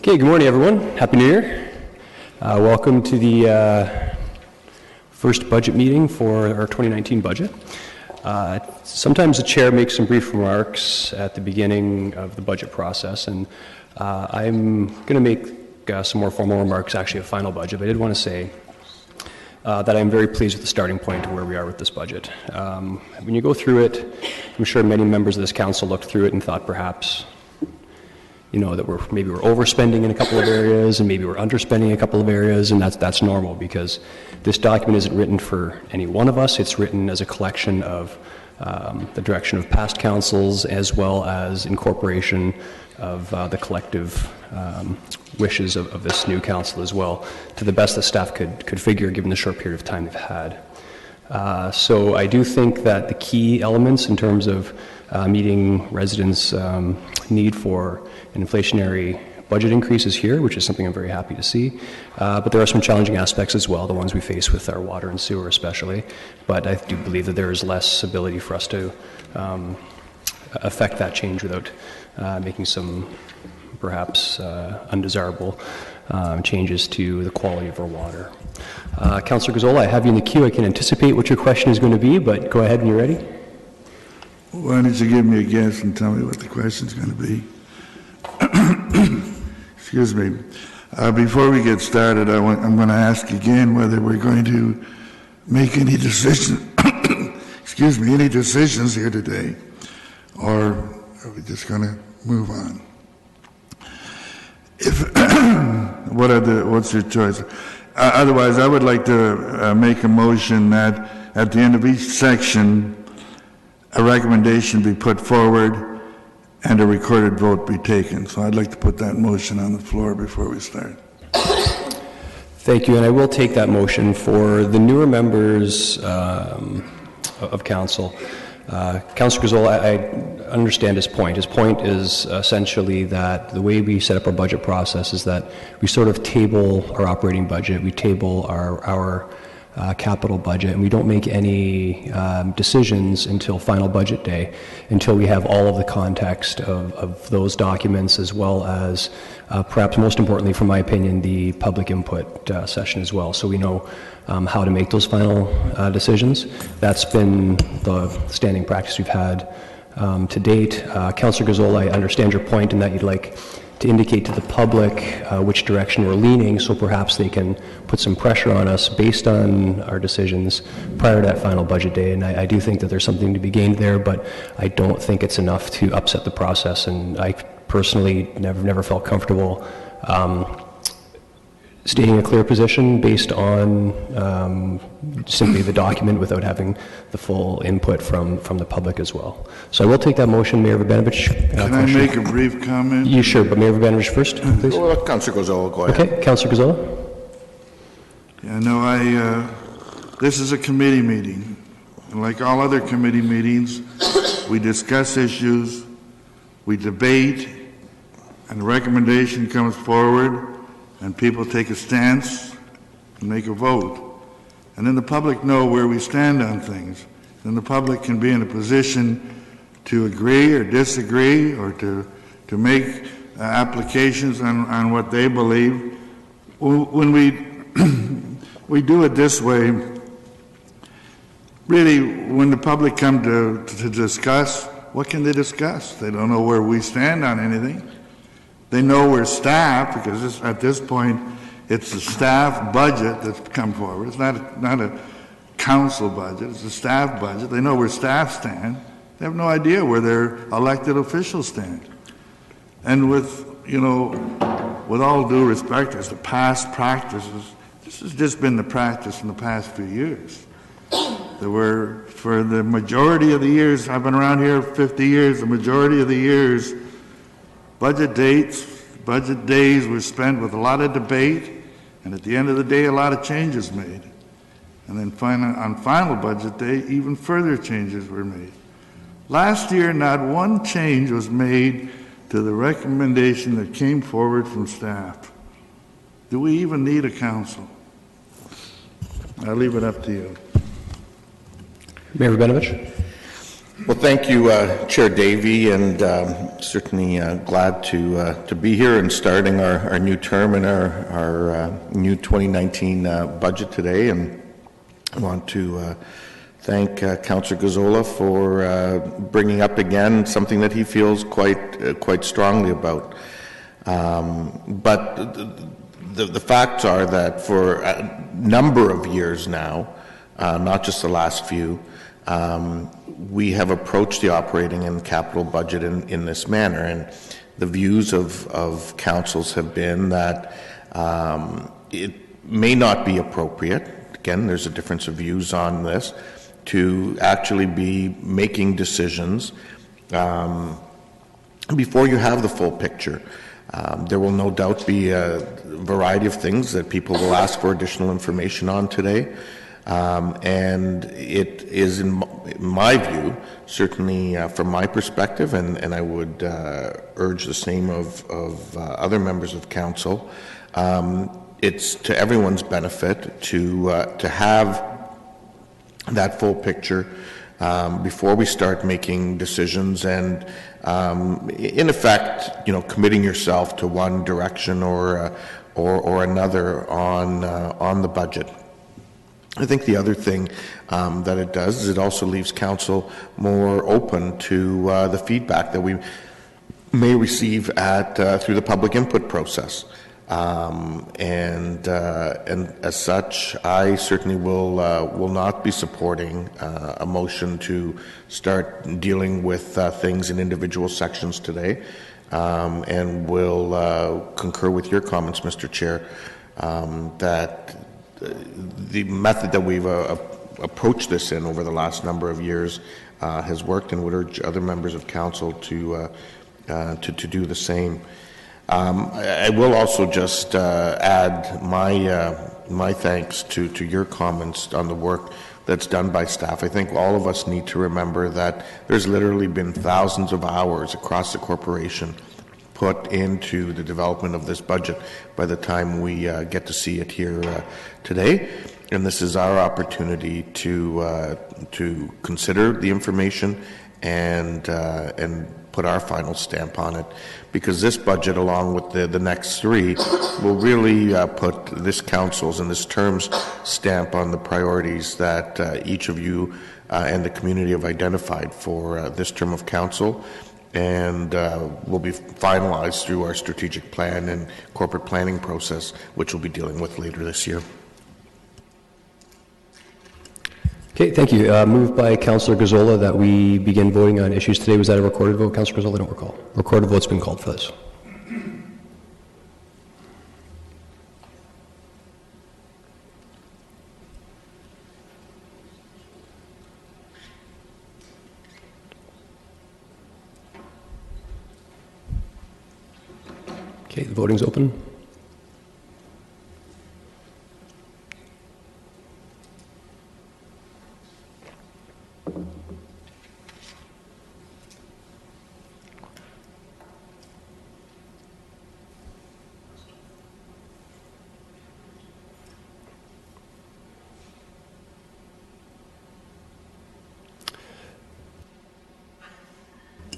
Okay, good morning, everyone. Happy New Year. Welcome to the first budget meeting for our 2019 budget. Sometimes the chair makes some brief remarks at the beginning of the budget process, and I'm going to make some more formal remarks, actually, a final budget. But I did want to say that I'm very pleased with the starting point to where we are with this budget. When you go through it, I'm sure many members of this council looked through it and thought perhaps that maybe we're overspending in a couple of areas and maybe we're underspending in a couple of areas, and that's normal because this document isn't written for any one of us. It's written as a collection of the direction of past councils as well as incorporation of the collective wishes of this new council as well, to the best the staff could figure given the short period of time they've had. So I do think that the key elements in terms of meeting residents' need for an inflationary budget increase is here, which is something I'm very happy to see. But there are some challenging aspects as well, the ones we face with our water and sewer especially. But I do believe that there is less ability for us to affect that change without making some perhaps undesirable changes to the quality of our water. Councillor Gazzola, I have you in the queue. I can anticipate what your question is going to be, but go ahead when you're ready. Why don't you give me a guess and tell me what the question's going to be? Excuse me. Before we get started, I'm going to ask again whether we're going to make any decisions, excuse me, any decisions here today, or are we just going to move on? What's your choice? Otherwise, I would like to make a motion that at the end of each section, a recommendation be put forward and a recorded vote be taken. So I'd like to put that motion on the floor before we start. Thank you, and I will take that motion. For the newer members of council, Councillor Gazzola, I understand his point. His point is essentially that the way we set up our budget process is that we sort of table our operating budget, we table our capital budget, and we don't make any decisions until final budget day, until we have all of the context of those documents, as well as perhaps most importantly, from my opinion, the public input session as well, so we know how to make those final decisions. That's been the standing practice we've had to date. Councillor Gazzola, I understand your point in that you'd like to indicate to the public which direction we're leaning, so perhaps they can put some pressure on us based on our decisions prior to that final budget day. And I do think that there's something to be gained there, but I don't think it's enough to upset the process. And I personally never felt comfortable stating a clear position based on simply the document without having the full input from the public as well. So I will take that motion, Mayor Verbenovich. Can I make a brief comment? You sure, but Mayor Verbenovich first, please. Well, Councillor Gazzola, go ahead. Okay, Councillor Gazzola. Yeah, no, this is a committee meeting. And like all other committee meetings, we discuss issues, we debate, and a recommendation comes forward, and people take a stance and make a vote. And then the public know where we stand on things. Then the public can be in a position to agree or disagree or to make applications on what they believe. When we do it this way, really, when the public come to discuss, what can they discuss? They don't know where we stand on anything. They know we're staff, because at this point, it's the staff budget that's come forward. It's not a council budget, it's a staff budget. They know where staff stand. They have no idea where their elected officials stand. And with all due respect, as the past practices, this has just been the practice in the past few years. There were, for the majority of the years, I've been around here 50 years, the majority of the years, budget days were spent with a lot of debate, and at the end of the day, a lot of changes made. And then on final budget day, even further changes were made. Last year, not one change was made to the recommendation that came forward from staff. Do we even need a council? I'll leave it up to you. Mayor Verbenovich. Well, thank you, Chair Davey, and certainly glad to be here and starting our new term and our new 2019 budget today. And I want to thank Councillor Gazzola for bringing up again something that he feels quite strongly about. But the facts are that for a number of years now, not just the last few, we have approached the operating and capital budget in this manner, and the views of councils have been that it may not be appropriate, again there's a difference of views on this, to actually be making decisions before you have the full picture. There will no doubt be a variety of things that people will ask for additional information on today. And it is, in my view, certainly from my perspective, and I would urge the same of other members of council, it's to everyone's benefit to have that full picture before we start making decisions and, in effect, committing yourself to one direction or another on the budget. I think the other thing that it does is it also leaves council more open to the feedback that we may receive through the public input process. And as such, I certainly will not be supporting a motion to start dealing with things in individual sections today, and will concur with your comments, Mr. Chair, that the method that we've approached this in over the last number of years has worked, and would urge other members of council to do the same. I will also just add my thanks to your comments on the work that's done by staff. I think all of us need to remember that there's literally been thousands of hours across the corporation put into the development of this budget by the time we get to see it here today. And this is our opportunity to consider the information and put our final stamp on it, because this budget, along with the next three, will really put this council's and this term's stamp on the priorities that each of you and the community have identified for this term of council, and will be finalized through our strategic plan and corporate planning process, which we'll be dealing with later this year. Okay, thank you. Moved by Councillor Gazzola that we begin voting on issues today. Was that a recorded vote, Councillor Gazzola? I don't recall. Recorded vote's been called for this. Okay, the voting's open.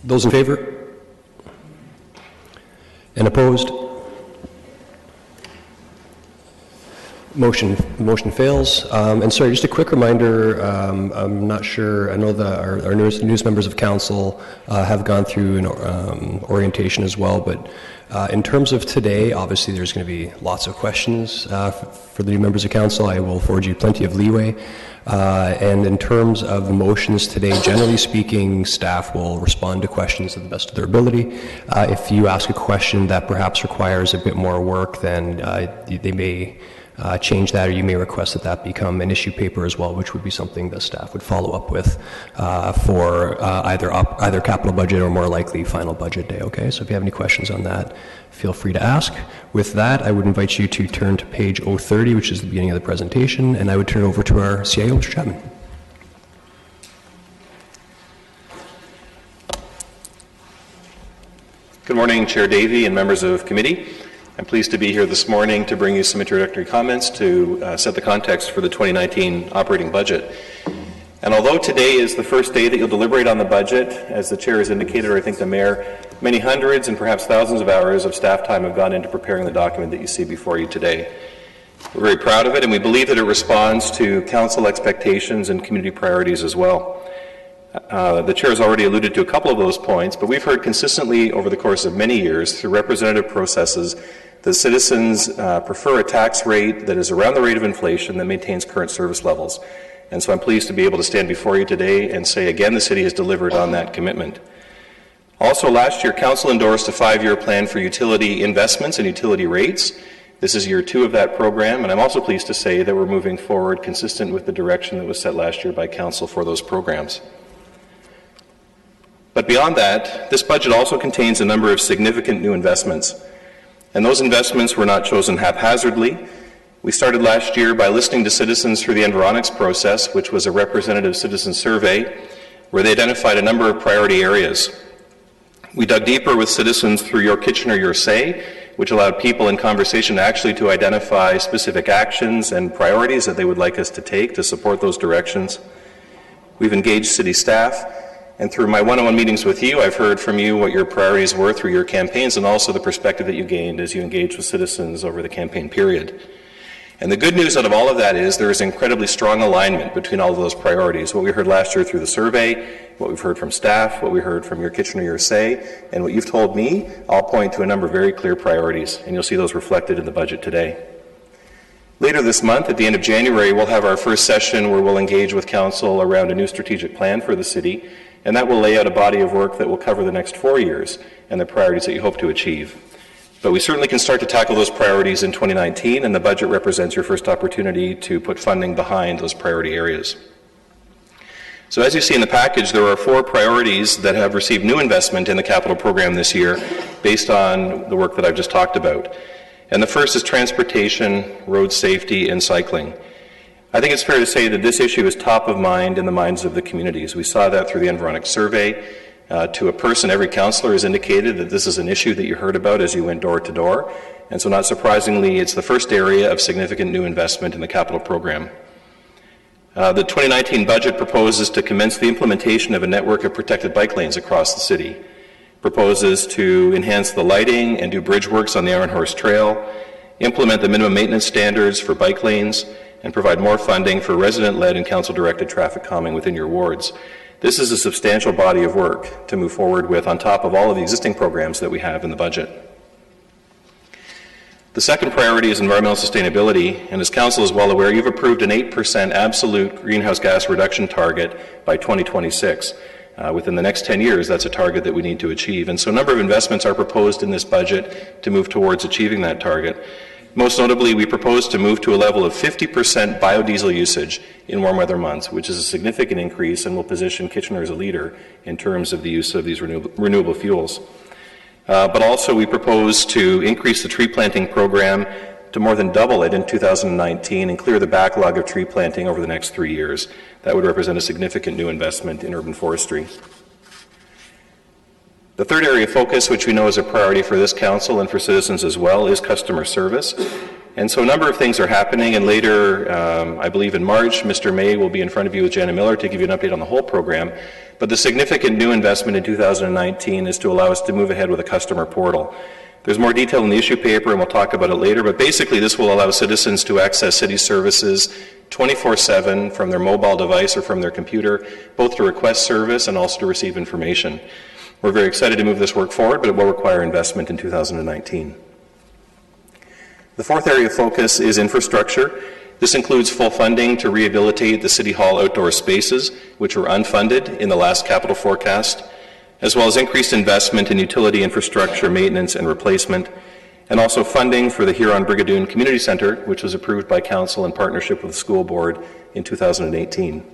Those in favor? And opposed? Motion fails. And sorry, just a quick reminder, I'm not sure, I know that our news members of council have gone through an orientation as well, but in terms of today, obviously there's going to be lots of questions for the new members of council. I will afford you plenty of leeway. And in terms of the motions today, generally speaking, staff will respond to questions to the best of their ability. If you ask a question that perhaps requires a bit more work, then they may change that, or you may request that become an issue paper as well, which would be something that staff would follow up with for either capital budget or more likely final budget day. Okay, so if you have any questions on that, feel free to ask. With that, I would invite you to turn to page 030, which is the beginning of the presentation, and I would turn it over to our CIO, Mr. Chapman. Good morning, Chair Davey and members of committee. I'm pleased to be here this morning to bring you some introductory comments to set the context for the 2019 operating budget. And although today is the first day that you'll deliberate on the budget, as the chair has indicated, or I think the mayor, many hundreds and perhaps thousands of hours of staff time have gone into preparing the document that you see before you today. We're very proud of it, and we believe that it responds to council expectations and community priorities as well. The chair has already alluded to a couple of those points, but we've heard consistently over the course of many years through representative processes that citizens prefer a tax rate that is around the rate of inflation that maintains current service levels. And so I'm pleased to be able to stand before you today and say again the city has delivered on that commitment. Also, last year, Council endorsed a 5-year plan for utility investments and utility rates. This is year 2 of that program, and I'm also pleased to say that we're moving forward consistent with the direction that was set last year by Council for those programs. But beyond that, this budget also contains a number of significant new investments. And those investments were not chosen haphazardly. We started last year by listening to citizens through the Environics process, which was a representative citizen survey, where they identified a number of priority areas. We dug deeper with citizens through Your Kitchener, Your Say, which allowed people in conversation actually to identify specific actions and priorities that they would like us to take to support those directions. We've engaged city staff, and through my one-on-one meetings with you, I've heard from you what your priorities were through your campaigns and also the perspective that you gained as you engaged with citizens over the campaign period. And the good news out of all of that is there is incredibly strong alignment between all of those priorities. What we heard last year through the survey, what we've heard from staff, what we heard from Your Kitchener, Your Say, and what you've told me, all point to a number of very clear priorities, and you'll see those reflected in the budget today. Later this month, at the end of January, we'll have our first session where we'll engage with Council around a new strategic plan for the city, and that will lay out a body of work that will cover the next 4 years and the priorities that you hope to achieve. But we certainly can start to tackle those priorities in 2019, and the budget represents your first opportunity to put funding behind those priority areas. So as you see in the package, there are 4 priorities that have received new investment in the capital program this year based on the work that I've just talked about. And the first is transportation, road safety, and cycling. I think it's fair to say that this issue is top of mind in the minds of the communities. We saw that through the Environics survey. To a person, every councillor has indicated that this is an issue that you heard about as you went door to door. And so not surprisingly, it's the first area of significant new investment in the capital program. The 2019 budget proposes to commence the implementation of a network of protected bike lanes across the city. Proposes to enhance the lighting and do bridge works on the Iron Horse Trail, implement the minimum maintenance standards for bike lanes, and provide more funding for resident-led and council-directed traffic calming within your wards. This is a substantial body of work to move forward with on top of all of the existing programs that we have in the budget. The second priority is environmental sustainability, and as Council is well aware, you've approved an 8% absolute greenhouse gas reduction target by 2026. Within the next 10 years, that's a target that we need to achieve. And so a number of investments are proposed in this budget to move towards achieving that target. Most notably, we propose to move to a level of 50% biodiesel usage in warm weather months, which is a significant increase and will position Kitchener as a leader in terms of the use of these renewable fuels. But also we propose to increase the tree planting program to more than double it in 2019 and clear the backlog of tree planting over the next 3 years. That would represent a significant new investment in urban forestry. The third area of focus, which we know is a priority for this council and for citizens as well, is customer service. And so a number of things are happening, and later, I believe in March, Mr. May will be in front of you with Jana Miller to give you an update on the whole program. But the significant new investment in 2019 is to allow us to move ahead with a customer portal. There's more detail in the issue paper, and we'll talk about it later, but basically this will allow citizens to access city services 24/7 from their mobile device or from their computer, both to request service and also to receive information. We're very excited to move this work forward, but it will require investment in 2019. The fourth area of focus is infrastructure. This includes full funding to rehabilitate the City Hall outdoor spaces, which were unfunded in the last capital forecast, as well as increased investment in utility infrastructure maintenance and replacement, and also funding for the Huron-Brigadoon Community Centre, which was approved by Council in partnership with the school board in 2018.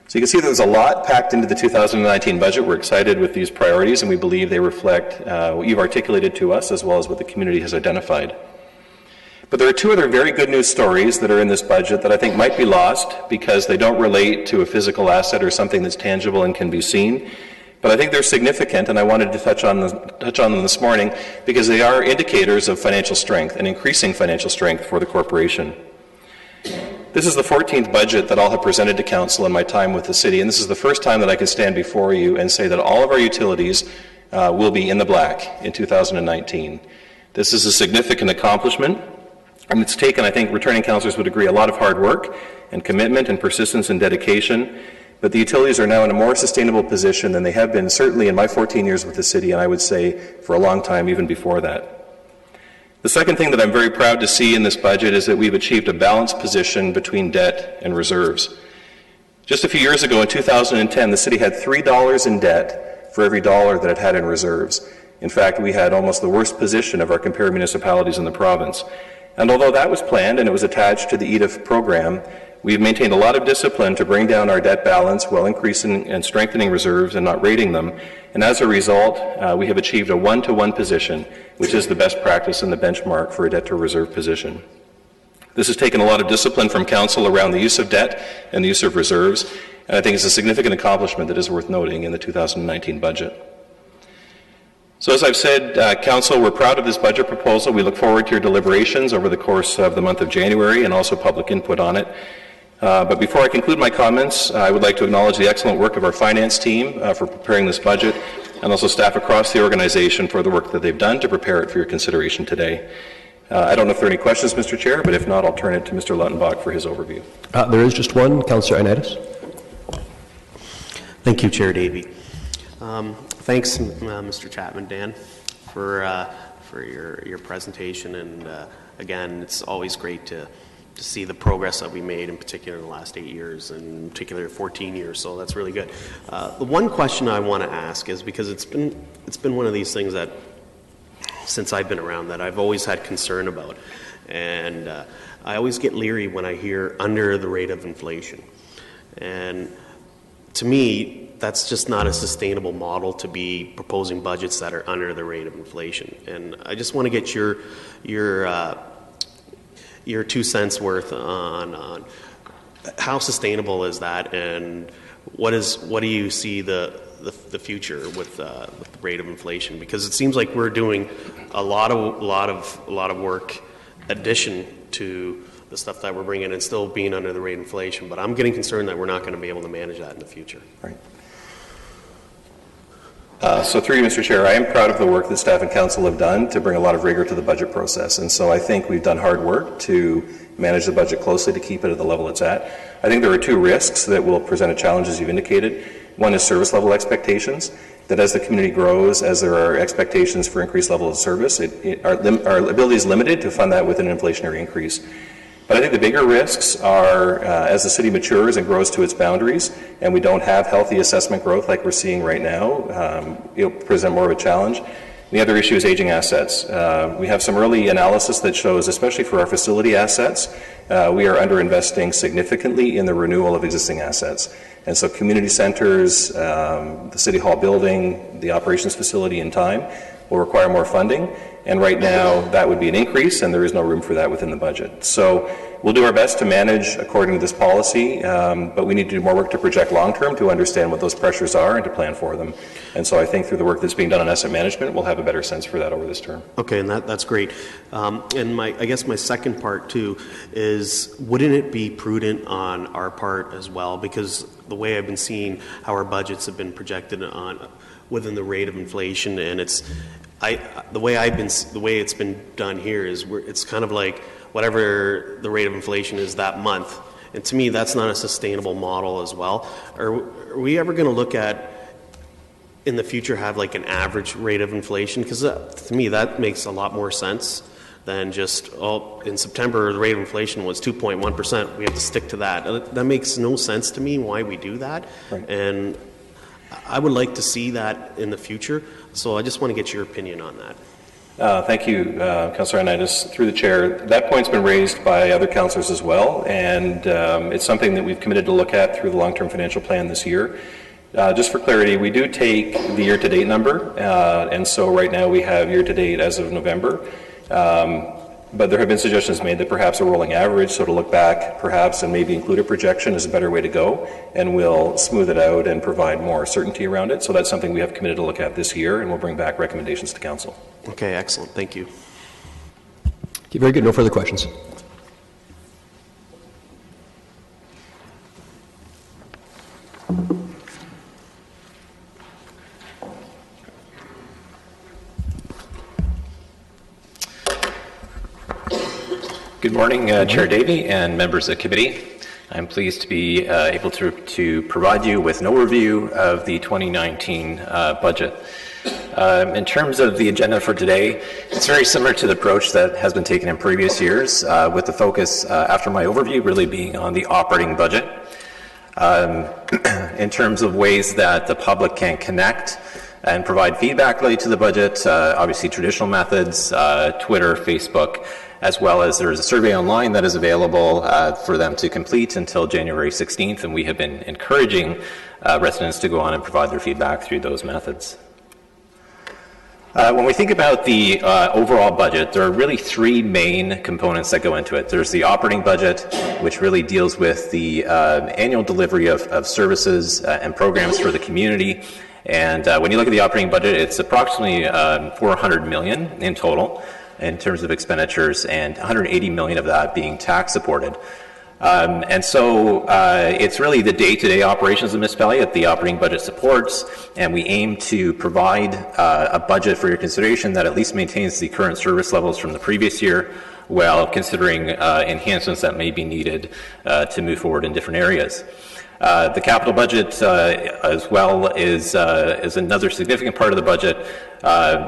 So you can see there's a lot packed into the 2019 budget. We're excited with these priorities, and we believe they reflect what you've articulated to us as well as what the community has identified. But there are 2 other very good news stories that are in this budget that I think might be lost because they don't relate to a physical asset or something that's tangible and can be seen. But I think they're significant, and I wanted to touch on them this morning because they are indicators of financial strength and increasing financial strength for the corporation. This is the 14th budget that I'll have presented to Council in my time with the city, and this is the first time that I can stand before you and say that all of our utilities will be in the black in 2019. This is a significant accomplishment, and it's taken, I think returning councillors would agree, a lot of hard work and commitment and persistence and dedication, but the utilities are now in a more sustainable position than they have been certainly in my 14 years with the city, and I would say for a long time even before that. The second thing that I'm very proud to see in this budget is that we've achieved a balanced position between debt and reserves. Just a few years ago, in 2010, the city had $3 in debt for every dollar that it had in reserves. In fact, we had almost the worst position of our compared municipalities in the province. And although that was planned and it was attached to the EDIF program, we've maintained a lot of discipline to bring down our debt balance while increasing and strengthening reserves and not rating them. And as a result, we have achieved a 1-to-1 position, which is the best practice and the benchmark for a debt-to-reserve position. This has taken a lot of discipline from Council around the use of debt and the use of reserves, and I think it's a significant accomplishment that is worth noting in the 2019 budget. So as I've said, Council, we're proud of this budget proposal. We look forward to your deliberations over the course of the month of January and also public input on it. But before I conclude my comments, I would like to acknowledge the excellent work of our finance team for preparing this budget, and also staff across the organization for the work that they've done to prepare it for your consideration today. I don't know if there are any questions, Mr. Chair, but if not, I'll turn it to Mr. Luttenbach for his overview. There is just one. Councillor Ioannidis. Thank you, Chair Davey. Thanks, Mr. Chapman, Dan, for your presentation, and again, it's always great to see the progress that we made, in particular in the last 8 years, and in particular 14 years. So that's really good. The one question I want to ask is, because it's been one of these things that, since I've been around, that I've always had concern about, and I always get leery when I hear under the rate of inflation. And to me, that's just not a sustainable model to be proposing budgets that are under the rate of inflation. And I just want to get your 2 cents worth on how sustainable is that, and what do you see the future with the rate of inflation? Because it seems like we're doing a lot of work addition to the stuff that we're bringing and still being under the rate of inflation. But I'm getting concerned that we're not going to be able to manage that in the future. Right. So through you, Mr. Chair, I am proud of the work that staff and council have done to bring a lot of rigor to the budget process. And so I think we've done hard work to manage the budget closely to keep it at the level it's at. I think there are 2 risks that will present a challenge, as you've indicated. One is service level expectations, that as the community grows, as there are expectations for increased level of service, our ability is limited to fund that with an inflationary increase. But I think the bigger risks are as the city matures and grows to its boundaries, and we don't have healthy assessment growth like we're seeing right now, it'll present more of a challenge. The other issue is aging assets. We have some early analysis that shows, especially for our facility assets, we are underinvesting significantly in the renewal of existing assets. And so community centers, the City Hall building, the operations facility in time will require more funding. And right now, that would be an increase, and there is no room for that within the budget. So we'll do our best to manage according to this policy, but we need to do more work to project long-term to understand what those pressures are and to plan for them. And so I think through the work that's being done on asset management, we'll have a better sense for that over this term. Okay, and that's great. And I guess my second part, too, is wouldn't it be prudent on our part as well? Because the way I've been seeing how our budgets have been projected on within the rate of inflation, and the way it's been done here is it's kind of like whatever the rate of inflation is that month. And to me, that's not a sustainable model as well. Are we ever going to look at, in the future, have like an average rate of inflation? Because to me, that makes a lot more sense than just, in September, the rate of inflation was 2.1%. We have to stick to that. That makes no sense to me why we do that. Right. And I would like to see that in the future. So I just want to get your opinion on that. Thank you, Councillor Ioannidis. Through the chair, that point's been raised by other councillors as well, and it's something that we've committed to look at through the long-term financial plan this year. Just for clarity, we do take the year-to-date number, and so right now we have year-to-date as of November. But there have been suggestions made that perhaps a rolling average, so to look back perhaps and maybe include a projection is a better way to go, and we'll smooth it out and provide more certainty around it. So that's something we have committed to look at this year, and we'll bring back recommendations to council. Okay, excellent. Thank you. Okay, very good. No further questions. Good morning, Chair Davey and members of the committee. I'm pleased to be able to provide you with an overview of the 2019 budget. In terms of the agenda for today, it's very similar to the approach that has been taken in previous years, with the focus after my overview really being on the operating budget. In terms of ways that the public can connect and provide feedback related to the budget, obviously traditional methods, Twitter, Facebook, as well as there's a survey online that is available for them to complete until January 16th, and we have been encouraging residents to go on and provide their feedback through those methods. When we think about the overall budget, there are really three main components that go into it. There's the operating budget, which really deals with the annual delivery of services and programs for the community. And when you look at the operating budget, it's approximately $400 million in total in terms of expenditures, and $180 million of that being tax supported. And so it's really the day-to-day operations of the municipality that the operating budget supports, and we aim to provide a budget for your consideration that at least maintains the current service levels from the previous year, while considering enhancements that may be needed to move forward in different areas. The capital budget as well is another significant part of the budget,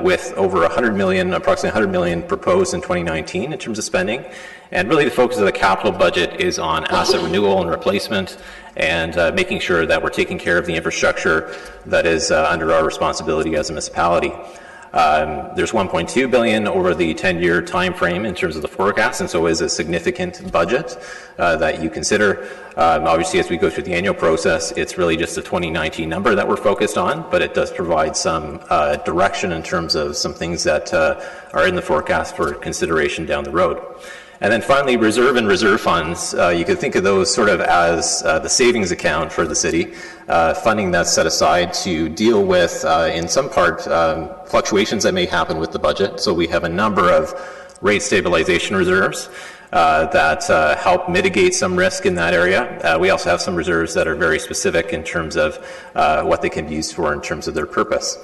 with over approximately $100 million proposed in 2019 in terms of spending. And really the focus of the capital budget is on asset renewal and replacement, and making sure that we're taking care of the infrastructure that is under our responsibility as a municipality. There's $1.2 billion over the 10-year time frame in terms of the forecast, and so is a significant budget that you consider. Obviously, as we go through the annual process, it's really just the 2019 number that we're focused on, but it does provide some direction in terms of some things that are in the forecast for consideration down the road. And then finally, reserve and reserve funds. You could think of those sort of as the savings account for the city, funding that's set aside to deal with, in some part, fluctuations that may happen with the budget. So we have a number of rate stabilization reserves that help mitigate some risk in that area. We also have some reserves that are very specific in terms of what they can be used for in terms of their purpose.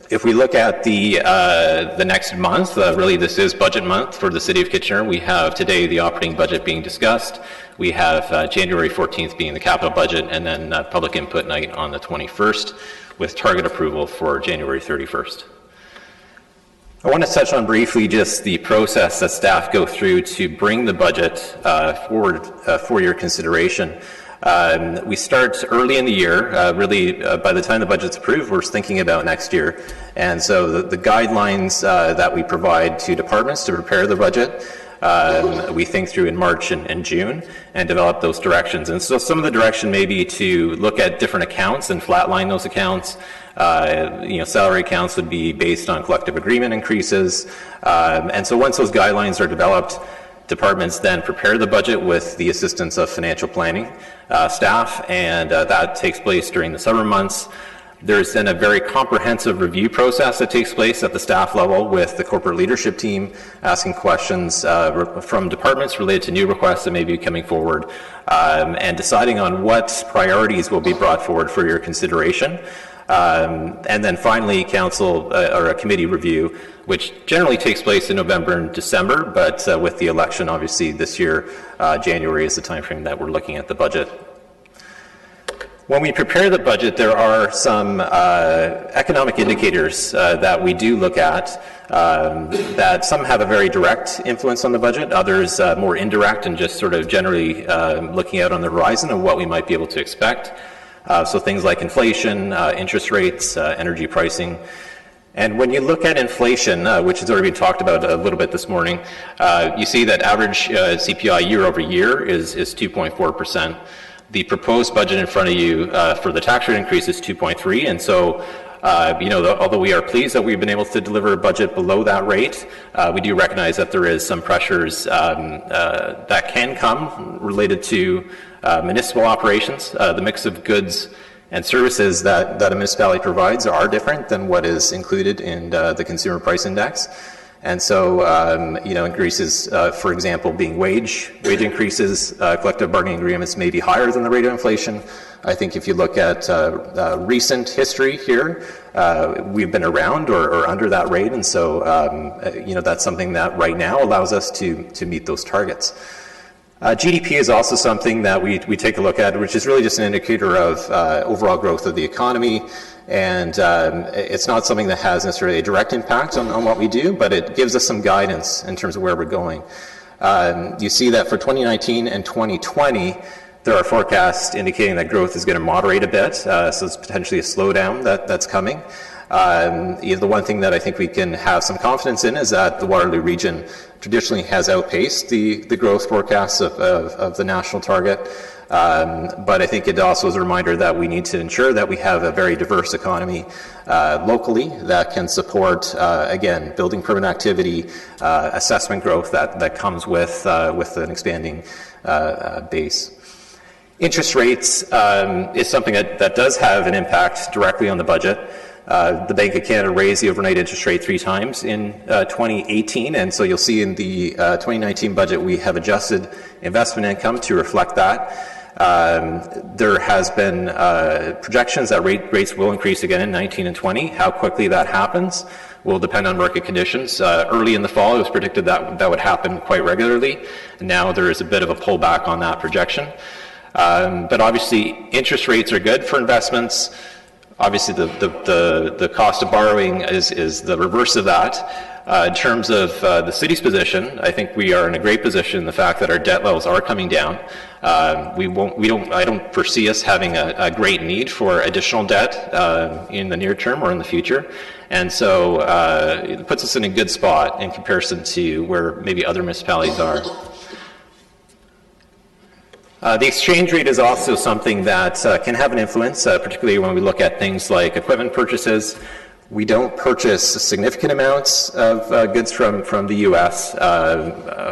If we look at the next month, really this is budget month for the City of Kitchener. We have today the operating budget being discussed. We have January 14th being the capital budget, and then public input night on the 21st with target approval for January 31st. I want to touch on briefly just the process that staff go through to bring the budget forward for your consideration. We start early in the year. Really, by the time the budget's approved, we're thinking about next year. And so the guidelines that we provide to departments to prepare the budget, we think through in March and June and develop those directions. And so some of the direction may be to look at different accounts and flatline those accounts. Salary accounts would be based on collective agreement increases. And so once those guidelines are developed, departments then prepare the budget with the assistance of financial planning staff, and that takes place during the summer months. There's then a very comprehensive review process that takes place at the staff level with the corporate leadership team asking questions from departments related to new requests that may be coming forward, and deciding on what priorities will be brought forward for your consideration. And then finally, council or a committee review, which generally takes place in November and December, but with the election, obviously, this year, January is the time frame that we're looking at the budget. When we prepare the budget, there are some economic indicators that we do look at, that some have a very direct influence on the budget, others more indirect and just sort of generally looking out on the horizon of what we might be able to expect. So things like inflation, interest rates, energy pricing. And when you look at inflation, which has already been talked about a little bit this morning, you see that average CPI year over year is 2.4%. The proposed budget in front of you for the tax rate increase is 2.3%. And so, although we are pleased that we've been able to deliver a budget below that rate, we do recognize that there is some pressures that can come related to municipal operations. The mix of goods and services that a municipality provides are different than what is included in the Consumer Price Index. And so, increases, for example, being wage increases, collective bargaining agreements may be higher than the rate of inflation. I think if you look at recent history here, we've been around or under that rate, and so that's something that right now allows us to meet those targets. GDP is also something that we take a look at, which is really just an indicator of overall growth of the economy, and it's not something that has necessarily a direct impact on what we do, but it gives us some guidance in terms of where we're going. You see that for 2019 and 2020, there are forecasts indicating that growth is going to moderate a bit, so it's potentially a slowdown that's coming. The one thing that I think we can have some confidence in is that the Waterloo region traditionally has outpaced the growth forecasts of the national target. But I think it also is a reminder that we need to ensure that we have a very diverse economy locally that can support, again, building permit activity, assessment growth that comes with an expanding base. Interest rates is something that does have an impact directly on the budget. The Bank of Canada raised the overnight interest rate 3 times in 2018, and so you'll see in the 2019 budget we have adjusted investment income to reflect that. There has been projections that rates will increase again in 19 and 20. How quickly that happens will depend on market conditions. Early in the fall, it was predicted that would happen quite regularly. Now there is a bit of a pullback on that projection. But obviously, interest rates are good for investments. Obviously, the cost of borrowing is the reverse of that. In terms of the city's position, I think we are in a great position. The fact that our debt levels are coming down, I don't foresee us having a great need for additional debt in the near term or in the future, and so it puts us in a good spot in comparison to where maybe other municipalities are. The exchange rate is also something that can have an influence, particularly when we look at things like equipment purchases. We don't purchase significant amounts of goods from the U.S.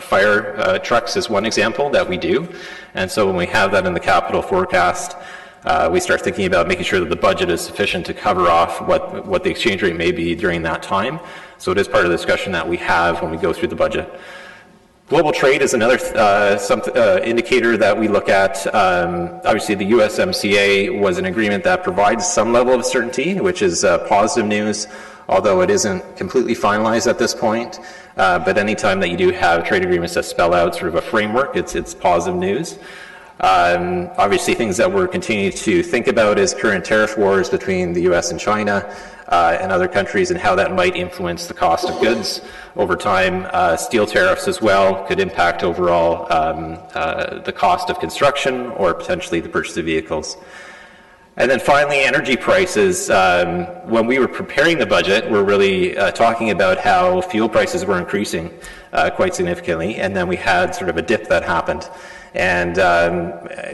Fire trucks is one example that we do. And so when we have that in the capital forecast, we start thinking about making sure that the budget is sufficient to cover off what the exchange rate may be during that time. So it is part of the discussion that we have when we go through the budget. Global trade is another indicator that we look at. Obviously, the USMCA was an agreement that provides some level of certainty, which is positive news, although it isn't completely finalized at this point. But anytime that you do have trade agreements that spell out sort of a framework, it's positive news. Obviously, things that we're continuing to think about is current tariff wars between the U.S. and China and other countries, and how that might influence the cost of goods over time. Steel tariffs as well could impact overall the cost of construction or potentially the purchase of vehicles. And then finally, energy prices. When we were preparing the budget, we're really talking about how fuel prices were increasing quite significantly, and then we had sort of a dip that happened. And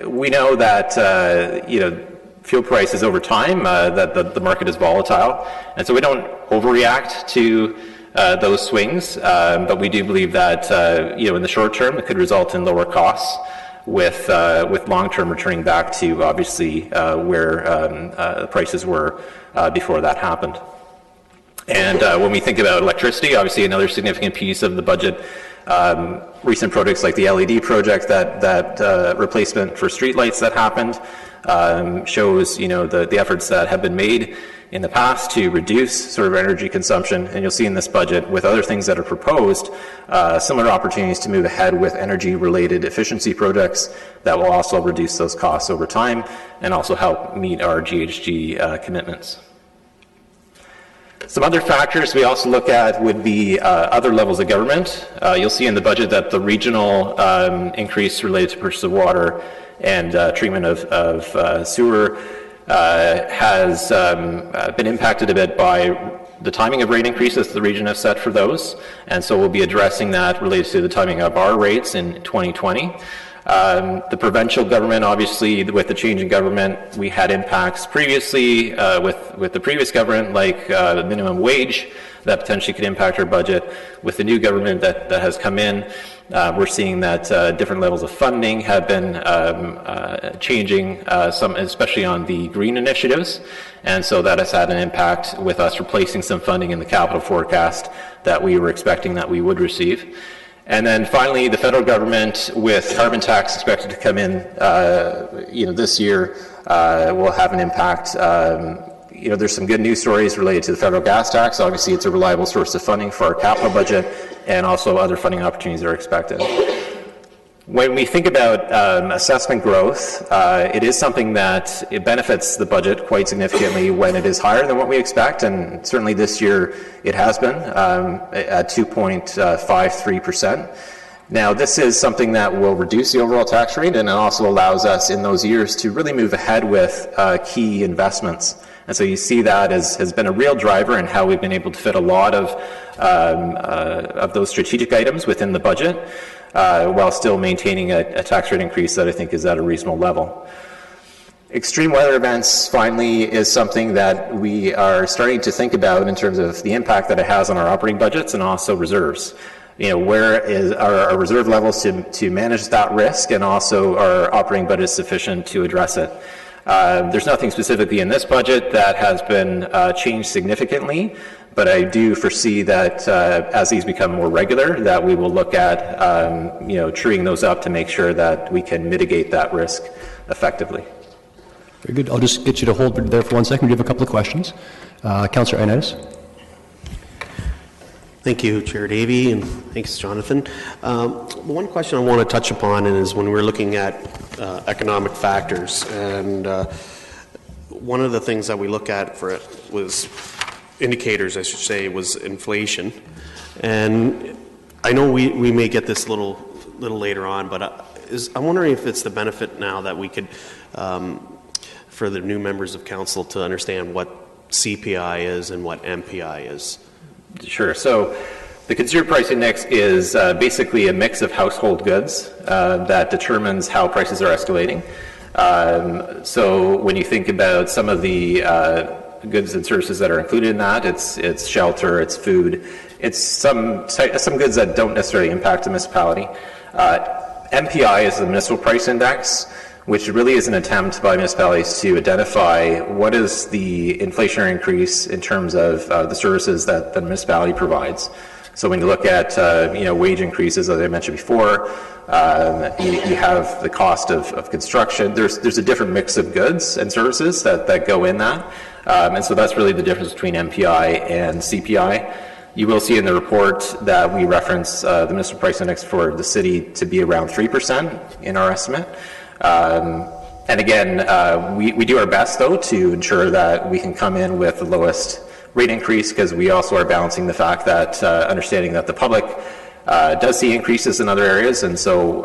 we know that fuel prices over time, that the market is volatile, and so we don't overreact to those swings, but we do believe that in the short term it could result in lower costs, with long-term returning back to obviously where prices were before that happened. And when we think about electricity, obviously another significant piece of the budget, recent projects like the LED project, that replacement for streetlights that happened, shows the efforts that have been made in the past to reduce sort of energy consumption, and you'll see in this budget with other things that are proposed, similar opportunities to move ahead with energy-related efficiency projects that will also reduce those costs over time and also help meet our GHG commitments. Some other factors we also look at would be other levels of government. You'll see in the budget that the regional increase related to purchase of water and treatment of sewer has been impacted a bit by the timing of rate increases the region has set for those, and so we'll be addressing that related to the timing of our rates in 2020. The provincial government, obviously, with the change in government, we had impacts previously with the previous government, like the minimum wage, that potentially could impact our budget. With the new government that has come in, we're seeing that different levels of funding have been changing, some, especially on the green initiatives, and so that has had an impact with us replacing some funding in the capital forecast that we were expecting that we would receive. And then finally, the federal government, with carbon tax expected to come in, this year, will have an impact. There's some good news stories related to the federal gas tax. Obviously, it's a reliable source of funding for our capital budget, and also other funding opportunities are expected. When we think about assessment growth, it is something that it benefits the budget quite significantly when it is higher than what we expect, and certainly this year it has been at 2.53%. Now, this is something that will reduce the overall tax rate, and it also allows us in those years to really move ahead with key investments. And so you see that has been a real driver in how we've been able to fit a lot of those strategic items within the budget, while still maintaining a tax rate increase that I think is at a reasonable level. Extreme weather events, finally, is something that we are starting to think about in terms of the impact that it has on our operating budgets and also reserves. Where is our reserve levels to manage that risk, and also our operating budget sufficient to address it? There's nothing specifically in this budget that has been changed significantly, but I do foresee that as these become more regular, that we will look at truing those up to make sure that we can mitigate that risk effectively. Very good. I'll just get you to hold there for 1 second. We have a couple of questions. Councillor Ioannidis. Thank you, Chair Davey, and thanks, Jonathan. One question I want to touch upon is when we're looking at economic factors, and one of the things that we look at for it was indicators, I should say, was inflation. And I know we may get this a little later on, but I'm wondering if it's the benefit now that we could, for the new members of council, to understand what CPI is and what MPI is. Sure. So the Consumer Price Index is basically a mix of household goods that determines how prices are escalating. So when you think about some of the goods and services that are included in that, it's shelter, it's food, it's some goods that don't necessarily impact the municipality. MPI is the Municipal Price Index, which really is an attempt by municipalities to identify what is the inflationary increase in terms of the services that the municipality provides. So when you look at wage increases, as I mentioned before, you have the cost of construction. There's a different mix of goods and services that go in that, and so that's really the difference between MPI and CPI. You will see in the report that we reference the Municipal Price Index for the city to be around 3% in our estimate. And again, we do our best, though, to ensure that we can come in with the lowest rate increase, because we also are balancing the fact that understanding that the public does see increases in other areas, and so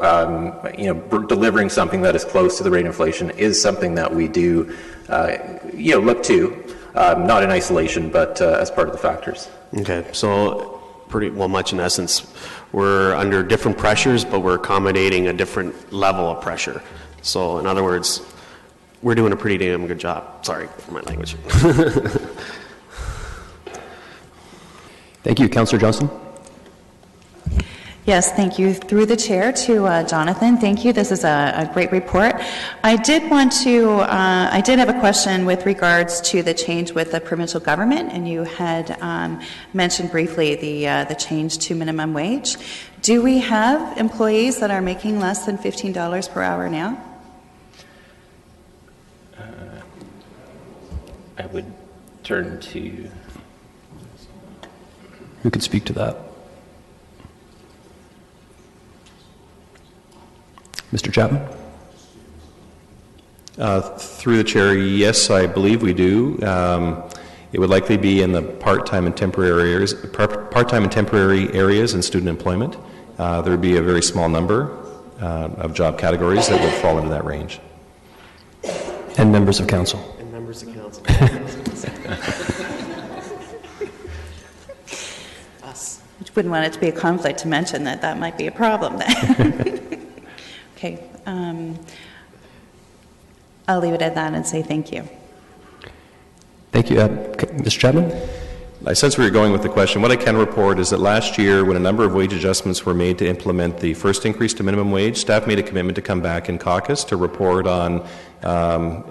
delivering something that is close to the rate of inflation is something that we do look to, not in isolation, but as part of the factors. Okay, so pretty well much in essence, we're under different pressures, but we're accommodating a different level of pressure. So in other words, we're doing a pretty damn good job. Sorry for my language. Thank you. Councillor Johnston. Yes, thank you. Through the chair to Jonathan, thank you. This is a great report. I did have a question with regards to the change with the provincial government, and you had mentioned briefly the change to minimum wage. Do we have employees that are making less than $15 per hour now? I would turn to... Who could speak to that? Mr. Chapman? Through the chair, yes, I believe we do. It would likely be in the part-time and temporary areas and student employment. There would be a very small number of job categories that would fall into that range. And members of council. And members of council. Us. Wouldn't want it to be a conflict to mention that might be a problem then. Okay. I'll leave it at that and say thank you. Thank you. Mr. Chapman? I sense where you're going with the question. What I can report is that last year, when a number of wage adjustments were made to implement the first increase to minimum wage, staff made a commitment to come back in caucus to report on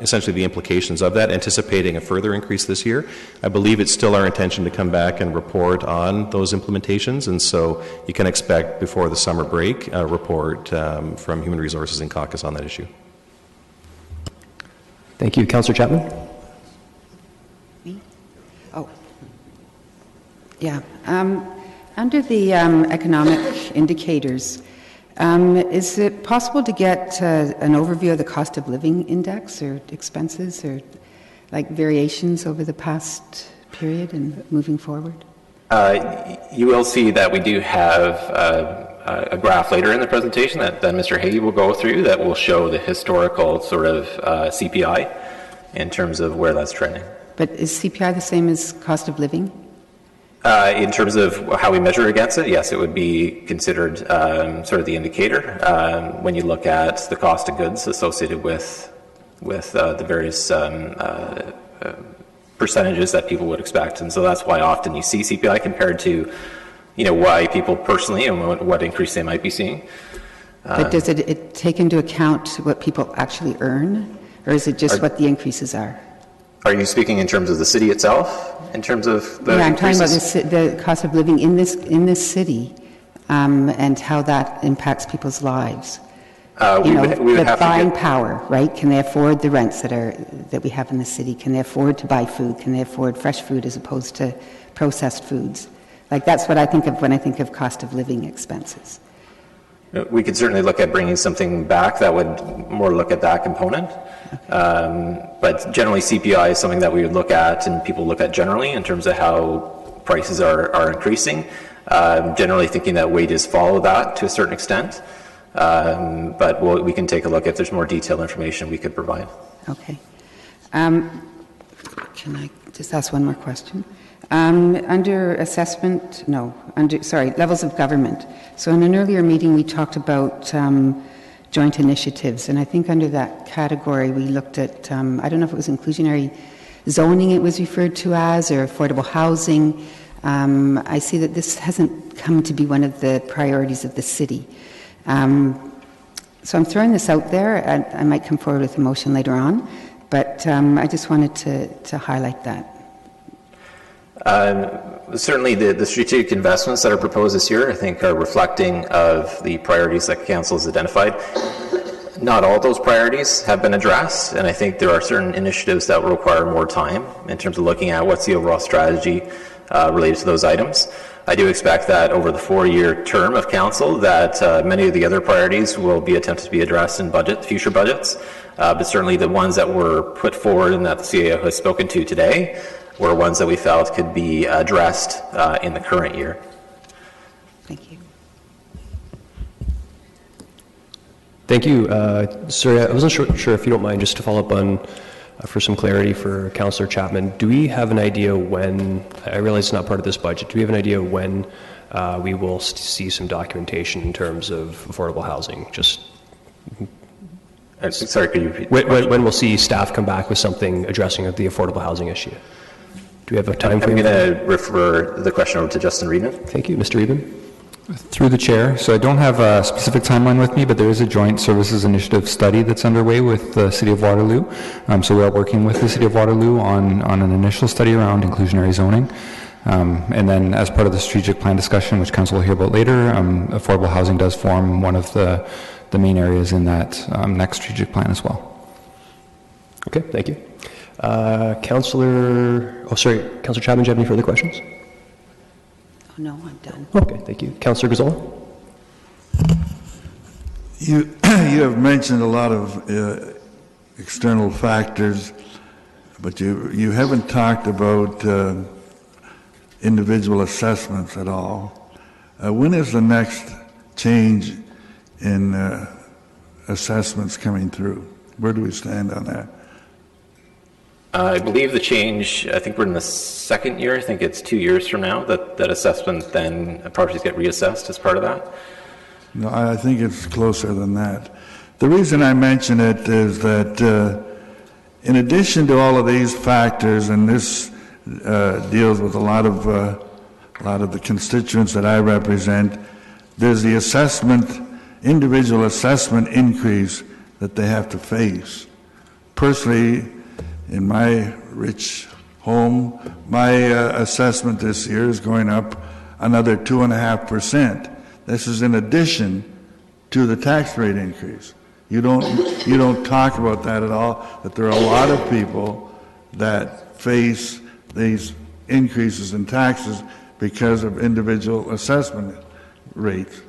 essentially the implications of that, anticipating a further increase this year. I believe it's still our intention to come back and report on those implementations, and so you can expect before the summer break a report from Human Resources in caucus on that issue. Thank you. Councillor Chapman? Me? Oh. Yeah. Under the economic indicators, is it possible to get an overview of the cost of living index or expenses or like variations over the past period and moving forward? You will see that we do have a graph later in the presentation that Mr. Hay will go through that will show the historical sort of CPI in terms of where that's trending. But is CPI the same as cost of living? In terms of how we measure against it, yes, it would be considered sort of the indicator when you look at the cost of goods associated with the various percentages that people would expect. And so that's why often you see CPI compared to, why people personally and what increase they might be seeing. But does it take into account what people actually earn, or is it just what the increases are? Are you speaking in terms of the city itself? In terms of the I'm talking about increases? the cost of living in this city and how that impacts people's lives. We would the have buying to power, right? Can they afford the rents that we have in the city? Can they afford to buy food? Can they afford fresh food as opposed to processed foods? Like that's what I think of when I think of cost of living expenses. We could certainly look at bringing something back that would more look at that component. Okay. But generally CPI is something that we would look at and people look at generally in terms of how prices are increasing. Generally thinking that wages follow that to a certain extent. But we can take a look if there's more detailed information we could provide. Okay. Can I just ask one more question? Under levels of government. So in an earlier meeting we talked about joint initiatives, and I think under that category we looked at, I don't know if it was inclusionary zoning it was referred to as, or affordable housing. I see that this hasn't come to be one of the priorities of the city. So I'm throwing this out there. I might come forward with a motion later on, but I just wanted to highlight that. Certainly the strategic investments that are proposed this year, I think, are reflecting of the priorities that Council has identified. Not all those priorities have been addressed, and I think there are certain initiatives that will require more time in terms of looking at what's the overall strategy related to those items. I do expect that over the 4-year term of Council that many of the other priorities will be attempted to be addressed in future budgets, but certainly the ones that were put forward and that the CAO has spoken to today were ones that we felt could be addressed in the current year. Thank you. Thank you. Sorry, I wasn't sure if you don't mind, just to follow up on, for some clarity for Councillor Chapman, do we have an idea when, I realize it's not part of this budget, do we have an idea when we will see some documentation in terms of affordable housing? Just sorry, could you repeat? When we'll see staff come back with something addressing the affordable housing issue? Do we have a time frame? I'm going to refer the question over to Justin Reedman. Thank you. Mr. Reedman. Through the chair. So I don't have a specific timeline with me, but there is a joint services initiative study that's underway with the City of Waterloo. So we are working with the City of Waterloo on an initial study around inclusionary zoning. And then as part of the strategic plan discussion, which Council will hear about later, affordable housing does form one of the main areas in that next strategic plan as well. Okay, thank you. Councillor Chapman, do you have any further questions? Oh, no, I'm done. Okay, thank you. Councillor Gazzola? You have mentioned a lot of external factors, but you haven't talked about individual assessments at all. When is the next change in assessments coming through? Where do we stand on that? I believe the change, I think we're in the second year, I think it's 2 years from now that assessment then properties get reassessed as part of that. No, I think it's closer than that. The reason I mention it is that in addition to all of these factors, and this deals with a lot of the constituents that I represent, there's the individual assessment increase that they have to face. Personally, in my rich home, my assessment this year is going up another 2.5%. This is in addition to the tax rate increase. You don't talk about that at all, that there are a lot of people that face these increases in taxes because of individual assessment rates.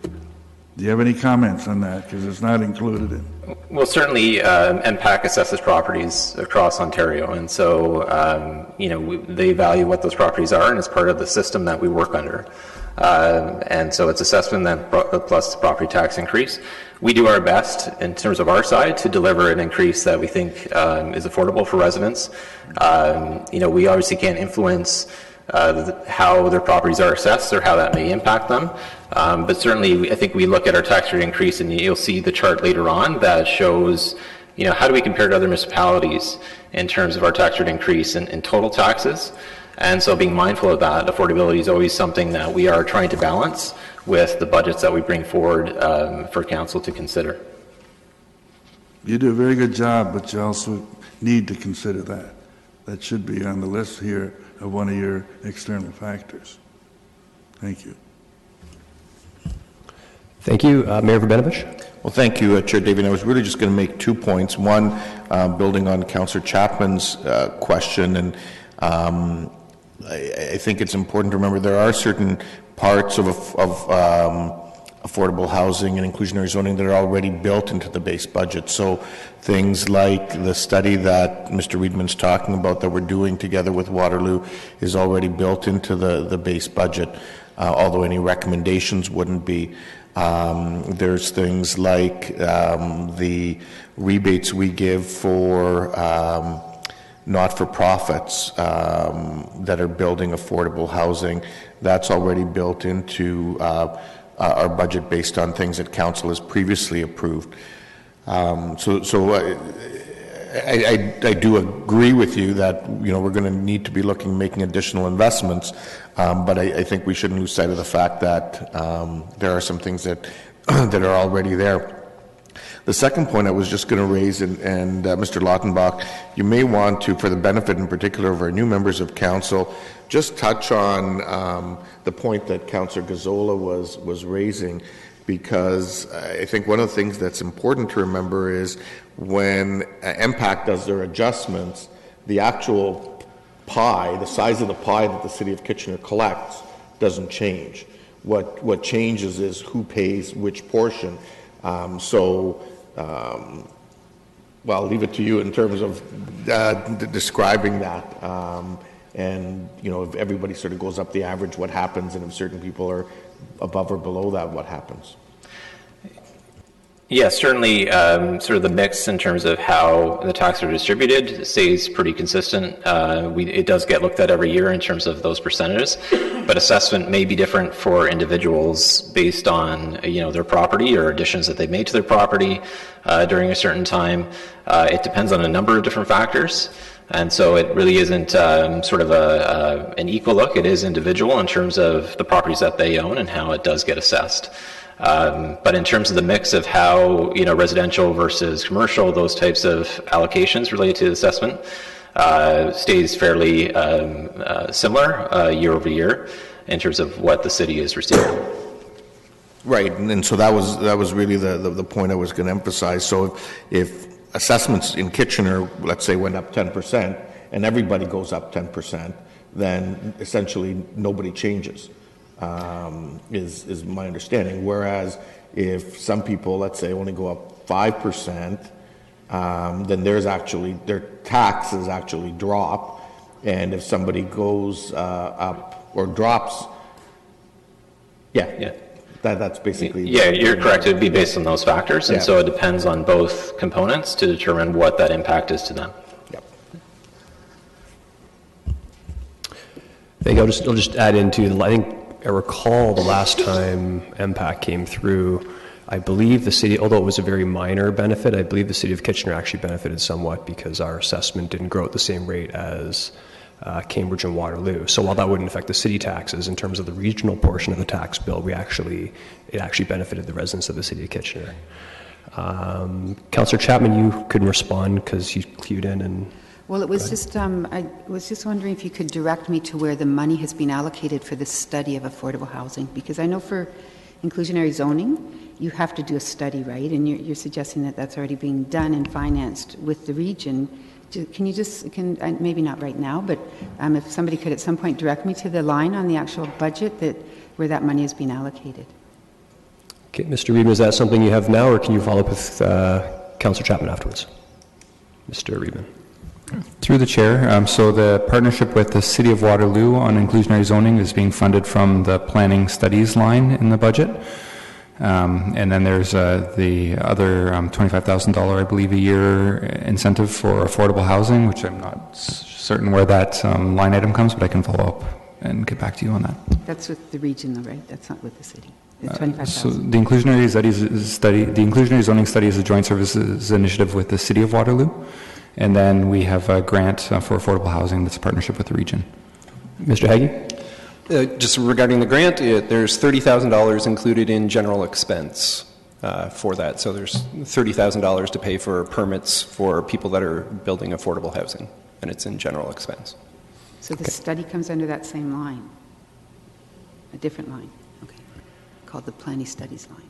Do you have any comments on that? Because it's not included in. Well, certainly, MPAC assesses properties across Ontario, and so they value what those properties are, and it's part of the system that we work under. And so it's assessment that plus the property tax increase. We do our best in terms of our side to deliver an increase that we think is affordable for residents. We obviously can't influence how their properties are assessed or how that may impact them. But certainly, I think we look at our tax rate increase, and you'll see the chart later on that shows, how do we compare to other municipalities in terms of our tax rate increase in total taxes. And so being mindful of that, affordability is always something that we are trying to balance with the budgets that we bring forward for council to consider. You do a very good job, but you also need to consider that. That should be on the list here of one of your external factors. Thank you. Thank you. Mayor Verbenovich. Well, thank you, Chair David. I was really just going to make 2 points. One, building on Councillor Chapman's question, and I think it's important to remember there are certain parts of affordable housing and inclusionary zoning that are already built into the base budget. So things like the study that Mr. Weidman's talking about that we're doing together with Waterloo is already built into the base budget, although any recommendations wouldn't be. There's things like the rebates we give for not-for-profits that are building affordable housing. That's already built into our budget based on things that council has previously approved. I do agree with you that we're going to need to be making additional investments, but I think we shouldn't lose sight of the fact that there are some things that that are already there. The second point I was just going to raise, and Mr. Lautenbach, you may want to, for the benefit in particular of our new members of council, just touch on the point that Councillor Gazzola was raising, because I think one of the things that's important to remember is when MPAC does their adjustments, the actual pie, the size of the pie that the City of Kitchener collects doesn't change. What changes is who pays which portion. Well, I'll leave it to you in terms of describing that. And, if everybody sort of goes up the average, what happens? And if certain people are above or below that, what happens? Yes, certainly sort of the mix in terms of how the taxes are distributed stays pretty consistent. It does get looked at every year in terms of those percentages, but assessment may be different for individuals based on their property or additions that they made to their property during a certain time. It depends on a number of different factors. And so it really isn't sort of an equal look. It is individual in terms of the properties that they own and how it does get assessed. But in terms of the mix of how, residential versus commercial, those types of allocations related to the assessment stays fairly similar year over year in terms of what the city is receiving. Right, and so that was really the point I was going to emphasize. So if assessments in Kitchener, let's say, went up 10%, and everybody goes up 10%, then essentially nobody changes. Is my understanding. Whereas if some people, let's say, only go up 5%, then their taxes actually drop, and if somebody goes up or drops, that's basically. Yeah, you're correct. It would be based on those factors, and so it depends on both components to determine what that impact is to them. I'll just add into I recall the last time MPAC came through, I believe the city, although it was a very minor benefit, I believe the city of Kitchener actually benefited somewhat because our assessment didn't grow at the same rate as Cambridge and Waterloo. So while that wouldn't affect the city taxes, in terms of the regional portion of the tax bill, it actually benefited the residents of the city of Kitchener. Councillor Chapman, you could respond because you clued in and... Well, it was just, I was just wondering if you could direct me to where the money has been allocated for the study of affordable housing, because I know for inclusionary zoning, you have to do a study, right? And you're suggesting that that's already being done and financed with the region. Can you just, maybe not right now, but if somebody could at some point direct me to the line on the actual budget where that money has been allocated. Okay, Mr. Reedman, is that something you have now, or can you follow up with Councillor Chapman afterwards? Mr. Reedman. Through the chair, so the partnership with the City of Waterloo on inclusionary zoning is being funded from the planning studies line in the budget. And then there's the other $25,000, I believe, a year incentive for affordable housing, which I'm not certain where that line item comes, but I can follow up and get back to you on that. That's with the region, though, right? That's not with the city. It's 25,000. So the inclusionary zoning study is a joint services initiative with the City of Waterloo. And then we have a grant for affordable housing that's a partnership with the region. Mr. Hagee? Just regarding the grant, there's $30,000 included in general expense for that. So there's $30,000 to pay for permits for people that are building affordable housing, and it's in general expense. So the study comes under that same line? A different line? Okay. Called the planning studies line.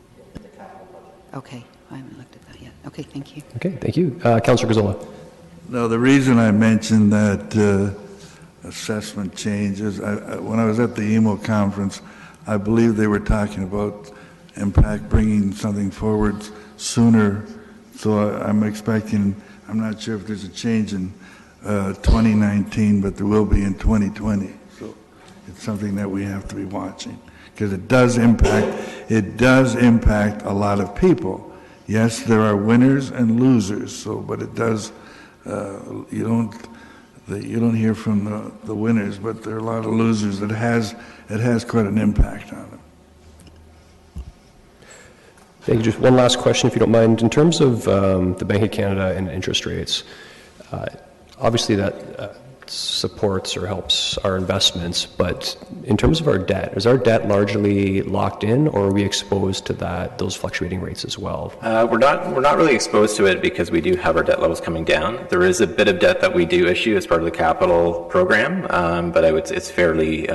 Okay. I haven't looked at that yet. Okay, thank you. Okay, thank you. Councillor Gazzola. No, the reason I mentioned that assessment change is when I was at the EMO conference, I believe they were talking about impact bringing something forward sooner. So I'm expecting, I'm not sure if there's a change in 2019, but there will be in 2020. So it's something that we have to be watching because it does impact a lot of people. Yes, there are winners and losers. So, but it does. You don't hear from the winners, but there are a lot of losers. It has quite an impact on them. Thank you. Just one last question, if you don't mind. In terms of the Bank of Canada and interest rates, obviously that supports or helps our investments, but in terms of our debt, is our debt largely locked in, or are we exposed to those fluctuating rates as well? We're not really exposed to it because we do have our debt levels coming down. There is a bit of debt that we do issue as part of the capital program, but it's fairly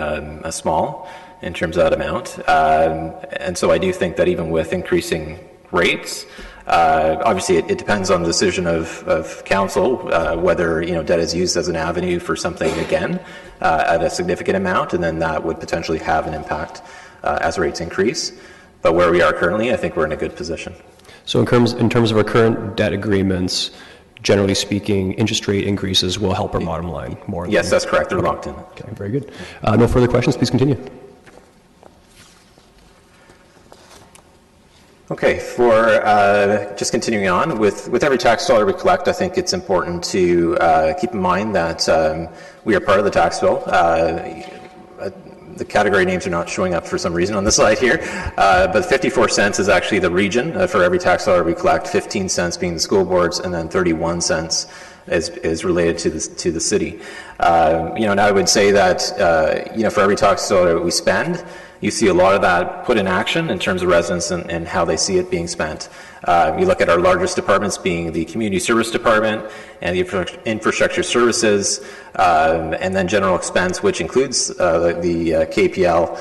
small in terms of that amount. And so I do think that even with increasing rates, obviously, it depends on the decision of council whether debt is used as an avenue for something again at a significant amount, and then that would potentially have an impact as rates increase. But where we are currently, I think we're in a good position. So in terms of our current debt agreements, generally speaking, interest rate increases will help our bottom line more. Yes, that's correct. They're locked in. Okay, very good. No further questions. Please continue. Okay, for just continuing on, with every tax dollar we collect, I think it's important to keep in mind that we are part of the tax bill. The category names are not showing up for some reason on the slide here, but 54 cents is actually the region for every tax dollar we collect, 15 cents being the school boards, and then 31 cents is related to the city. And I would say that for every tax dollar we spend, you see a lot of that put in action in terms of residents and how they see it being spent. You look at our largest departments being the Community Service Department and the Infrastructure Services, and then General Expense, which includes the KPL,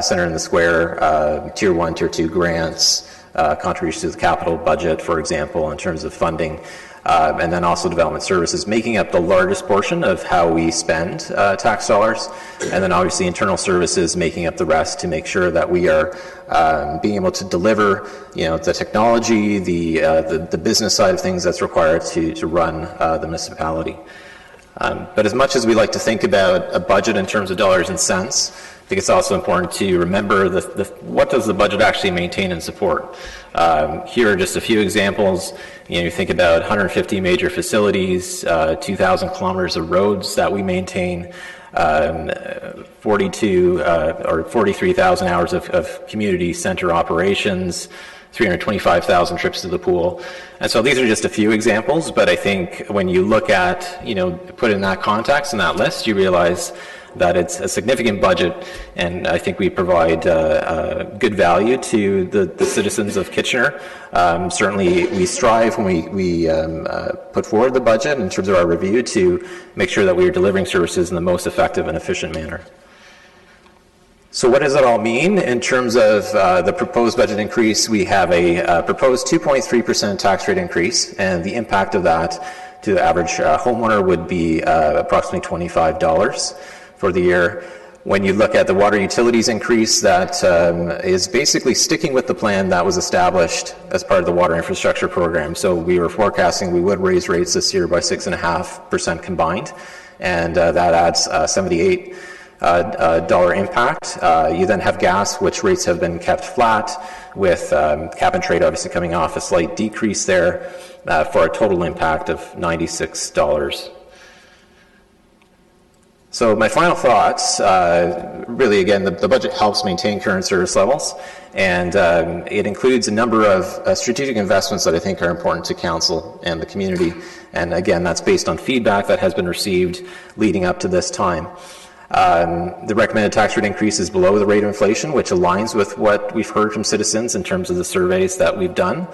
Center in the Square, Tier 1, Tier 2 grants, contributions to the capital budget, for example, in terms of funding. And then also development services, making up the largest portion of how we spend tax dollars, and then obviously internal services making up the rest to make sure that we are being able to deliver, the technology, the business side of things that's required to run the municipality. But as much as we like to think about a budget in terms of dollars and cents, I think it's also important to remember what does the budget actually maintain and support. Here are just a few examples. You think about 150 major facilities, 2,000 kilometers of roads that we maintain, 42 or 43,000 hours of community center operations, 325,000 trips to the pool. And so these are just a few examples, but I think when you look at, put in that context in that list, you realize that it's a significant budget, and I think we provide good value to the citizens of Kitchener. Certainly, we strive when we put forward the budget in terms of our review to make sure that we are delivering services in the most effective and efficient manner. So what does it all mean in terms of the proposed budget increase? We have a proposed 2.3% tax rate increase, and the impact of that to the average homeowner would be approximately $25 for the year. When you look at the water utilities increase, that is basically sticking with the plan that was established as part of the water infrastructure program. So we were forecasting we would raise rates this year by 6.5% combined, and that adds $78 impact. You then have gas, which rates have been kept flat, with cap and trade obviously coming off a slight decrease there for a total impact of $96. So my final thoughts, really again, the budget helps maintain current service levels, and it includes a number of strategic investments that I think are important to council and the community. And again, that's based on feedback that has been received leading up to this time. The recommended tax rate increase is below the rate of inflation, which aligns with what we've heard from citizens in terms of the surveys that we've done.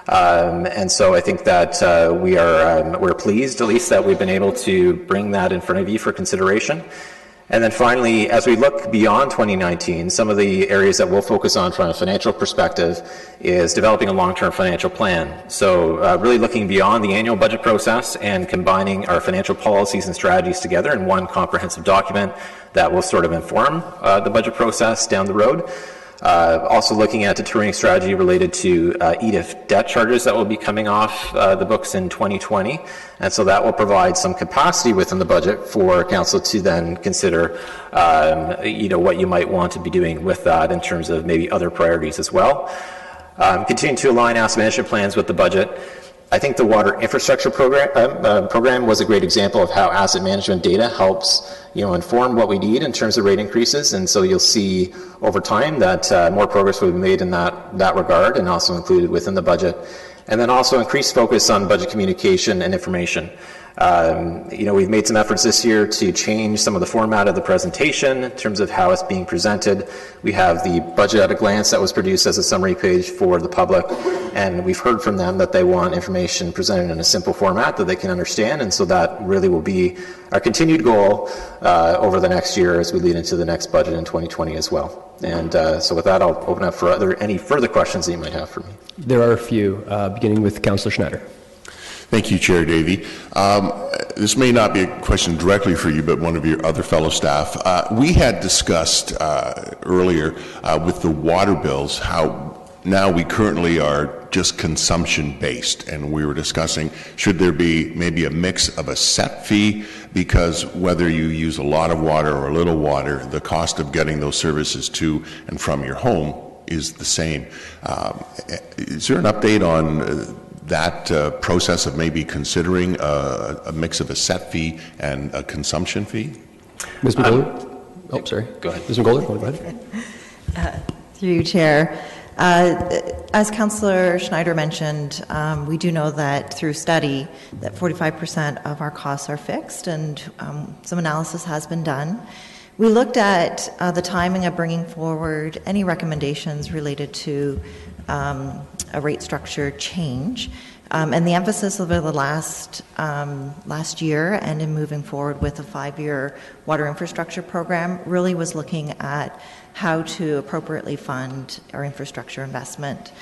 And so I think that we're pleased, at least, that we've been able to bring that in front of you for consideration. And then finally, as we look beyond 2019, some of the areas that we'll focus on from a financial perspective is developing a long-term financial plan. So really looking beyond the annual budget process and combining our financial policies and strategies together in one comprehensive document that will sort of inform the budget process down the road. Also looking at determining strategy related to EDIF debt charges that will be coming off the books in 2020. And so that will provide some capacity within the budget for council to then consider, what you might want to be doing with that in terms of maybe other priorities as well. Continuing to align asset management plans with the budget. I think the water infrastructure program was a great example of how asset management data helps inform what we need in terms of rate increases, and so you'll see over time that more progress will be made in that regard and also included within the budget. And then also increased focus on budget communication and information. We've made some efforts this year to change some of the format of the presentation in terms of how it's being presented. We have the budget at a glance that was produced as a summary page for the public, and we've heard from them that they want information presented in a simple format that they can understand, and so that really will be our continued goal over the next year as we lead into the next budget in 2020 as well. And so with that, I'll open up for any further questions that you might have for me. There are a few, beginning with Councillor Schneider. Thank you, Chair Davey. This may not be a question directly for you, but one of your other fellow staff. We had discussed earlier with the water bills how now we currently are just consumption-based, and we were discussing should there be maybe a mix of a set fee, because whether you use a lot of water or a little water, the cost of getting those services to and from your home is the same. Is there an update on that process of maybe considering a mix of a set fee and a consumption fee? Ms. McGoldrick? Oh, sorry. Go ahead. Ms. McGoldrick, go ahead. Through you, Chair. As Councillor Schneider mentioned, we do know that through study that 45% of our costs are fixed, and some analysis has been done. We looked at the timing of bringing forward any recommendations related to a rate structure change, and the emphasis over the last year and in moving forward with a 5-year water infrastructure program really was looking at how to appropriately fund our infrastructure investment.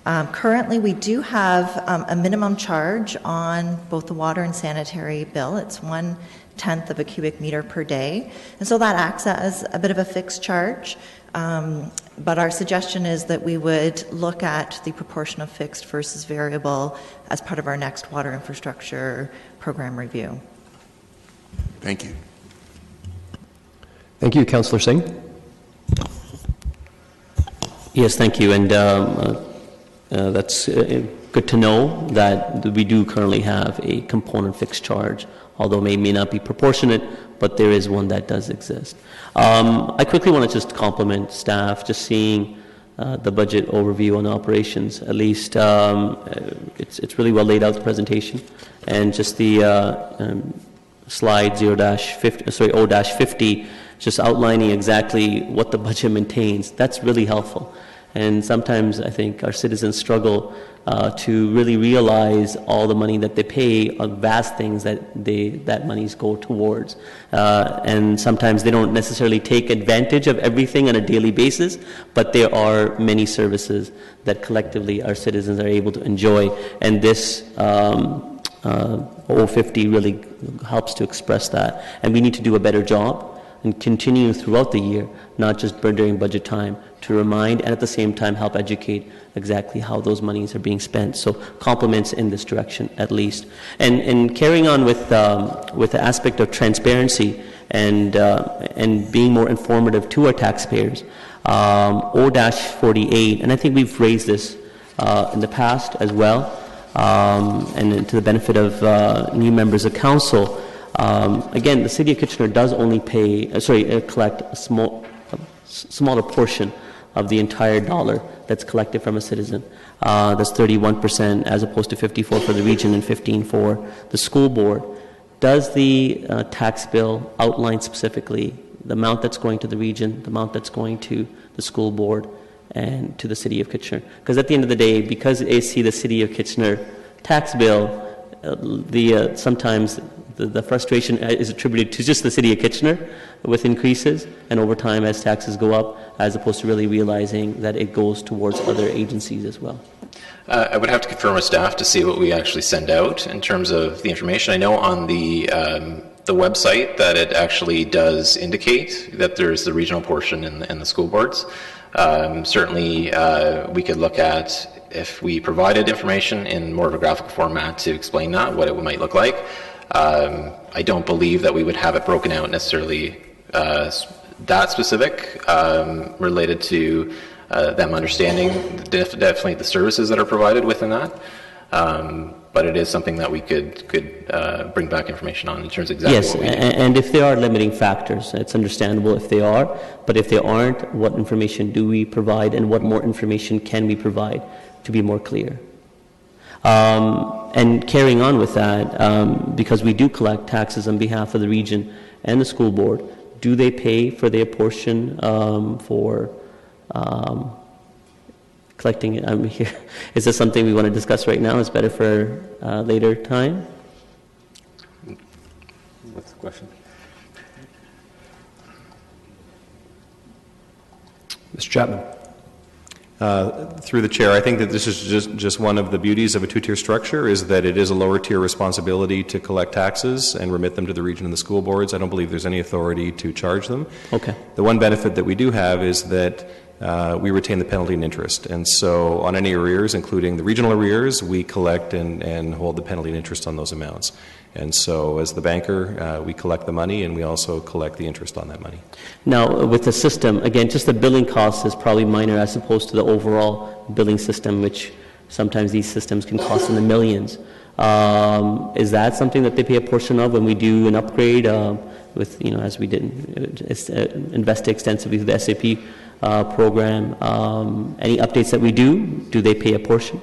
Currently, we do have a minimum charge on both the water and sanitary bill. It's 1/10 of a cubic meter per day, and so that acts as a bit of a fixed charge. But our suggestion is that we would look at the proportion of fixed versus variable as part of our next water infrastructure program review. Thank you. Thank you. Councillor Singh? Yes, thank you. And that's good to know that we do currently have a component fixed charge, although it may not be proportionate, but there is one that does exist. I quickly want to just compliment staff, just seeing the budget overview on operations. At least it's really well laid out, the presentation, and just the slide 0-50, just outlining exactly what the budget maintains. That's really helpful. And sometimes I think our citizens struggle to really realize all the money that they pay on vast things that monies go towards. And sometimes they don't necessarily take advantage of everything on a daily basis, but there are many services that collectively our citizens are able to enjoy. And this 050 really helps to express that. And we need to do a better job and continue throughout the year, not just during budget time, to remind and at the same time help educate exactly how those monies are being spent. So compliments in this direction at least. And carrying on with the aspect of transparency and being more informative to our taxpayers, O-48, and I think we've raised this in the past as well, and to the benefit of new members of council. Again, the City of Kitchener does only collect a smaller portion of the entire dollar that's collected from a citizen. That's 31% as opposed to 54% for the region and 15% for the school board. Does the tax bill outline specifically the amount that's going to the region, the amount that's going to the school board, and to the City of Kitchener? Because at the end of the day, because the City of Kitchener tax bill, sometimes the frustration is attributed to just the City of Kitchener with increases, and over time as taxes go up, as opposed to really realizing that it goes towards other agencies as well. I would have to confirm with staff to see what we actually send out in terms of the information. I know on the website that it actually does indicate that there's the regional portion in the school boards. Certainly we could look at if we provided information in more of a graphical format to explain that, what it might look like. I don't believe that we would have it broken out necessarily that specific related to them understanding definitely the services that are provided within that. But it is something that we could bring back information on in terms of exactly yes, what we do. And if there are limiting factors, it's understandable if they are, but if there aren't, what information do we provide and what more information can we provide to be more clear? And carrying on with that, because we do collect taxes on behalf of the region and the school board, do they pay for their portion for collecting it? Here. Is this something we want to discuss right now? It's better for later time? What's the question? Mr. Chapman. Through the chair, I think that this is just one of the beauties of a two-tier structure, is that it is a lower tier responsibility to collect taxes and remit them to the region and the school boards. I don't believe there's any authority to charge them. Okay. The one benefit that we do have is that we retain the penalty and interest. And so on any arrears, including the regional arrears, we collect and hold the penalty and interest on those amounts. And so as the banker, we collect the money and we also collect the interest on that money. Now, with the system, again, just the billing cost is probably minor as opposed to the overall billing system, which sometimes these systems can cost in the millions. Is that something that they pay a portion of when we do an upgrade with, as we did invest extensively with the SAP program? Any updates that we do they pay a portion?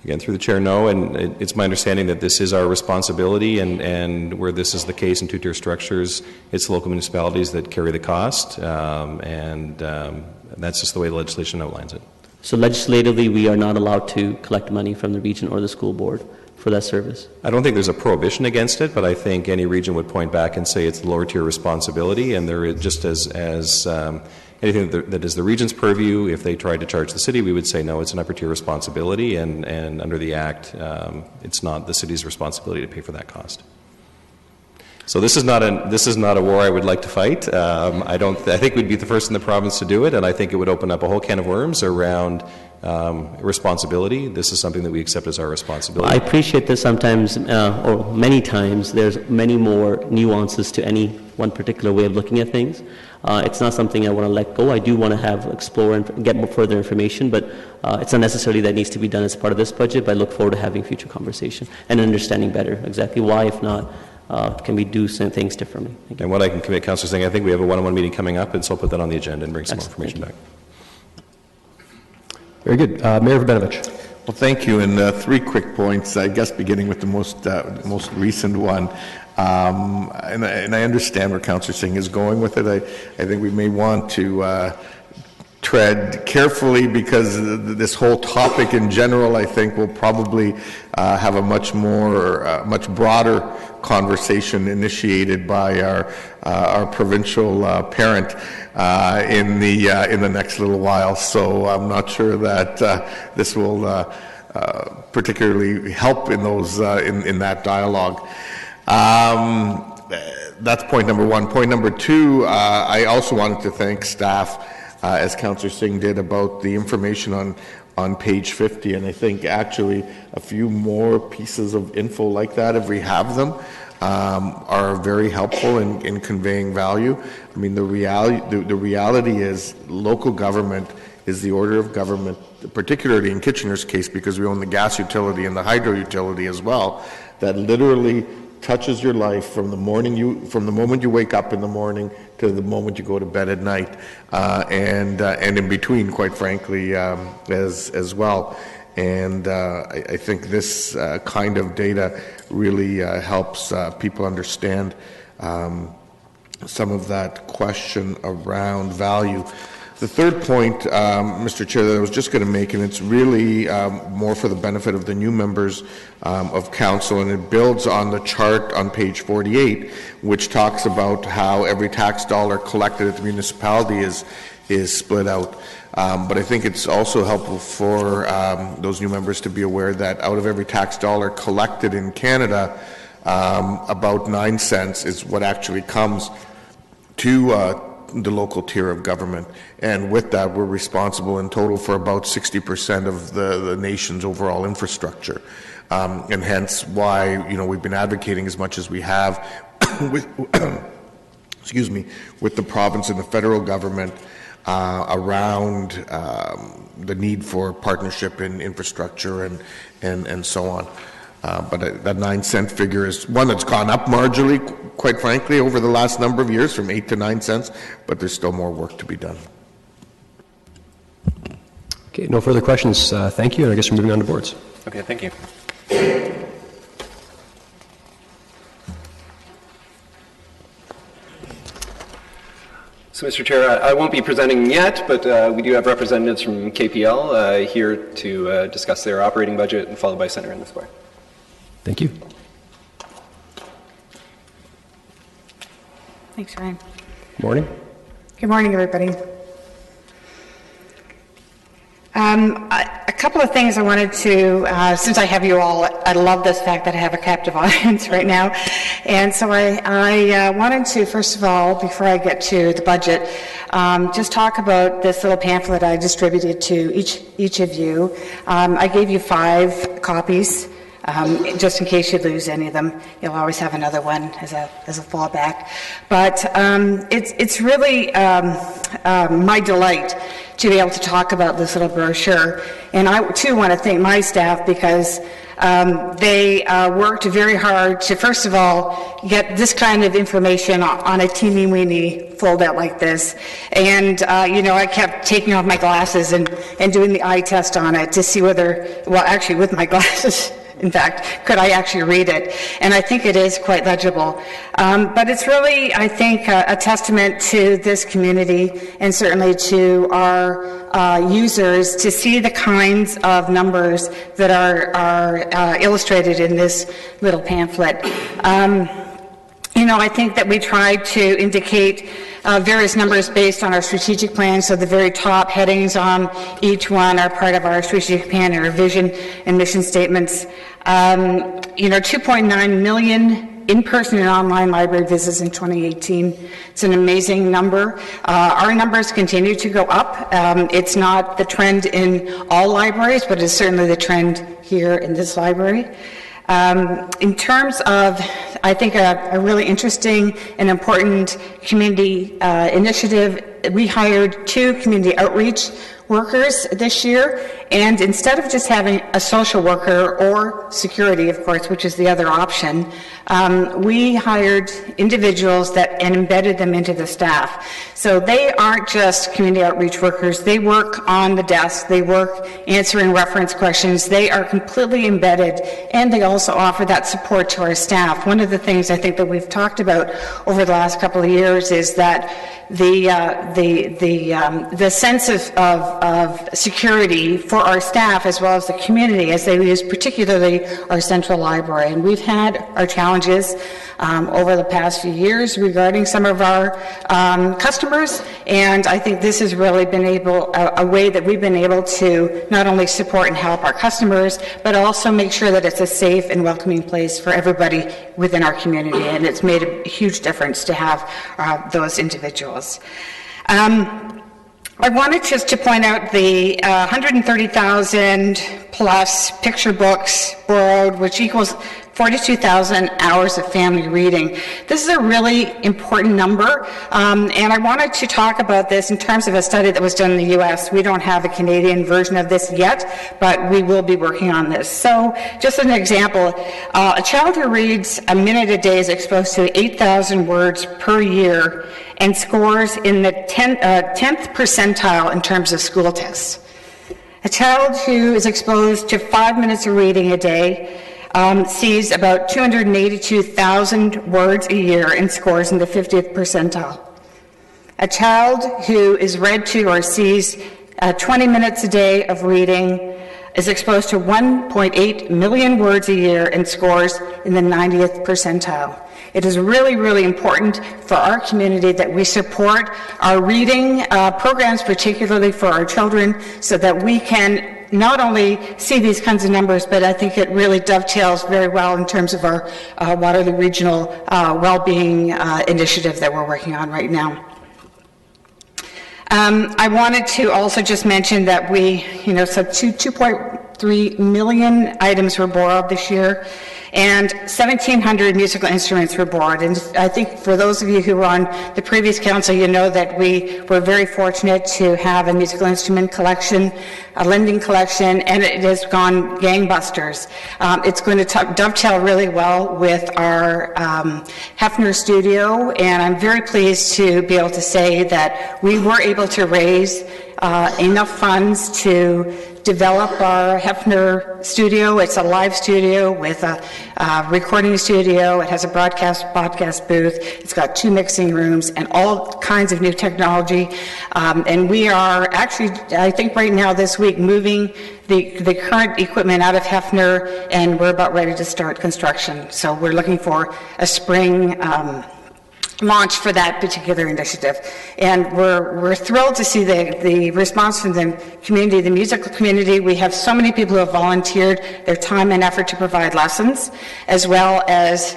Again, through the chair, no, and it's my understanding that this is our responsibility, and where this is the case in two-tier structures, it's local municipalities that carry the cost, and that's just the way the legislation outlines it. So legislatively, we are not allowed to collect money from the region or the school board for that service? I don't think there's a prohibition against it, but I think any region would point back and say it's the lower tier responsibility, and there is just as anything that is the region's purview. If they tried to charge the city, we would say no, it's an upper tier responsibility, and under the Act, it's not the city's responsibility to pay for that cost. So this is not a war I would like to fight. I think we'd be the first in the province to do it, and I think it would open up a whole can of worms around responsibility. This is something that we accept as our responsibility. I appreciate that sometimes, or many times, there's many more nuances to any one particular way of looking at things. It's not something I want to let go. I do want to explore and get more further information, but it's not necessarily that needs to be done as part of this budget, but I look forward to having future conversation and understanding better exactly why, if not, can we do some things differently. And what I can commit, Councillor Singh, I think we have a one-on-one meeting coming up, and so I'll put that on the agenda and bring some more information back. Very good. Mayor Rabinovich. Well, thank you. And 3 quick points, I guess beginning with the most recent one. And I understand where Councillor Singh is going with it. I think we may want to tread carefully because this whole topic in general, I think, will probably have a much broader conversation initiated by our provincial parent in the next little while. So I'm not sure that this will particularly help in those in that dialogue. That's point number 1. Point number 2, I also wanted to thank staff, as Councillor Singh did, about the information on page 50, and I think actually a few more pieces of info like that, if we have them, are very helpful in conveying value. I mean, the reality is local government is the order of government, particularly in Kitchener's case, because we own the gas utility and the hydro utility as well, that literally touches your life from the moment you wake up in the morning to the moment you go to bed at night, and in between, quite frankly, as well. And I think this kind of data really helps people understand some of that question around value. The third point, Mr. Chair, that I was just going to make, and it's really more for the benefit of the new members of Council, and it builds on the chart on page 48, which talks about how every tax dollar collected at the municipality is split out. But I think it's also helpful for those new members to be aware that out of every tax dollar collected in Canada, about 9 cents is what actually comes to the local tier of government, and with that we're responsible in total for about 60% of the nation's overall infrastructure, and hence why we've been advocating as much as we have with with the province and the federal government around the need for partnership in infrastructure and so on. But that 9 cent figure is one that's gone up marginally, quite frankly, over the last number of years, from 8 to 9 cents, but there's still more work to be done. Okay, no further questions. Thank you, and I guess we're moving on to boards. Okay, thank you. So, Mr. Chair, I won't be presenting yet, but we do have representatives from KPL here to discuss their operating budget, and followed by Senator in the Square. Thank you. Thanks, Ryan. Morning. Good morning, everybody. A couple of things I wanted to, since I have you all, I love this fact that I have a captive audience right now. And so I wanted to, first of all, before I get to the budget, just talk about this little pamphlet I distributed to each of you. I gave you 5 copies. Just in case you lose any of them, you'll always have another one as a fallback. But it's really my delight to be able to talk about this little brochure. And I too want to thank my staff because they worked very hard to, first of all, get this kind of information on a teeny-weeny foldout like this. And, I kept taking off my glasses and doing the eye test on it to see whether, well, actually with my glasses, in fact, could I actually read it? And I think it is quite legible. But it's really, I think, a testament to this community and certainly to our users to see the kinds of numbers that are illustrated in this little pamphlet. I think that we tried to indicate various numbers based on our strategic plan, so the very top headings on each one are part of our strategic plan and our vision and mission statements. 2.9 million in-person and online library visits in 2018. It's an amazing number. Our numbers continue to go up. It's not the trend in all libraries, but it's certainly the trend here in this library. In terms of, I think, a really interesting and important community initiative we hired 2 community outreach workers this year, and instead of just having a social worker or security, of course, which is the other option, we hired individuals and embedded them into the staff. So they aren't just community outreach workers. They work on the desk. They work answering reference questions. They are completely embedded, and they also offer that support to our staff. One of the things I think that we've talked about over the last couple of years is that the sense of security for our staff as well as the community as they use particularly our central library. And we've had our challenges over the past few years regarding some of our customers, and I think this has really been a way that we've been able to not only support and help our customers, but also make sure that it's a safe and welcoming place for everybody within our community, and it's made a huge difference to have those individuals. I wanted just to point out the 130,000 plus picture books borrowed, which equals 42,000 hours of family reading. This is a really important number, and I wanted to talk about this in terms of a study that was done in the U.S. We don't have a Canadian version of this yet, but we will be working on this. So, just an example, a child who reads a minute a day is exposed to 8,000 words per year and scores in the 10th percentile in terms of school tests. A child who is exposed to 5 minutes of reading a day sees about 282,000 words a year and scores in the 50th percentile. A child who is read to or sees 20 minutes a day of reading is exposed to 1.8 million words a year and scores in the 90th percentile. It is really, really important for our community that we support our reading programs, particularly for our children, so that we can not only see these kinds of numbers, but I think it really dovetails very well in terms of our Waterloo Regional Wellbeing Initiative that we're working on right now. I wanted to also just mention that we, so 2.3 million items were borrowed this year, and 1,700 musical instruments were borrowed. And I think for those of you who were on the previous council, you know that we were very fortunate to have a musical instrument collection, a lending collection, and it has gone gangbusters. It's going to dovetail really well with our Hefner studio, and I'm very pleased to be able to say that we were able to raise enough funds to develop our Hefner studio. It's a live studio with a recording studio. It has a podcast booth. It's got 2 mixing rooms and all kinds of new technology. And we are actually, I think right now this week, moving the current equipment out of Hefner, and we're about ready to start construction. So we're looking for a spring launch for that particular initiative. And we're thrilled to see the response from the community, the musical community. We have so many people who have volunteered their time and effort to provide lessons, as well as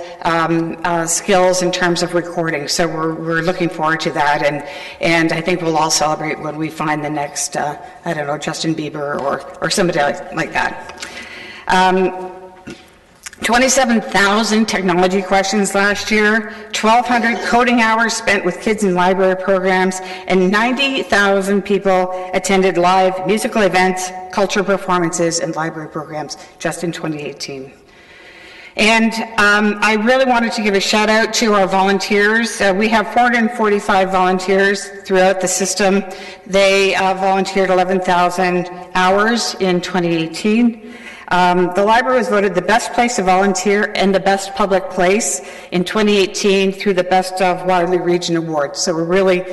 skills in terms of recording. So we're looking forward to that, and I think we'll all celebrate when we find the next, Justin Bieber or somebody like that. 27,000 technology questions last year, 1,200 coding hours spent with kids in library programs, and 90,000 people attended live musical events, cultural performances, and library programs just in 2018. And I really wanted to give a shout out to our volunteers. We have 445 volunteers throughout the system. They volunteered 11,000 hours in 2018. The library was voted the best place to volunteer and the best public place in 2018 through the Best of Waterloo Region Award. So we're really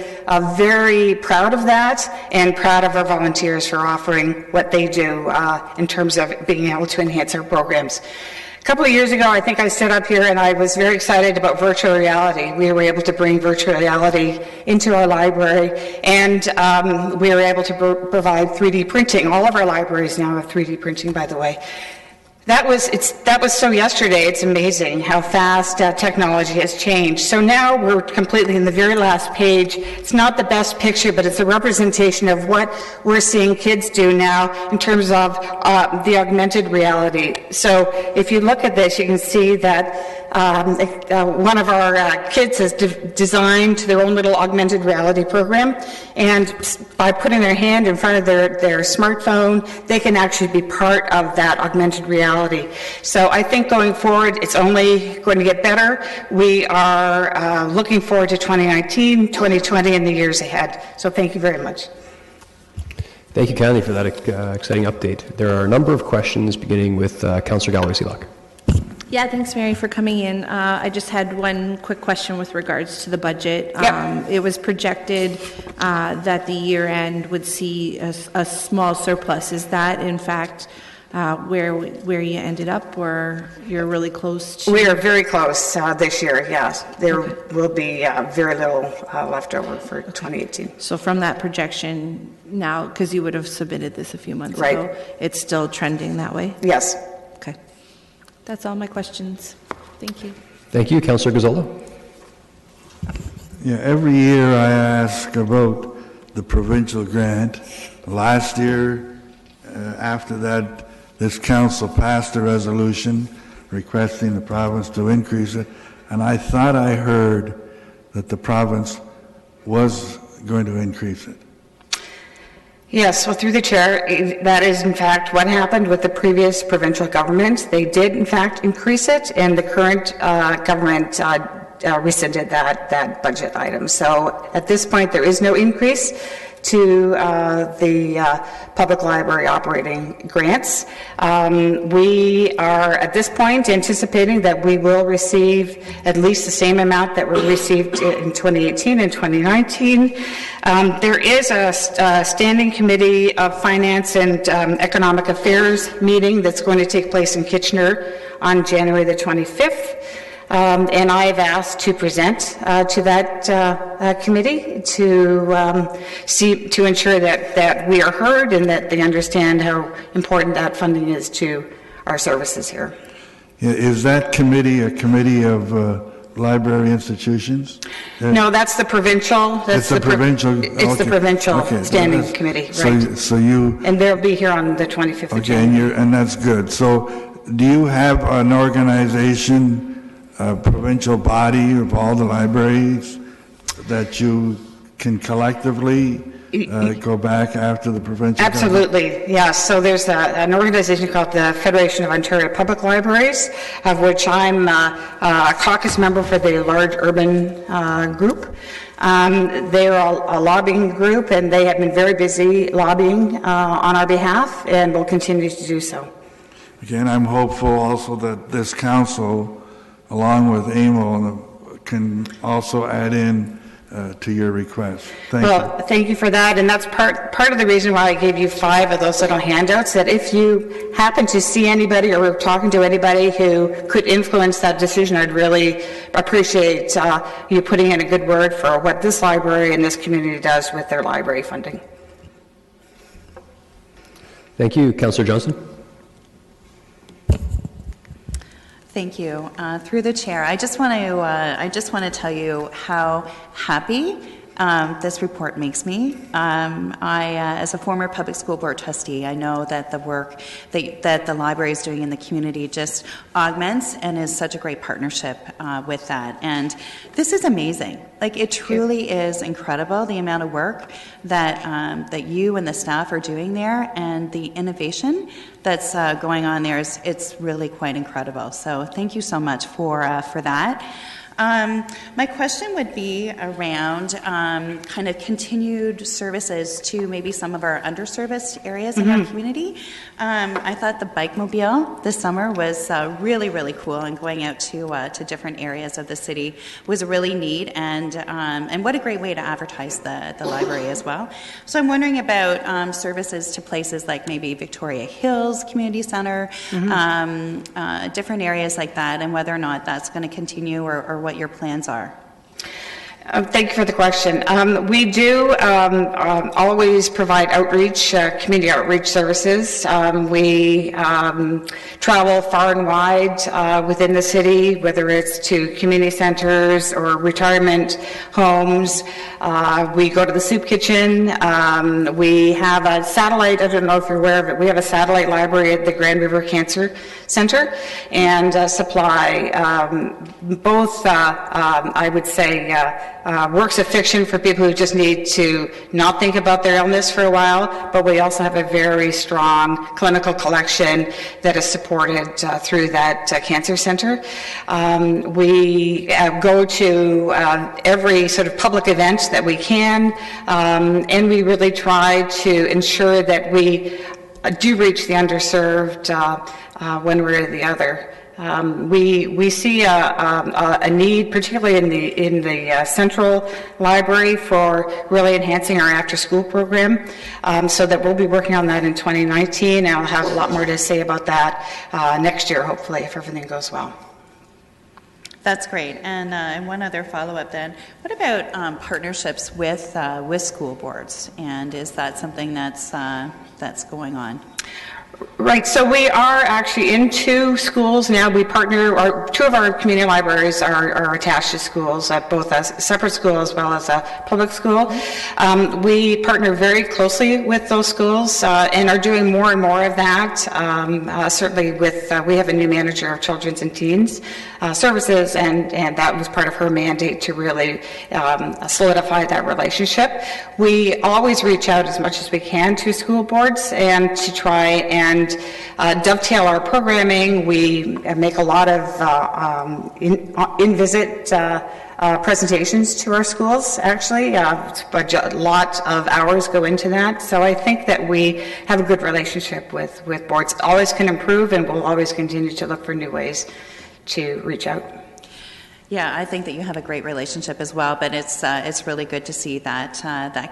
very proud of that and proud of our volunteers for offering what they do in terms of being able to enhance our programs. A couple of years ago, I think I stood up here and I was very excited about virtual reality. We were able to bring virtual reality into our library, and we were able to provide 3D printing. All of our libraries now have 3D printing, by the way. That was so yesterday. It's amazing how fast technology has changed. So now we're completely in the very last page. It's not the best picture, but it's a representation of what we're seeing kids do now in terms of the augmented reality. So if you look at this, you can see that one of our kids has designed their own little augmented reality program, and by putting their hand in front of their smartphone, they can actually be part of that augmented reality. So I think going forward, it's only going to get better. We are looking forward to 2019, 2020, and the years ahead. So thank you very much. Thank you, Candy, for that exciting update. There are a number of questions, beginning with Councillor Galloway-Seelock. Yeah, thanks, Mary, for coming in. I just had one quick question with regards to the budget. Yep. It was projected that the year end would see a small surplus. Is that, in fact, where you ended up, or you're really close to? We are very close this year, yes. There will be very little left over for 2018. So from that projection now, because you would have submitted this a few months Right. ago, it's still trending that way? Yes. Okay. That's all my questions. Thank you. Thank you. Councillor Gazzola. Yeah, every year I ask about the provincial grant. Last year, after that, this council passed a resolution requesting the province to increase it, and I thought I heard that the province was going to increase it. Yes, well, through the chair, that is in fact what happened with the previous provincial government. They did in fact increase it, and the current government rescinded that budget item. So at this point, there is no increase to the public library operating grants. We are at this point anticipating that we will receive at least the same amount that we received in 2018 and 2019. There is a standing committee of finance and economic affairs meeting that's going to take place in Kitchener on January the 25th. And I have asked to present to that committee to ensure that we are heard and that they understand how important that funding is to our services here. Is that committee a committee of library institutions? No, that's the provincial. That's it's the provincial. It's the provincial standing committee, right? So you. And they'll be here on the 25th of Okay, January. and that's good. So, do you have an organization? A provincial body of all the libraries that you can collectively go back after the provincial Absolutely, government? yes. So there's an organization called the Federation of Ontario Public Libraries, of which I'm a caucus member for the large urban group. They are a lobbying group, and they have been very busy lobbying on our behalf, and will continue to do so. Again, I'm hopeful also that this council, along with AMO, can also add in to your request. Thank you. Thank you for that, and that's part of the reason why I gave you 5 of those little handouts, that if you happen to see anybody or were talking to anybody who could influence that decision, I'd really appreciate you putting in a good word for what this library and this community does with their library funding. Thank you. Councillor Johnson. Thank you. Through the chair, I just want to tell you how happy this report makes me. As a former public school board trustee, I know that the work that the library is doing in the community just augments and is such a great partnership with that. And this is amazing. Like, it truly is incredible, the amount of work that you and the staff are doing there, and the innovation that's going on there it's really quite incredible. So thank you so much for that. My question would be around kind of continued services to maybe some of our underserviced areas in our community. I thought the bike mobile this summer was really, really cool, and going out to different areas of the city was really neat, and what a great way to advertise the library as well. So I'm wondering about services to places like maybe Victoria Hills Community Center, different areas like that, and whether or not that's going to continue, or what your plans are. Thank you for the question. We do always provide outreach, community outreach services. We travel far and wide within the city, whether it's to community centers or retirement homes. We go to the soup kitchen. We have a satellite, I don't know if you're aware of it, we have a satellite library at the Grand River Cancer Center and supply both, I would say, works of fiction for people who just need to not think about their illness for a while, but we also have a very strong clinical collection that is supported through that cancer center. We go to every sort of public event that we can, and we really try to ensure that we do reach the underserved one way or the other. We see a need, particularly in the central library, for really enhancing our after-school program. So that we'll be working on that in 2019, and I'll have a lot more to say about that next year, hopefully, if everything goes well. That's great. And one other follow-up then. What about partnerships with school boards? And is that something that's going on? Right, so we are actually in 2 schools now. We partner, 2 of our community libraries are attached to schools, both a separate school as well as a public school. We partner very closely with those schools and are doing more and more of that. Certainly we have a new manager of children's and teens services, and that was part of her mandate to really solidify that relationship. We always reach out as much as we can to school boards and to try and dovetail our programming. We make a lot of in-visit presentations to our schools, actually. A lot of hours go into that. So I think that we have a good relationship with boards. Always can improve, and we'll always continue to look for new ways to reach out. Yeah, I think that you have a great relationship as well, but it's really good to see that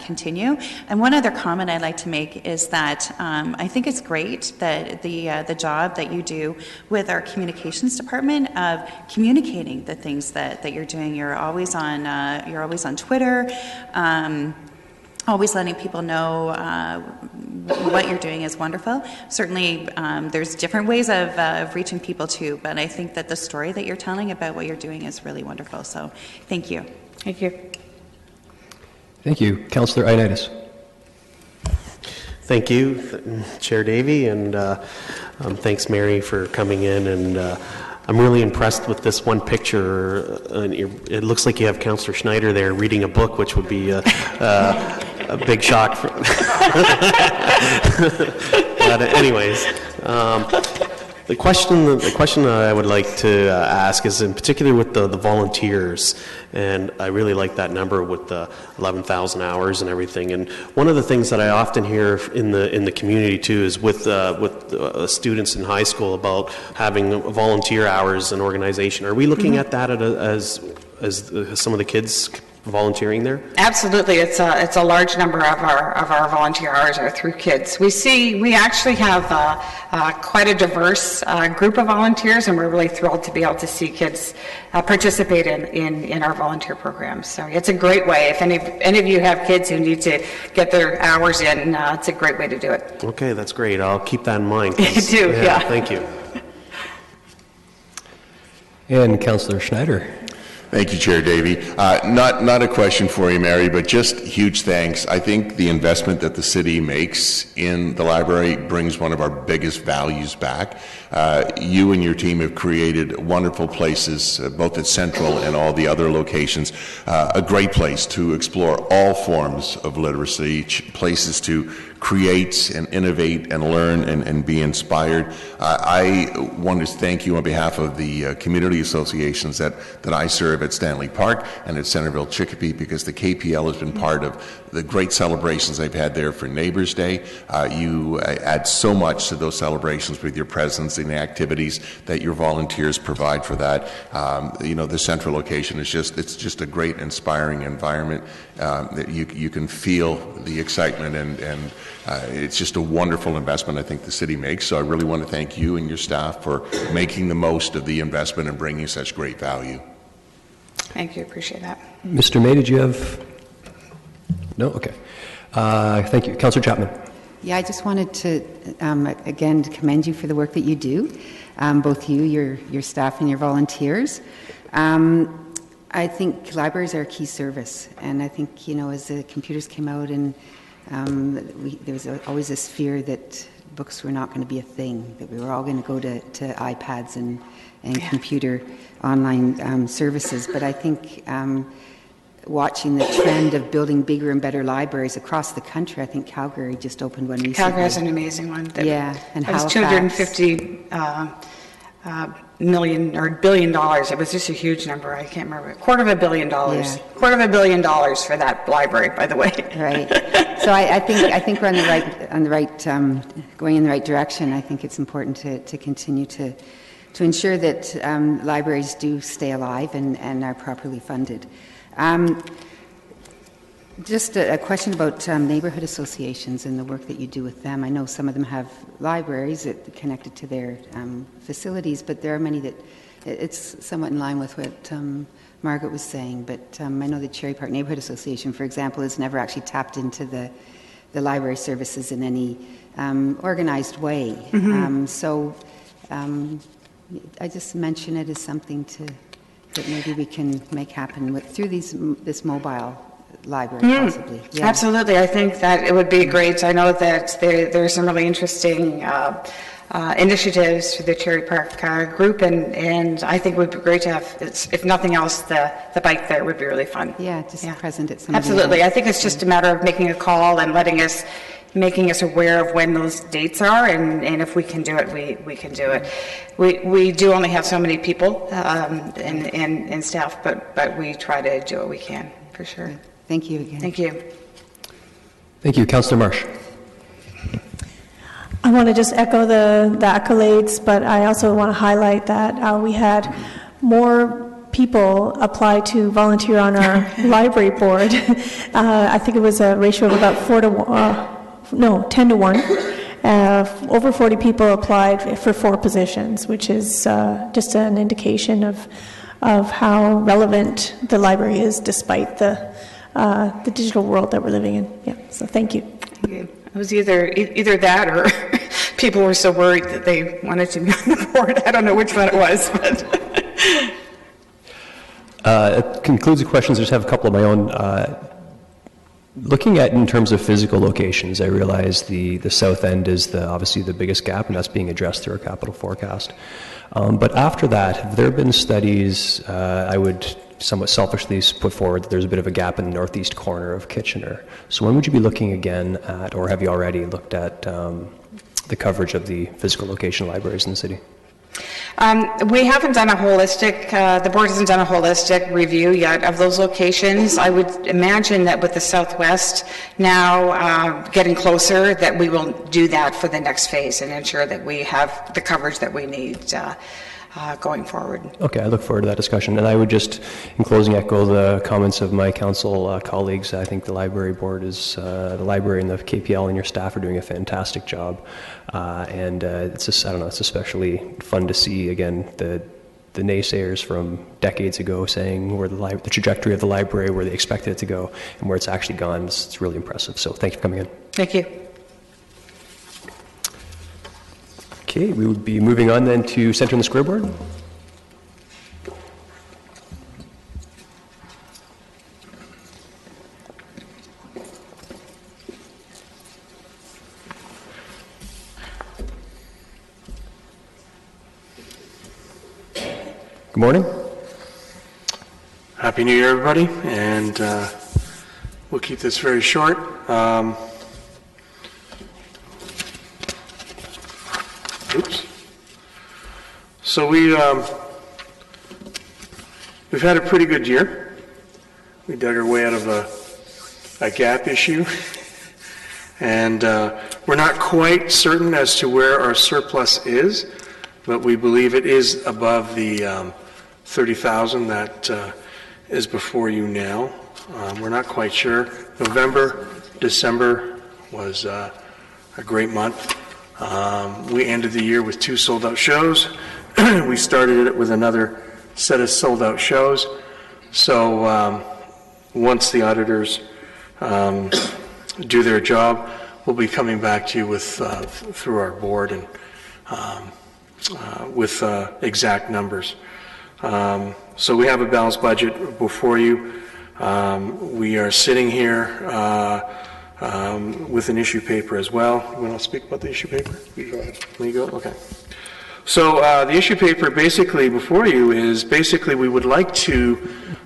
continue. And one other comment I'd like to make is that I think it's great that the job that you do with our communications department of communicating the things that you're doing. You're always on Twitter. Always letting people know what you're doing is wonderful. Certainly, there's different ways of reaching people too, but I think that the story that you're telling about what you're doing is really wonderful. So, thank you. Thank you. Thank you. Councillor Ioannidis. Thank you, Chair Davey, and thanks, Mary, for coming in. And I'm really impressed with this one picture. It looks like you have Councillor Schneider there reading a book, which would be a big shock. But anyways, the question that I would like to ask is in particular with the volunteers, and I really like that number with the 11,000 hours and everything. And one of the things that I often hear in the community too is with students in high school about having volunteer hours and organization. Are we looking at that as some of the kids volunteering there? Absolutely, it's a large number of our volunteer hours are through kids. We actually have quite a diverse group of volunteers, and we're really thrilled to be able to see kids participate in our volunteer programs. So it's a great way. If any of you have kids who need to get their hours in, it's a great way to do it. Okay, that's great. I'll keep that in mind. You do, yeah. Thank you. And Councillor Schneider. Thank you, Chair Davey. Not a question for you, Mary, but just huge thanks. I think the investment that the city makes in the library brings one of our biggest values back. You and your team have created wonderful places, both at Central and all the other locations, a great place to explore all forms of literacy, places to create and innovate and learn and be inspired. I want to thank you on behalf of the community associations that I serve at Stanley Park and at Centerville Chicopee, because the KPL has been part of the great celebrations they've had there for Neighbours Day. You add so much to those celebrations with your presence and the activities that your volunteers provide for that. The Central location is just a great, inspiring environment that you can feel the excitement and it's just a wonderful investment I think the city makes. So I really want to thank you and your staff for making the most of the investment and bringing such great value. Thank you, appreciate that. Mr. May, did you have? No? Okay. Thank you. Councillor Chapman. Yeah, I just wanted to, again, to commend you for the work that you do, both you, your staff, and your volunteers. I think libraries are a key service, and I think, as the computers came out and there was always this fear that books were not going to be a thing, that we were all going to go to iPads and computer online services. But I think watching the trend of building bigger and better libraries across the country, I think Calgary just opened one recently. Calgary has an amazing one. Yeah, and it was Halifax. $250 million or $1 billion. It was just a huge number. I can't remember. $250 million. Yeah. $250 million for that library, by the way. Right. So I think we're on the right going in the right direction. I think it's important to continue to ensure that libraries do stay alive and are properly funded. Just a question about neighbourhood associations and the work that you do with them. I know some of them have libraries connected to their facilities, but there are many that it's somewhat in line with what Margaret was saying. But I know the Cherry Park Neighbourhood Association, for example, has never actually tapped into the library services in any organised way. Mm-hmm. I just mention it as something that maybe we can make happen through this mobile library, possibly. Yeah. Absolutely. I think that it would be great. I know that there are some really interesting initiatives through the Cherry Park group, and I think it would be great to have, if nothing else, the bike there would be really fun. Yeah, just present at some Absolutely. I think it's just a matter of making a call and making us aware of when those dates are, and if we can do it, we can do it. We do only have so many people and staff, but we try to do what we can, for sure. Thank you again. Thank you. Thank you. Councillor Marsh. I want to just echo the accolades, but I also want to highlight that we had more people apply to volunteer on our library board. I think it was a ratio of about 10 to 1. Over 40 people applied for 4 positions, which is just an indication of how relevant the library is despite the digital world that we're living in. Yeah, so thank you. It was either that or people were so worried that they wanted to be on the board. I don't know which one it was, but... It concludes the questions. I just have a couple of my own. Looking at in terms of physical locations, I realize the south end is obviously the biggest gap, and that's being addressed through our capital forecast. But after that, have there been studies, I would somewhat selfishly put forward that there's a bit of a gap in the northeast corner of Kitchener. So when would you be looking again at, or have you already looked at the coverage of the physical location libraries in the city? We haven't done a holistic, the board hasn't done a holistic review yet of those locations. I would imagine that with the Southwest now getting closer, that we will do that for the next phase and ensure that we have the coverage that we need going forward. Okay, I look forward to that discussion. And I would just, in closing, echo the comments of my council colleagues. I think the library board is, the library and the KPL and your staff are doing a fantastic job. It's just, I don't know, it's especially fun to see, again, the naysayers from decades ago saying where the trajectory of the library, where they expected it to go, and where it's actually gone. It's really impressive. So thank you for coming in. Thank you. Okay, we would be moving on then to Centre and the Square Board. Good morning. Happy New Year, everybody, and we'll keep this very short. Oops. So we've had a pretty good year. We dug our way out of a gap issue, and we're not quite certain as to where our surplus is, but we believe it is above the 30,000 that is before you now. We're not quite sure. November, December was a great month. We ended the year with 2 sold-out shows. We started it with another set of sold-out shows. So once the auditors do their job, we'll be coming back to you with through our board and with exact numbers. So we have a balanced budget before you. We are sitting here with an issue paper as well. You want to speak about the issue paper? You go ahead. There you go. Okay. So the issue paper basically before you is basically we would like to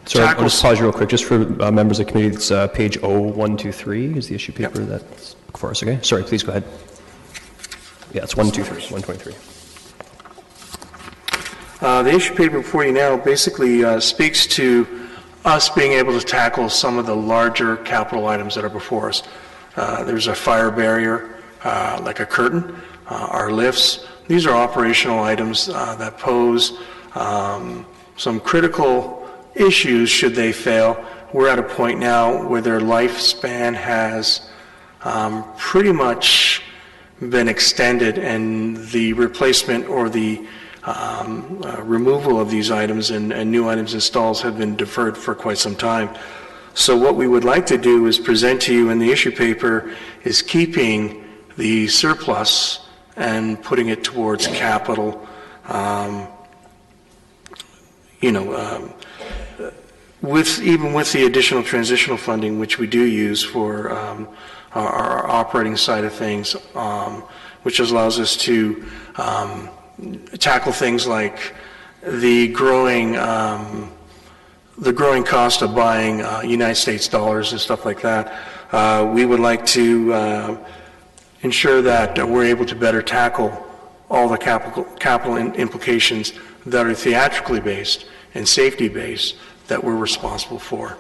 Sorry, I'll just pause you real quick. Just for members of the committee, it's page 0123 is the issue paper that's before us, okay? Sorry, please go ahead. Yeah, it's 123. The issue paper before you now basically speaks to us being able to tackle some of the larger capital items that are before us. There's a fire barrier, like a curtain, our lifts. These are operational items that pose some critical issues should they fail. We're at a point now where their lifespan has pretty much been extended, and the replacement or the removal of these items and new items installed have been deferred for quite some time. So what we would like to do is present to you in the issue paper is keeping the surplus and putting it towards capital, even with the additional transitional funding, which we do use for our operating side of things, which allows us to tackle things like the growing cost of buying United States dollars and stuff like that. We would like to ensure that we're able to better tackle all the capital implications that are theatrically based and safety based that we're responsible for.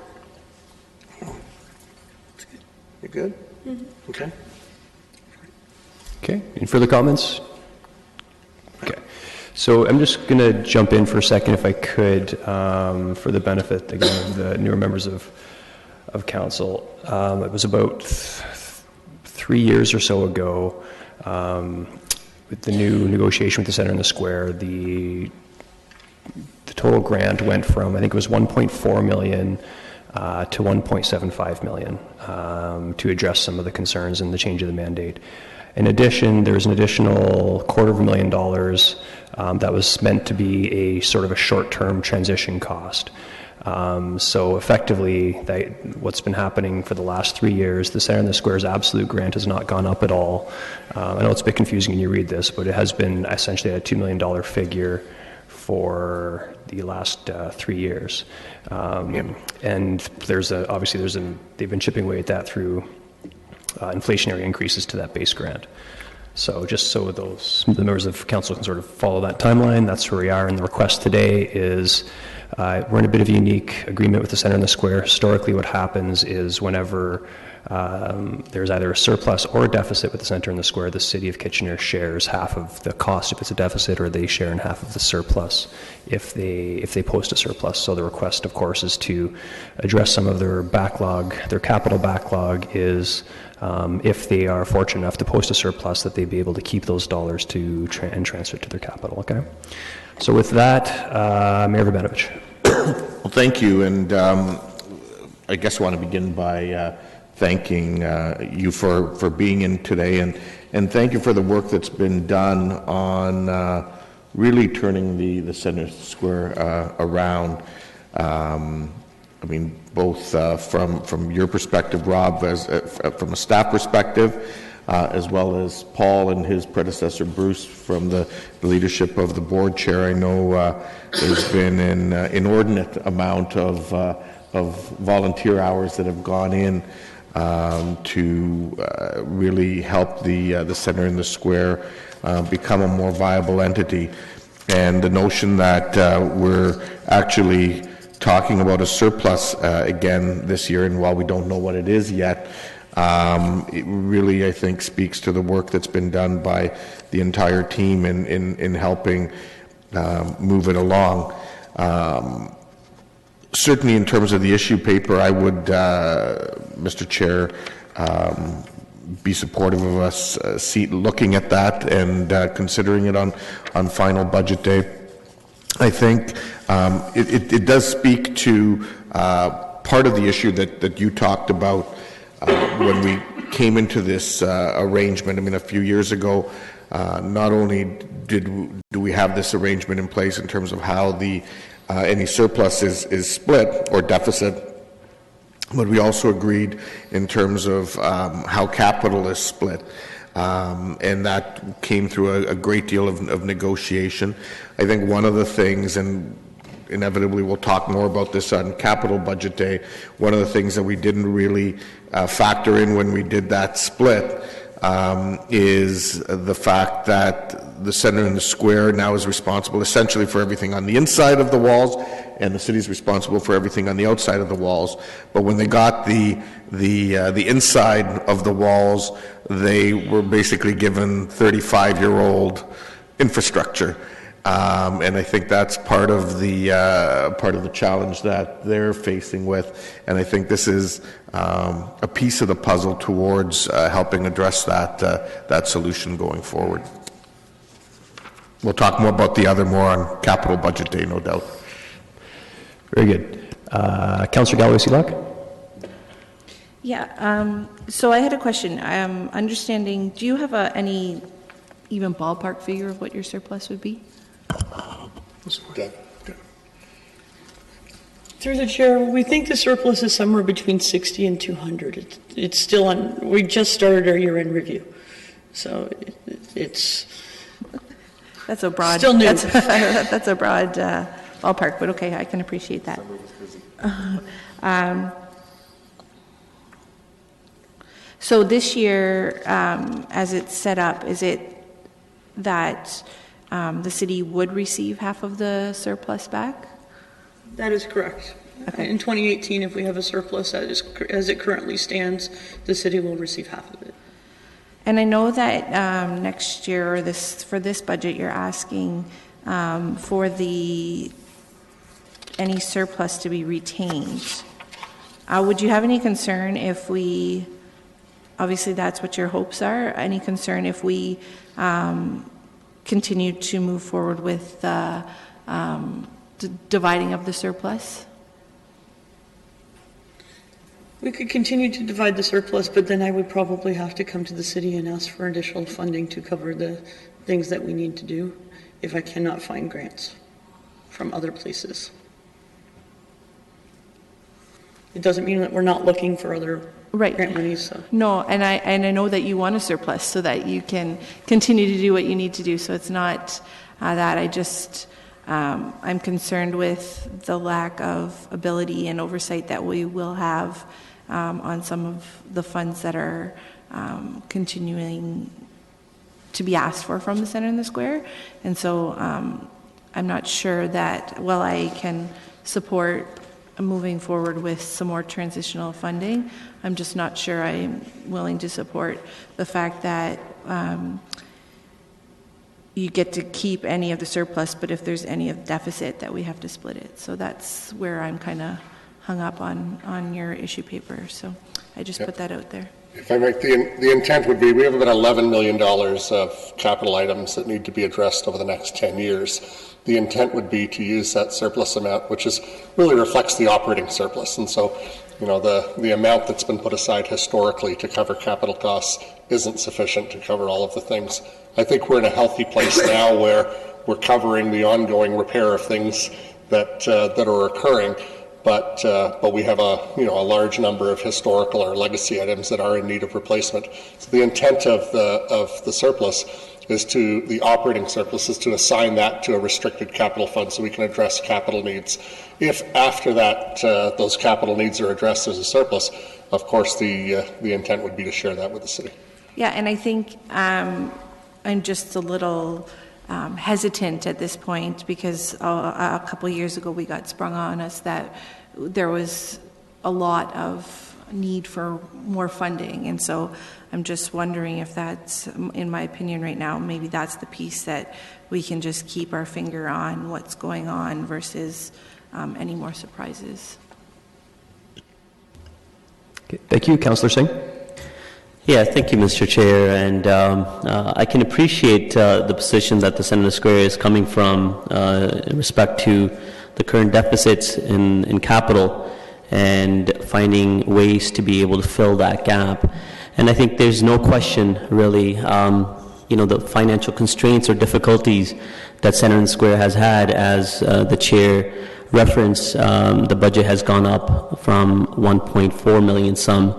You good? Mm-hmm. Okay. Okay. Any further comments? Okay. So I'm just going to jump in for a second, if I could, for the benefit, again, of the newer members of council. It was about 3 years or so ago, with the new negotiation with the Centre and the Square, the total grant went from, I think it was 1.4 million to 1.75 million to address some of the concerns and the change of the mandate. In addition, there was an additional $250,000 that was meant to be a sort of a short-term transition cost. So effectively, what's been happening for the last 3 years, the Centre and the Square's absolute grant has not gone up at all. I know it's a bit confusing when you read this, but it has been essentially a $2 million figure for the last 3 years. And they've been chipping away at that through inflationary increases to that base grant. So just so the members of council can sort of follow that timeline, that's where we are. And the request today is we're in a bit of a unique agreement with the Centre and the Square. Historically, what happens is whenever there's either a surplus or a deficit with the Centre and the Square, the City of Kitchener shares half of the cost if it's a deficit, or they share in half of the surplus if they post a surplus. So the request, of course, is to address some of their backlog. Their capital backlog is if they are fortunate enough to post a surplus, that they'd be able to keep those dollars and transfer it to their capital. Okay. So with that, Mayor Verbenovich. Well, thank you, and I guess I want to begin by thanking you for being in today, and thank you for the work that's been done on really turning the Centre Square around. I mean, both from your perspective, Rob, from a staff perspective, as well as Paul and his predecessor, Bruce, from the leadership of the board chair. I know there's been an inordinate amount of volunteer hours that have gone in to really help the Centre and the Square become a more viable entity. And the notion that we're actually talking about a surplus again this year, and while we don't know what it is yet, it really, I think, speaks to the work that's been done by the entire team in helping move it along. Certainly in terms of the issue paper, I would, Mr. Chair, be supportive of us looking at that and considering it on final budget day. I think it does speak to part of the issue that you talked about when we came into this arrangement. I mean, a few years ago, not only do we have this arrangement in place in terms of how the any surplus is split or deficit, but we also agreed in terms of how capital is split. And that came through a great deal of negotiation. I think one of the things, and inevitably we'll talk more about this on Capital Budget Day, one of the things that we didn't really factor in when we did that split is the fact that the Center and the Square now is responsible essentially for everything on the inside of the walls, and the city is responsible for everything on the outside of the walls. But when they got the inside of the walls, they were basically given 35-year-old infrastructure. And I think that's part of the challenge that they're facing with, and I think this is a piece of the puzzle towards helping address that solution going forward. We'll talk more about the other more on Capital Budget Day, no doubt. Very good. Councillor Galloway-Seelock? Yeah, so I had a question. Understanding, do you have any even ballpark figure of what your surplus would be? Through the chair, we think the surplus is somewhere between 60 and 200. It's still on, we just started our year-end review. So it's... That's a broad... Still new. That's a broad ballpark, but okay, I can appreciate that. So this year, as it's set up, is it that the city would receive half of the surplus back? That is correct. Okay. In 2018, if we have a surplus as it currently stands, the city will receive half of it. And I know that next year, or for this budget, you're asking for any surplus to be retained. Would you have any concern if we, obviously that's what your hopes are, any concern if we continue to move forward with the dividing of the surplus? We could continue to divide the surplus, but then I would probably have to come to the city and ask for additional funding to cover the things that we need to do if I cannot find grants from other places. It doesn't mean that we're not looking for other grant monies. So. No, and I know that you want a surplus so that you can continue to do what you need to do. So it's not that. I just I'm concerned with the lack of ability and oversight that we will have on some of the funds that are continuing to be asked for from the Center and the Square. And so I'm not sure that, while I can support moving forward with some more transitional funding, I'm just not sure I'm willing to support the fact that you get to keep any of the surplus, but if there's any of deficit, that we have to split it. So that's where I'm kind of hung up on your issue paper. So I just put that out there. If I might, the intent would be, we have about $11 million of capital items that need to be addressed over the next 10 years. The intent would be to use that surplus amount, which really reflects the operating surplus. And so, you know, the amount that's been put aside historically to cover capital costs isn't sufficient to cover all of the things. I think we're in a healthy place now where we're covering the ongoing repair of things that are occurring. But we have a large number of historical or legacy items that are in need of replacement. So the intent of the surplus is the operating surplus is to assign that to a restricted capital fund so we can address capital needs. If after that those capital needs are addressed as a surplus, of course the intent would be to share that with the city. Yeah, and I think I'm just a little hesitant at this point because a couple of years ago we got sprung on us that there was a lot of need for more funding, and so I'm just wondering if that's, in my opinion right now, maybe that's the piece that we can just keep our finger on what's going on versus any more surprises. Okay, thank you. Councillor Singh? Yeah, thank you, Mr. Chair. And I can appreciate the position that the Senator Square is coming from in respect to the current deficits in capital and finding ways to be able to fill that gap. And I think there's no question, really, the financial constraints or difficulties that Senator Square has had, as the chair referenced. The budget has gone up from 1.4 million sum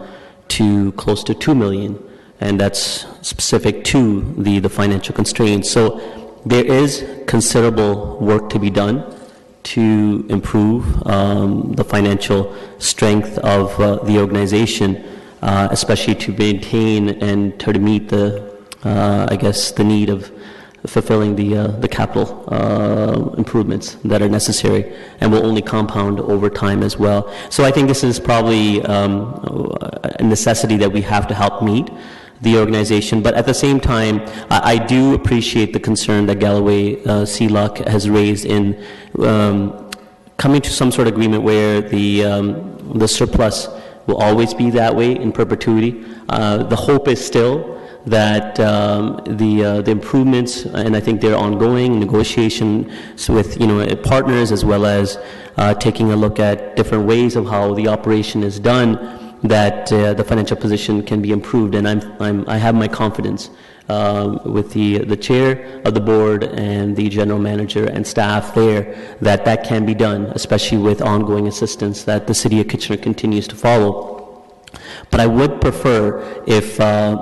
to close to 2 million, and that's specific to the financial constraints. So there is considerable work to be done to improve the financial strength of the organization, especially to maintain and to meet the need of fulfilling the capital improvements that are necessary and will only compound over time as well. So I think this is probably a necessity that we have to help meet the organization. But at the same time, I do appreciate the concern that Galloway CLUC has raised in coming to some sort of agreement where the surplus will always be that way in perpetuity. The hope is still that the improvements, and I think they're ongoing negotiations with partners, as well as taking a look at different ways of how the operation is done, that the financial position can be improved. And I have my confidence with the chair of the board and the general manager and staff there that can be done, especially with ongoing assistance that the City of Kitchener continues to follow. But I would prefer if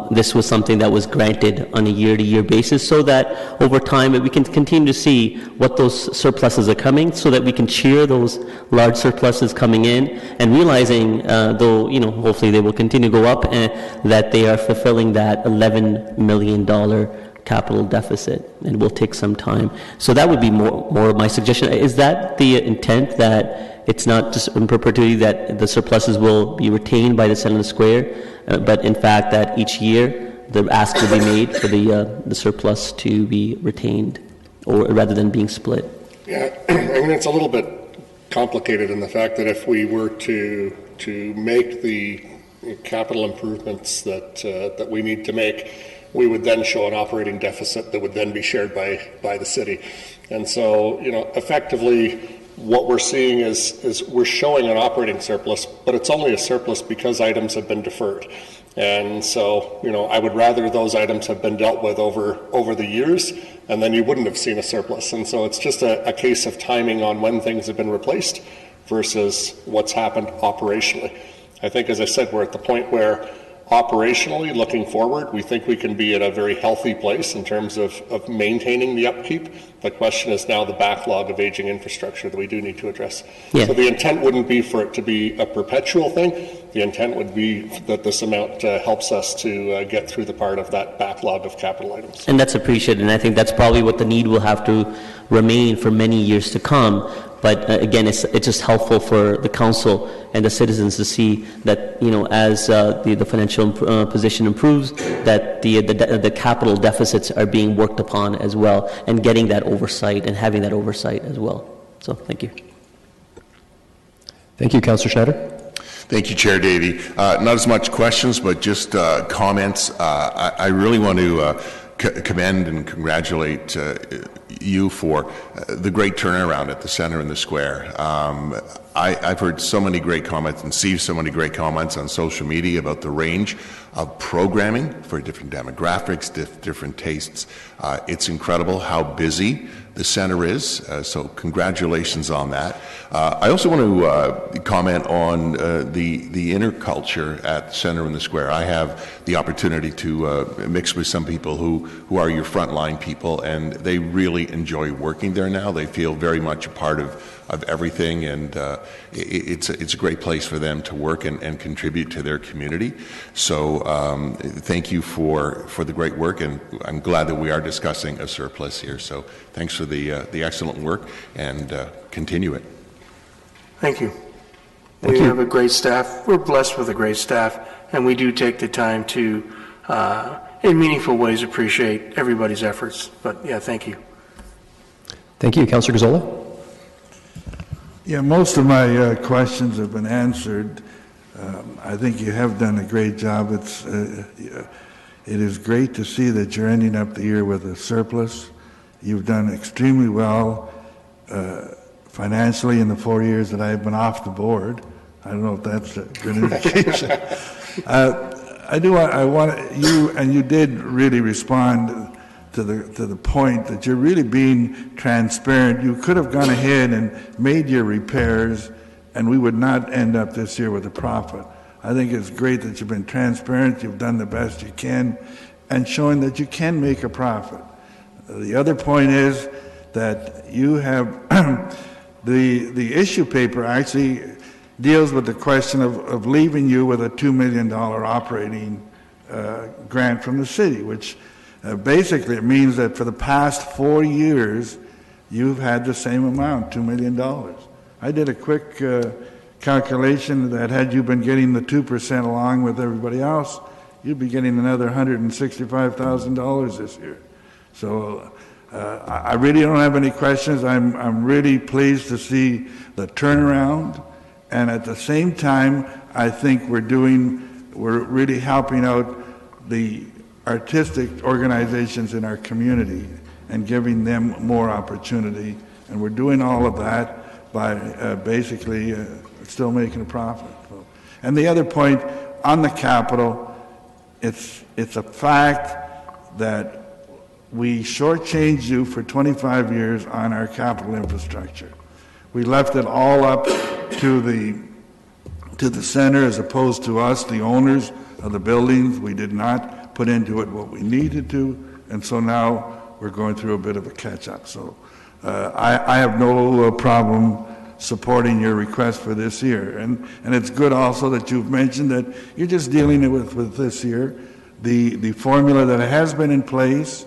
this was something that was granted on a year-to-year basis, so that over time we can continue to see what those surpluses are coming, so that we can cheer those large surpluses coming in, and realizing, though hopefully they will continue to go up, that they are fulfilling that $11 million capital deficit, and will take some time. So that would be more of my suggestion. Is that the intent, that it's not just in perpetuity that the surpluses will be retained by the Senator Square, but in fact that each year the ask will be made for the surplus to be retained, or rather than being split? Yeah, I mean, it's a little bit complicated in the fact that if we were to make the capital improvements that we need to make, we would then show an operating deficit that would then be shared by the city. And so, effectively, what we're seeing is we're showing an operating surplus, but it's only a surplus because items have been deferred. And so, I would rather those items have been dealt with over the years, and then you wouldn't have seen a surplus. And so it's just a case of timing on when things have been replaced versus what's happened operationally. I think, as I said, we're at the point where operationally, looking forward, we think we can be at a very healthy place in terms of maintaining the upkeep. The question is now the backlog of aging infrastructure that we do need to address. Yeah. So the intent wouldn't be for it to be a perpetual thing. The intent would be that this amount helps us to get through the part of that backlog of capital items. And that's appreciated, and I think that's probably what the need will have to remain for many years to come. But again, it's just helpful for the council and the citizens to see that, as the financial position improves, that the capital deficits are being worked upon as well, and getting that oversight and having that oversight as well. So, thank you. Thank you, Councillor Schneider. Thank you, Chair Davey. Not as much questions, but just comments. I really want to commend and congratulate you for the great turnaround at the Centre and the Square. I've heard so many great comments and received so many great comments on social media about the range of programming for different demographics, different tastes. It's incredible how busy the Centre is, so congratulations on that. I also want to comment on the interculture at the Centre and the Square. I have the opportunity to mix with some people who are your frontline people, and they really enjoy working there now. They feel very much a part of everything, and it's a great place for them to work and contribute to their community. So thank you for the great work, and I'm glad that we are discussing a surplus here. So thanks for the excellent work, and continue it. Thank you. We have a great staff. We're blessed with a great staff, and we do take the time to, in meaningful ways, appreciate everybody's efforts. But yeah, thank you. Thank you, Councillor Gazzola. Yeah, most of my questions have been answered. I think you have done a great job. It is great to see that you're ending up the year with a surplus. You've done extremely well financially in the 4 years that I've been off the board. I don't know if that's a good indication. I want you, and you did really respond to the point that you're really being transparent. You could have gone ahead and made your repairs, and we would not end up this year with a profit. I think it's great that you've been transparent, you've done the best you can, and showing that you can make a profit. The other point is that you have the issue paper actually deals with the question of leaving you with a $2 million operating grant from the city, which basically it means that for the past 4 years you've had the same amount, $2 million. I did a quick calculation that had you been getting the 2% along with everybody else, you'd be getting another $165,000 this year. So I really don't have any questions. I'm really pleased to see the turnaround, and at the same time, I think we're really helping out the artistic organizations in our community and giving them more opportunity, and we're doing all of that by basically still making a profit. And the other point on the capital, it's a fact that we shortchanged you for 25 years on our capital infrastructure. We left it all up to the center as opposed to us, the owners of the buildings. We did not put into it what we needed to, and so now we're going through a bit of a catch-up. So I have no problem supporting your request for this year. And it's good also that you've mentioned that you're just dealing with this year. The formula that has been in place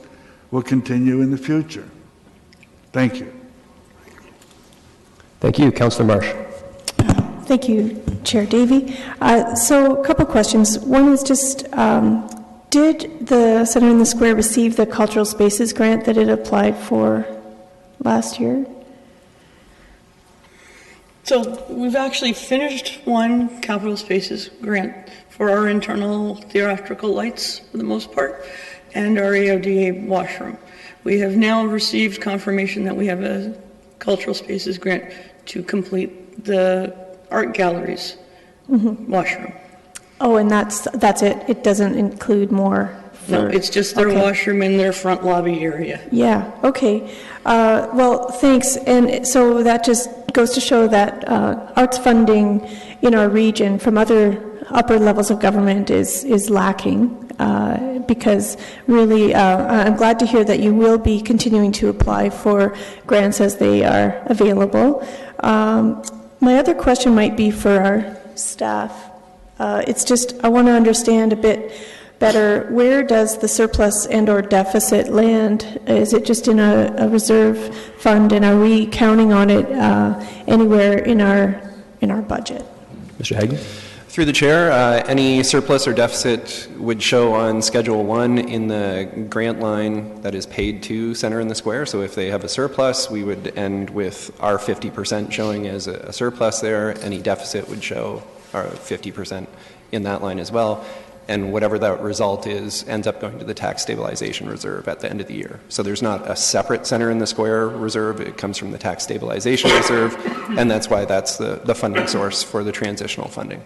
will continue in the future. Thank you. Thank you. Councillor Marsh. Thank you, Chair Davey. So a couple questions. One is just, did the Centre in the Square receive the Cultural Spaces grant that it applied for last year? So we've actually finished one Capital Spaces grant for our internal theatrical lights for the most part and our AODA washroom. We have now received confirmation that we have a Cultural Spaces grant to complete the art galleries washroom. Oh, and that's it? It doesn't include more? No, it's just their washroom in their front lobby area. Yeah, okay. Well, thanks. And so that just goes to show that arts funding in our region from other upper levels of government is lacking, because really I'm glad to hear that you will be continuing to apply for grants as they are available. My other question might be for our staff. It's just I want to understand a bit better, where does the surplus and or deficit land? Is it just in a reserve fund, and are we counting on it anywhere in our budget? Mr. Hagen? Through the chair, any surplus or deficit would show on Schedule 1 in the grant line that is paid to Centre in the Square. So if they have a surplus, we would end with our 50% showing as a surplus there. Any deficit would show our 50% in that line as well. And whatever that result is ends up going to the tax stabilization reserve at the end of the year. So there's not a separate Centre in the Square reserve. It comes from the tax stabilization reserve, and that's why that's the funding source for the transitional funding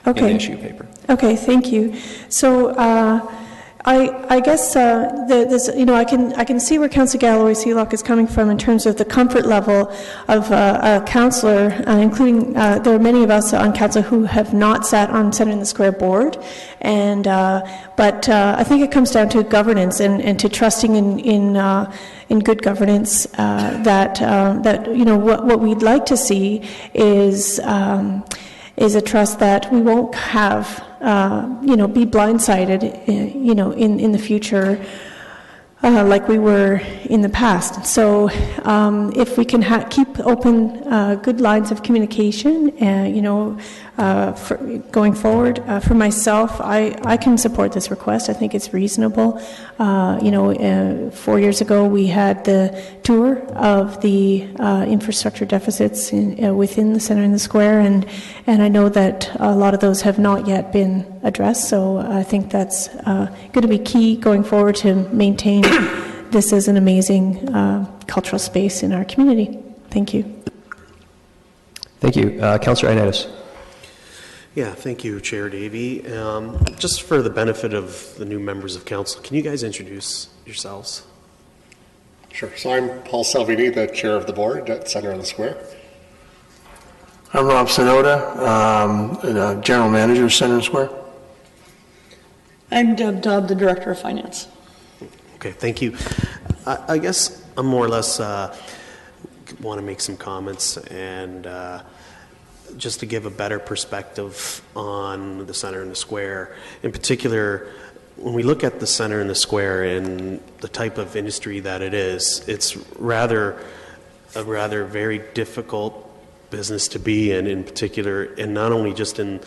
in the issue paper. Okay, thank you. So I guess this, I can see where Councillor Galloway-Sealock is coming from in terms of the comfort level of a councillor, including there are many of us on council who have not sat on Centre in the Square board, and but I think it comes down to governance and to trusting in good governance. That what we'd like to see is a trust that we won't have, be blindsided, in the future like we were in the past. So if we can keep open good lines of communication, going forward, for myself, I can support this request. I think it's reasonable. 4 years ago we had the tour of the infrastructure deficits within the Centre and the Square, and I know that a lot of those have not yet been addressed, so I think that's going to be key going forward to maintain this as an amazing cultural space in our community. Thank you. Thank you. Councillor Ioannidis. Yeah, thank you, Chair Davey. Just for the benefit of the new members of council, can you guys introduce yourselves? Sure. So I'm Paul Salvini, the chair of the board at Centre and the Square. I'm Rob Sonoda, general manager of Centre and Square. I'm Deb Dobb, the director of finance. Okay, thank you. I guess I'm more or less want to make some comments and just to give a better perspective on the Centre and the Square. In particular, when we look at the Centre and the Square and the type of industry that it is, it's a rather very difficult business to be in particular, and not only just in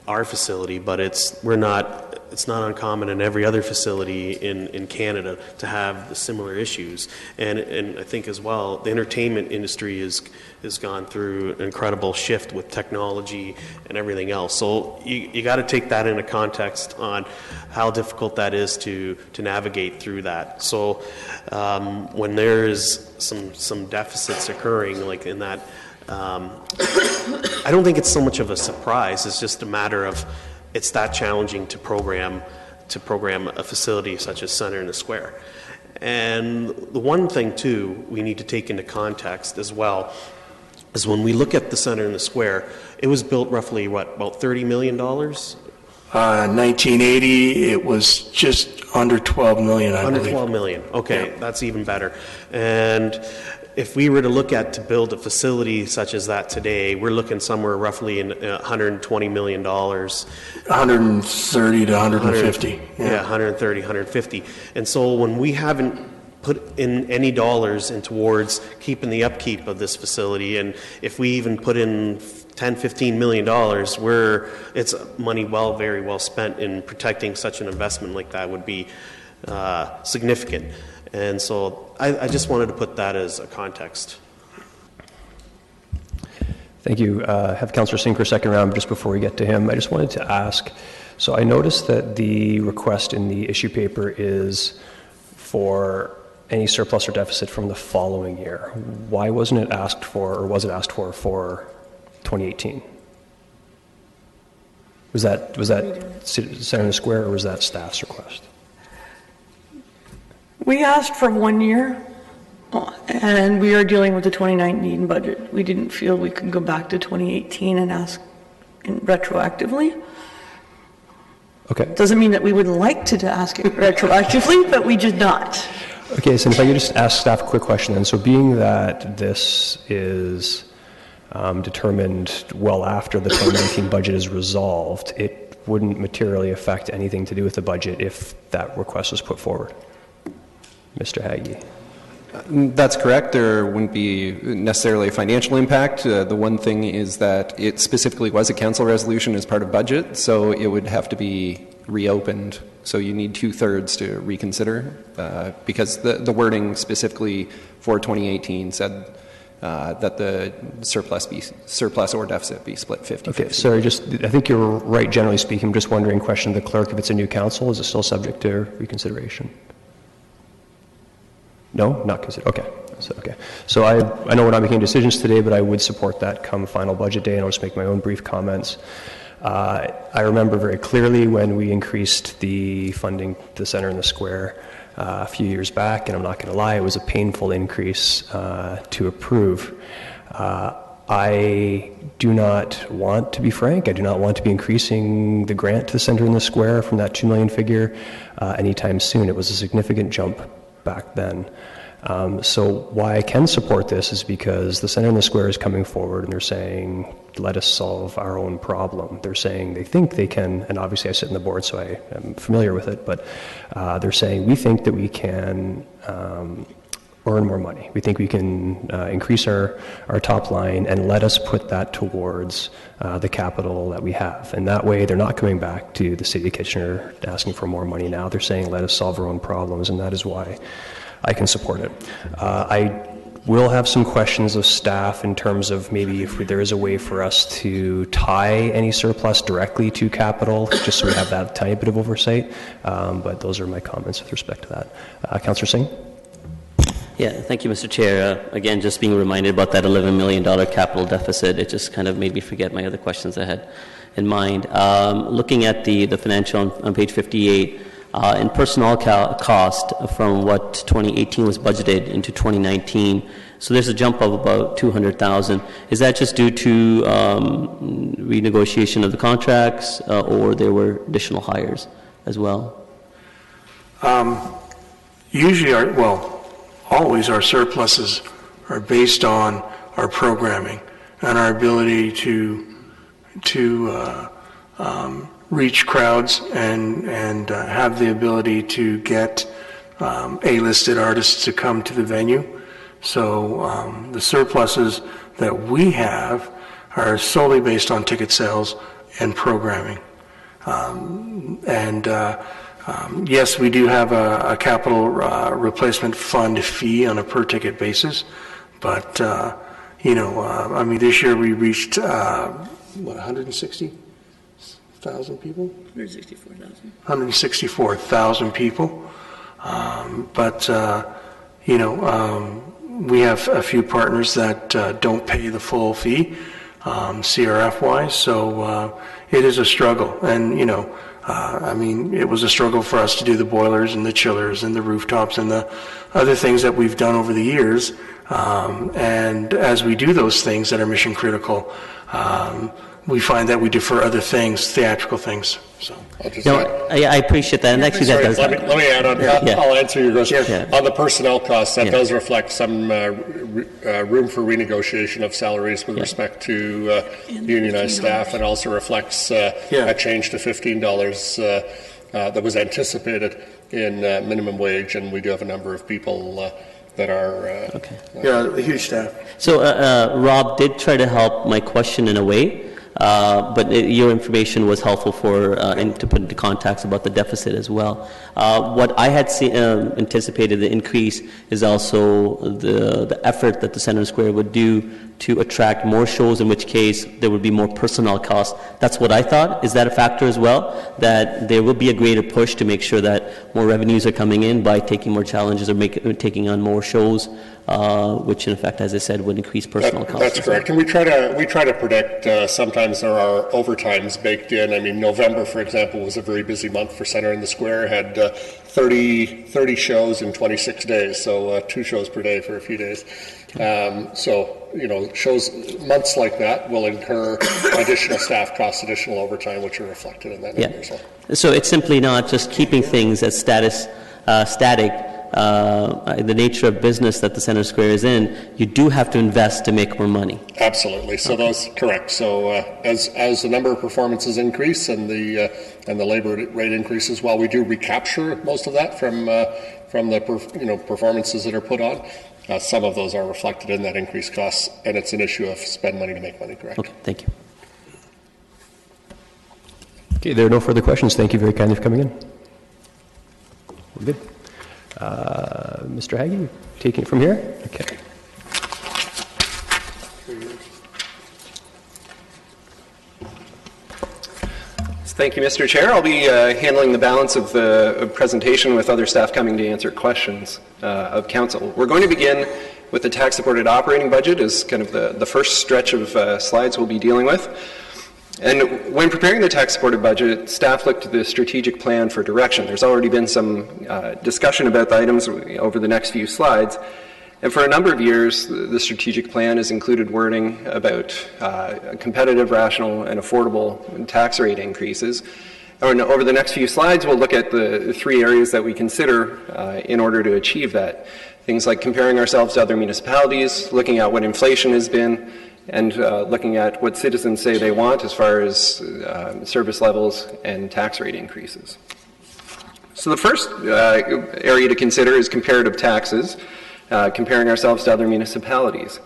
our facility, but it's not uncommon in every other facility in Canada to have the similar issues. And I think as well, the entertainment industry has gone through an incredible shift with technology and everything else. So you got to take that into context on how difficult that is to navigate through that. So when there is some deficits occurring like in that, I don't think it's so much of a surprise. It's just a matter of it's that challenging to program a facility such as Centre and the Square. And the one thing too we need to take into context as well is when we look at the Centre and the Square, it was built roughly about $30 million? 1980, it was just under 12 million, I believe. Under 12 million. Okay, yeah. That's even better. And if we were to look at to build a facility such as that today, we're looking somewhere roughly in $120 million. 130 to 150. Yeah, 130, 150. And so when we haven't put in any dollars in towards keeping the upkeep of this facility, and if we even put in $10-15 million, it's money very well spent in protecting such an investment like that would be significant. And so I just wanted to put that as a context. Thank you. Have Councillor Singh for a second round. Just before we get to him, I just wanted to ask, so I noticed that the request in the issue paper is for any surplus or deficit from the following year. Why wasn't it asked for, or was it asked for 2018? Was that Centre and the Square, or was that staff's request? We asked for 1 year, and we are dealing with the 2019 budget. We didn't feel we could go back to 2018 and ask retroactively. Okay. Doesn't mean that we wouldn't like to ask it retroactively, but we did not. Okay, so if I could just ask staff a quick question then. So being that this is determined well after the 2019 budget is resolved, it wouldn't materially affect anything to do with the budget if that request was put forward. Mr. Haggie. That's correct. There wouldn't be necessarily a financial impact. The one thing is that it specifically was a council resolution as part of budget, so it would have to be reopened. So you need 2/3 to reconsider because the wording specifically for 2018 said that the surplus or deficit be split 50-50. Okay, sorry, I think you're right generally speaking. I'm just wondering, question to the clerk, if it's a new council, is it still subject to reconsideration? No, not considered. Okay. So I know we're not making decisions today, but I would support that come final budget day, and I'll just make my own brief comments. I remember very clearly when we increased the funding to the Centre and the Square a few years back, and I'm not going to lie, it was a painful increase to approve. I do not want, to be frank, I do not want to be increasing the grant to the Centre and the Square from that $2 million figure anytime soon. It was a significant jump back then. So why I can support this is because the Centre and the Square is coming forward and they're saying let us solve our own problem. They're saying they think they can, and obviously I sit in the board, so I am familiar with it, but they're saying we think that we can earn more money. We think we can increase our top line and let us put that towards the capital that we have. And that way they're not coming back to the City of Kitchener asking for more money now. They're saying let us solve our own problems, and that is why I can support it. I will have some questions of staff in terms of maybe if there is a way for us to tie any surplus directly to capital, just so we have that tiny bit of oversight. But those are my comments with respect to that. Councillor Singh? Yeah, thank you, Mr. Chair. Again, just being reminded about that $11 million capital deficit, it just kind of made me forget my other questions I had in mind. Looking at the financial on page 58, in personnel cost from what 2018 was budgeted into 2019, so there's a jump of about $200,000. Is that just due to renegotiation of the contracts, or there were additional hires as well? Usually, always our surpluses are based on our programming and our ability to reach crowds and have the ability to get A-listed artists to come to the venue. So the surpluses that we have are solely based on ticket sales and programming. Yes, we do have a capital replacement fund fee on a per ticket basis, but this year we reached 160,000 people? 164,000. 164,000 people. We have a few partners that don't pay the full fee, CRF-wise, so it is a struggle. And, it was a struggle for us to do the boilers and the chillers and the rooftops and the other things that we've done over the years. And as we do those things that are mission critical, we find that we defer other things, theatrical things. So I appreciate that, and actually that does. Let me add on. I'll answer your question. Yeah. On the personnel costs, that does reflect some room for renegotiation of salaries with respect to unionized staff, and also reflects a change to $15 that was anticipated in minimum wage, and we do have a number of people that are a huge staff. So Rob did try to help my question in a way. But your information was helpful for and to put into context about the deficit as well. What I had anticipated the increase is also the effort that the Center Square would do to attract more shows, in which case there would be more personnel costs. That's what I thought. Is that a factor as well? That there will be a greater push to make sure that more revenues are coming in by taking more challenges or taking on more shows, which in effect, as I said, would increase personnel costs. That's correct. And we try to predict sometimes there are overtimes baked in. I mean, November, for example, was a very busy month for Center in the Square. Had 30 shows in 26 days, so 2 shows per day for a few days. Shows months like that will incur additional staff costs, additional overtime, which are reflected in that number as well. So it's simply not just keeping things as static. The nature of business that the Center Square is in, you do have to invest to make more money. Absolutely. So that's correct. So as the number of performances increase and the labor rate increases, while we do recapture most of that from the performances that are put on, some of those are reflected in that increased costs, and it's an issue of spend money to make money. Correct. Okay. Thank you. Okay. There are no further questions. Thank you very kindly for coming in. We're good. Mr. Haggie, taking it from here? Okay. Thank you, Mr. Chair. I'll be handling the balance of the presentation with other staff coming to answer questions of Council. We're going to begin with the tax-supported operating budget as kind of the first stretch of slides we'll be dealing with. And when preparing the tax-supported budget, staff looked at the strategic plan for direction. There's already been some discussion about the items over the next few slides. And for a number of years, the strategic plan has included wording about competitive, rational, and affordable tax rate increases. And over the next few slides, we'll look at the 3 areas that we consider in order to achieve that. Things like comparing ourselves to other municipalities, looking at what inflation has been, and looking at what citizens say they want as far as service levels and tax rate increases. So the first area to consider is comparative taxes, comparing ourselves to other municipalities.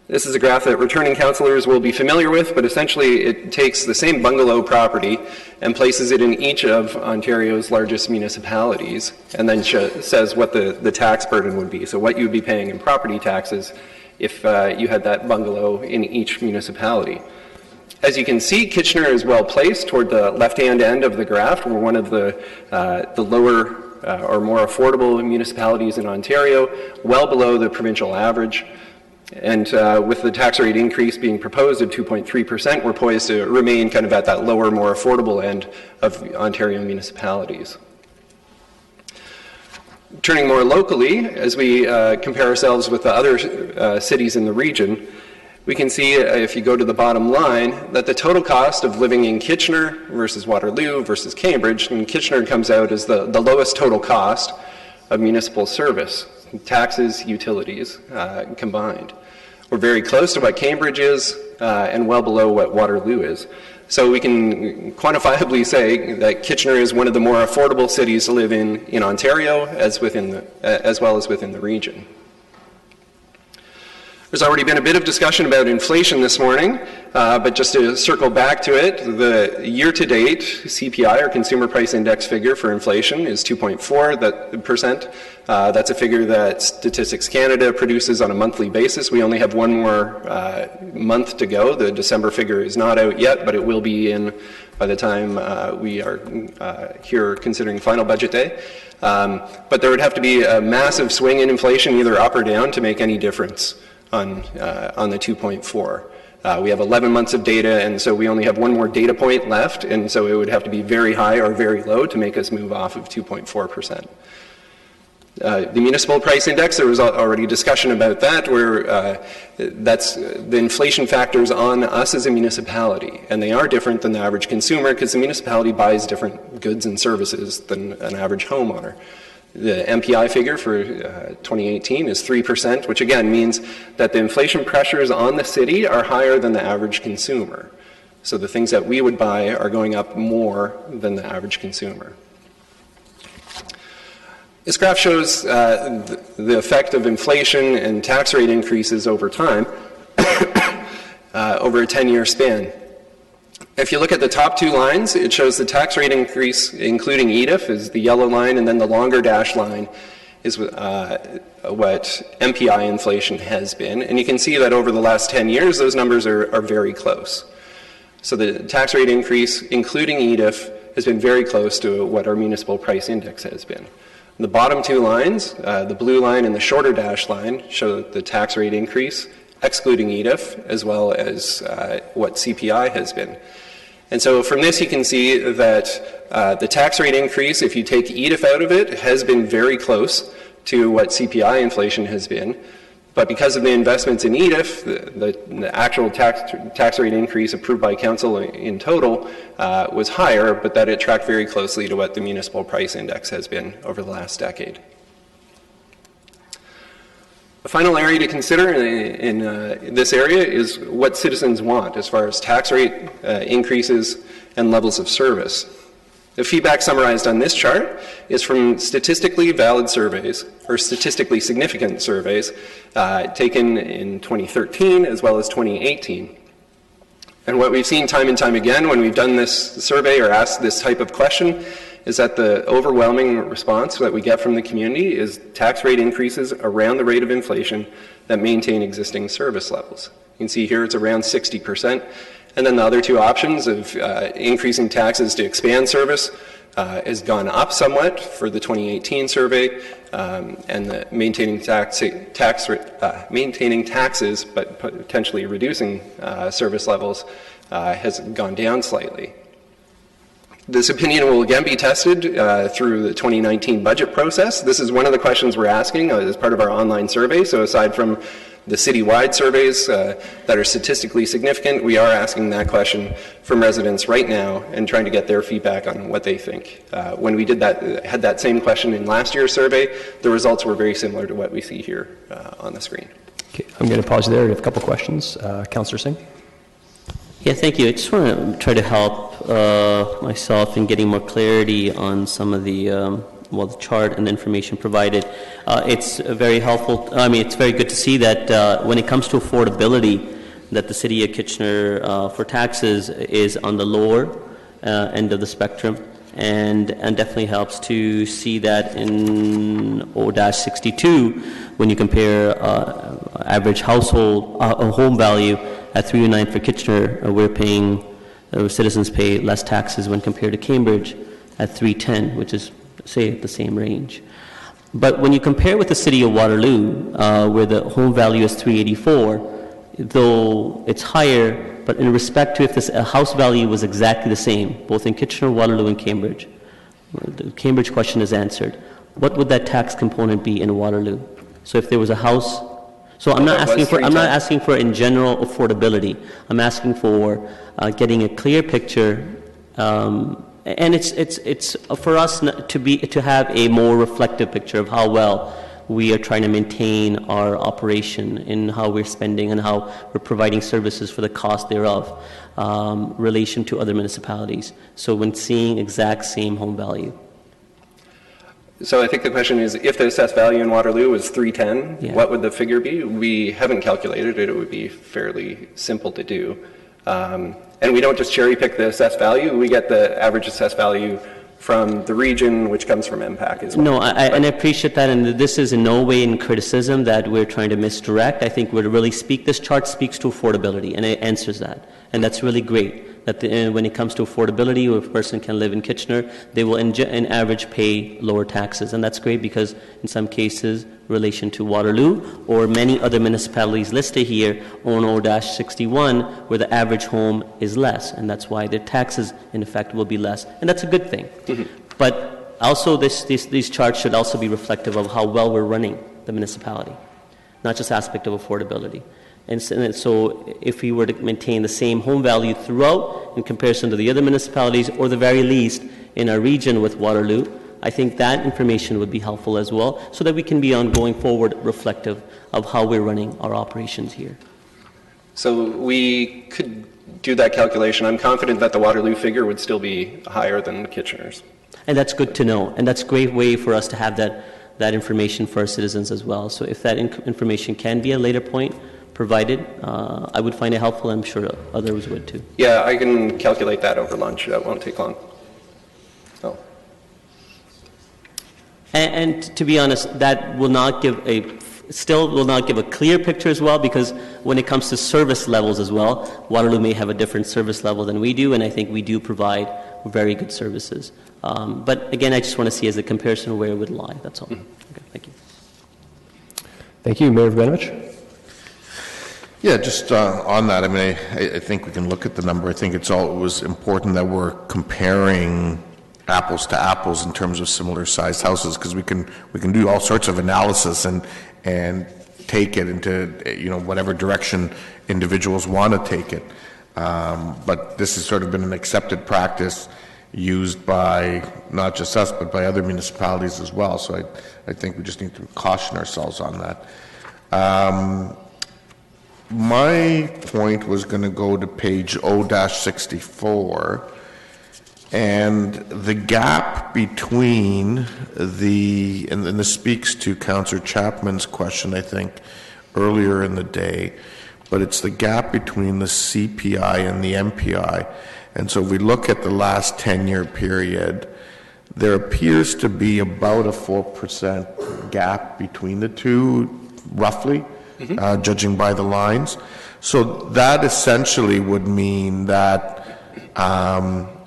This is a graph that returning councillors will be familiar with, but essentially it takes the same bungalow property and places it in each of Ontario's largest municipalities, and then says what the tax burden would be, so what you would be paying in property taxes if you had that bungalow in each municipality. As you can see, Kitchener is well placed toward the left-hand end of the graph. We're one of the lower or more affordable municipalities in Ontario, well below the provincial average. And with the tax rate increase being proposed at 2.3%, we're poised to remain kind of at that lower, more affordable end of Ontario municipalities. Turning more locally, as we compare ourselves with the other cities in the region, we can see, if you go to the bottom line, that the total cost of living in Kitchener versus Waterloo versus Cambridge, and Kitchener comes out as the lowest total cost of municipal service, taxes, utilities combined. We're very close to what Cambridge is and well below what Waterloo is. So we can quantifiably say that Kitchener is one of the more affordable cities to live in Ontario as well as within the region. There's already been a bit of discussion about inflation this morning, but just to circle back to it, the year-to-date CPI, or Consumer Price Index figure for inflation, is 2.4%. That's a figure that Statistics Canada produces on a monthly basis. We only have one more month to go. The December figure is not out yet, but it will be in by the time we are here considering final budget day. But there would have to be a massive swing in inflation, either up or down, to make any difference on the 2.4. We have 11 months of data, and so we only have one more data point left, and so it would have to be very high or very low to make us move off of 2.4%. The municipal price index, there was already discussion about that, where that's the inflation factors on us as a municipality, and they are different than the average consumer because the municipality buys different goods and services than an average homeowner. The MPI figure for 2018 is 3%, which again means that the inflation pressures on the city are higher than the average consumer. So the things that we would buy are going up more than the average consumer. This graph shows the effect of inflation and tax rate increases over time over a 10-year span. If you look at the top two lines, it shows the tax rate increase, including EDIF, is the yellow line, and then the longer dashed line is what MPI inflation has been. And you can see that over the last 10 years, those numbers are very close. So the tax rate increase, including EDIF, has been very close to what our municipal price index has been. The bottom two lines, the blue line and the shorter dashed line, show the tax rate increase, excluding EDIF, as well as what CPI has been. And so from this you can see that the tax rate increase, if you take EDIF out of it, has been very close to what CPI inflation has been. But because of the investments in EDIF, the actual tax rate increase approved by council in total was higher, but that it tracked very closely to what the municipal price index has been over the last decade. The final area to consider in this area is what citizens want as far as tax rate increases and levels of service. The feedback summarized on this chart is from statistically valid surveys, or statistically significant surveys, taken in 2013 as well as 2018. And what we've seen time and time again when we've done this survey or asked this type of question is that the overwhelming response that we get from the community is tax rate increases around the rate of inflation that maintain existing service levels. You can see here it's around 60%. And then the other two options of increasing taxes to expand service has gone up somewhat for the 2018 survey, and the maintaining taxes but potentially reducing service levels has gone down slightly. This opinion will again be tested through the 2019 budget process. This is one of the questions we're asking as part of our online survey. So aside from the citywide surveys that are statistically significant, we are asking that question from residents right now and trying to get their feedback on what they think. When we had that same question in last year's survey, the results were very similar to what we see here on the screen. Okay, I'm going to pause you there. I have a couple questions. Councillor Singh? Yeah, thank you. I just want to try to help myself in getting more clarity on some of the, the chart and the information provided. It's very helpful. I mean, it's very good to see that when it comes to affordability, that the City of Kitchener for taxes is on the lower end of the spectrum, and definitely helps to see that in O-62 when you compare average household home value at 309 for Kitchener, we're paying, citizens pay less taxes when compared to Cambridge at 310, which is, say, the same range. But when you compare with the City of Waterloo, where the home value is 384, though it's higher, but in respect to if this house value was exactly the same, both in Kitchener, Waterloo, and Cambridge, the Cambridge question is answered. What would that tax component be in Waterloo? So if there was a house, so I'm not asking for in general affordability. I'm asking for getting a clear picture, and it's for us to have a more reflective picture of how well we are trying to maintain our operation in how we're spending and how we're providing services for the cost thereof, relation to other municipalities. So when seeing exact same home value. So I think the question is, if the assessed value in Waterloo was 310, what would the figure be? We haven't calculated it. It would be fairly simple to do. And we don't just cherry pick the assessed value. We get the average assessed value from the region, which comes from MPAC as well. No, and I appreciate that, and this is in no way in criticism that we're trying to misdirect. I think this chart speaks to affordability, and it answers that. And that's really great, that when it comes to affordability, if a person can live in Kitchener, they will in average pay lower taxes. And that's great because in some cases, relation to Waterloo or many other municipalities listed here on O-61, where the average home is less, and that's why their taxes in effect will be less, and that's a good thing. Mm-hmm. But also these charts should also be reflective of how well we're running the municipality, not just aspect of affordability. And so if we were to maintain the same home value throughout in comparison to the other municipalities, or the very least in our region with Waterloo, I think that information would be helpful as well, so that we can be on going forward reflective of how we're running our operations here. So we could do that calculation. I'm confident that the Waterloo figure would still be higher than Kitchener's. And that's good to know. And that's a great way for us to have that information for our citizens as well. So if that information can be at a later point provided, I would find it helpful. I'm sure others would too. Yeah, I can calculate that over lunch. That won't take long. Oh. And to be honest, that will not give a clear picture as well, because when it comes to service levels as well, Waterloo may have a different service level than we do, and I think we do provide very good services. But again, I just want to see as a comparison where it would lie. That's all. Mm-hmm. Okay, thank you. Thank you. Mayor Voinovich? Yeah, just on that, I mean, I think we can look at the number. I think it was important that we're comparing apples to apples in terms of similar sized houses, because we can do all sorts of analysis and take it into whatever direction individuals want to take it. But this has sort of been an accepted practice used by not just us but by other municipalities as well. So I think we just need to caution ourselves on that. My point was going to go to page O-64. And the gap between and this speaks to Councillor Chapman's question, I think, earlier in the day, but it's the gap between the CPI and the MPI. And so if we look at the last 10-year period, there appears to be about a 4% gap between the two, roughly, judging by the lines. So that essentially would mean that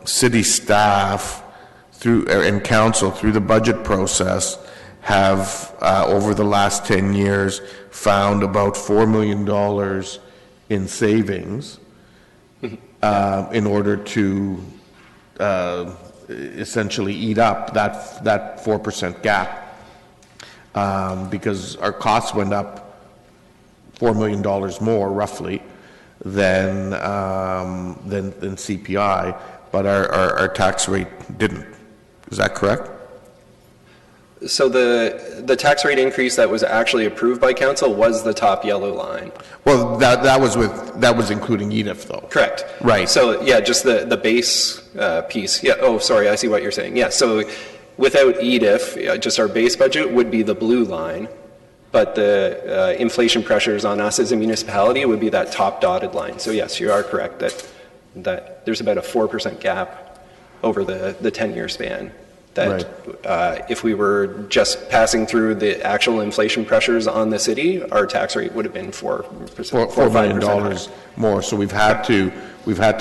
city staff and council through the budget process have over the last 10 years found about $4 million in savings in order to essentially eat up that 4% gap, because our costs went up $4 million more roughly than CPI, but our tax rate didn't. Is that correct? So the tax rate increase that was actually approved by council was the top yellow line. Well, that was including EDIF though. Correct. Right. So yeah, just the base piece. Yeah. Oh, sorry. I see what you're saying. Yeah. So without EDIF, just our base budget would be the blue line, but the inflation pressures on us as a municipality would be that top dotted line. So yes, you are correct that there's about a 4% gap over the 10-year span. That if we were just passing through the actual inflation pressures on the city, our tax rate would have been 4%, $4 million more. So we've had to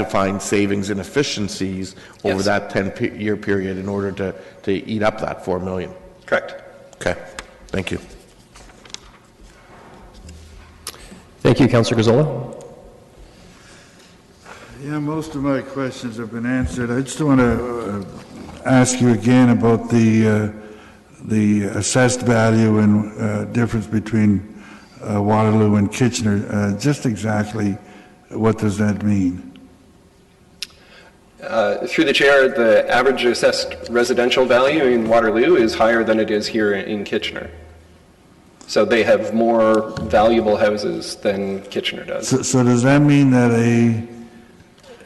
find savings and efficiencies over that 10-year period in order to eat up that $4 million. Correct. Okay. Thank you. Thank you, Councillor Gazzola. Yeah, most of my questions have been answered. I just want to ask you again about the assessed value and difference between Waterloo and Kitchener. Just exactly what does that mean? Through the chair, the average assessed residential value in Waterloo is higher than it is here in Kitchener. So they have more valuable houses than Kitchener does. So does that mean that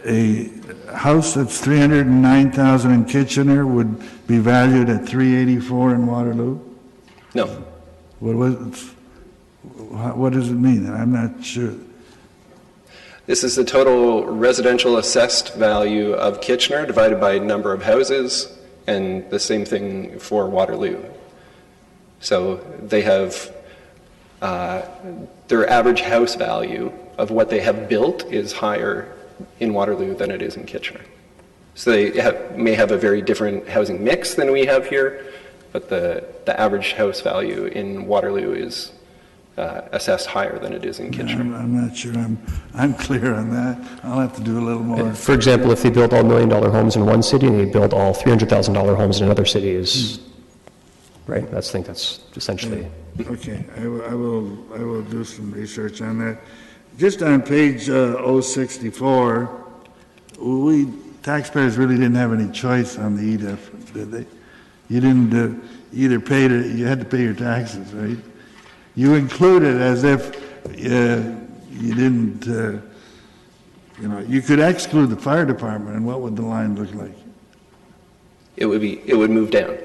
a house that's $309,000 in Kitchener would be valued at $384,000 in Waterloo? No. What does it mean? I'm not sure. This is the total residential assessed value of Kitchener divided by number of houses, and the same thing for Waterloo. So they have their average house value of what they have built is higher in Waterloo than it is in Kitchener. So they may have a very different housing mix than we have here, but the average house value in Waterloo is assessed higher than it is in Kitchener. I'm not sure I'm clear on that. I'll have to do a little more. For example, if they build all $1 million homes in one city and they build all $300,000 homes in another city is, right? I think that's essentially. Okay, I will do some research on that. Just on page 064, we taxpayers really didn't have any choice on the EDIF, did they? You didn't either pay you had to pay your taxes, right? You included as if you didn't, you could exclude the fire department, and what would the line look like? It would move down.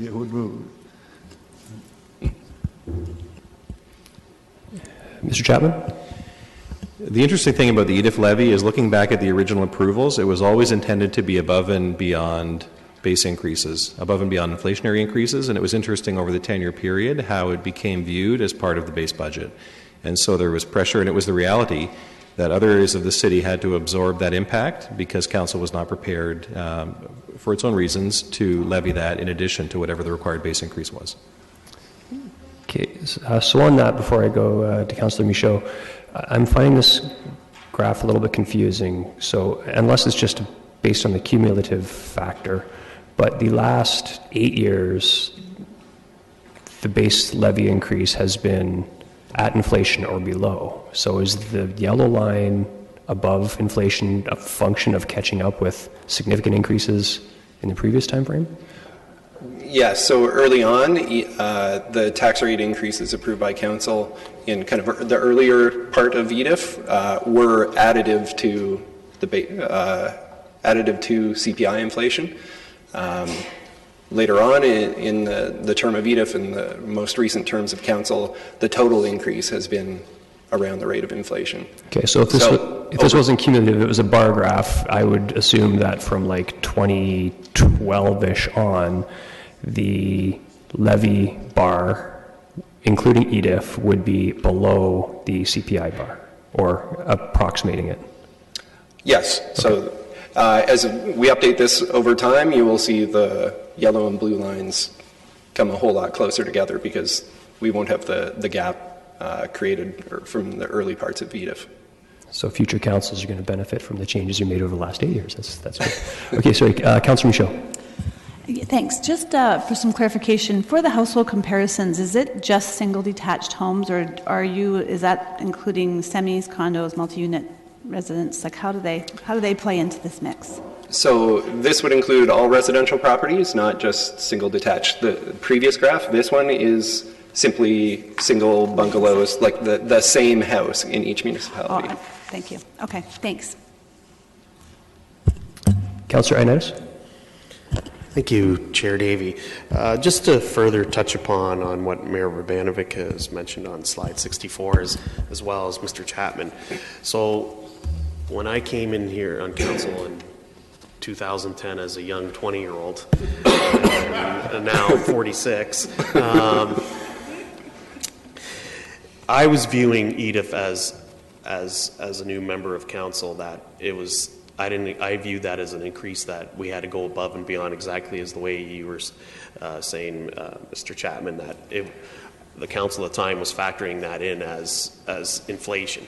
It would move. Mr. Chapman? The interesting thing about the EDIF levy is looking back at the original approvals, it was always intended to be above and beyond base increases, above and beyond inflationary increases, and it was interesting over the 10-year period how it became viewed as part of the base budget. And so there was pressure, and it was the reality that other areas of the city had to absorb that impact because council was not prepared, for its own reasons, to levy that in addition to whatever the required base increase was. Okay, so on that, before I go to Councillor Michaud, I'm finding this graph a little bit confusing. So unless it's just based on the cumulative factor, but the last 8 years, the base levy increase has been at inflation or below. So is the yellow line above inflation a function of catching up with significant increases in the previous time frame? Yes, so early on, the tax rate increases approved by council in kind of the earlier part of EDIF were additive to CPI inflation. Later on in the term of EDIF and the most recent terms of council, the total increase has been around the rate of inflation. Okay, so if this wasn't cumulative, it was a bar graph, I would assume that from like 2012-ish on, the levy bar, including EDIF, would be below the CPI bar, or approximating it. Yes. Okay. So as we update this over time, you will see the yellow and blue lines come a whole lot closer together because we won't have the gap created from the early parts of EDIF. So future councils are going to benefit from the changes you made over the last 8 years. That's good. Okay, sorry, Councillor Michaud. Thanks. Just for some clarification, for the household comparisons, is it just single detached homes, or is that including semis, condos, multi-unit residents? Like, how do they play into this mix? So this would include all residential properties, not just single detached. The previous graph, this one is simply single bungalows, like the same house in each municipality. Oh, thank you. Okay, thanks. Councillor Ioannidis? Thank you, Chair Davey. Just to further touch upon on what Mayor Urbanovic has mentioned on slide 64 as well as Mr. Chapman. So when I came in here on council in 2010 as a young 20-year-old, and now 46, I was viewing Edith as a new member of council that it was. I viewed that as an increase that we had to go above and beyond, exactly as the way you were saying, Mr. Chapman, that the council at the time was factoring that in as inflation,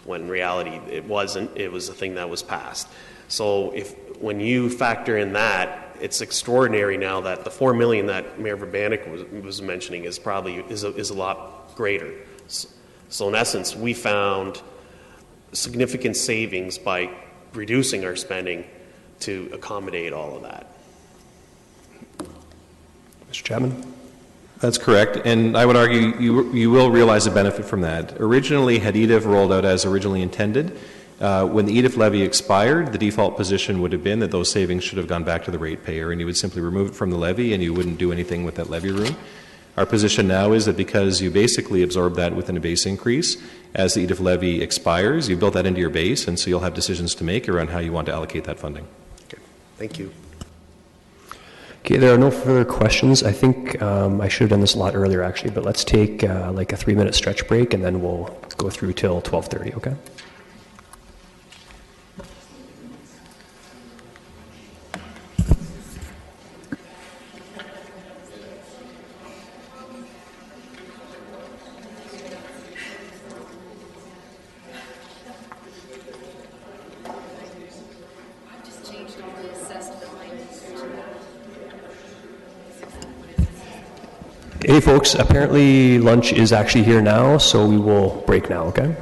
when in reality it wasn't. It was a thing that was passed. So when you factor in that, it's extraordinary now that the $4 million that Mayor Urbanic was mentioning is probably a lot greater. So in essence, we found significant savings by reducing our spending to accommodate all of that. Mr. Chapman? That's correct, and I would argue you will realize a benefit from that. Originally, had EDIF rolled out as originally intended, when the EDIF levy expired, the default position would have been that those savings should have gone back to the ratepayer, and you would simply remove it from the levy and you wouldn't do anything with that levy room. Our position now is that because you basically absorb that within a base increase, as the EDIF levy expires, you built that into your base, and so you'll have decisions to make around how you want to allocate that funding. Okay. Thank you. Okay, there are no further questions. I think I should have done this a lot earlier, actually, but let's take like a 3-minute stretch break, and then we'll go through till 12:30, okay? Hey folks, apparently lunch is actually here now, so we will break now, okay?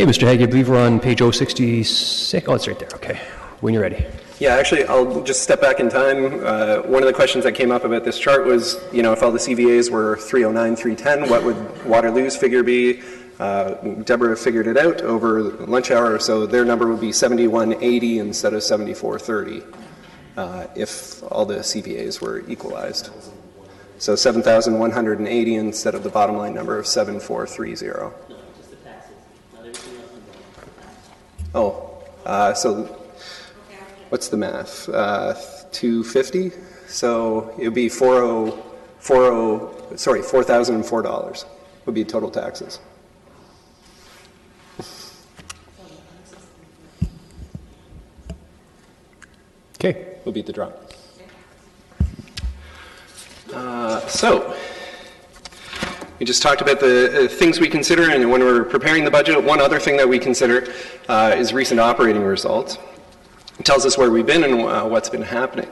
Okay, Mr. Haggie, I believe we're on page 066. Oh, it's right there. Okay, when you're ready. Yeah, actually, I'll just step back in time. One of the questions that came up about this chart was, if all the CVAs were 309, 310, what would Waterloo's figure be? Deborah figured it out over lunch hour, so their number would be 7180 instead of 7430 if all the CVAs were equalized. So 7,180 instead of the bottom line number of 7430. So what's the math? 250? So it would be $4,004 would be total taxes. Okay. We'll beat the drum. So we just talked about the things we consider, and when we're preparing the budget, one other thing that we consider is recent operating results. It tells us where we've been and what's been happening.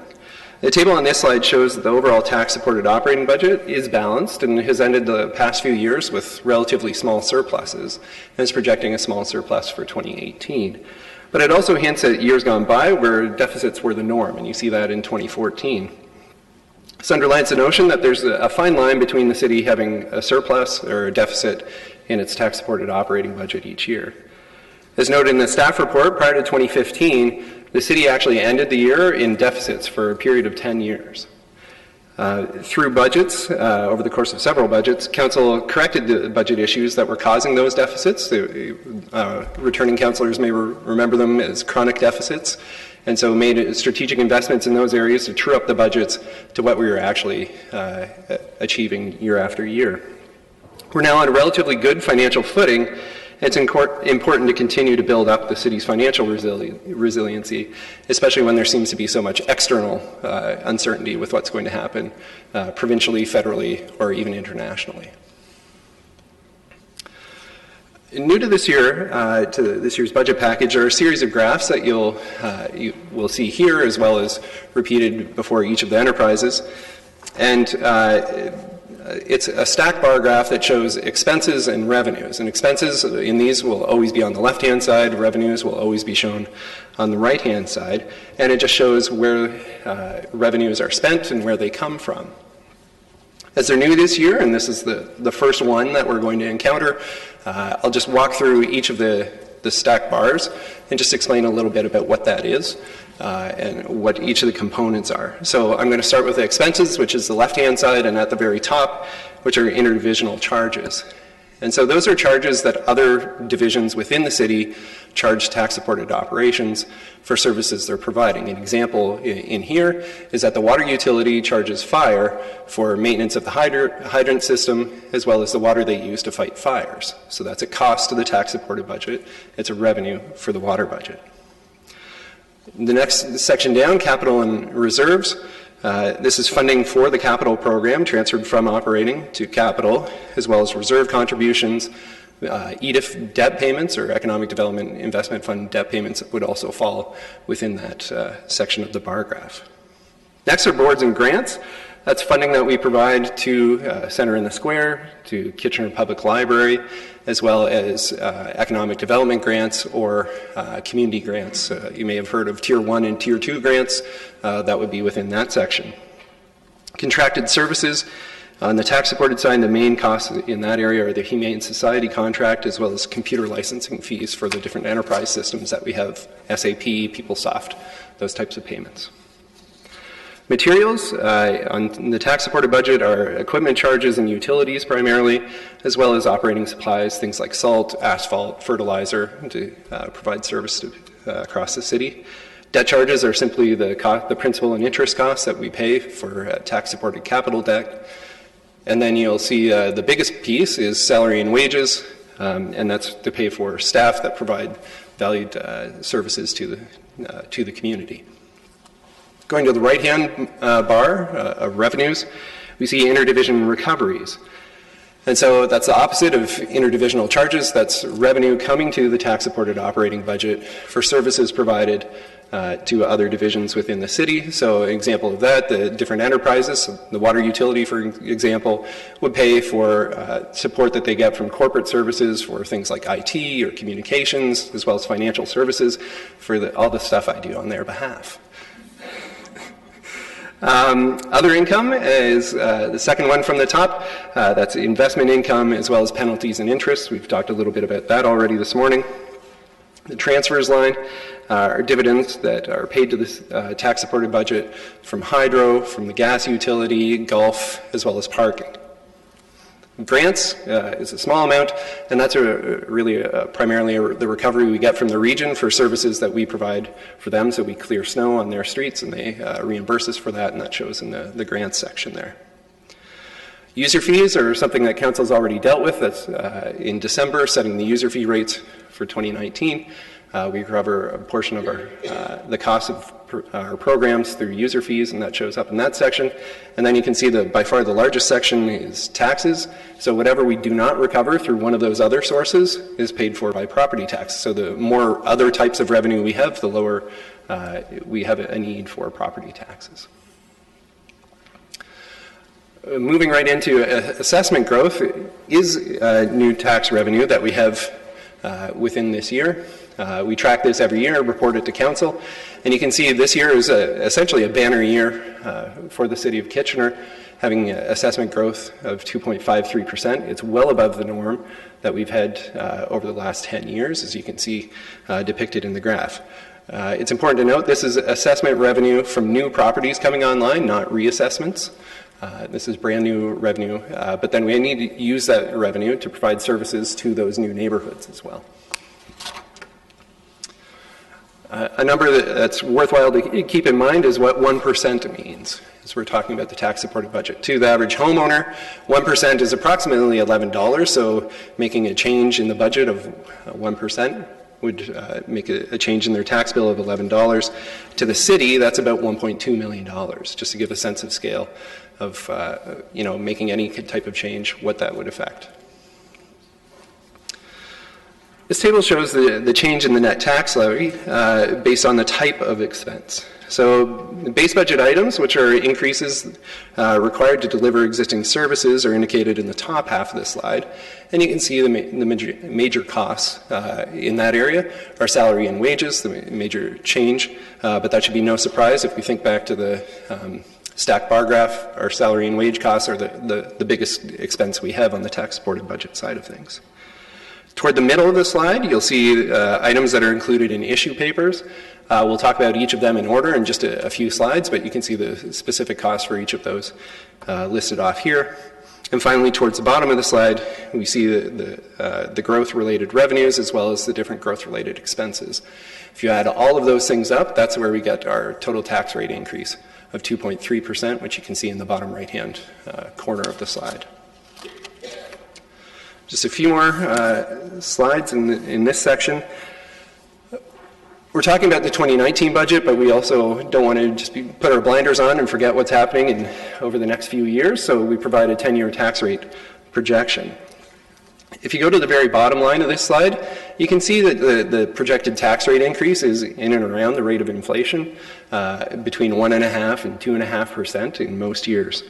The table on this slide shows that the overall tax-supported operating budget is balanced and has ended the past few years with relatively small surpluses, and is projecting a small surplus for 2018. But it also hints at years gone by where deficits were the norm, and you see that in 2014. This underlines the notion that there's a fine line between the city having a surplus or a deficit in its tax-supported operating budget each year. As noted in the staff report, prior to 2015, the city actually ended the year in deficits for a period of 10 years. Through budgets, over the course of several budgets, Council corrected the budget issues that were causing those deficits. Returning councillors may remember them as chronic deficits, and so made strategic investments in those areas to true up the budgets to what we were actually achieving year after year. We're now on a relatively good financial footing. It's important to continue to build up the city's financial resiliency, especially when there seems to be so much external uncertainty with what's going to happen provincially, federally, or even internationally. New to this year, to this year's budget package, are a series of graphs that you will see here, as well as repeated before each of the enterprises. And it's a stack bar graph that shows expenses and revenues. And expenses in these will always be on the left-hand side. Revenues will always be shown on the right-hand side. And it just shows where revenues are spent and where they come from. As they're new this year, and this is the first one that we're going to encounter, I'll just walk through each of the stack bars and just explain a little bit about what that is and what each of the components are. So I'm going to start with the expenses, which is the left-hand side, and at the very top, which are interdivisional charges. And so those are charges that other divisions within the city charge tax-supported operations for services they're providing. An example in here is that the water utility charges fire for maintenance of the hydrant system, as well as the water they use to fight fires. So that's a cost to the tax-supported budget. It's a revenue for the water budget. The next section down, capital and reserves. This is funding for the capital program transferred from operating to capital, as well as reserve contributions. EDIF debt payments, or Economic Development Investment Fund debt payments, would also fall within that section of the bar graph. Next are boards and grants. That's funding that we provide to Centre in the Square, to Kitchener Public Library, as well as economic development grants or community grants. You may have heard of Tier 1 and Tier 2 grants. That would be within that section. Contracted services. On the tax-supported side, the main costs in that area are the Humane Society contract, as well as computer licensing fees for the different enterprise systems that we have, SAP, PeopleSoft, those types of payments. Materials on the tax-supported budget are equipment charges and utilities primarily, as well as operating supplies, things like salt, asphalt, fertilizer, to provide service across the city. Debt charges are simply the principal and interest costs that we pay for tax-supported capital debt. And then you'll see the biggest piece is salary and wages, and that's to pay for staff that provide valued services to the community. Going to the right-hand bar of revenues, we see interdivision recoveries. And so that's the opposite of interdivisional charges. That's revenue coming to the tax-supported operating budget for services provided to other divisions within the city. So an example of that, the different enterprises, the water utility, for example, would pay for support that they get from corporate services for things like IT or communications, as well as financial services for all the stuff I do on their behalf. Other income is the second one from the top. That's investment income as well as penalties and interest. We've talked a little bit about that already this morning. The transfers line are dividends that are paid to the tax-supported budget from hydro, from the gas utility, Gulf, as well as parking. Grants is a small amount, and that's primarily the recovery we get from the region for services that we provide for them. So we clear snow on their streets, and they reimburse us for that, and that shows in the grants section there. User fees are something that Council's already dealt with. That's in December, setting the user fee rates for 2019. We recover a portion of the cost of our programs through user fees, and that shows up in that section. And then you can see that by far the largest section is taxes. So whatever we do not recover through one of those other sources is paid for by property tax. So the more other types of revenue we have, the lower we have a need for property taxes. Moving right into assessment growth is new tax revenue that we have within this year. We track this every year, report it to Council, and you can see this year is essentially a banner year for the City of Kitchener, having assessment growth of 2.53%. It's well above the norm that we've had over the last 10 years, as you can see depicted in the graph. It's important to note this is assessment revenue from new properties coming online, not reassessments. This is brand new revenue, but then we need to use that revenue to provide services to those new neighborhoods as well. A number that's worthwhile to keep in mind is what 1% means, as we're talking about the tax-supported budget. To the average homeowner, 1% is approximately $11, so making a change in the budget of 1% would make a change in their tax bill of $11. To the city, that's about $1.2 million, just to give a sense of scale of making any type of change, what that would affect. This table shows the change in the net tax levy based on the type of expense. So base budget items, which are increases required to deliver existing services, are indicated in the top half of the slide. And you can see the major costs in that area are salary and wages, the major change. But that should be no surprise if we think back to the stacked bar graph. Our salary and wage costs are the biggest expense we have on the tax-supported budget side of things. Toward the middle of the slide, you'll see items that are included in issue papers. We'll talk about each of them in order in just a few slides, but you can see the specific costs for each of those listed off here. And finally, towards the bottom of the slide, we see the growth-related revenues as well as the different growth-related expenses. If you add all of those things up, that's where we get our total tax rate increase of 2.3%, which you can see in the bottom right-hand corner of the slide. Just a few more slides in this section. We're talking about the 2019 budget, but we also don't want to just put our blinders on and forget what's happening over the next few years, so we provide a 10-year tax rate projection. If you go to the very bottom line of this slide, you can see that the projected tax rate increase is in and around the rate of inflation, between 1.5% and 2.5% in most years.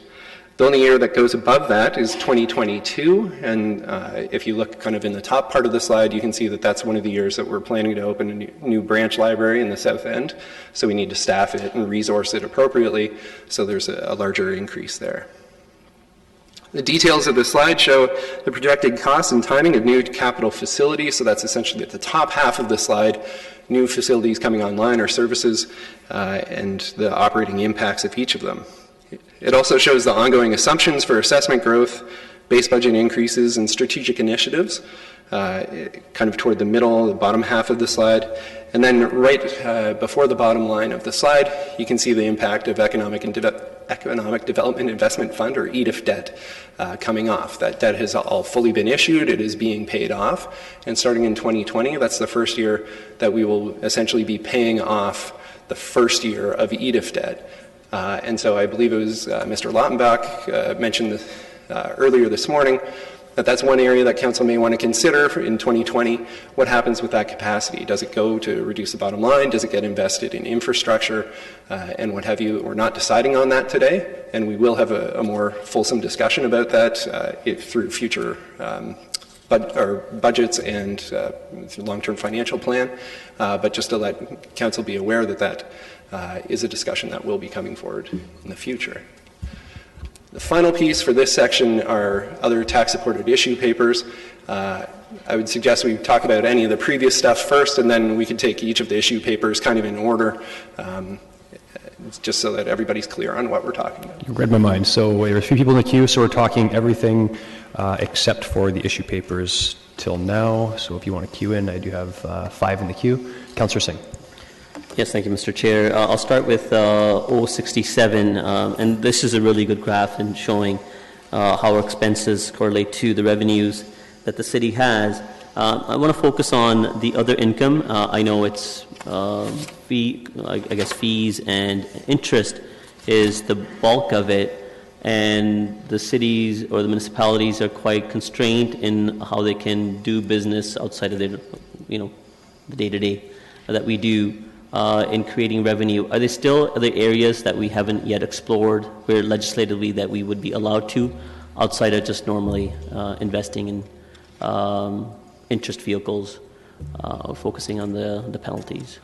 The only year that goes above that is 2022, and if you look kind of in the top part of the slide, you can see that that's one of the years that we're planning to open a new branch library in the south end, so we need to staff it and resource it appropriately, so there's a larger increase there. The details of the slide show the projected costs and timing of new capital facilities, so that's essentially at the top half of the slide, new facilities coming online or services, and the operating impacts of each of them. It also shows the ongoing assumptions for assessment growth, base budget increases, and strategic initiatives, kind of toward the middle, the bottom half of the slide. And then right before the bottom line of the slide, you can see the impact of Economic Development Investment Fund, or EDIF debt, coming off. That debt has all fully been issued. It is being paid off. And starting in 2020, that's the first year that we will essentially be paying off the first year of EDIF debt. And so I believe it was Mr. Lautenbach mentioned earlier this morning that's one area that council may want to consider in 2020. What happens with that capacity? Does it go to reduce the bottom line? Does it get invested in infrastructure and what have you? We're not deciding on that today, and we will have a more fulsome discussion about that through future budgets and through long-term financial plan. But just to let council be aware that is a discussion that will be coming forward in the future. The final piece for this section are other tax-supported issue papers. I would suggest we talk about any of the previous stuff first, and then we could take each of the issue papers kind of in order, just so that everybody's clear on what we're talking about. You read my mind. So there are a few people in the queue, so we're talking everything except for the issue papers till now. So if you want to queue in, I do have 5 in the queue. Councillor Singh. Yes, thank you, Mr. Chair. I'll start with 067, and this is a really good graph in showing how our expenses correlate to the revenues that the city has. I want to focus on the other income. I know it's fees and interest is the bulk of it, and the cities or the municipalities are quite constrained in how they can do business outside of their, the day-to-day that we do. In creating revenue. Are there still other areas that we haven't yet explored where legislatively that we would be allowed to outside of just normally investing in interest vehicles or focusing on the penalties?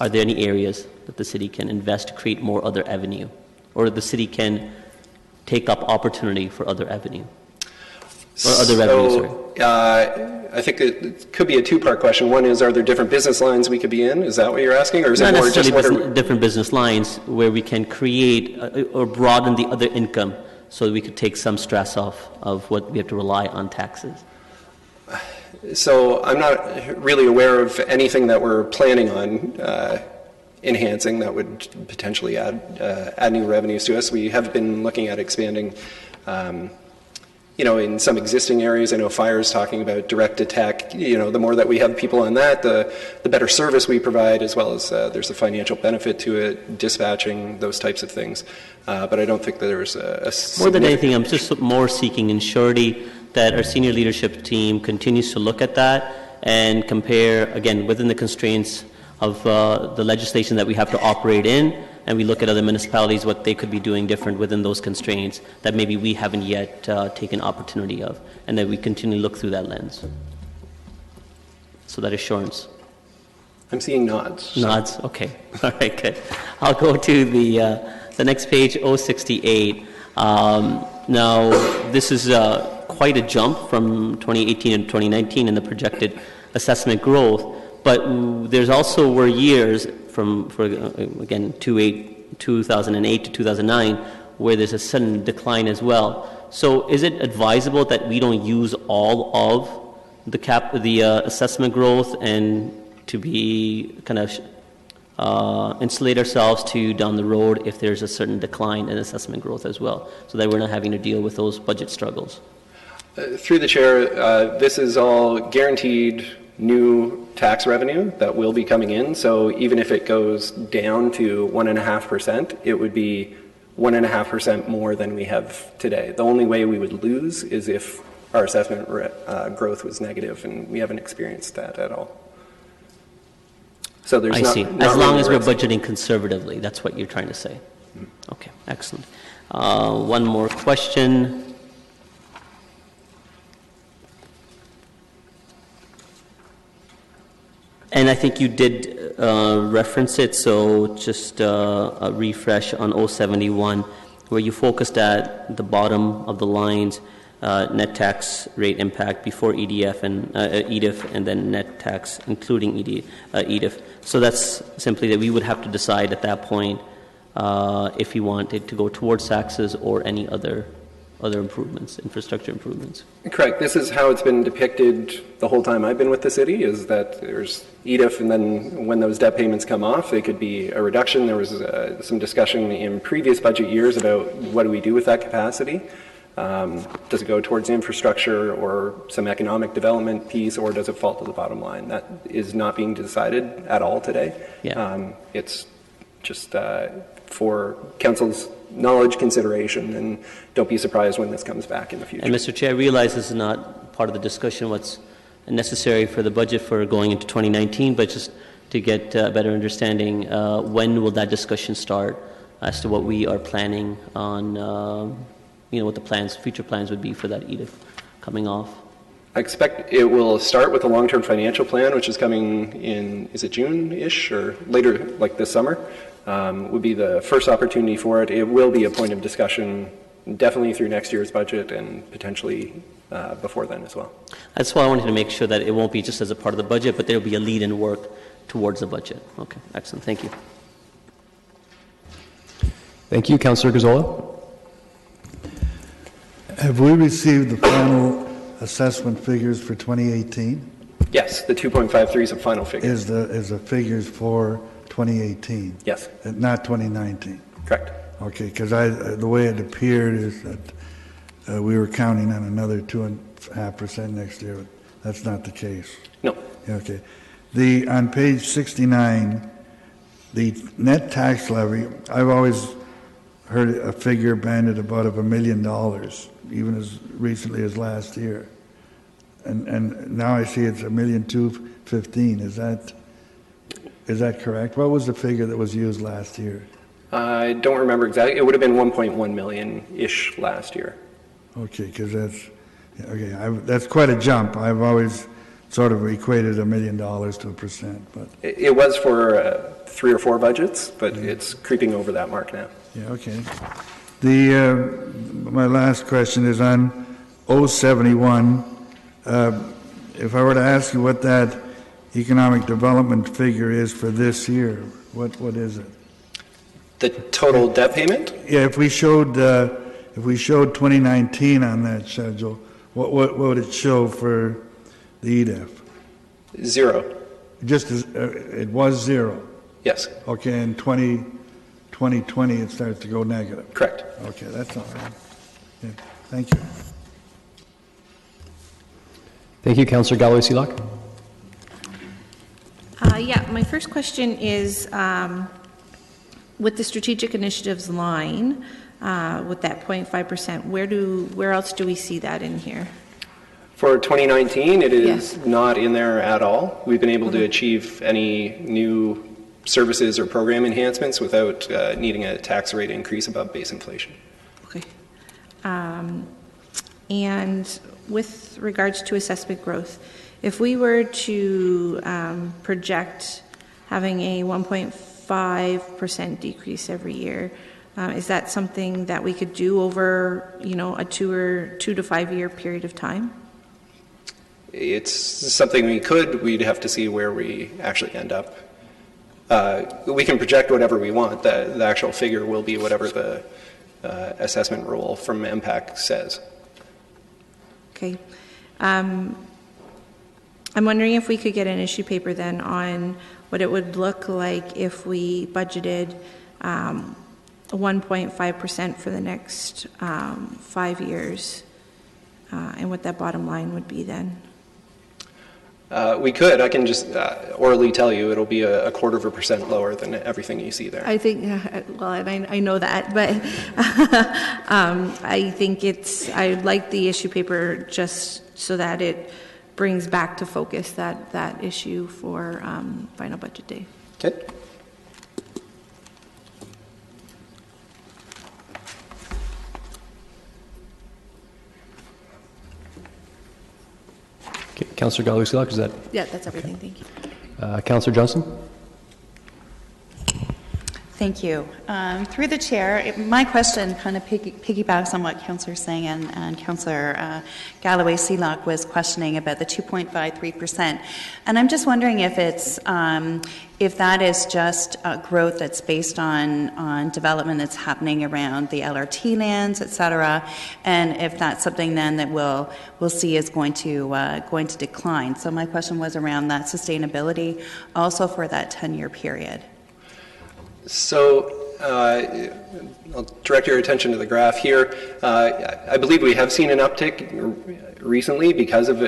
Are there any areas that the city can invest to create more other avenue, or the city can take up opportunity for other avenue? Or other revenue, sorry. I think it could be a two-part question. One is, are there different business lines we could be in? Is that what you're asking? Or is Not it more just necessarily different business lines where we can create or broaden the other income so that we could take some stress off of what we have to rely on taxes? So I'm not really aware of anything that we're planning on enhancing that would potentially add new revenues to us. We have been looking at expanding in some existing areas. I know Fire is talking about direct attack. The more that we have people on that, the better service we provide, as well as there's a financial benefit to it, dispatching, those types of things. But I don't think that there's a more than anything, I'm just more seeking surety that our senior leadership team continues to look at that and compare, again, within the constraints of the legislation that we have to operate in, and we look at other municipalities, what they could be doing different within those constraints that maybe we haven't yet taken opportunity of, and that we continue to look through that lens. So that assurance. I'm seeing nods. Nods, okay. All right, good. I'll go to the next page, 068. Now, this is quite a jump from 2018 and 2019 in the projected assessment growth, but there's also were years again, 2008 to 2009, where there's a sudden decline as well. So is it advisable that we don't use all of the assessment growth and to be kind of insulate ourselves to down the road if there's a certain decline in assessment growth as well, so that we're not having to deal with those budget struggles? Through the chair, this is all guaranteed new tax revenue that will be coming in. So even if it goes down to 1.5%, it would be 1.5% more than we have today. The only way we would lose is if our assessment growth was negative, and we haven't experienced that at all. So there's I see. As long as we're budgeting conservatively, that's what you're trying to say. Okay, excellent. One more question. And I think you did reference it, so just a refresh on 071, where you focused at the bottom of the lines, net tax rate impact before EDF and EDIF, and then net tax including EDIF. So that's simply that we would have to decide at that point if we wanted to go towards taxes or any other improvements, infrastructure improvements. Correct. This is how it's been depicted the whole time I've been with the city, is that there's EDIF, and then when those debt payments come off, they could be a reduction. There was some discussion in previous budget years about what do we do with that capacity. Does it go towards infrastructure or some economic development piece, or does it fall to the bottom line? That is not being decided at all today. Yeah. It's just for council's knowledge, consideration, and don't be surprised when this comes back in the future. And Mr. Chair, I realize this is not part of the discussion what's necessary for the budget for going into 2019, but just to get a better understanding, when will that discussion start as to what we are planning on, what the future plans would be for that edict coming off? I expect it will start with the long-term financial plan, which is coming in, is it June-ish or later, like this summer, would be the first opportunity for it. It will be a point of discussion definitely through next year's budget and potentially before then as well. That's why I wanted to make sure that it won't be just as a part of the budget, but there will be a lead-in work towards the budget. Okay, excellent. Thank you. Thank you. Councillor Gazzola. Have we received the final assessment figures for 2018? Yes, the 2.53 is a final figure. Is the figures for 2018? Yes. Not 2019? Correct. Okay, because the way it appeared is that we were counting on another 2.5% next year, but that's not the case. No. Okay. On page 69, the net tax levy, I've always heard a figure banded about of $1 million, even as recently as last year. And now I see it's $1,215,000. Is that correct? What was the figure that was used last year? I don't remember exactly. It would have been 1.1 million-ish last year. Okay, because that's quite a jump. I've always sort of equated $1 million to 1%, but It was for 3 or 4 budgets, but it's creeping over that mark now. yeah, okay. My last question is on 071. If I were to ask you what that economic development figure is for this year, what is it? The total debt payment? Yeah, if we showed 2019 on that schedule, what would it show for the EDF? 0. Just as, it was 0. Yes. Okay, and 2020 it starts to go negative. Correct. Okay, that's all right. Yeah, thank you. Thank you. Councillor Galloway-Seelock. Yeah, my first question is with the strategic initiatives line, with that 0.5%, where else do we see that in here? For 2019, it is not in there at all. We've been able to achieve any new services or program enhancements without needing a tax rate increase above base inflation. Okay. And with regards to assessment growth, if we were to project having a 1.5% decrease every year, is that something that we could do over, a 2 to 5 year period of time? It's something we could. We'd have to see where we actually end up. We can project whatever we want. The actual figure will be whatever the assessment rule from MPAC says. Okay. I'm wondering if we could get an issue paper then on what it would look like if we budgeted 1.5% for the next 5 years, and what that bottom line would be then. We could. I can just orally tell you it'll be a 0.25% lower than everything you see there. I think, and I know that, but I think I like the issue paper just so that it brings back to focus that issue for final budget day. Okay. Okay, Councillor Galloway-Seelock, is that? Yeah, that's everything. Thank you. Councillor Johnson? Thank you. Through the chair, my question kind of piggybacks on what Councillor Singh and Councillor Galloway-Seelock was questioning about the 2.53%. And I'm just wondering if if that is just growth that's based on development that's happening around the LRT lands, et cetera, and if that's something then that we'll see is going to decline. So my question was around that sustainability also for that 10-year period. So I'll direct your attention to the graph here. I believe we have seen an uptick recently because of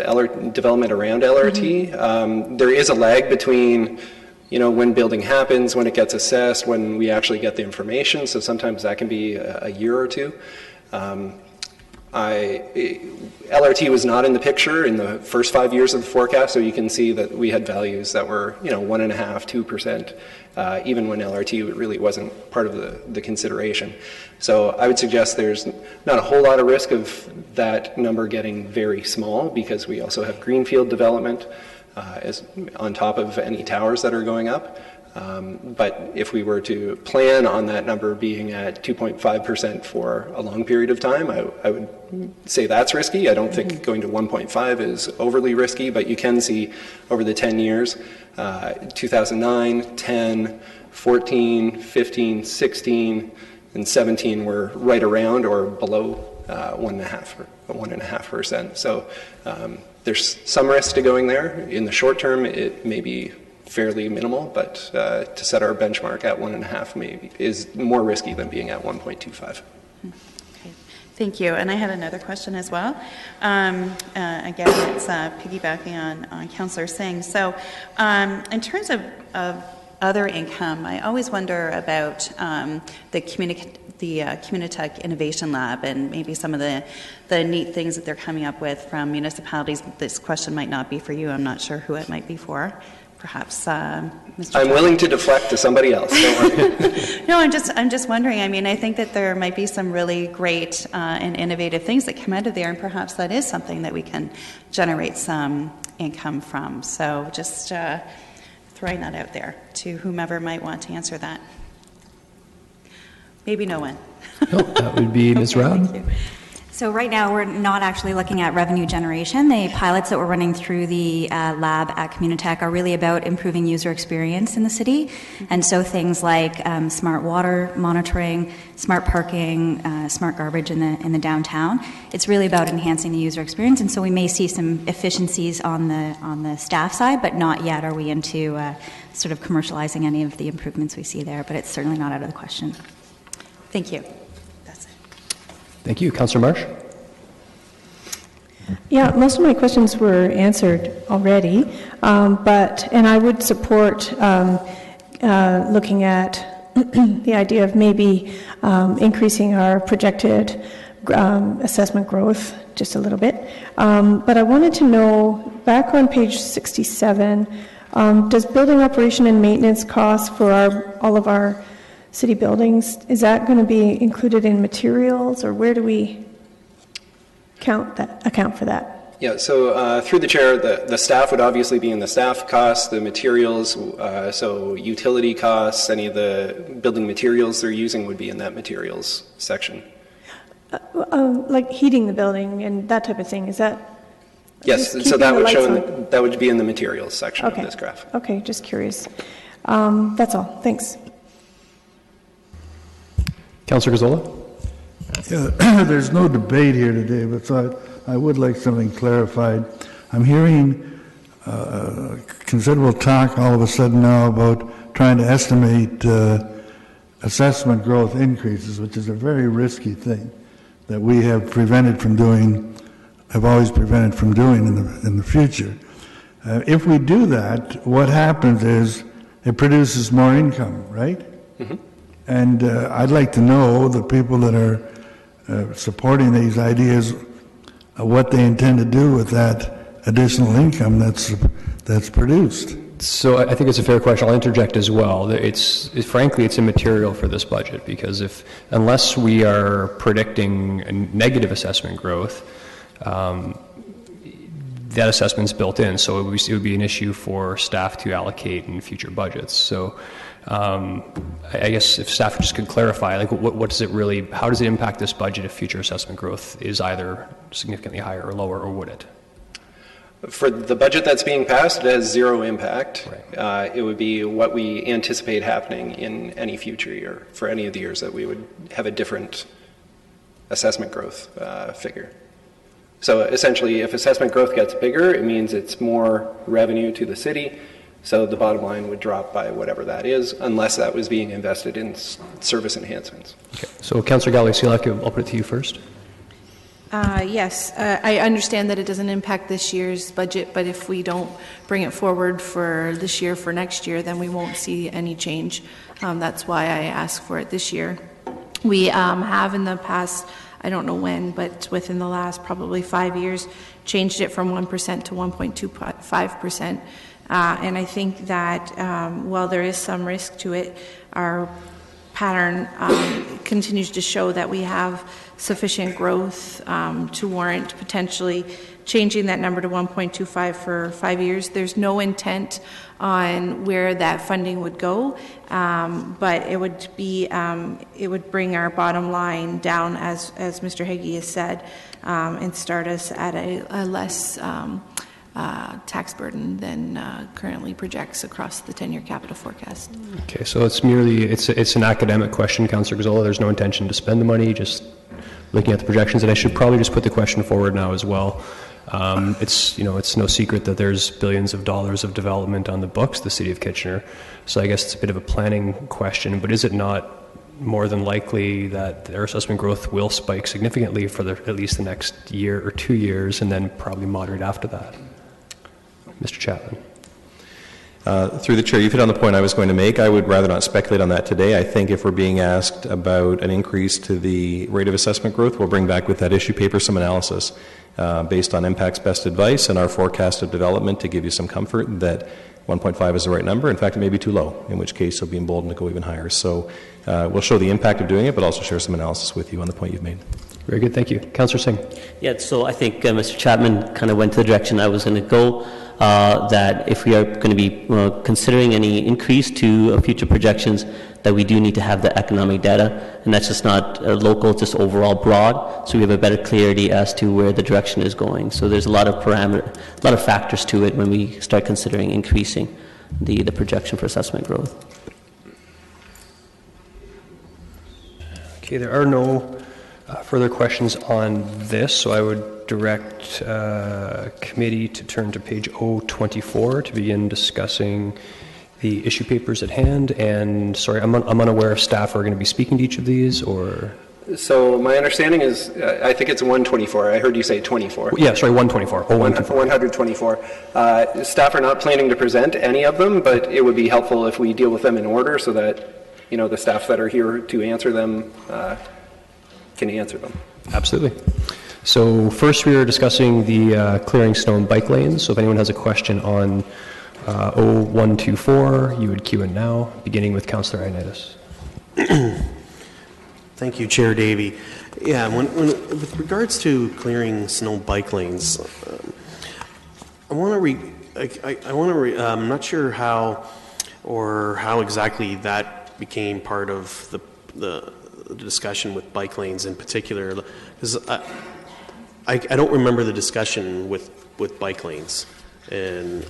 development around LRT. There is a lag between when building happens, when it gets assessed, when we actually get the information. So sometimes that can be a year or two. LRT was not in the picture in the first 5 years of the forecast, so you can see that we had values that were 1.5–2%, even when LRT really wasn't part of the consideration. So I would suggest there's not a whole lot of risk of that number getting very small, because we also have greenfield development as on top of any towers that are going up. But if we were to plan on that number being at 2.5% for a long period of time, I would say that's risky. I don't think going to 1.5 is overly risky, but you can see over the 10 years, 2009, 10, 14, 15, 16, and 17 were right around or below 1.5%. So there's some risk to going there. In the short term, it may be fairly minimal, but to set our benchmark at 1.5 maybe is more risky than being at 1.25. Okay, thank you. And I had another question as well. Again, it's piggybacking on Councillor Singh. So in terms of other income, I always wonder about the Communitech Innovation Lab and maybe some of the neat things that they're coming up with from municipalities. This question might not be for you. I'm not sure who it might be for. Perhaps Mr. I'm willing to deflect to somebody else. Don't worry. No, I'm just wondering. I mean, I think that there might be some really great and innovative things that come out of there, and perhaps that is something that we can generate some income from. So just throwing that out there to whomever might want to answer that. Maybe no one. No, that would be Ms. Roud. Thank you. So right now we're not actually looking at revenue generation. The pilots that we're running through the lab at Communitech are really about improving user experience in the city. And so things like smart water monitoring, smart parking, smart garbage in the downtown. It's really about enhancing the user experience. And so we may see some efficiencies on the staff side, but not yet are we into sort of commercializing any of the improvements we see there. But it's certainly not out of the question. Thank you. Thank you. Councillor Marsh? Yeah, most of my questions were answered already, and I would support looking at the idea of maybe increasing our projected assessment growth just a little bit. But I wanted to know, back on page 67, does building operation and maintenance costs for all of our city buildings, is that going to be included in materials, or where do we account for that? Yeah, so through the chair, the staff would obviously be in the staff costs, the materials, so utility costs, any of the building materials they're using would be in that materials section. Like heating the building and that type of thing, is that? Yes, so that would show that would be in the materials section of this graph. Okay, just curious. That's all. Thanks. Councillor Gazzola? Yeah, there's no debate here today, but I would like something clarified. I'm hearing considerable talk all of a sudden now about trying to estimate assessment growth increases, which is a very risky thing that we have prevented from doing, have always prevented from doing in the future. If we do that, what happens is it produces more income, right? Mm-hmm. And I'd like to know the people that are supporting these ideas, what they intend to do with that additional income that's produced. So I think it's a fair question. I'll interject as well. Frankly, it's immaterial for this budget, because unless we are predicting a negative assessment growth, that assessment's built in. So it would be an issue for staff to allocate in future budgets. So I guess if staff just could clarify, like what does it really, how does it impact this budget if future assessment growth is either significantly higher or lower, or would it? For the budget that's being passed, it has zero impact. Right. It would be what we anticipate happening in any future year, for any of the years that we would have a different assessment growth figure. So essentially, if assessment growth gets bigger, it means it's more revenue to the city. So the bottom line would drop by whatever that is, unless that was being invested in service enhancements. Okay. So Councillor Galloway-Selak, I'll put it to you first. Yes, I understand that it doesn't impact this year's budget, but if we don't bring it forward for this year, for next year, then we won't see any change. That's why I asked for it this year. We have in the past, I don't know when, but within the last probably 5 years, changed it from 1% to 1.25%. And I think that while there is some risk to it, our pattern continues to show that we have sufficient growth to warrant potentially changing that number to 1.25 for 5 years. There's no intent on where that funding would go, but it would be it would bring our bottom line down, as Mr. Hagee has said, and start us at a less tax burden than currently projects across the 10-year capital forecast. Okay, so it's merely, it's an academic question, Councillor Gazzola. There's no intention to spend the money, just looking at the projections, and I should probably just put the question forward now as well. It's no secret that there's billions of dollars of development on the books, the City of Kitchener, so I guess it's a bit of a planning question, but is it not more than likely that their assessment growth will spike significantly for at least the next year or 2 years, and then probably moderate after that? Mr. Chapman. Through the chair, you've hit on the point I was going to make. I would rather not speculate on that today. I think if we're being asked about an increase to the rate of assessment growth, we'll bring back with that issue paper some analysis based on Impact's best advice and our forecast of development to give you some comfort that 1.5 is the right number. In fact, it may be too low, in which case you'll be emboldened to go even higher. So we'll show the impact of doing it, but also share some analysis with you on the point you've made. Very good, thank you. Councillor Singh. Yeah, so I think Mr. Chapman kind of went to the direction I was going to go, that if we are going to be considering any increase to future projections, that we do need to have the economic data, and that's just not local, it's just overall broad, so we have a better clarity as to where the direction is going. So there's a lot of factors to it when we start considering increasing the projection for assessment growth. Okay, there are no further questions on this, so I would direct committee to turn to page 024 to begin discussing the issue papers at hand. And sorry, I'm unaware if staff are going to be speaking to each of these, or... So my understanding is, I think it's 124. I heard you say 24. Yeah, sorry, 124. 124. Staff are not planning to present any of them, but it would be helpful if we deal with them in order so that, the staff that are here to answer them can answer them. Absolutely. So first we are discussing the clearing snow and bike lanes. So if anyone has a question on 0124, you would queue in now, beginning with Councillor Ioannidis. Thank you, Chair Davey. Yeah, with regards to clearing snow bike lanes, I'm not sure how exactly that became part of the discussion with bike lanes in particular, because I don't remember the discussion with bike lanes, and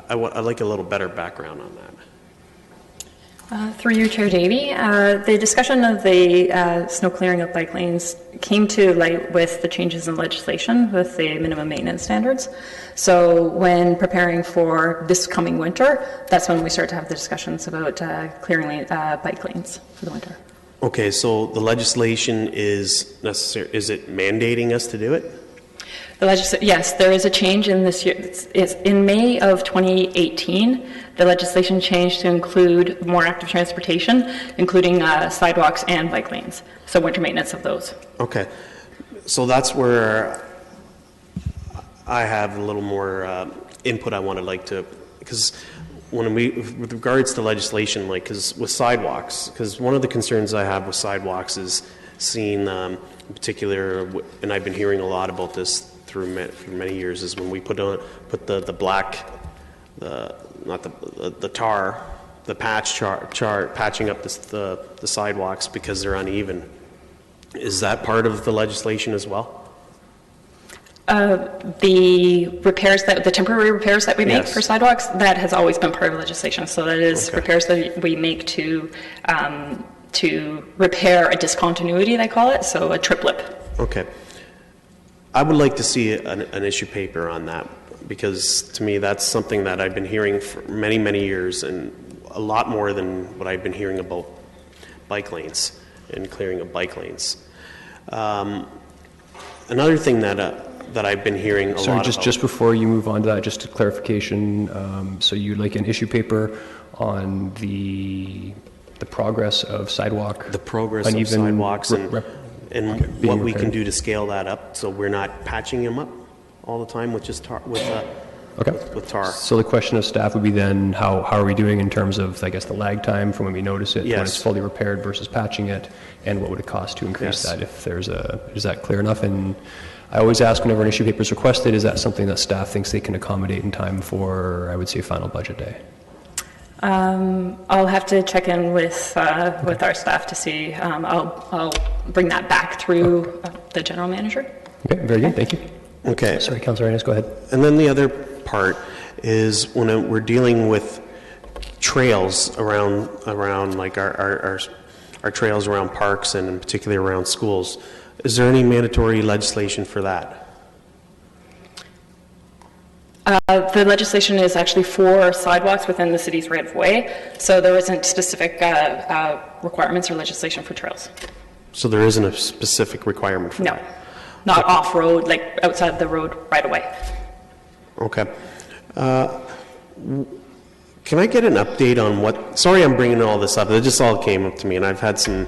I'd like a little better background on that. Through you, Chair Davey, the discussion of the snow clearing of bike lanes came to light with the changes in legislation with the minimum maintenance standards. So when preparing for this coming winter, that's when we start to have the discussions about clearing bike lanes for the winter. Okay, so the legislation is necessary. Is it mandating us to do it? Yes, there is a change in this year. It's in May of 2018, the legislation changed to include more active transportation, including sidewalks and bike lanes, so winter maintenance of those. Okay, so that's where I have a little more input I want to like to, because with regards to legislation, because with sidewalks, because one of the concerns I have with sidewalks is seeing, in particular, and I've been hearing a lot about this for many years, is when we put the patching up the sidewalks because they're uneven. Is that part of the legislation as well? The temporary repairs that we make for sidewalks, that has always been part of legislation. So that is repairs that we make to repair a discontinuity, they call it, so a trip lip. Okay. I would like to see an issue paper on that, because to me that's something that I've been hearing for many, many years, and a lot more than what I've been hearing about bike lanes and clearing of bike lanes. Another thing that I've been hearing a lot Sorry, about. just before you move on to that, just a clarification. So you'd like an issue paper on the progress of sidewalk? The progress of sidewalks and what we can do to scale that up so we're not patching them up all the time with just tar, with tar. So the question of staff would be then, how are we doing in terms of, I guess, the lag time from when we notice it, when it's fully repaired versus patching it, and what would it cost to increase that if there's is that clear enough? And I always ask whenever an issue paper is requested, is that something that staff thinks they can accommodate in time for, I would say, final budget day? I'll have to check in with our staff to see. I'll bring that back through the general manager. Okay, very good, thank you. Okay. Sorry, Councillor Innes, go ahead. And then the other part is when we're dealing with trails around like our trails around parks and in particular around schools. Is there any mandatory legislation for that? The legislation is actually for sidewalks within the city's right-of-way, so there isn't specific requirements or legislation for trails. So there isn't a specific requirement for that? No, not off-road, like outside the road right-of-way. Okay. Can I get an update on what, sorry I'm bringing all this up, it just all came up to me and I've had some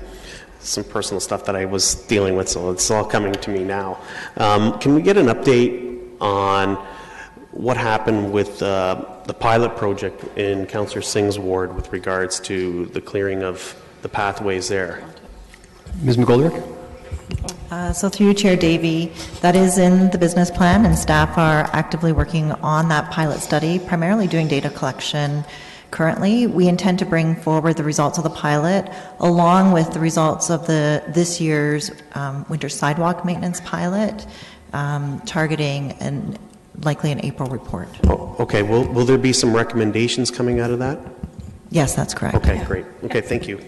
personal stuff that I was dealing with, so it's all coming to me now. Can we get an update on what happened with the pilot project in Councillor Singh's ward with regards to the clearing of the pathways there? Ms. McGoldrick? So through you, Chair Davey, that is in the business plan, and staff are actively working on that pilot study, primarily doing data collection. Currently, we intend to bring forward the results of the pilot along with the results of this year's winter sidewalk maintenance pilot, targeting likely an April report. Oh, okay, will there be some recommendations coming out of that? Yes, that's correct. Okay, great. Okay, thank you.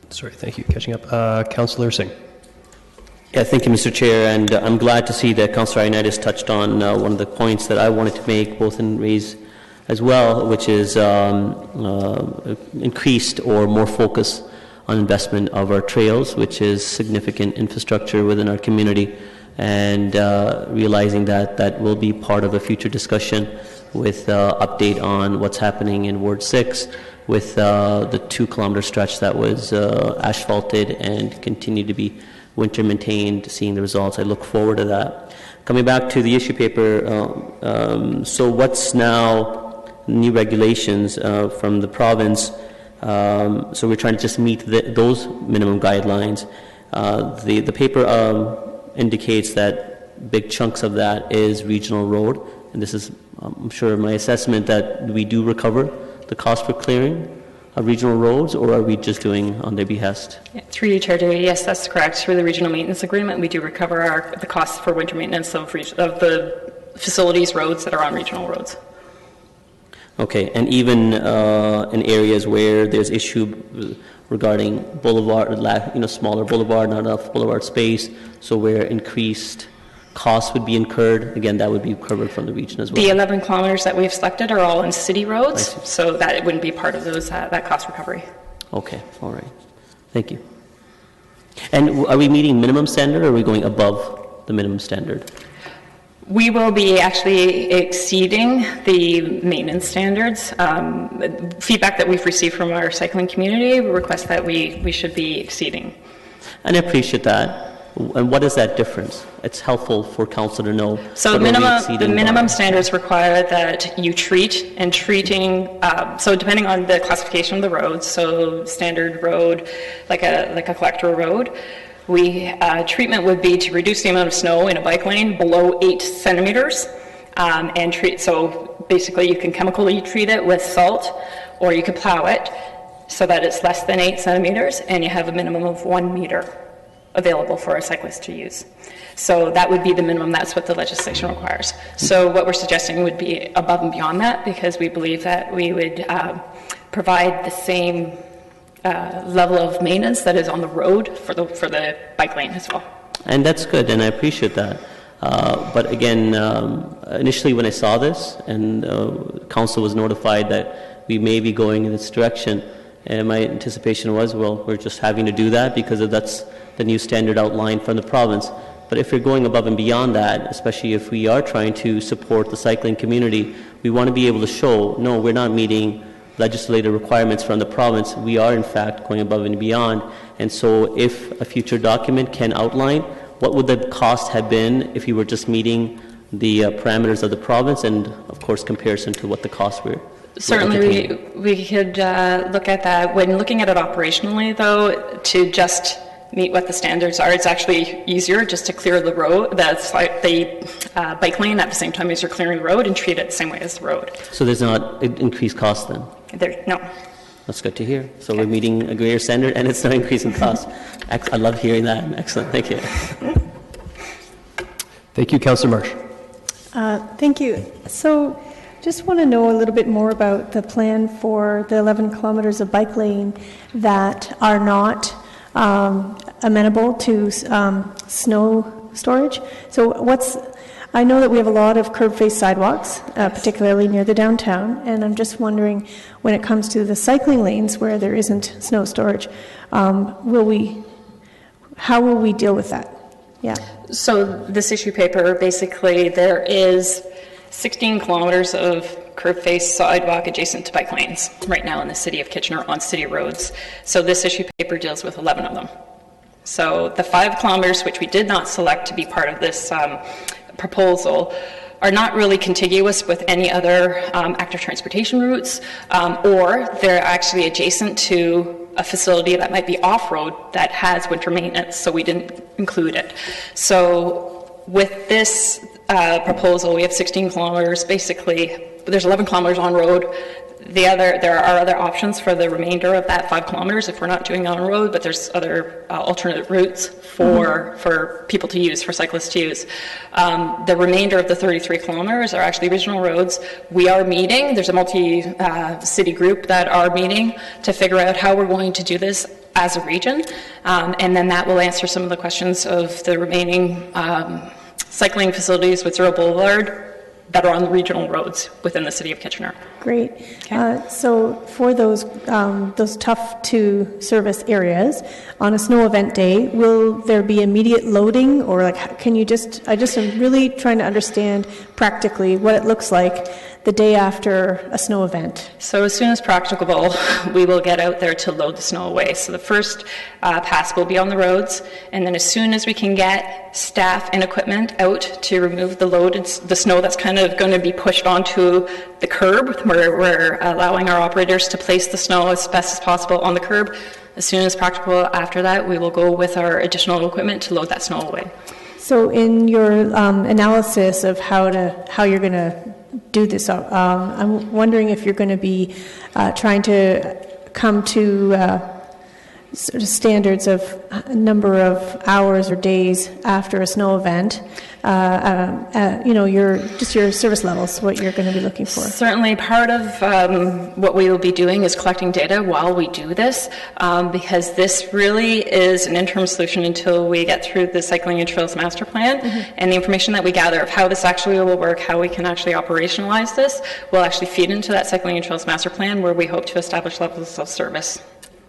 Sorry, thank you. Catching up. Councillor Singh. Yeah, thank you, Mr. Chair, and I'm glad to see that Councillor Ioannidis touched on one of the points that I wanted to make, both in raise as well, which is increased or more focus on investment of our trails, which is significant infrastructure within our community, and realizing that will be part of a future discussion with update on what's happening in Ward 6 with the 2-kilometer stretch that was asphalted and continued to be winter maintained, seeing the results. I look forward to that. Coming back to the issue paper, so what's now new regulations from the province? So we're trying to just meet those minimum guidelines. The paper indicates that big chunks of that is regional road, and this is, I'm sure, my assessment that we do recover the cost for clearing of regional roads, or are we just doing on their behest? Yeah, through you, Chair Davey, yes, that's correct. Through the regional maintenance agreement, we do recover the costs for winter maintenance of the facilities roads that are on regional roads. Okay, and even in areas where there's issue regarding boulevard, smaller boulevard, not enough boulevard space, so where increased costs would be incurred, again, that would be covered from the region as well. The 11 kilometers that we've selected are all in city roads, so that it wouldn't be part of those that cost recovery. Okay, all right. Thank you. And are we meeting minimum standard, or are we going above the minimum standard? We will be actually exceeding the maintenance standards. Feedback that we've received from our cycling community requests that we should be exceeding. And I appreciate that. And what is that difference? It's helpful for council to know. So the minimum standards require that you treat, and treating, so depending on the classification of the roads, so standard road, like a collector road, treatment would be to reduce the amount of snow in a bike lane below 8 centimeters, and treat, so basically you can chemically treat it with salt, or you could plow it so that it's less than 8 centimeters, and you have a minimum of 1 meter available for a cyclist to use. So that would be the minimum. That's what the legislation requires. So what we're suggesting would be above and beyond that, because we believe that we would provide the same level of maintenance that is on the road for the bike lane as well. And that's good, and I appreciate that. But again, initially when I saw this, and council was notified that we may be going in this direction, and my anticipation was, well, we're just having to do that because that's the new standard outlined from the province. But if you're going above and beyond that, especially if we are trying to support the cycling community, we want to be able to show, no, we're not meeting legislative requirements from the province. We are, in fact, going above and beyond. And so if a future document can outline what would the cost have been if you were just meeting the parameters of the province, and, of course, comparison to what the costs were. Certainly, we could look at that. When looking at it operationally, though, to just meet what the standards are, it's actually easier just to clear the road, that's like the bike lane at the same time as you're clearing the road, and treat it the same way as the road. So there's not increased cost then? No. That's good to hear. So we're meeting a greater standard and it's not increasing cost. I love hearing that. Excellent. Thank you. Thank you, Councillor Marsh. Thank you. So just want to know a little bit more about the plan for the 11 kilometers of bike lane that are not amenable to snow storage. So I know that we have a lot of curb-face sidewalks, particularly near the downtown, and I'm just wondering, when it comes to the cycling lanes where there isn't snow storage, how will we deal with that? Yeah. So this issue paper, basically, there is 16 kilometers of curb-face sidewalk adjacent to bike lanes right now in the city of Kitchener on city roads. So this issue paper deals with 11 of them. So the 5 kilometers, which we did not select to be part of this proposal, are not really contiguous with any other active transportation routes, or they're actually adjacent to a facility that might be off-road that has winter maintenance, so we didn't include it. So with this proposal, we have 16 kilometers. Basically, there's 11 kilometers on road. There are other options for the remainder of that 5 kilometers if we're not doing it on road, but there's other alternate routes for people to use, for cyclists to use. The remainder of the 33 kilometers are actually regional roads. We are meeting, there's a multi-city group that are meeting to figure out how we're going to do this as a region, and then that will answer some of the questions of the remaining cycling facilities with Zero Boulevard that are on the regional roads within the city of Kitchener. Great. So for those tough to service areas, on a snow event day, will there be immediate loading, or can you I just am really trying to understand practically what it looks like the day after a snow event? So as soon as practicable, we will get out there to load the snow away. So the first pass will be on the roads, and then as soon as we can get staff and equipment out to remove the snow that's kind of going to be pushed onto the curb, where we're allowing our operators to place the snow as best as possible on the curb. As soon as practicable after that, we will go with our additional equipment to load that snow away. So in your analysis of how you're going to do this, I'm wondering if you're going to be trying to come to sort of standards of number of hours or days after a snow event, your service levels, what you're going to be looking for. Certainly part of what we will be doing is collecting data while we do this, because this really is an interim solution until we get through the Cycling and Trails Master Plan, and the information that we gather of how this actually will work, how we can actually operationalize this, will actually feed into that Cycling and Trails Master Plan, where we hope to establish levels of service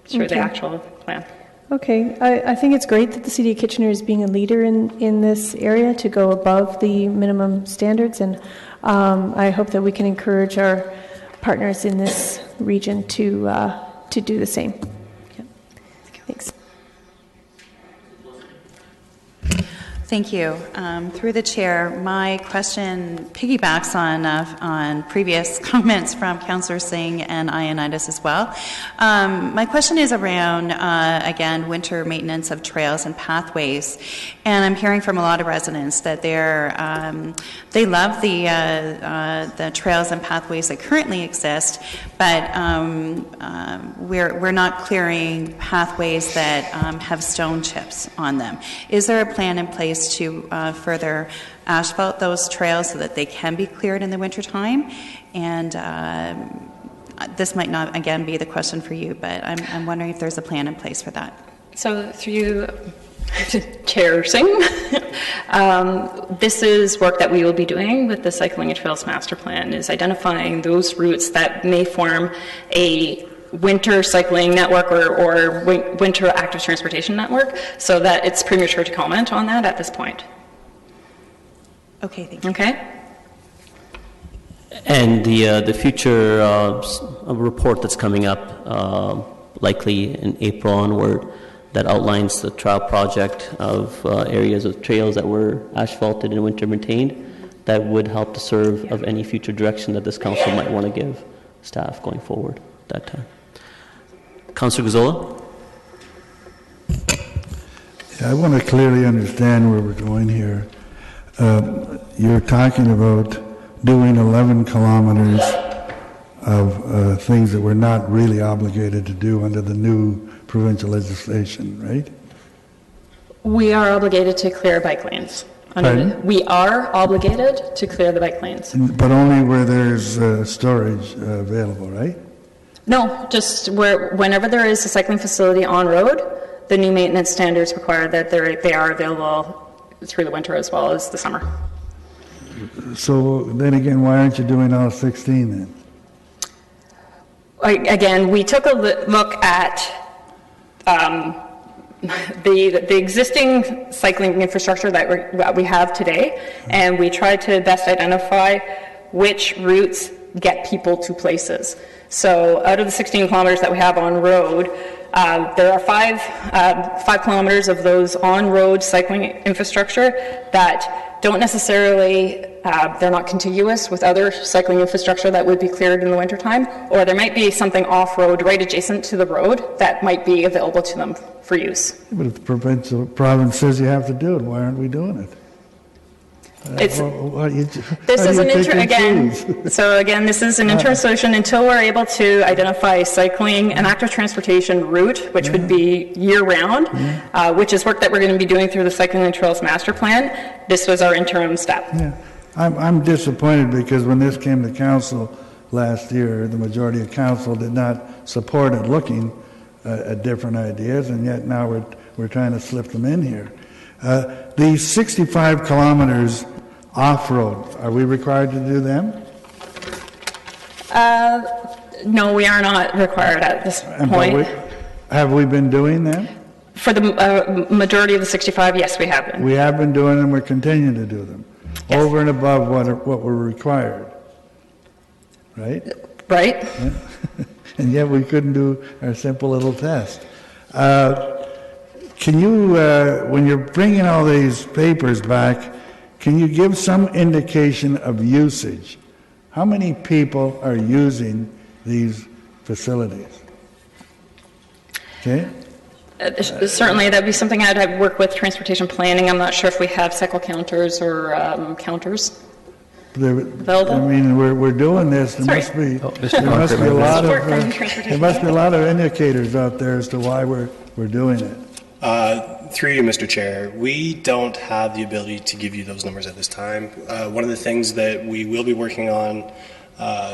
through the actual plan. Okay, I think it's great that the City of Kitchener is being a leader in this area to go above the minimum standards, and I hope that we can encourage our partners in this region to do the same. Yep. Thanks. Thank you. Through the chair, my question piggybacks on previous comments from Councillor Singh and Ioannidis as well. My question is around, again, winter maintenance of trails and pathways. And I'm hearing from a lot of residents that they love the trails and pathways that currently exist, but we're not clearing pathways that have stone chips on them. Is there a plan in place to further asphalt those trails so that they can be cleared in the wintertime? And this might not, again, be the question for you, but I'm wondering if there's a plan in place for that. So through you, Chair Singh, this is work that we will be doing with the Cycling and Trails Master Plan, is identifying those routes that may form a winter cycling network or winter active transportation network, so that it's premature to comment on that at this point. Okay, thank you. Okay? And the future report that's coming up, likely in April onward, that outlines the trial project of areas of trails that were asphalted and winter maintained, that would help to serve of any future direction that this council might want to give staff going forward at that time. Councillor Gazzola? Yeah, I want to clearly understand where we're going here. You're talking about doing 11 kilometers of things that we're not really obligated to do under the new provincial legislation, right? We are obligated to clear bike lanes. We are obligated to clear the bike lanes. But only where there's storage available, right? No, just whenever there is a cycling facility on road, the new maintenance standards require that they are available through the winter as well as the summer. So then again, why aren't you doing all 16 then? Again, we took a look at the existing cycling infrastructure that we have today, and we tried to best identify which routes get people to places. So out of the 16 kilometers that we have on road, there are 5 kilometers of those on-road cycling infrastructure that don't necessarily, they're not contiguous with other cycling infrastructure that would be cleared in the wintertime, or there might be something off-road right adjacent to the road that might be available to them for use. But if the province says you have to do it, why aren't we doing it? This is an interim, so again, this is an interim solution until we're able to identify a cycling and active transportation route, which would be year-round, which is work that we're going to be doing through the Cycling and Trails Master Plan. This was our interim step. Yeah. I'm disappointed because when this came to council last year, the majority of council did not support it looking at different ideas, and yet now we're trying to slip them in here. These 65 kilometers off-road, are we required to do them? No, we are not required at this point. Have we been doing them? For the majority of the 65, yes, we have been. We have been doing them, we're continuing to do them. Yes. Over and above what we're required. Right? Right. Yeah. And yet we couldn't do our simple little test. Can you, when you're bringing all these papers back, can you give some indication of usage? How many people are using these facilities? Okay? Certainly, that'd be something I'd work with transportation planning. I'm not sure if we have cycle counters or counters available. I mean, we're doing this. There must be a lot of indicators out there as to why we're doing it. Through you, Mr. Chair, we don't have the ability to give you those numbers at this time. One of the things that we will be working on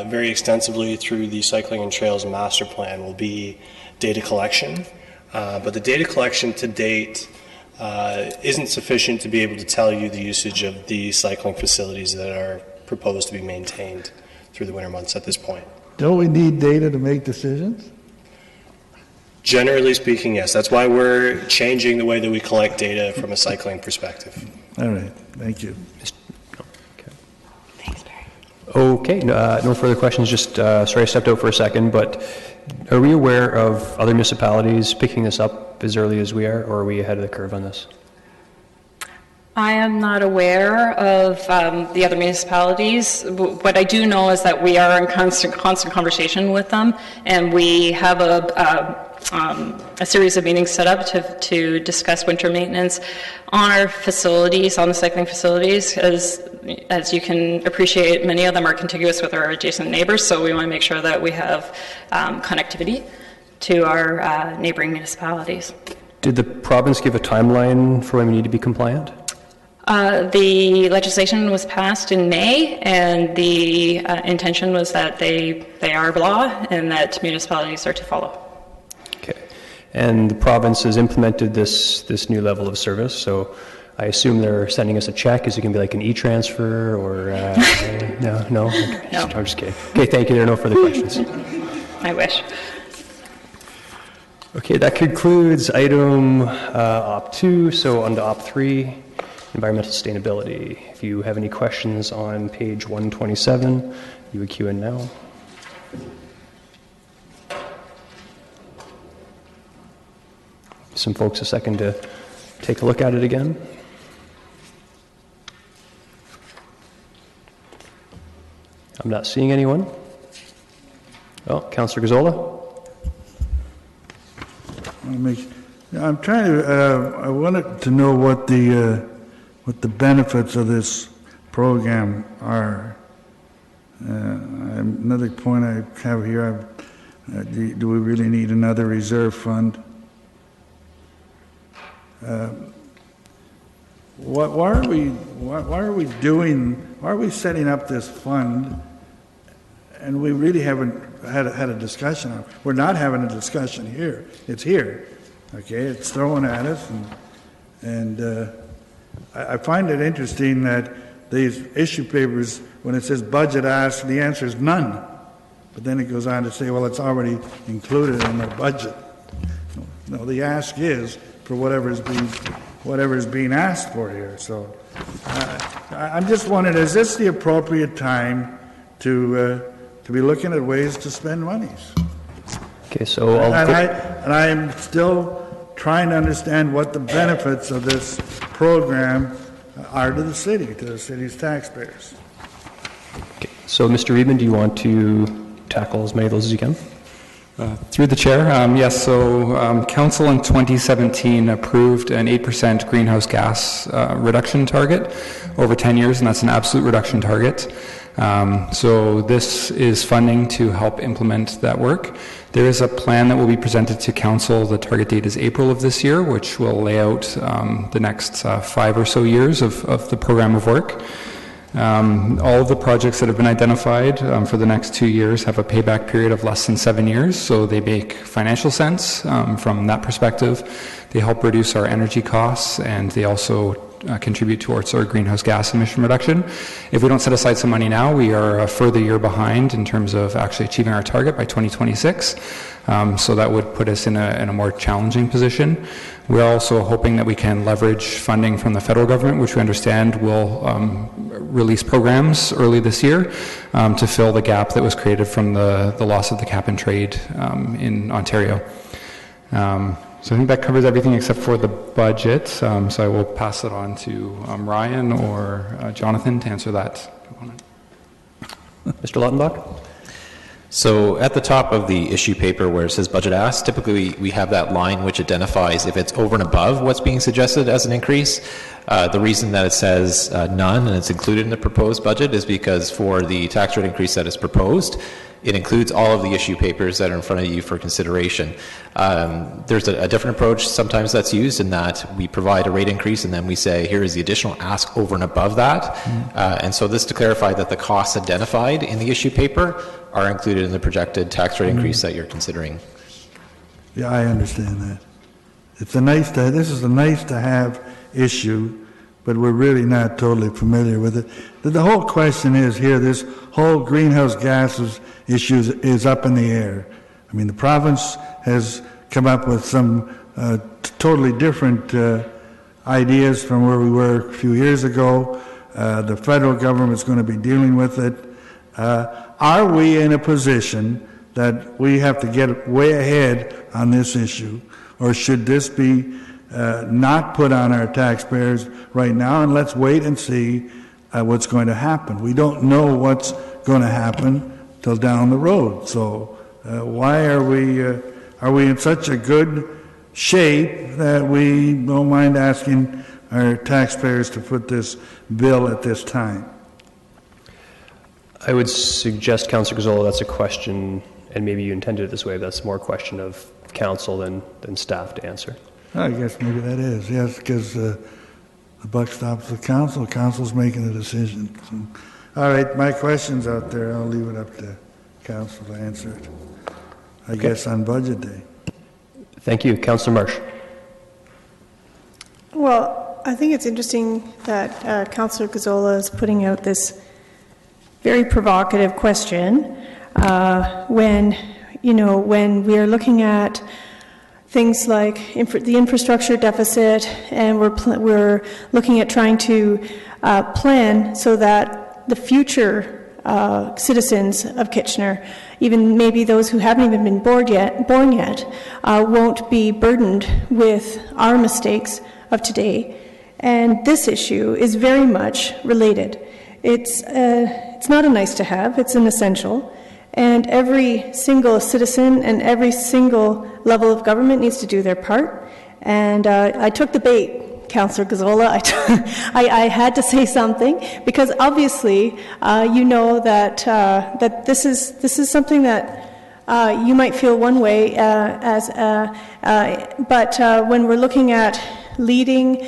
very extensively through the Cycling and Trails Master Plan will be data collection. But the data collection to date isn't sufficient to be able to tell you the usage of the cycling facilities that are proposed to be maintained through the winter months at this point. Don't we need data to make decisions? Generally speaking, yes. That's why we're changing the way that we collect data from a cycling perspective. All right. Thank you. Okay, no further questions. Just, sorry I stepped out for a second, but are we aware of other municipalities picking this up as early as we are, or are we ahead of the curve on this? I am not aware of the other municipalities. What I do know is that we are in constant conversation with them, and we have a series of meetings set up to discuss winter maintenance on our facilities, on the cycling facilities. As you can appreciate, many of them are contiguous with our adjacent neighbors, so we want to make sure that we have connectivity to our neighboring municipalities. Did the province give a timeline for when we need to be compliant? The legislation was passed in May, and the intention was that they are law and that municipalities are to follow. Okay. And the province has implemented this new level of service, so I assume they're sending us a check. Is it going to be like an e-transfer or no? Okay. No. I'm just kidding. Okay, thank you. There are no further questions. I wish. Okay, that concludes item Op 2. So on to Op 3, environmental sustainability. If you have any questions on page 127, you would queue in now. Some folks a second to take a look at it again. I'm not seeing anyone. Oh, Councillor Gazzola. I'm trying to. I wanted to know what the benefits of this program are. Another point I have here: do we really need another reserve fund? Why are we setting up this fund? And we really haven't had a discussion on it. We're not having a discussion here. It's here, okay? It's thrown at us, and I find it interesting that these issue papers, when it says budget ask, the answer is none. But then it goes on to say, well, it's already included in the budget. No, the ask is for whatever is being asked for here. So I'm just wondering, is this the appropriate time to be looking at ways to spend monies? Okay, so I'm still trying to understand what the benefits of this program are to the city's taxpayers. Okay, so Mr. Reedman, do you want to tackle as many of those as you can? Through the chair, yes. So Council in 2017 approved an 8% greenhouse gas reduction target over 10 years, and that's an absolute reduction target. So this is funding to help implement that work. There is a plan that will be presented to Council. The target date is April of this year, which will lay out the next 5 or so years of the program of work. All of the projects that have been identified for the next 2 years have a payback period of less than 7 years, so they make financial sense from that perspective. They help reduce our energy costs, and they also contribute towards our greenhouse gas emission reduction. If we don't set aside some money now, we are a further year behind in terms of actually achieving our target by 2026. So that would put us in a more challenging position. We're also hoping that we can leverage funding from the federal government, which we understand will release programs early this year to fill the gap that was created from the loss of the cap and trade in Ontario. So I think that covers everything except for the budget. So I will pass it on to Ryan or Jonathan to answer that component. Mr. Lautenbach? So at the top of the issue paper where it says budget ask, typically we have that line which identifies if it's over and above what's being suggested as an increase. The reason that it says none and it's included in the proposed budget is because for the tax rate increase that is proposed, it includes all of the issue papers that are in front of you for consideration. There's a different approach sometimes that's used in that we provide a rate increase and then we say here is the additional ask over and above that. And so this to clarify that the costs identified in the issue paper are included in the projected tax rate increase that you're considering. Yeah, I understand that. This is a nice to have issue, but we're really not totally familiar with it. The whole question is here, this whole greenhouse gases issue is up in the air. I mean, the province has come up with some totally different ideas from where we were a few years ago. The federal government is going to be dealing with it. Are we in a position that we have to get way ahead on this issue, or should this be not put on our taxpayers right now, and let's wait and see what's going to happen? We don't know what's going to happen till down the road. So why are we in such a good shape that we don't mind asking our taxpayers to put this bill at this time? I would suggest, Councillor Gazzola, that's a question, and maybe you intended it this way, but that's more a question of council than staff to answer. I guess maybe that is, yes, because the buck stops with council. Council's making the decision. So, all right, my question's out there. I'll leave it up to council to answer it, I guess, on budget day. Thank you. Councillor Marsh. Well, I think it's interesting that Councillor Gazzola is putting out this very provocative question when we are looking at things like the infrastructure deficit, and we're looking at trying to plan so that the future citizens of Kitchener, even maybe those who haven't even been born yet, won't be burdened with our mistakes of today. And this issue is very much related. It's not a nice to have, it's an essential. And every single citizen and every single level of government needs to do their part. And I took the bait, Councillor Gazzola. I had to say something because obviously you know that that this is something that you might feel one way but when we're looking at leading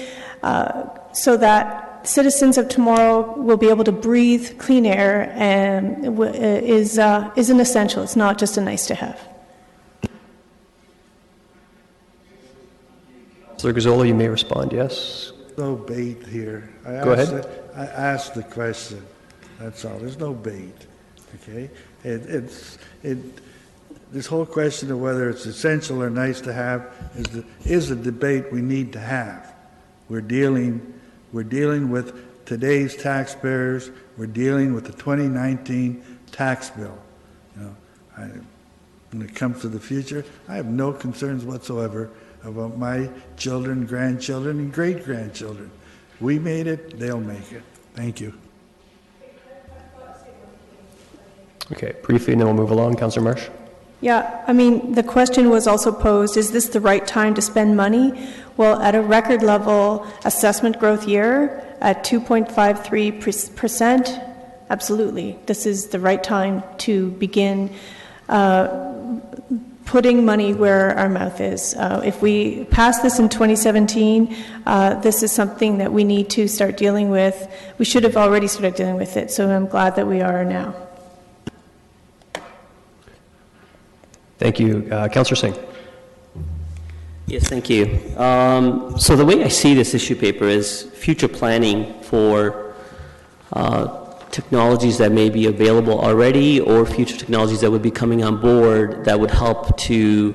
so that citizens of tomorrow will be able to breathe clean air and is an essential. It's not just a nice to have. Councillor Gazzola, you may respond. Yes. No bait here. Go ahead. I asked the question. That's all. There's no bait. Okay. This whole question of whether it's essential or nice to have is a debate we need to have. We're dealing with today's taxpayers. We're dealing with the 2019 tax bill. You know, when it comes to the future, I have no concerns whatsoever about my children, grandchildren, and great-grandchildren. We made it, they'll make it. Thank you. Okay, briefly, and then we'll move along. Councillor Marsh. Yeah, I mean, the question was also posed, is this the right time to spend money? Well, at a record level assessment growth year at 2.53%, absolutely. This is the right time to begin putting money where our mouth is. If we pass this in 2017, this is something that we need to start dealing with. We should have already started dealing with it, so I'm glad that we are now. Thank you. Councillor Singh. Yes, thank you. So the way I see this issue paper is future planning for technologies that may be available already or future technologies that would be coming on board that would help to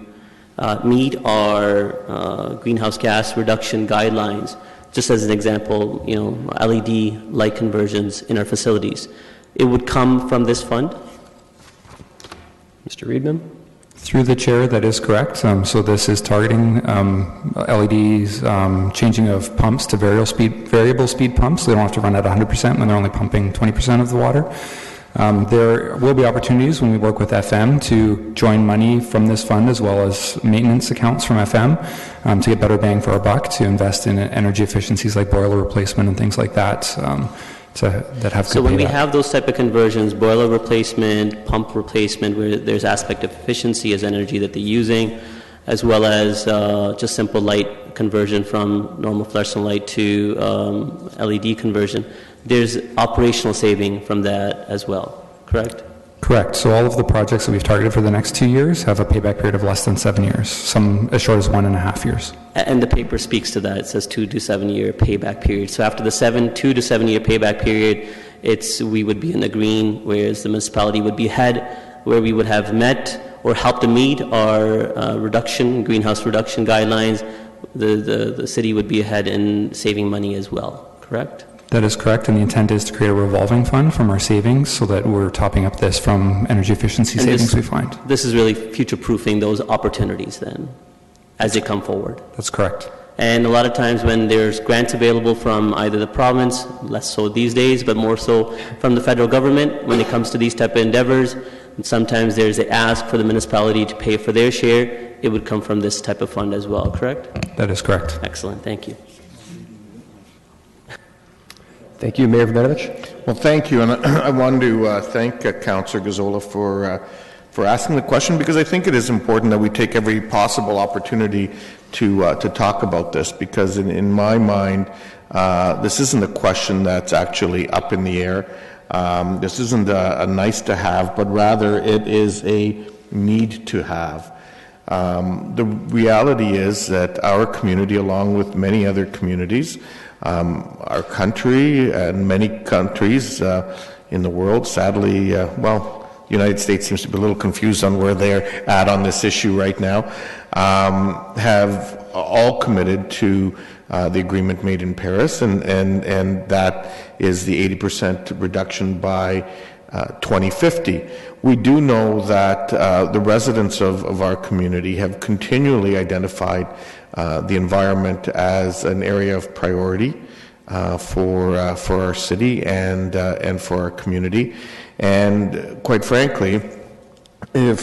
meet our greenhouse gas reduction guidelines. Just as an example, you know, LED light conversions in our facilities. It would come from this fund? Mr. Reedman? Through the chair, that is correct. So this is targeting LEDs, changing of pumps to variable speed pumps. So they don't have to run at 100% when they're only pumping 20% of the water. There will be opportunities when we work with FM to join money from this fund as well as maintenance accounts from FM to get better bang for our buck, to invest in energy efficiencies like boiler replacement and things like that. That have so when we have those type of conversions, boiler replacement, pump replacement, where there's aspect of efficiency as energy that they're using, as well as just simple light conversion from normal fluorescent light to LED conversion, there's operational saving from that as well, correct? Correct. So all of the projects that we've targeted for the next 2 years have a payback period of less than 7 years, some as short as 1.5 years. And the paper speaks to that. It says 2 to 7 year payback period. So after the 2 to 7 year payback period, we would be in the green, whereas the municipality would be ahead, where we would have met or helped to meet our greenhouse reduction guidelines. The city would be ahead in saving money as well, correct? That is correct, and the intent is to create a revolving fund from our savings so that we're topping up this from energy efficiency savings we find. This is really future-proofing those opportunities then, as they come forward. That's correct. And a lot of times when there's grants available from either the province, less so these days, but more so from the federal government, when it comes to these type of endeavors, and sometimes there's an ask for the municipality to pay for their share, it would come from this type of fund as well, correct? That is correct. Excellent, thank you. Thank you. Mayor Vodanovich. Well, thank you. And I wanted to thank Councillor Gazzola for asking the question, because I think it is important that we take every possible opportunity to talk about this, because in my mind, this isn't a question that's actually up in the air. This isn't a nice to have, but rather it is a need to have. The reality is that our community, along with many other communities, our country and many countries in the world, sadly, the United States seems to be a little confused on where they're at on this issue right now, have all committed to the agreement made in Paris, and that is the 80% reduction by 2050. We do know that the residents of our community have continually identified the environment as an area of priority for our city and for our community. And quite frankly, if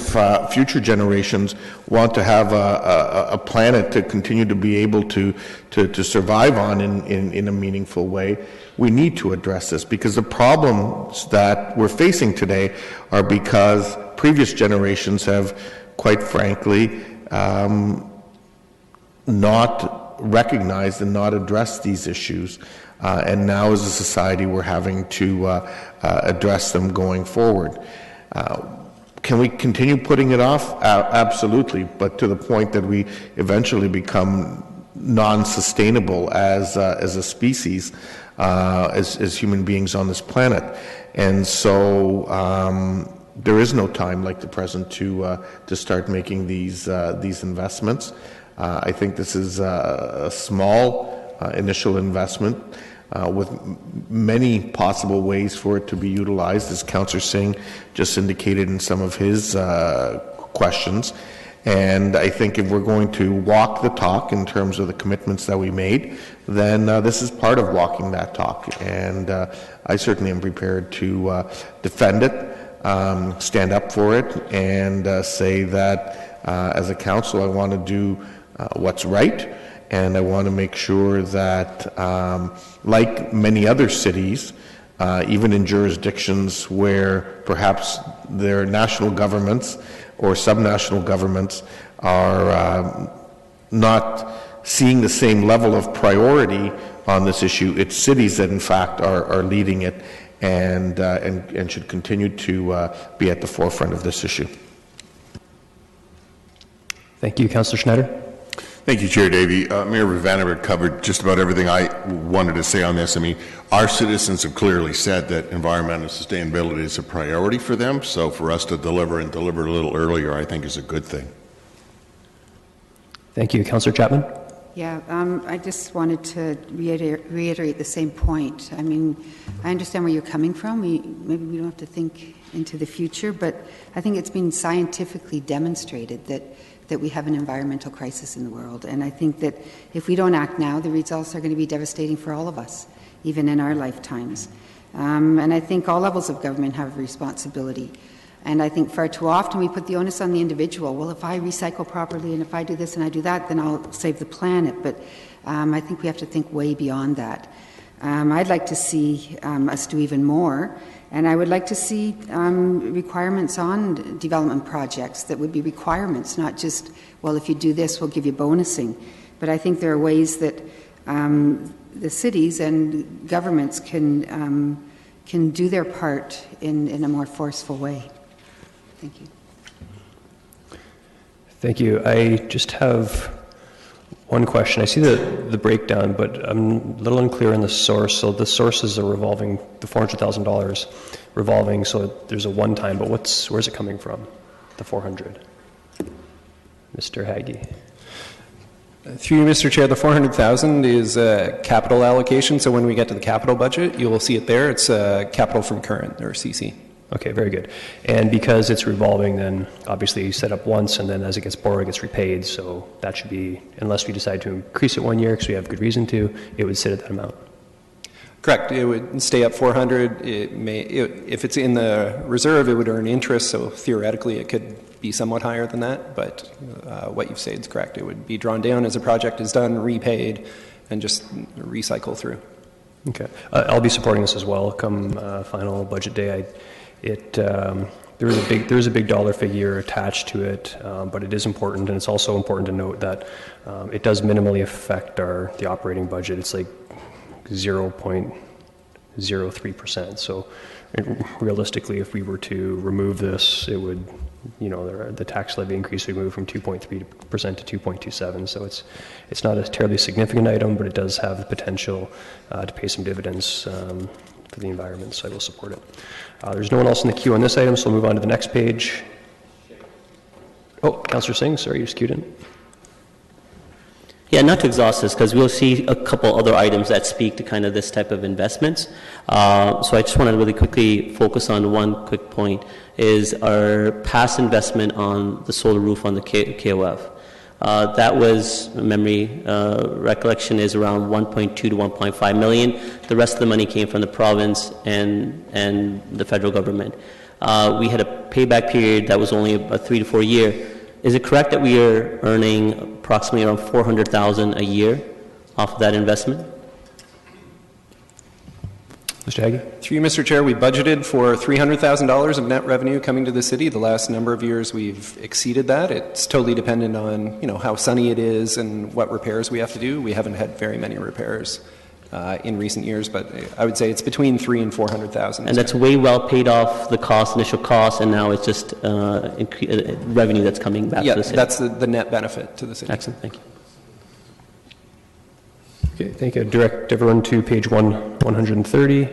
future generations want to have a planet to continue to be able to survive on in a meaningful way, we need to address this, because the problems that we're facing today are because previous generations have, quite frankly, not recognized and not addressed these issues. And now as a society we're having to address them going forward. Can we continue putting it off? Absolutely, but to the point that we eventually become non-sustainable as a species, as human beings on this planet. And so there is no time like the present to start making these investments. I think this is a small initial investment with many possible ways for it to be utilized, as Councillor Singh just indicated in some of his questions. And I think if we're going to walk the talk in terms of the commitments that we made, then this is part of walking that talk. And I certainly am prepared to defend it, stand up for it, and say that as a council I want to do what's right, and I want to make sure that, like many other cities, even in jurisdictions where perhaps their national governments or subnational governments are not seeing the same level of priority on this issue, it's cities that in fact are leading it and should continue to be at the forefront of this issue. Thank you. Councillor Schneider. Thank you, Chair Davey. Mayor Vandenberg covered just about everything I wanted to say on this. I mean, our citizens have clearly said that environmental sustainability is a priority for them, so for us to deliver and deliver a little earlier, I think is a good thing. Thank you. Councillor Chapman. Yeah, I just wanted to reiterate the same point. I mean, I understand where you're coming from. Maybe we don't have to think into the future, but I think it's been scientifically demonstrated that we have an environmental crisis in the world. And I think that if we don't act now, the results are going to be devastating for all of us, even in our lifetimes. And I think all levels of government have a responsibility. And I think far too often we put the onus on the individual. Well, if I recycle properly and if I do this and I do that, then I'll save the planet. But I think we have to think way beyond that. I'd like to see us do even more. And I would like to see requirements on development projects that would be requirements, not just, well, if you do this, we'll give you bonusing. But I think there are ways that the cities and governments can do their part in a more forceful way. Thank you. Thank you. I just have one question. I see the breakdown, but I'm a little unclear on the source. So the source is a revolving, the $400,000 revolving, so there's a one-time, but where's it coming from, the 400? Mr. Haggie. Through you, Mr. Chair, the 400,000 is a capital allocation, so when we get to the capital budget, you will see it there. It's capital from current, or CC. Okay, very good. And because it's revolving, then obviously you set up once, and then as it gets borrowed, it gets repaid. So that should be, unless we decide to increase it 1 year, because we have good reason to, it would sit at that amount. Correct. It would stay at 400. If it's in the reserve, it would earn interest. So theoretically, it could be somewhat higher than that. But what you've said is correct. It would be drawn down as a project is done, repaid, and just recycle through. Okay. I'll be supporting this as well come final budget day. There is a big dollar figure attached to it, but it is important, and it's also important to note that it does minimally affect the operating budget. It's like 0.03%. So realistically, if we were to remove this, it would, the tax levy increase would move from 2.3% to 2.27. So it's not a terribly significant item, but it does have the potential to pay some dividends for the environment, so I will support it. There's no one else in the queue on this item, so we'll move on to the next page. Oh, Councillor Singh, sorry, you just queued in. Yeah, not to exhaust this, because we'll see a couple other items that speak to kind of this type of investments. So I just want to really quickly focus on one quick point, is our past investment on the solar roof on the KOF. That was, memory recollection is around 1.2 to 1.5 million. The rest of the money came from the province and the federal government. We had a payback period that was only a 3 to 4 year. Is it correct that we are earning approximately around $400,000 a year off of that investment? Mr. Haggie? Through you, Mr. Chair, we budgeted for $300,000 of net revenue coming to the city. The last number of years we've exceeded that. It's totally dependent on, how sunny it is and what repairs we have to do. We haven't had very many repairs in recent years, but I would say it's between $300,000 and $400,000. And that's way well paid off the initial cost, and now it's just revenue that's coming back to the city. That's the net benefit to the city. Excellent, thank you. Okay, thank you. Direct everyone to page 130.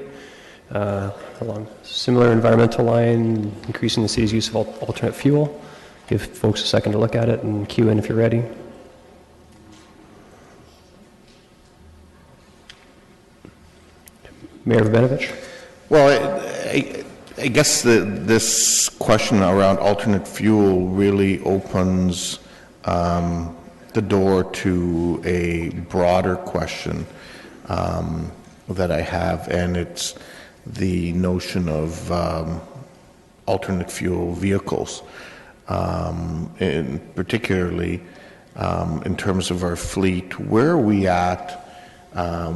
Along similar environmental line, increasing the city's use of alternate fuel. Give folks a second to look at it and queue in if you're ready. Mayor Rabinovich? Well, I guess this question around alternate fuel really opens the door to a broader question that I have, and it's the notion of alternate fuel vehicles, and particularly in terms of our fleet. Where are we at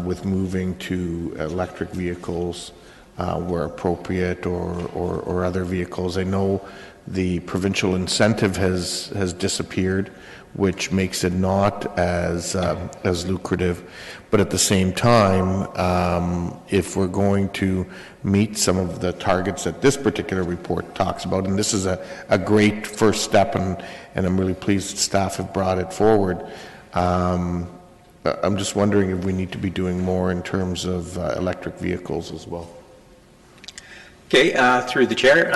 with moving to electric vehicles where appropriate, or other vehicles? I know the provincial incentive has disappeared, which makes it not as lucrative. But at the same time, if we're going to meet some of the targets that this particular report talks about, and this is a great first step, and I'm really pleased staff have brought it forward, I'm just wondering if we need to be doing more in terms of electric vehicles as well. Okay, through the chair.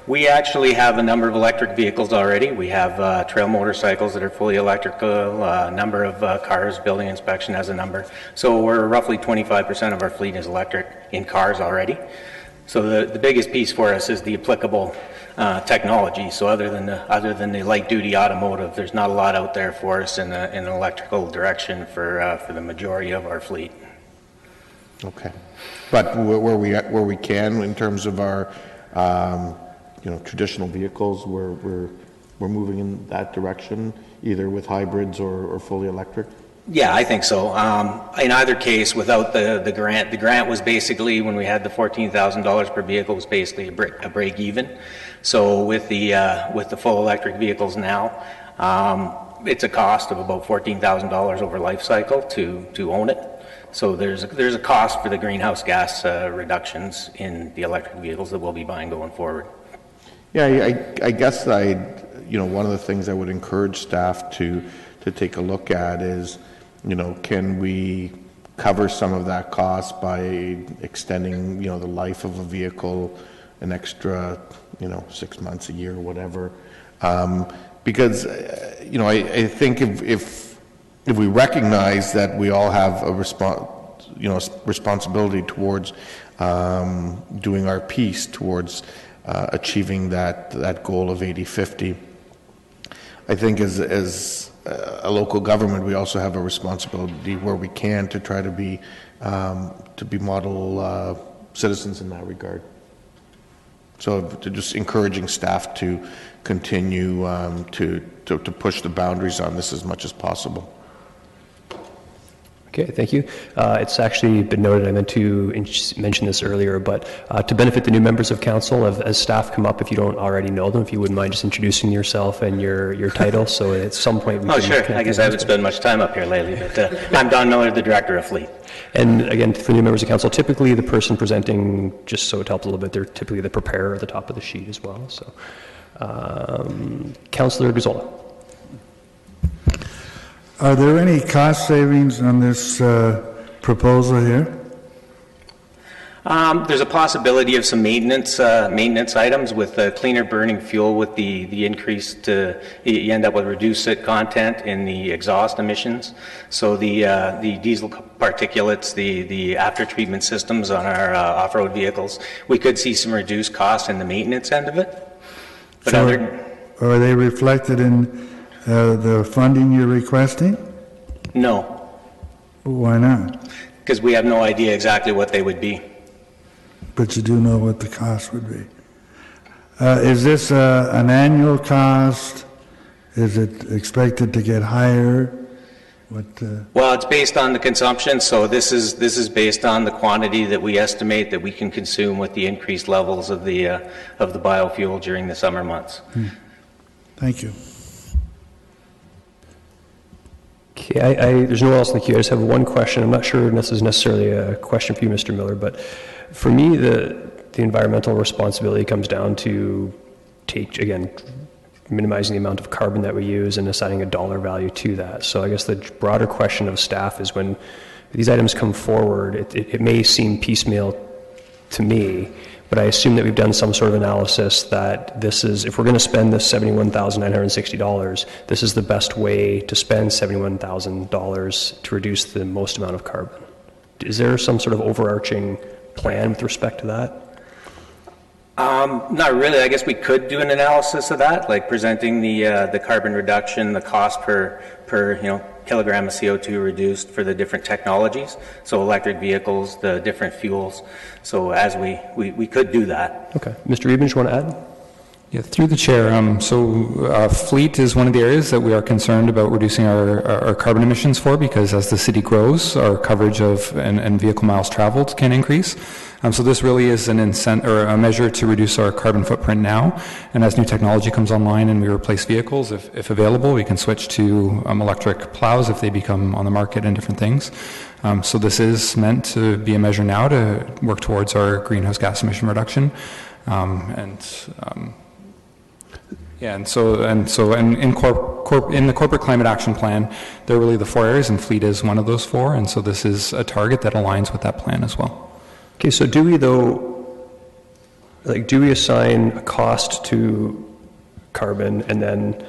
We actually have a number of electric vehicles already. We have trail motorcycles that are fully electrical, a number of cars. Building inspection has a number. So we're roughly 25% of our fleet is electric in cars already. So the biggest piece for us is the applicable technology. So other than the light duty automotive, there's not a lot out there for us in an electrical direction for the majority of our fleet. Okay, but where we can in terms of our traditional vehicles, we're moving in that direction, either with hybrids or fully electric? Yeah, I think so. In either case, without the grant was basically, when we had the $14,000 per vehicle, was basically a break even. So with the full electric vehicles now, it's a cost of about $14,000 over life cycle to own it. So there's a cost for the greenhouse gas reductions in the electric vehicles that we'll be buying going forward. Yeah, I guess one of the things I would encourage staff to take a look at is, can we cover some of that cost by extending, the life of a vehicle an extra, 6 months, a year, whatever. Because, I think if we recognize that we all have a responsibility towards doing our piece towards achieving that goal of 80/50, I think as a local government, we also have a responsibility where we can to try to be model citizens in that regard. So to just encouraging staff to continue to push the boundaries on this as much as possible. Okay, thank you. It's actually been noted, I meant to mention this earlier, but to benefit the new members of council, as staff come up, if you don't already know them, if you wouldn't mind just introducing yourself and your title, so at some point we can sure. I guess I haven't spent much time up here lately, but I'm Don Miller, the Director of Fleet. And again, for new members of council, typically the person presenting, just so it helps a little bit, they're typically the preparer at the top of the sheet as well. So, Councillor Guzzola. Are there any cost savings on this proposal here? There's a possibility of some maintenance items with cleaner burning fuel. With the increased, you end up with reduced content in the exhaust emissions. So the diesel particulates, the after treatment systems on our off-road vehicles, we could see some reduced costs in the maintenance end of it. But so are they reflected in the funding you're requesting? No. Why not? Because we have no idea exactly what they would be. But you do know what the cost would be. Is this an annual cost? Is it expected to get higher? Well, it's based on the consumption, so this is based on the quantity that we estimate that we can consume with the increased levels of the biofuel during the summer months. Thank you. Okay, there's no one else in the queue. I just have one question. I'm not sure this is necessarily a question for you, Mr. Miller, but for me, the environmental responsibility comes down to minimizing the amount of carbon that we use and assigning a dollar value to that. So I guess the broader question of staff is when these items come forward, it may seem piecemeal to me, but I assume that we've done some sort of analysis that this is, if we're going to spend this $71,960, this is the best way to spend $71,000 to reduce the most amount of carbon. Is there some sort of overarching plan with respect to that? Not really. I guess we could do an analysis of that, like presenting the carbon reduction, the cost per kilogram of CO2 reduced for the different technologies. So electric vehicles, the different fuels. So as we could do that. Okay. Mr. Eben, you want to add? Yeah, through the chair. Fleet is one of the areas that we are concerned about reducing our carbon emissions for, because as the city grows, our coverage of and vehicle miles traveled can increase. So this really is an a measure to reduce our carbon footprint now. And as new technology comes online and we replace vehicles, if available, we can switch to electric plows if they become on the market and different things. So this is meant to be a measure now to work towards our greenhouse gas emission reduction. In the corporate climate action plan, they're really the 4 areas, and fleet is one of those 4, and so this is a target that aligns with that plan as well. Okay, so do we assign a cost to carbon and then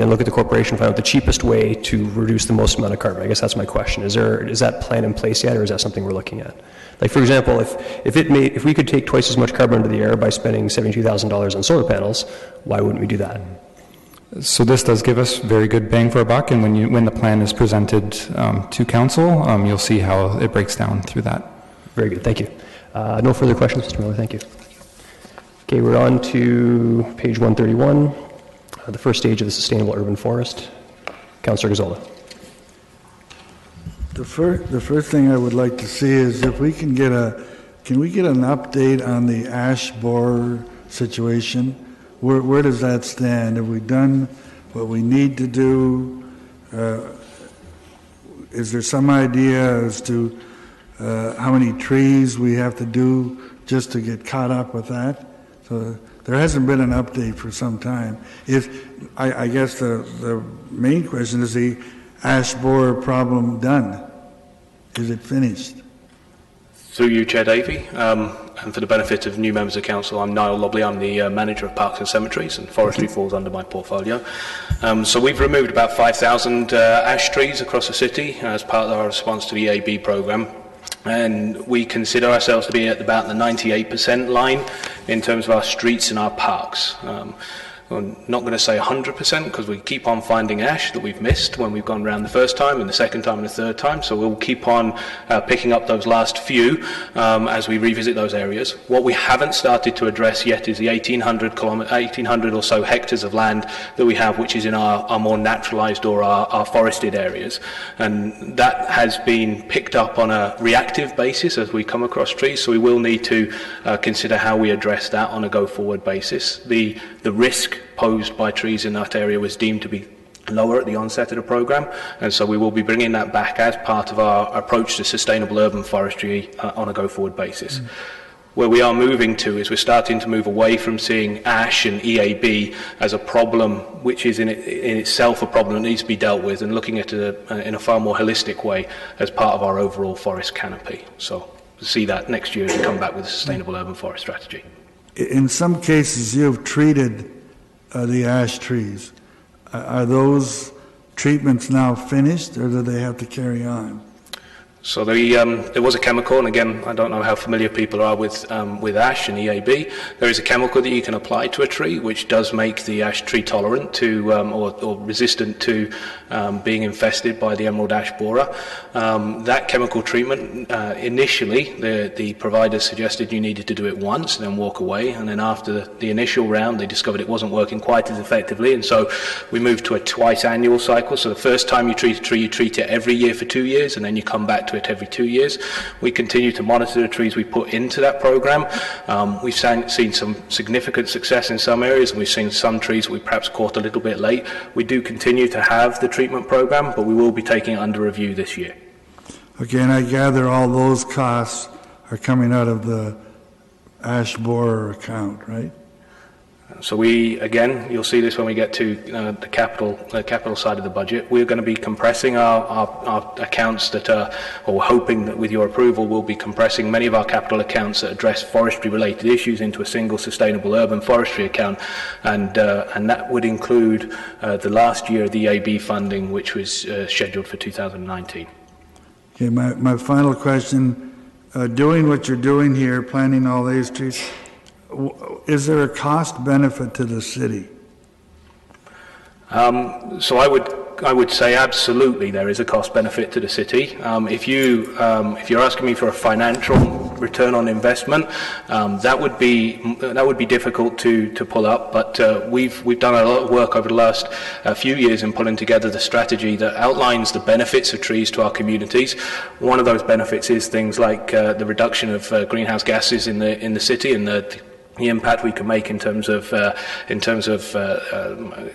look at the corporation and find out the cheapest way to reduce the most amount of carbon? I guess that's my question. Is that plan in place yet, or is that something we're looking at? Like, for example, if we could take twice as much carbon into the air by spending $72,000 on solar panels, why wouldn't we do that? So this does give us very good bang for a buck, and when the plan is presented to council, you'll see how it breaks down through that. Very good, thank you. No further questions, Mr. Miller, thank you. Okay, we're on to page 131, the first stage of the Sustainable Urban Forest. Councillor Gazzola. The first thing I would like to see is if we can get an update on the ash borer situation? Where does that stand? Have we done what we need to do? Is there some idea as to how many trees we have to do just to get caught up with that? So there hasn't been an update for some time. I guess the main question is the ash borer problem done? Is it finished? Through you, Chair Davey, and for the benefit of new members of council, I'm Niall Lobley. I'm the manager of Parks and Cemeteries, and forestry falls under my portfolio. So we've removed about 5,000 ash trees across the city as part of our response to the EAB programme. And we consider ourselves to be at about the 98% line in terms of our streets and our parks. I'm not going to say 100% because we keep on finding ash that we've missed when we've gone round the first time and the second time and the third time, so we'll keep on picking up those last few as we revisit those areas. What we haven't started to address yet is the 1,800 or so hectares of land that we have, which is in our more naturalised or our forested areas, and that has been picked up on a reactive basis as we come across trees, so we will need to consider how we address that on a go-forward basis. The risk posed by trees in that area was deemed to be lower at the onset of the programme, and so we will be bringing that back as part of our approach to sustainable urban forestry on a go-forward basis. Where we are moving to is we're starting to move away from seeing ash and EAB as a problem which is in itself a problem that needs to be dealt with, and looking at it in a far more holistic way as part of our overall forest canopy. So see that next year as we come back with a sustainable urban forest strategy. In some cases, you've treated the ash trees. Are those treatments now finished, or do they have to carry on? So there was a chemical, and again, I don't know how familiar people are with ash and EAB. There is a chemical that you can apply to a tree, which does make the ash tree tolerant to or resistant to being infested by the emerald ash borer. That chemical treatment, initially, the providers suggested you needed to do it once and then walk away, and then after the initial round, they discovered it wasn't working quite as effectively, and so we moved to a twice annual cycle. So the first time you treat a tree, you treat it every year for 2 years, and then you come back to it every 2 years. We continue to monitor the trees we put into that program. We've seen some significant success in some areas, and we've seen some trees that we perhaps caught a little bit late. We do continue to have the treatment program, but we will be taking it under review this year. Okay, and I gather all those costs are coming out of the ash borer account, right? So again, you'll see this when we get to the capital side of the budget. We're going to be compressing our accounts that are, or we're hoping that with your approval, we'll be compressing many of our capital accounts that address forestry-related issues into a single sustainable urban forestry account, and that would include the last year of the EAB funding, which was scheduled for 2019. Okay, my final question, doing what you're doing here, planting all these trees, is there a cost benefit to the city? So I would say absolutely there is a cost benefit to the city. If you're asking me for a financial return on investment, that would be difficult to pull up. But we've done a lot of work over the last few years in pulling together the strategy that outlines the benefits of trees to our communities. One of those benefits is things like the reduction of greenhouse gases in the city, and the impact we can make in terms of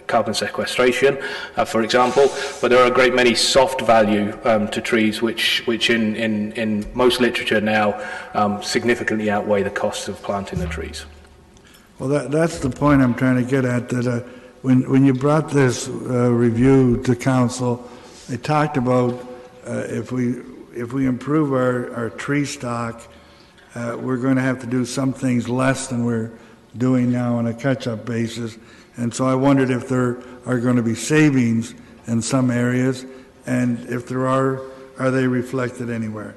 carbon sequestration, for example. But there are a great many soft value to trees, which in most literature now significantly outweigh the costs of planting the trees. Well, that's the point I'm trying to get at. That when you brought this review to council, they talked about if we improve our tree stock, we're going to have to do some things less than we're doing now on a catch-up basis. And so I wondered if there are going to be savings in some areas, and if there are they reflected anywhere?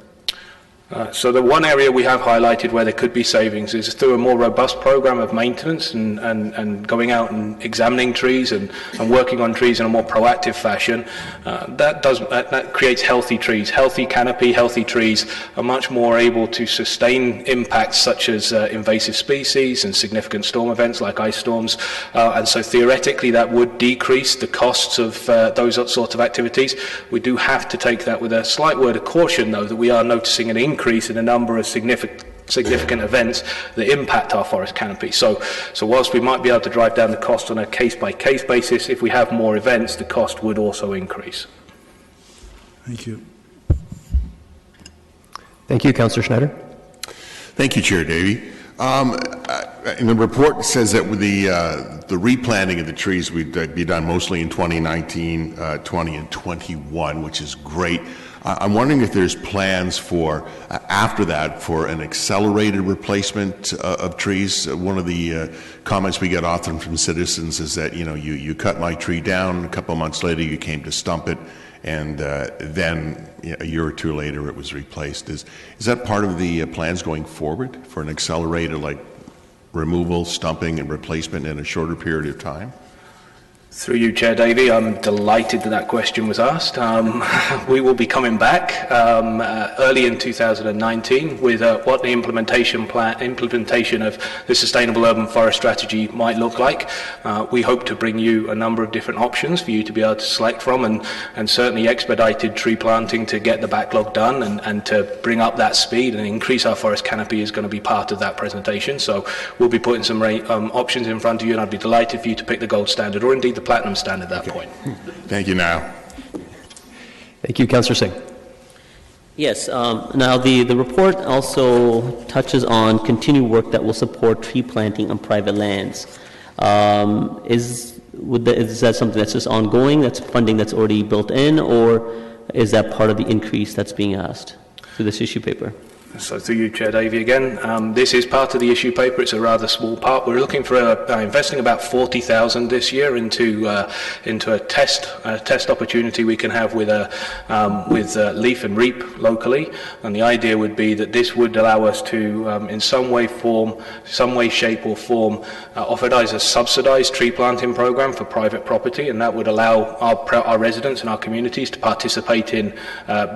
So the one area we have highlighted where there could be savings is through a more robust program of maintenance and going out and examining trees and working on trees in a more proactive fashion. That creates healthy trees. Healthy canopy, healthy trees are much more able to sustain impacts such as invasive species and significant storm events like ice storms. And so theoretically that would decrease the costs of those sorts of activities. We do have to take that with a slight word of caution, though, that we are noticing an increase in a number of significant events that impact our forest canopy. So whilst we might be able to drive down the cost on a case-by-case basis, if we have more events, the cost would also increase. Thank you. Thank you, Councillor Schneider. Thank you, Chair Davey. In the report, it says that with the replanting of the trees would be done mostly in 2019, 20, and 21, which is great. I'm wondering if there's plans for, after that, for an accelerated replacement of trees. One of the comments we get often from citizens is that, you cut my tree down, a couple of months later you came to stump it, and then a year or two later it was replaced. Is that part of the plans going forward for an accelerated, removal, stumping, and replacement in a shorter period of time? Through you, Chair Davey, I'm delighted that question was asked. We will be coming back early in 2019 with what the implementation of the Sustainable Urban Forest Strategy might look like. We hope to bring you a number of different options for you to be able to select from, and certainly expedited tree planting to get the backlog done and to bring up that speed and increase our forest canopy is going to be part of that presentation. So we'll be putting some options in front of you, and I'd be delighted for you to pick the gold standard or indeed the platinum standard at that point. Thank you, Niall. Thank you, Councillor Singh. Yes. Now, the report also touches on continued work that will support tree planting on private lands. Is that something that's just ongoing, that's funding that's already built in, or is that part of the increase that's being asked through this issue paper? So through you, Chair Davey, again, this is part of the issue paper. It's a rather small part. We're looking for investing about 40,000 this year into a test opportunity we can have with Leaf and Reap locally. And the idea would be that this would allow us to, in some way, shape or form, offer as a subsidised tree planting program for private property, and that would allow our residents and our communities to participate in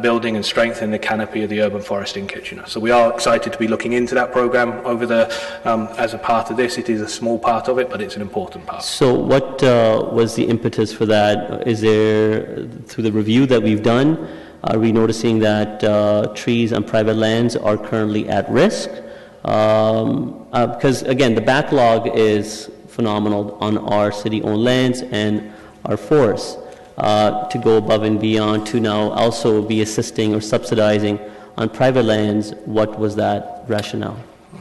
building and strengthening the canopy of the urban forest in Kitchener. So we are excited to be looking into that program as a part of this. It is a small part of it, but it's an important part. So what was the impetus for that? Is there, through the review that we've done, are we noticing that trees on private lands are currently at risk? Because again, the backlog is phenomenal on our city-owned lands and our forests. To go above and beyond to now also be assisting or subsidizing on private lands, what was that rationale?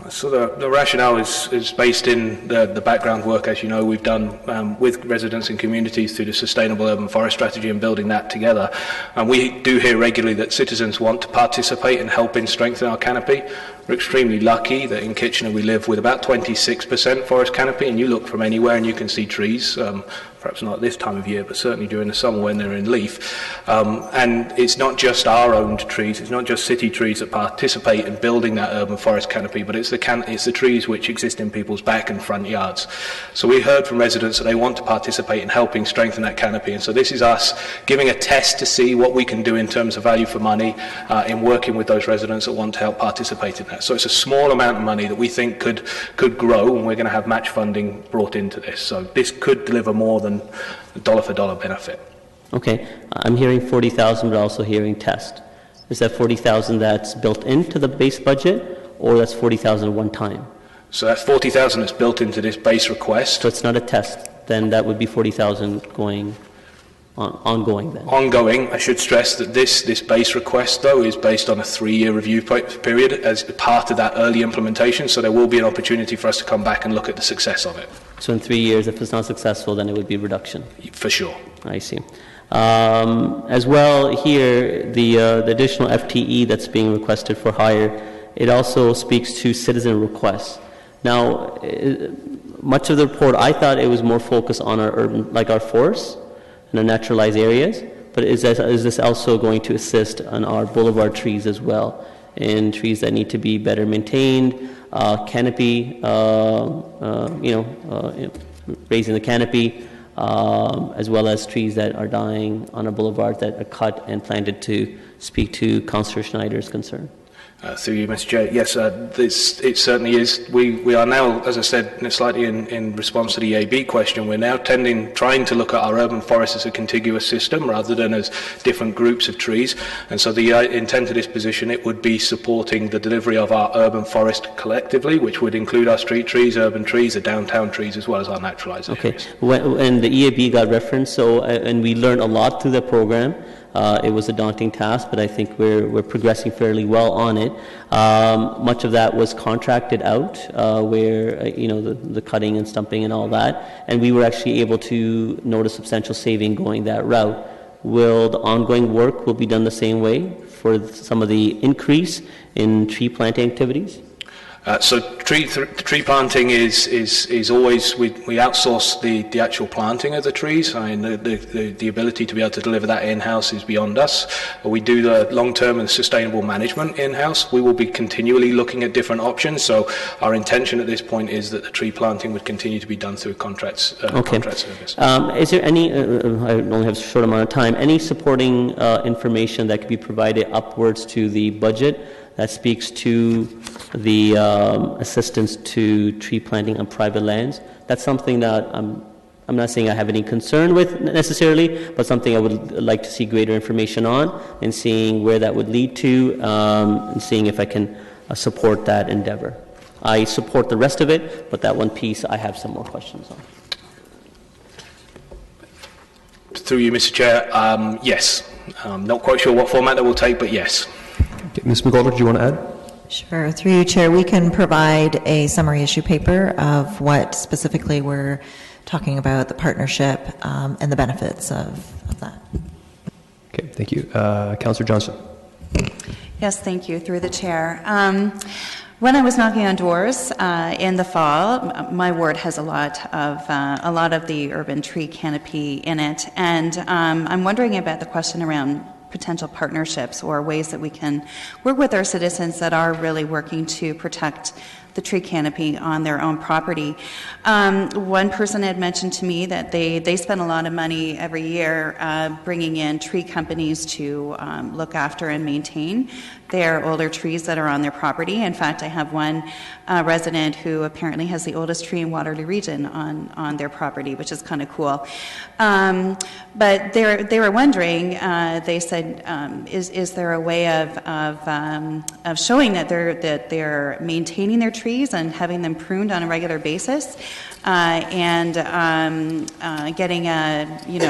So the rationale is based in the background work, as you know, we've done with residents and communities through the Sustainable Urban Forest Strategy and building that together. And we do hear regularly that citizens want to participate and help in strengthening our canopy. We're extremely lucky that in Kitchener we live with about 26% forest canopy, and you look from anywhere and you can see trees, perhaps not this time of year, but certainly during the summer when they're in leaf. And it's not just our owned trees, it's not just city trees that participate in building that urban forest canopy, but it's the trees which exist in people's back and front yards. So we heard from residents that they want to participate in helping strengthen that canopy, and so this is us giving a test to see what we can do in terms of value for money in working with those residents that want to help participate in that. So it's a small amount of money that we think could grow, and we're going to have match funding brought into this. So this could deliver more than a dollar for dollar benefit. Okay, I'm hearing 40,000, but also hearing test. Is that 40,000 that's built into the base budget, or that's 40,000 one time? So that's 40,000 that's built into this base request. So it's not a test, then that would be 40,000 going ongoing then? Ongoing. I should stress that this base request, though, is based on a 3-year review period as part of that early implementation, so there will be an opportunity for us to come back and look at the success of it. So in 3 years, if it's not successful, then it would be reduction? For sure. I see. As well here, the additional FTE that's being requested for hire, it also speaks to citizen requests. Now, much of the report, I thought it was more focused on our urban, like our forests and our naturalized areas, but is this also going to assist on our boulevard trees as well, and trees that need to be better maintained, canopy, raising the canopy, as well as trees that are dying on a boulevard that are cut and planted, to speak to Councillor Schneider's concern? Through you, Mr. Chair. Yes, it certainly is. We are now, as I said, slightly in response to the EAB question, we're now trying to look at our urban forest as a contiguous system rather than as different groups of trees. And so the intent of this position, it would be supporting the delivery of our urban forest collectively, which would include our street trees, urban trees, the downtown trees, as well as our naturalized areas. And the EAB got referenced, so and we learned a lot through the program. It was a daunting task, but I think we're progressing fairly well on it. Much of that was contracted out, where the cutting and stumping and all that, and we were actually able to note a substantial saving going that route. Will the ongoing work will be done the same way for some of the increase in tree planting activities? So tree planting is always, we outsource the actual planting of the trees. I mean, the ability to be able to deliver that in-house is beyond us. We do the long-term and sustainable management in-house. We will be continually looking at different options. So our intention at this point is that the tree planting would continue to be done through contract service. Is there any, I only have a short amount of time, any supporting information that could be provided upwards to the budget that speaks to the assistance to tree planting on private lands? That's something that I'm not saying I have any concern with necessarily, but something I would like to see greater information on, and seeing where that would lead to, and seeing if I can support that endeavor. I support the rest of it, but that one piece I have some more questions on. Through you, Mr. Chair, yes. Not quite sure what format that will take, but yes. Okay, Ms. McGoldrick, do you want to add? Sure. Through you, Chair, we can provide a summary issue paper of what specifically we're talking about, the partnership, and the benefits of that. Okay, thank you. Councillor Johnson. Yes, thank you, through the chair. When I was knocking on doors in the fall, my ward has a lot of the urban tree canopy in it, and I'm wondering about the question around potential partnerships or ways that we can work with our citizens that are really working to protect the tree canopy on their own property. One person had mentioned to me that they spend a lot of money every year bringing in tree companies to look after and maintain their older trees that are on their property. In fact, I have one resident who apparently has the oldest tree in Waterloo Region on their property, which is kind of cool. But they were wondering, they said, is there a way of showing that they're maintaining their trees and having them pruned on a regular basis, and getting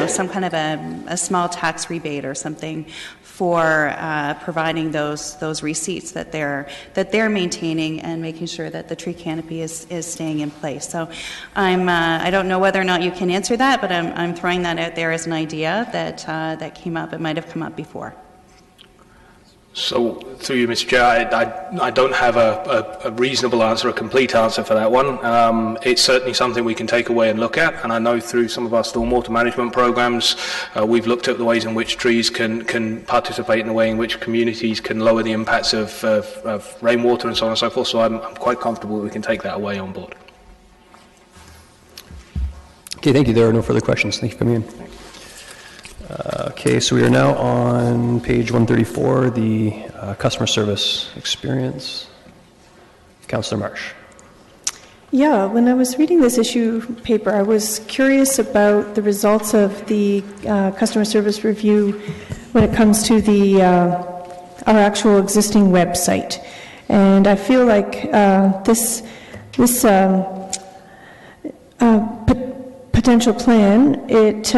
some kind of a small tax rebate or something for providing those receipts that they're maintaining and making sure that the tree canopy is staying in place. So I don't know whether or not you can answer that, but I'm throwing that out there as an idea that came up. It might have come up before. So, through you, Mr. Chair, I don't have a reasonable answer, a complete answer for that one. It's certainly something we can take away and look at, and I know through some of our stormwater management programs, we've looked at the ways in which trees can participate in the way in which communities can lower the impacts of rainwater and so on and so forth, so I'm quite comfortable that we can take that away on board. Okay, thank you. There are no further questions. Thank you for coming in. Okay, so we are now on page 134, the customer service experience. Councillor Marsh. Yeah, when I was reading this issue paper, I was curious about the results of the customer service review when it comes to our actual existing website. And I feel like this potential plan, it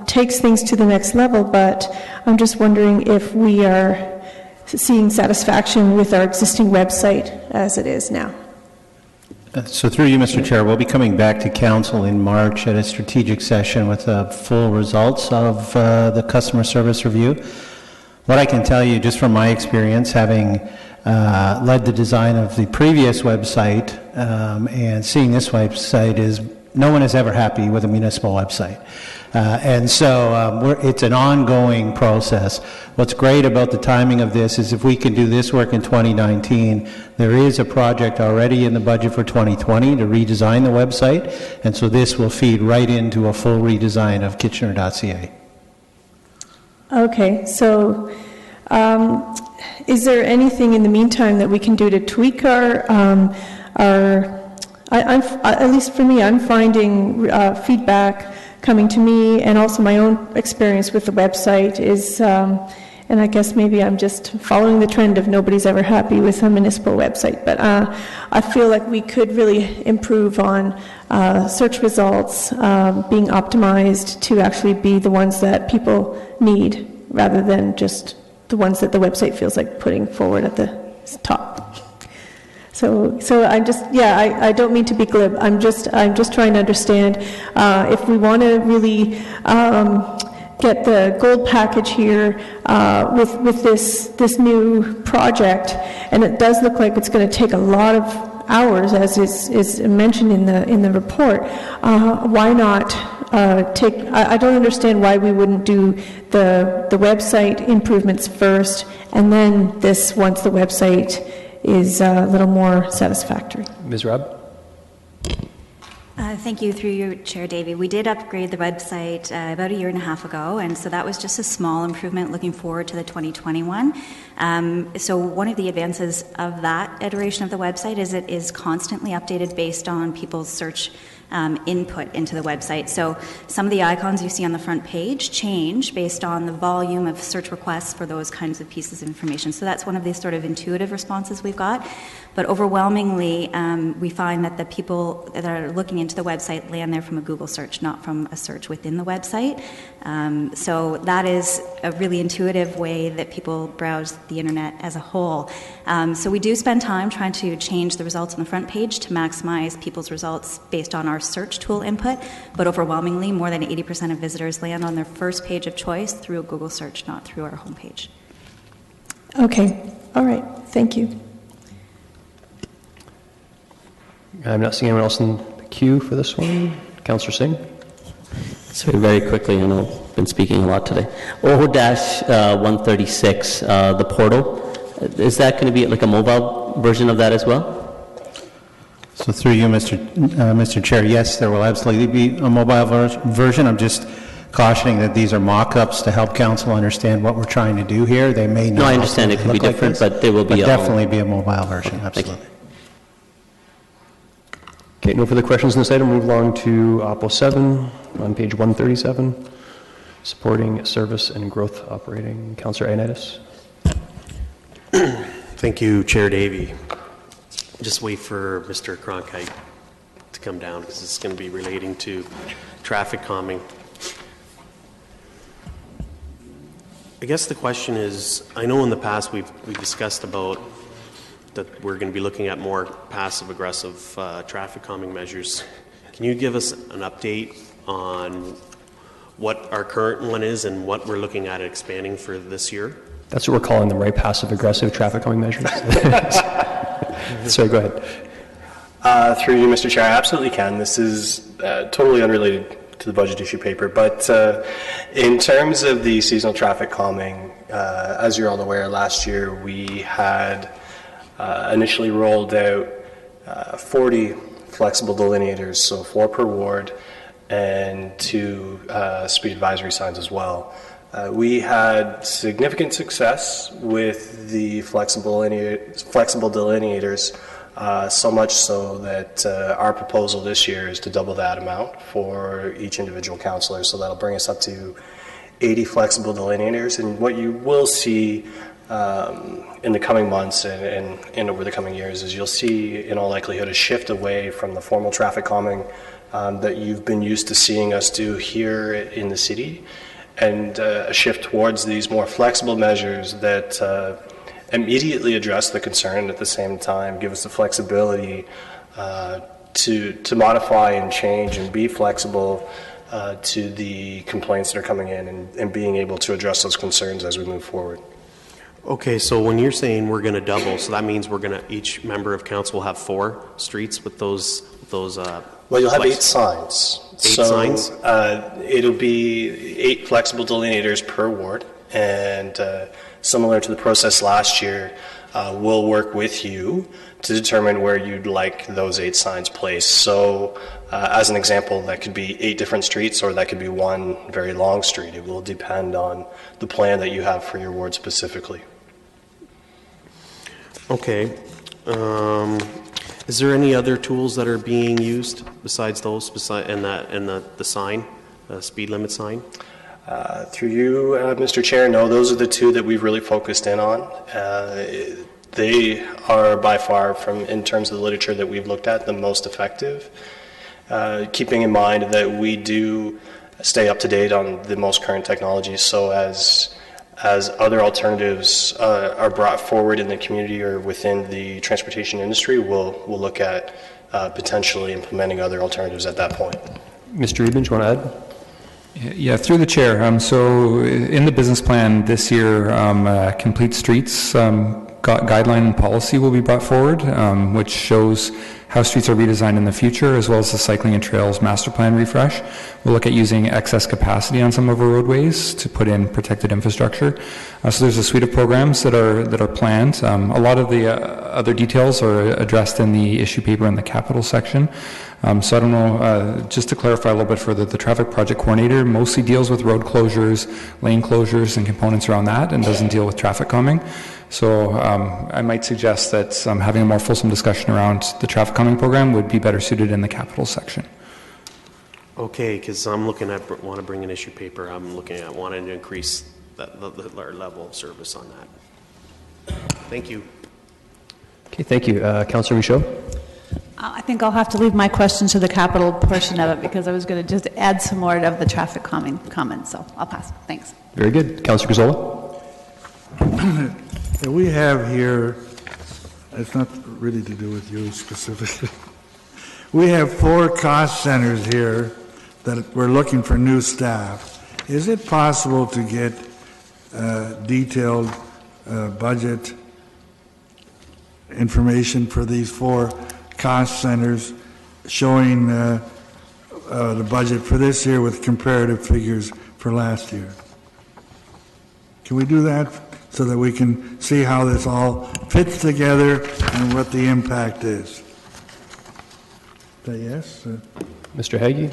takes things to the next level, but I'm just wondering if we are seeing satisfaction with our existing website as it is now. So through you, Mr. Chair, we'll be coming back to Council in March at a strategic session with full results of the customer service review. What I can tell you, just from my experience, having led the design of the previous website and seeing this website, is no one is ever happy with a municipal website. And so it's an ongoing process. What's great about the timing of this is if we can do this work in 2019, there is a project already in the budget for 2020 to redesign the website, and so this will feed right into a full redesign of Kitchener.ca. Okay, so is there anything in the meantime that we can do to tweak our at least for me, I'm finding feedback coming to me, and also my own experience with the website is, and I guess maybe I'm just following the trend of nobody's ever happy with a municipal website, but I feel like we could really improve on search results being optimized to actually be the ones that people need, rather than just the ones that the website feels like putting forward at the top. So I just, I don't mean to be glib. I'm just trying to understand if we want to really get the gold package here with this new project, and it does look like it's going to take a lot of hours, as is mentioned in the report. Why not take? I don't understand why we wouldn't do the website improvements first, and then this once the website is a little more satisfactory. Ms. Robb? Thank you, through your chair, Davey. We did upgrade the website about a year and a half ago, and so that was just a small improvement looking forward to the 2021. So one of the advances of that iteration of the website is it is constantly updated based on people's search input into the website. So some of the icons you see on the front page change based on the volume of search requests for those kinds of pieces of information. So that's one of the sort of intuitive responses we've got. But overwhelmingly, we find that the people that are looking into the website land there from a Google search, not from a search within the website. So that is a really intuitive way that people browse the internet as a whole. So we do spend time trying to change the results on the front page to maximize people's results based on our search tool input, but overwhelmingly, more than 80% of visitors land on their first page of choice through a Google search, not through our homepage. Okay, all right, thank you. I'm not seeing anyone else in the queue for this one. Councillor Singh? Sorry, very quickly, I know I've been speaking a lot today. OHO-136, the portal, is that going to be like a mobile version of that as well? So through you, Mr. Chair, yes, there will absolutely be a mobile version. I'm just cautioning that these are mock-ups to help council understand what we're trying to do here. They may not. No, I understand it could be different, but there will be definitely be a mobile version, absolutely. Okay, no further questions on this item. Move along to Oppo 7 on page 137, supporting service and growth operating. Councillor Ioannidis. Thank you, Chair Davey. Just wait for Mr. Cronkite to come down because it's going to be relating to traffic calming. I guess the question is, I know in the past we've discussed about that we're going to be looking at more passive-aggressive traffic calming measures. Can you give us an update on what our current one is and what we're looking at expanding for this year? That's what we're calling them, right? Passive-aggressive traffic calming measures. Sorry, go ahead. Through you, Mr. Chair, I absolutely can. This is totally unrelated to the budget issue paper, but in terms of the seasonal traffic calming, as you're all aware, last year we had initially rolled out 40 flexible delineators, so 4 per ward, and 2 speed advisory signs as well. We had significant success with the flexible delineators, so much so that our proposal this year is to double that amount for each individual councillor, so that'll bring us up to 80 flexible delineators. And what you will see in the coming months and over the coming years is you'll see, in all likelihood, a shift away from the formal traffic calming that you've been used to seeing us do here in the city, and a shift towards these more flexible measures that immediately address the concern and at the same time give us the flexibility to modify and change and be flexible to the complaints that are coming in and being able to address those concerns as we move forward. Okay, so when you're saying we're going to double, so that means we're going to, each member of council will have 4 streets with those well, you'll have 8 signs. 8 signs? It'll be 8 flexible delineators per ward, and similar to the process last year, we'll work with you to determine where you'd like those 8 signs placed. So, as an example, that could be 8 different streets, or that could be 1 very long street. It will depend on the plan that you have for your ward specifically. Okay. Is there any other tools that are being used besides those, and the sign, the speed limit sign? Through you, Mr. Chair, no, those are the 2 that we've really focused in on. They are by far, in terms of the literature that we've looked at, the most effective. Keeping in mind that we do stay up to date on the most current technologies, so as other alternatives are brought forward in the community or within the transportation industry, we'll look at potentially implementing other alternatives at that point. Mr. Eben, do you want to add? Yeah, through the chair. So in the business plan this year, Complete Streets guideline and policy will be brought forward, which shows how streets are redesigned in the future, as well as the cycling and trails master plan refresh. We'll look at using excess capacity on some of our roadways to put in protected infrastructure. So there's a suite of programs that are planned. A lot of the other details are addressed in the issue paper in the capital section. So I don't know, just to clarify a little bit further, the traffic project coordinator mostly deals with road closures, lane closures, and components around that, and doesn't deal with traffic calming. So I might suggest that having a more fulsome discussion around the traffic calming program would be better suited in the capital section. Okay, because I'm looking at, want to bring an issue paper, I'm looking at wanting to increase our level of service on that. Thank you. Okay, thank you. Councillor Michaud? I think I'll have to leave my questions to the capital portion of it because I was going to just add some more of the traffic calming comments, so I'll pass. Thanks. Very good. Councillor Gazzola? We have here, it's not really to do with you specifically, we have 4 cost centers here that we're looking for new staff. Is it possible to get detailed budget information for these 4 cost centers, showing the budget for this year with comparative figures for last year. Can we do that so that we can see how this all fits together and what the impact is? Is that yes? Mr. Hagee?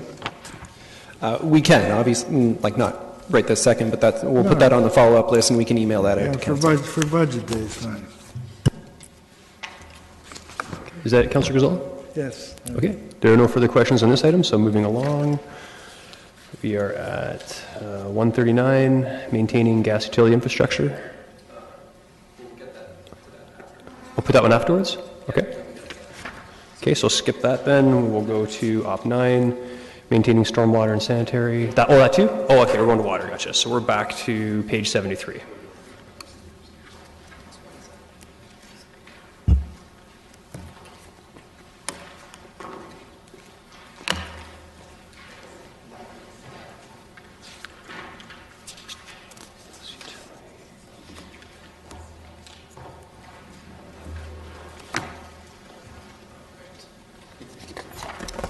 We can, obviously, like not right this second, but we'll put that on the follow-up list and we can email that out to council. For budget days, fine. Is that Councillor Gazzola? Yes. Okay. There are no further questions on this item, so moving along. We are at 139, maintaining gas utility infrastructure. We'll put that one afterwards? Okay. Okay, so skip that then. We'll go to Op 9, maintaining stormwater and sanitary. That too? Oh, okay, we're going to water, gotcha. So we're back to page 73.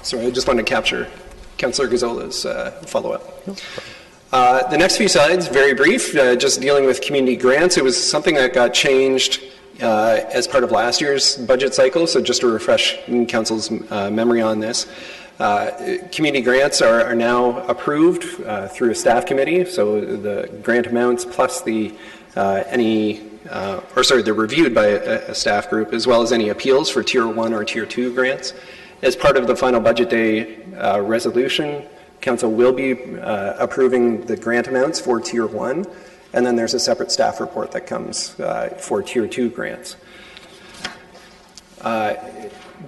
Sorry, I just wanted to capture Councillor Gazzola's follow-up. The next few slides, very brief, just dealing with community grants. It was something that got changed as part of last year's budget cycle, so just to refresh Council's memory on this. Community grants are now approved through a staff committee, so the grant amounts plus they're reviewed by a staff group, as well as any appeals for Tier 1 or Tier 2 grants. As part of the final budget day resolution, Council will be approving the grant amounts for Tier 1, and then there's a separate staff report that comes for Tier 2 grants.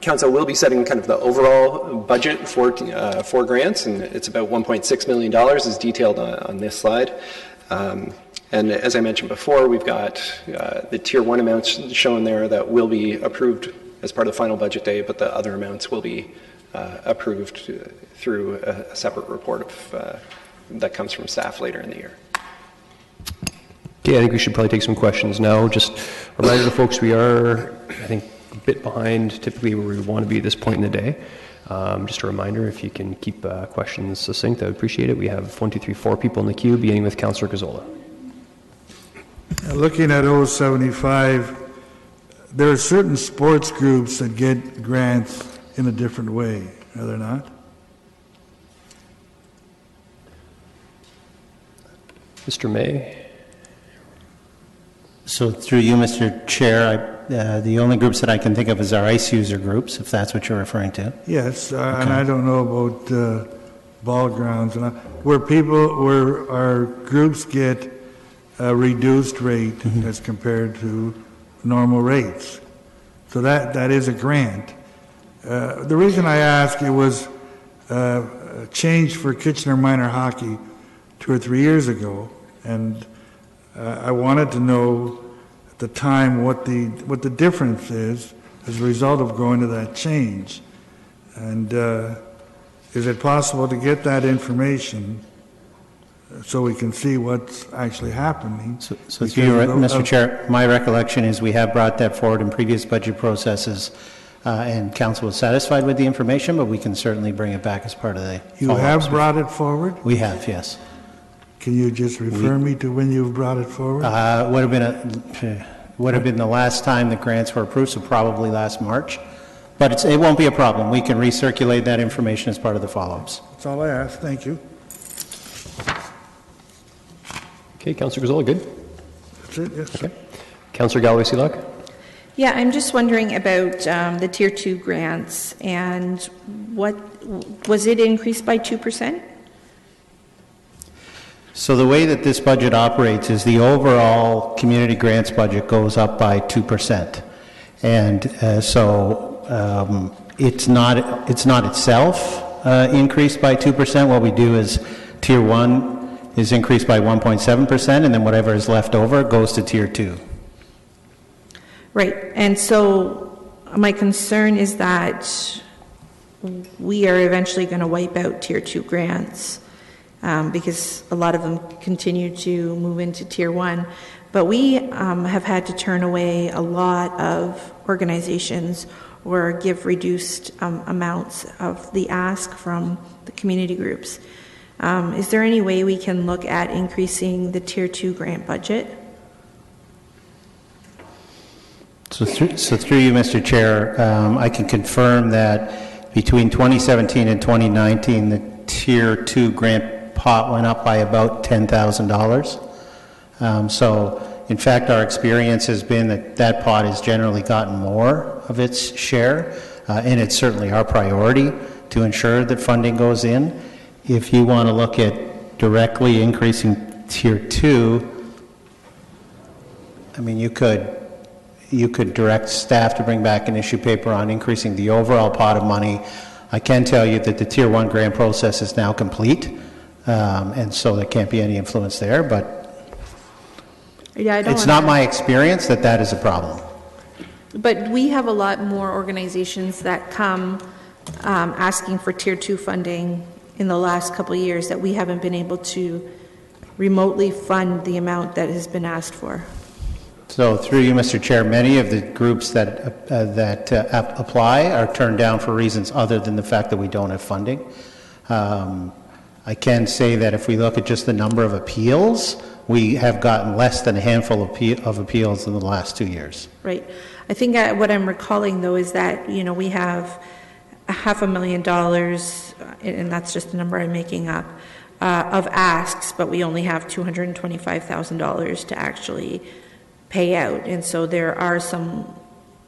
Council will be setting kind of the overall budget for grants, and it's about $1.6 million as detailed on this slide. And as I mentioned before, we've got the Tier 1 amounts shown there that will be approved as part of the final budget day, but the other amounts will be approved through a separate report that comes from staff later in the year. Okay, I think we should probably take some questions now. Just a reminder to folks, we are, I think, a bit behind typically where we want to be at this point in the day. Just a reminder, if you can keep questions succinct, I would appreciate it. We have 1, 2, 3, 4 people in the queue, beginning with Councillor Gazzola. Looking at 075, there are certain sports groups that get grants in a different way, are there not? Mr. May? So through you, Mr. Chair, the only groups that I can think of is our ice user groups, if that's what you're referring to. Yes, and I don't know about ball grounds, and where our groups get a reduced rate as compared to normal rates. So that is a grant. The reason I ask, it was changed for Kitchener Minor Hockey 2 or 3 years ago, and I wanted to know at the time what the difference is as a result of going to that change. And is it possible to get that information so we can see what's actually happening? So Mr. Chair, my recollection is we have brought that forward in previous budget processes, and Council was satisfied with the information, but we can certainly bring it back as part of the You have brought it forward? We have, yes. Can you just refer me to when you've brought it forward? Would have been the last time the grants were approved, so probably last March. But it won't be a problem. We can recirculate that information as part of the follow-ups. That's all I ask. Thank you. Okay, Councillor Gazzola, good? That's it, yes. Okay. Councillor Galloway-Seelock? Yeah, I'm just wondering about the Tier 2 grants, and what was it increased by 2%? So the way that this budget operates is the overall community grants budget goes up by 2%. And it's not itself increased by 2%. What we do is Tier 1 is increased by 1.7%, and then whatever is left over goes to Tier 2. Right, and so my concern is that we are eventually going to wipe out Tier 2 grants because a lot of them continue to move into Tier 1. But we have had to turn away a lot of organizations or give reduced amounts of the ask from the community groups. Is there any way we can look at increasing the Tier 2 grant budget? So through you, Mr. Chair, I can confirm that between 2017 and 2019, the Tier 2 grant pot went up by about $10,000. So, in fact, our experience has been that that pot has generally gotten more of its share, and it's certainly our priority to ensure that funding goes in. If you want to look at directly increasing Tier 2, I mean, you could direct staff to bring back an issue paper on increasing the overall pot of money. I can tell you that the Tier 1 grant process is now complete, and so there can't be any influence there, but it's not my experience that that is a problem. But we have a lot more organizations that come asking for Tier 2 funding in the last couple of years that we haven't been able to remotely fund the amount that has been asked for. So through you, Mr. Chair, many of the groups that apply are turned down for reasons other than the fact that we don't have funding. I can say that if we look at just the number of appeals, we have gotten less than a handful of appeals in the last 2 years. Right. I think what I'm recalling, though, is that, we have $500,000, and that's just the number I'm making up, of asks, but we only have $225,000 to actually pay out. And so there are some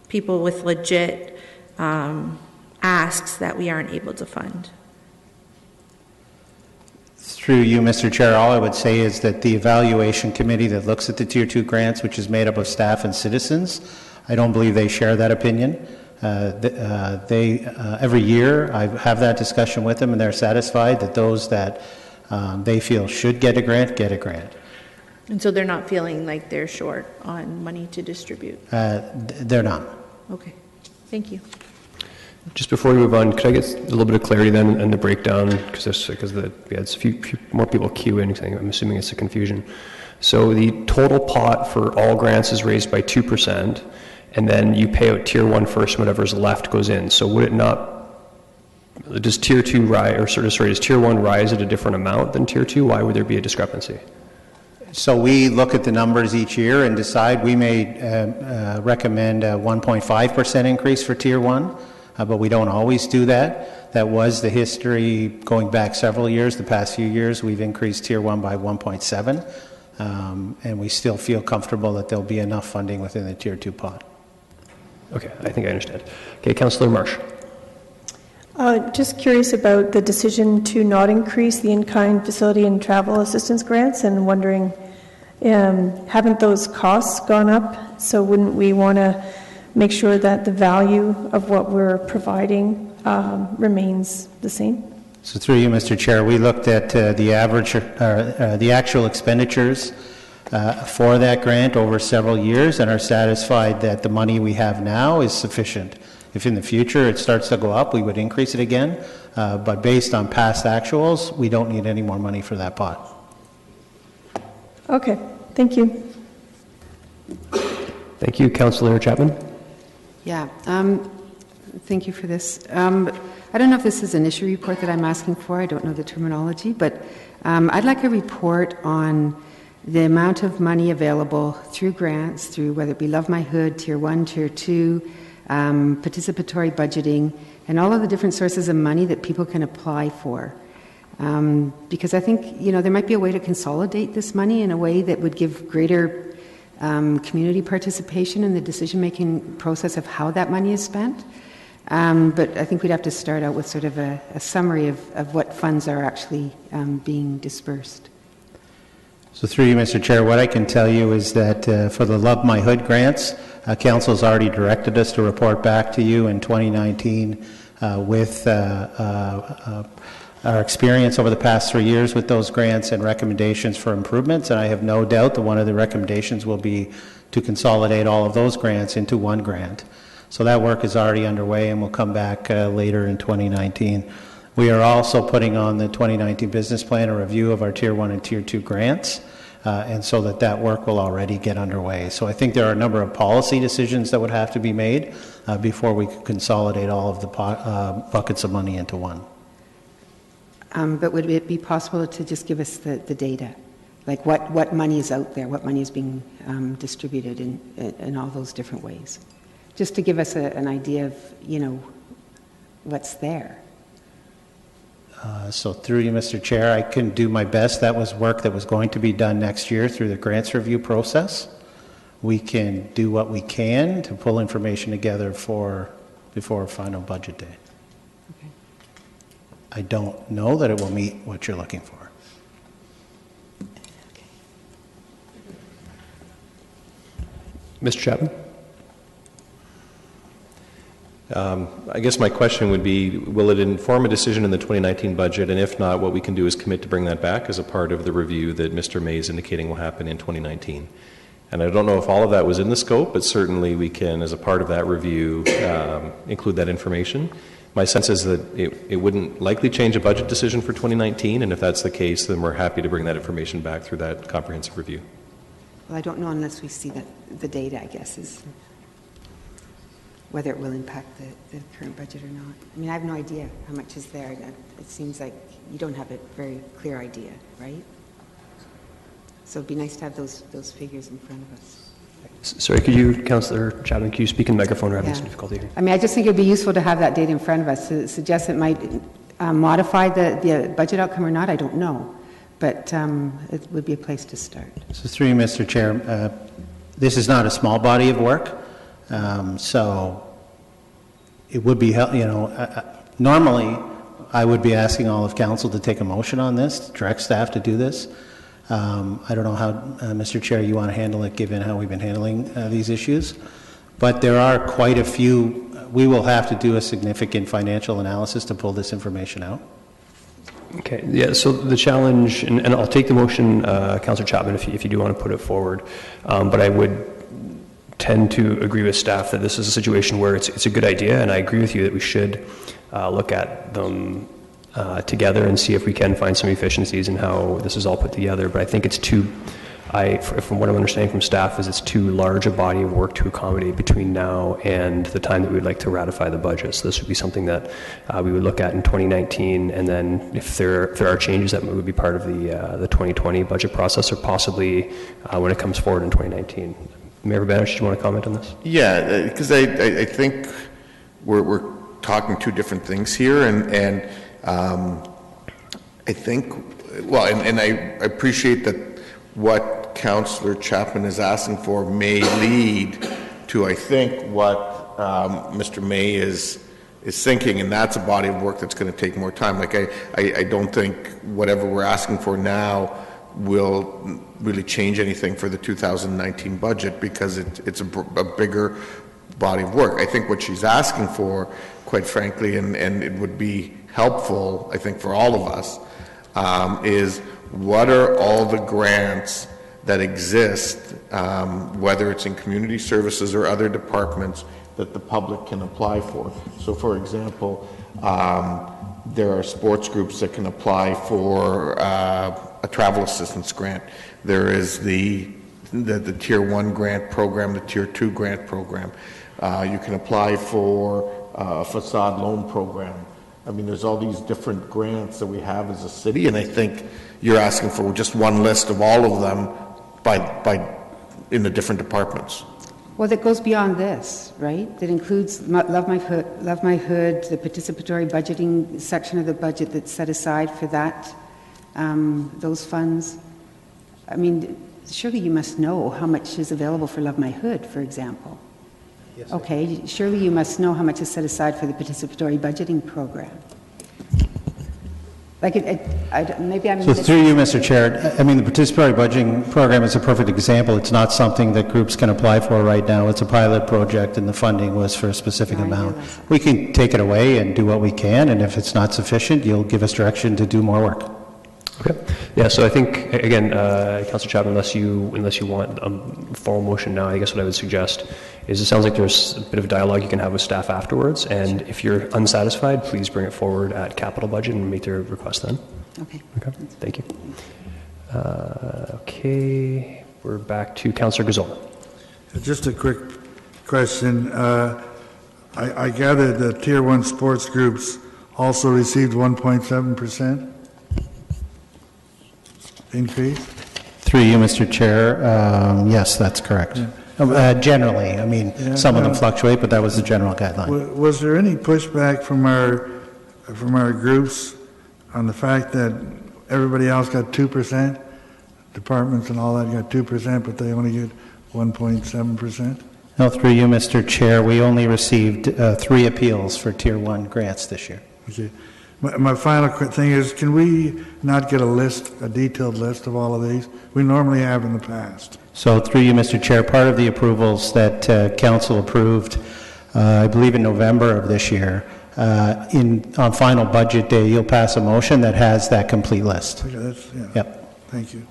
people with legit asks that we aren't able to fund. Through you, Mr. Chair, all I would say is that the evaluation committee that looks at the Tier 2 grants, which is made up of staff and citizens, I don't believe they share that opinion. Every year I have that discussion with them, and they're satisfied that those that they feel should get a grant, get a grant. And so they're not feeling like they're short on money to distribute? They're not. Okay. Thank you. Just before we move on, could I get a little bit of clarity then in the breakdown? Because we had a few more people queue in, I'm assuming it's a confusion. So the total pot for all grants is raised by 2%, and then you pay out Tier 1 first, and whatever's left goes in. So would it not, does Tier 2 rise, does Tier 1 rise at a different amount than Tier 2? Why would there be a discrepancy? So we look at the numbers each year and decide. We may recommend a 1.5% increase for Tier 1. But we don't always do that. That was the history going back several years. The past few years, we've increased Tier 1 by 1.7, and we still feel comfortable that there'll be enough funding within the Tier 2 pot. Okay, I think I understand. Okay, Councillor Marsh. Just curious about the decision to not increase the in-kind facility and travel assistance grants, and wondering, haven't those costs gone up? So wouldn't we want to make sure that the value of what we're providing remains the same? So through you, Mr. Chair, we looked at the average, the actual expenditures for that grant over several years, and are satisfied that the money we have now is sufficient. If in the future it starts to go up, we would increase it again, but based on past actuals, we don't need any more money for that pot. Okay, thank you. Thank you, Councillor Chapman. Yeah, thank you for this. I don't know if this is an issue report that I'm asking for. I don't know the terminology, but I'd like a report on the amount of money available through grants, through whether it be Love My Hood, Tier 1, Tier 2, participatory budgeting, and all of the different sources of money that people can apply for. Because I think, there might be a way to consolidate this money in a way that would give greater community participation in the decision-making process of how that money is spent. But I think we'd have to start out with sort of a summary of what funds are actually being dispersed. So through you, Mr. Chair, what I can tell you is that for the Love My Hood grants, Council's already directed us to report back to you in 2019 with our experience over the past 3 years with those grants and recommendations for improvements, and I have no doubt that one of the recommendations will be to consolidate all of those grants into one grant. So that work is already underway and will come back later in 2019. We are also putting on the 2019 business plan a review of our Tier 1 and Tier 2 grants and so that work will already get underway. So I think there are a number of policy decisions that would have to be made before we could consolidate all of the buckets of money into one. But would it be possible to just give us the data? Like what money is out there, what money is being distributed in all those different ways? Just to give us an idea of, what's there. So through you, Mr. Chair, I can do my best. That was work that was going to be done next year through the grants review process. We can do what we can to pull information together before final budget day. Okay. I don't know that it will meet what you're looking for. Mr. Chapman? I guess my question would be, will it inform a decision in the 2019 budget? And if not, what we can do is commit to bring that back as a part of the review that Mr. May is indicating will happen in 2019. And I don't know if all of that was in the scope, but certainly we can, as a part of that review, include that information. My sense is that it wouldn't likely change a budget decision for 2019, and if that's the case, then we're happy to bring that information back through that comprehensive review. Well, I don't know unless we see the data, I guess, is whether it will impact the current budget or not. I mean, I have no idea how much is there. It seems like you don't have a very clear idea, right? So it'd be nice to have those figures in front of us. Sorry, could you, Councillor Chapman, could you speak in the microphone? We're having some difficulty here. I mean, I just think it would be useful to have that data in front of us. To suggest it might modify the budget outcome or not, I don't know. But it would be a place to start. So through you, Mr. Chair, this is not a small body of work. So it would be, normally I would be asking all of council to take a motion on this, direct staff to do this. I don't know how, Mr. Chair, you want to handle it given how we've been handling these issues. But there are quite a few, we will have to do a significant financial analysis to pull this information out. Okay, yeah, so the challenge, and I'll take the motion, Councillor Chapman, if you do want to put it forward, but I would tend to agree with staff that this is a situation where it's a good idea, and I agree with you that we should look at them together and see if we can find some efficiencies in how this is all put together, but I think it's from what I'm understanding from staff, is it's too large a body of work to accommodate between now and the time that we'd like to ratify the budget. So this would be something that we would look at in 2019, and then if there are changes that would be part of the 2020 budget process, or possibly when it comes forward in 2019. Mayor Urbaniak, did you want to comment on this? Yeah, because I think we're talking two different things here, and I think, well, and I appreciate that what Councillor Chapman is asking for may lead to, I think, what Mr. May is thinking, and that's a body of work that's going to take more time. Like, I don't think whatever we're asking for now will really change anything for the 2019 budget, because it's a bigger body of work. I think what she's asking for, quite frankly, and it would be helpful, I think, for all of us, is what are all the grants that exist, whether it's in community services or other departments, that the public can apply for. So, for example, there are sports groups that can apply for a travel assistance grant. There is the Tier 1 grant program, the Tier 2 grant program. You can apply for a facade loan program. I mean, there's all these different grants that we have as a city, and I think you're asking for just one list of all of them in the different departments. Well, that goes beyond this, right? That includes Love My Hood, the participatory budgeting section of the budget that's set aside for that, those funds. I mean, surely you must know how much is available for Love My Hood, for example. Yes, okay, surely you must know how much is set aside for the participatory budgeting program. Like, maybe I'm... So through you, Mr. Chair, I mean, the participatory budgeting program is a perfect example. It's not something that groups can apply for right now. It's a pilot project, and the funding was for a specific amount. We can take it away and do what we can, and if it's not sufficient, you'll give us direction to do more work. Okay. Yeah, so I think, again, Councillor Chapman, unless you want a formal motion now, I guess what I would suggest is, it sounds like there's a bit of dialogue you can have with staff afterwards, and if you're unsatisfied, please bring it forward at capital budget and make their request then. Okay. Okay, thank you. Okay, we're back to Councillor Gazzola. Just a quick question. I gather the Tier 1 sports groups also received 1.7% increase? Through you, Mr. Chair, yes, that's correct. Yeah. Generally, I mean, some of them fluctuate, but that was the general guideline. Was there any pushback from our groups on the fact that everybody else got 2%? Departments and all that got 2%, but they only get 1.7%? No, through you, Mr. Chair, we only received 3 appeals for Tier 1 grants this year. Okay. My final thing is, can we not get a detailed list of all of these? We normally have in the past. So through you, Mr. Chair, part of the approvals that Council approved, I believe in November of this year, on final budget day, you'll pass a motion that has that complete list. Okay, Yep. Thank you.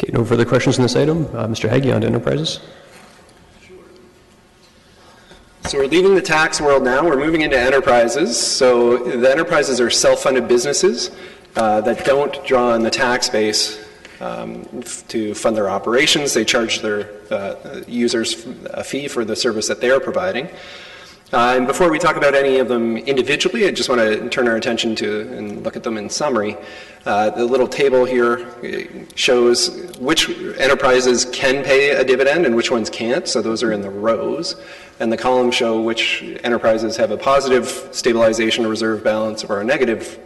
Okay, no further questions on this item. Mr. Haggie on to enterprises. So we're leaving the tax world now. We're moving into enterprises. So the enterprises are self-funded businesses that don't draw on the tax base to fund their operations. They charge their users a fee for the service that they're providing. And before we talk about any of them individually, I just want to turn our attention to and look at them in summary. The little table here shows which enterprises can pay a dividend and which ones can't, so those are in the rows. And the columns show which enterprises have a positive stabilization reserve balance or a negative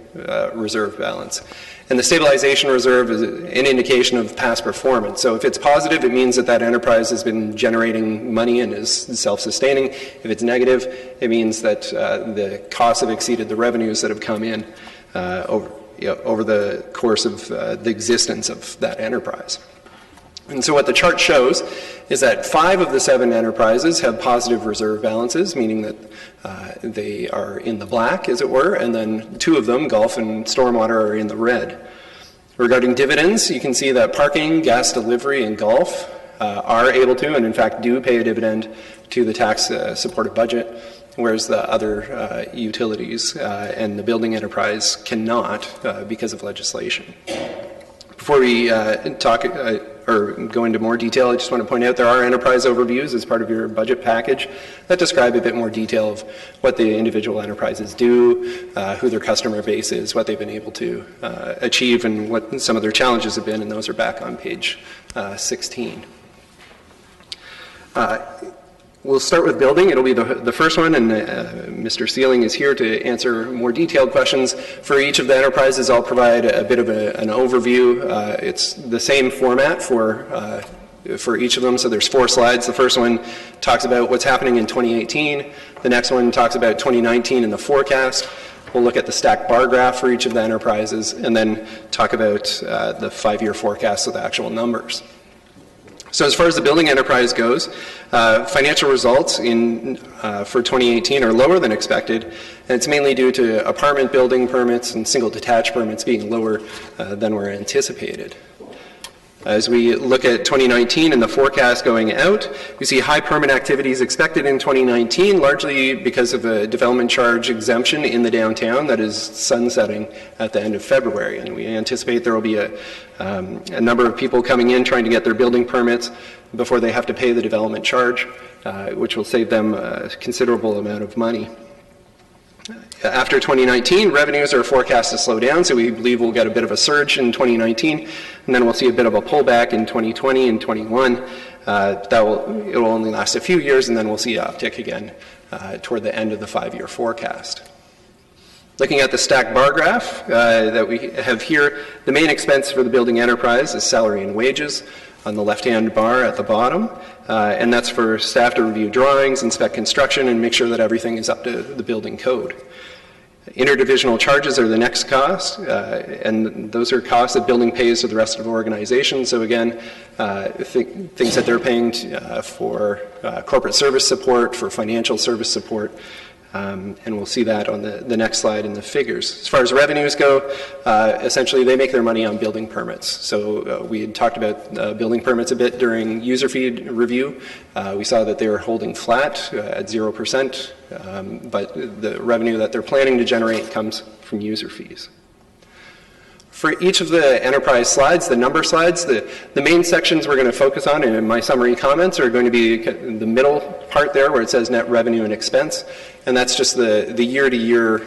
reserve balance. And the stabilization reserve is an indication of past performance. So if it's positive, it means that that enterprise has been generating money and is self-sustaining. If it's negative, it means that the costs have exceeded the revenues that have come in over the course of the existence of that enterprise. And so what the chart shows is that 5 of the 7 enterprises have positive reserve balances, meaning that they are in the black, as it were, and then 2 of them, golf and stormwater, are in the red. Regarding dividends, you can see that parking, gas delivery, and golf are able to, and in fact do, pay a dividend to the tax-supported budget, whereas the other utilities and the building enterprise cannot because of legislation. Before we talk or go into more detail, I just want to point out there are enterprise overviews as part of your budget package that describe a bit more detail of what the individual enterprises do, who their customer base is, what they've been able to achieve, and what some of their challenges have been, and those are back on page 16. We'll start with building. It'll be the first one, and Mr. Sealing is here to answer more detailed questions. For each of the enterprises, I'll provide a bit of an overview. It's the same format for each of them, so there's 4 slides. The first one talks about what's happening in 2018. The next one talks about 2019 and the forecast. We'll look at the stacked bar graph for each of the enterprises, and then talk about the 5-year forecast of the actual numbers. So as far as the building enterprise goes, financial results for 2018 are lower than expected, and it's mainly due to apartment building permits and single detached permits being lower than were anticipated. As we look at 2019 and the forecast going out, we see high permit activities expected in 2019, largely because of a development charge exemption in the downtown that is sunsetting at the end of February. And we anticipate there will be a number of people coming in trying to get their building permits before they have to pay the development charge, which will save them a considerable amount of money. After 2019, revenues are forecast to slow down, so we believe we'll get a bit of a surge in 2019, and then we'll see a bit of a pullback in 2020 and 21. It will only last a few years, and then we'll see an uptick again toward the end of the 5-year forecast. Looking at the stacked bar graph that we have here, the main expense for the building enterprise is salary and wages on the left-hand bar at the bottom, and that's for staff to review drawings, inspect construction, and make sure that everything is up to the building code. Interdivisional charges are the next cost, and those are costs that building pays to the rest of the organization. So again, things that they're paying for corporate service support, for financial service support, and we'll see that on the next slide in the figures. As far as revenues go, essentially they make their money on building permits. So we had talked about building permits a bit during user fee review. We saw that they were holding flat at 0%, but the revenue that they're planning to generate comes from user fees. For each of the enterprise slides, the number slides, the main sections we're going to focus on in my summary comments are going to be the middle part there where it says net revenue and expense, and that's just the year-to-year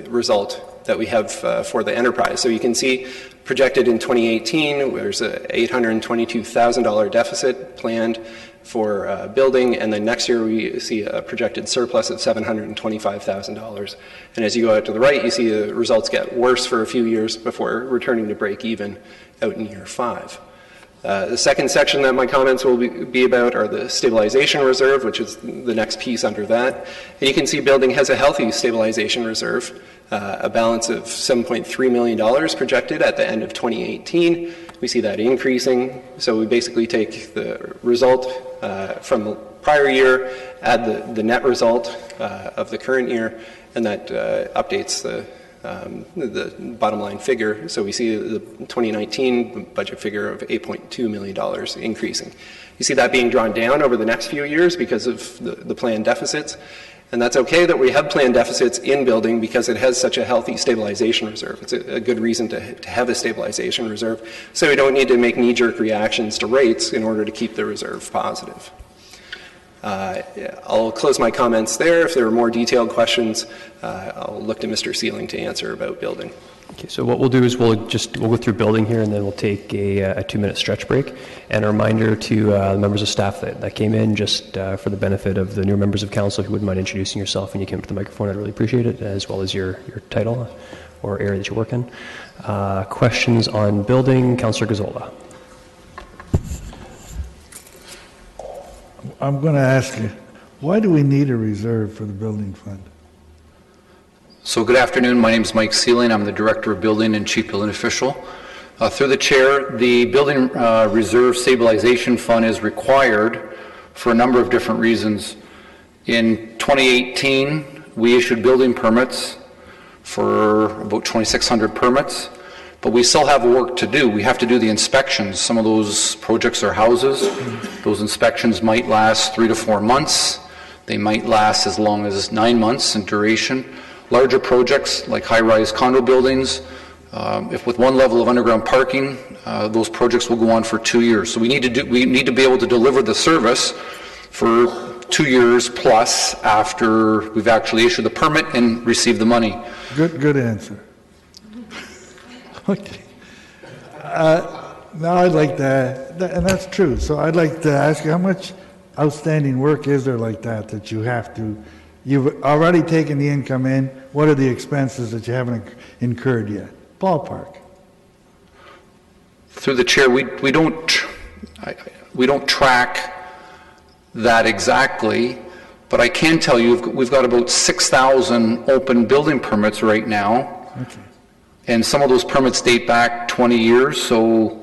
result that we have for the enterprise. So you can see projected in 2018, there's a $822,000 deficit planned for building, and then next year we see a projected surplus of $725,000. And as you go out to the right, you see the results get worse for a few years before returning to break even out in year 5. The second section that my comments will be about are the stabilization reserve, which is the next piece under that. And you can see building has a healthy stabilization reserve, a balance of $7.3 million projected at the end of 2018. We see that increasing. So we basically take the result from the prior year, add the net result of the current year, and that updates the bottom line figure. So we see the 2019 budget figure of $8.2 million increasing. You see that being drawn down over the next few years because of the planned deficits. And that's okay that we have planned deficits in building because it has such a healthy stabilization reserve. It's a good reason to have a stabilization reserve. So we don't need to make knee-jerk reactions to rates in order to keep the reserve positive. I'll close my comments there. If there are more detailed questions, I'll look to Mr. Sealing to answer about building. Okay, so what we'll do is we'll go through building here, and then we'll take a 2-minute stretch break. And a reminder to the members of staff that came in, just for the benefit of the new members of council, if you wouldn't mind introducing yourself when you came up to the microphone, I'd really appreciate it, as well as your title or area that you work in. Questions on building, Councillor Gazzola. I'm going to ask you, why do we need a reserve for the building fund? So good afternoon. My name is Mike Sealing. I'm the Director of Building and Chief Building Official. Through the Chair, the Building Reserve Stabilization Fund is required for a number of different reasons. In 2018, we issued building permits for about 2,600 permits, but we still have work to do. We have to do the inspections. Some of those projects are houses. Those inspections might last 3 to 4 months. They might last as long as 9 months in duration. Larger projects like high-rise condo buildings, if with one level of underground parking, those projects will go on for 2 years. So we need to be able to deliver the service for 2 years plus after we've actually issued the permit and received the money. Good answer. Okay. Now I'd like to, and that's true. So I'd like to ask you, how much outstanding work is there like that you have to? You've already taken the income in. What are the expenses that you haven't incurred yet? Ballpark. Through the Chair, we don't track that exactly, but I can tell you we've got about 6,000 open building permits right now. Okay. And some of those permits date back 20 years. So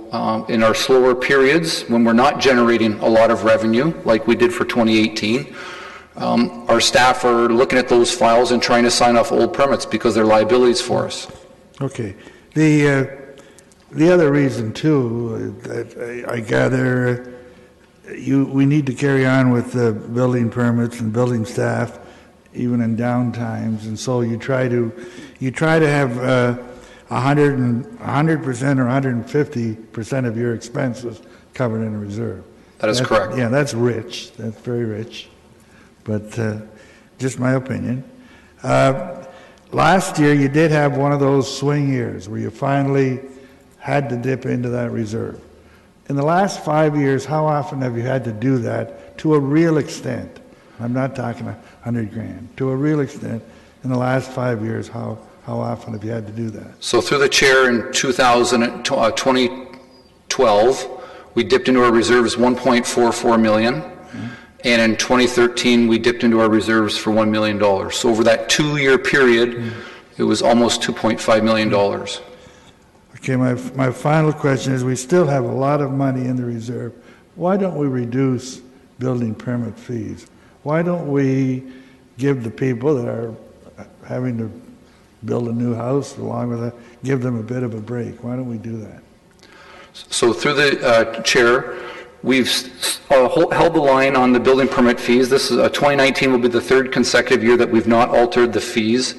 in our slower periods, when we're not generating a lot of revenue, like we did for 2018, our staff are looking at those files and trying to sign off old permits because they're liabilities for us. Okay. The other reason too, that I gather, we need to carry on with the building permits and building staff, even in down times, and so you try to have 100% or 150% of your expenses covered in a reserve. That's correct. Yeah, that's rich. That's very rich. But just my opinion. Last year, you did have one of those swing years where you finally had to dip into that reserve. In the last 5 years, how often have you had to do that to a real extent? I'm not talking $100,000. To a real extent, in the last 5 years, how often have you had to do that? So through the Chair, in 2012, we dipped into our reserves $1.44 million. And in 2013, we dipped into our reserves for $1 million. So over that 2-year period, it was almost $2.5 million. Okay, my final question is, we still have a lot of money in the reserve. Why don't we reduce building permit fees? Why don't we give the people that are having to build a new house, along with that, give them a bit of a break? Why don't we do that? So through the Chair, we've held the line on the building permit fees. 2019 will be the 3rd consecutive year that we've not altered the fees.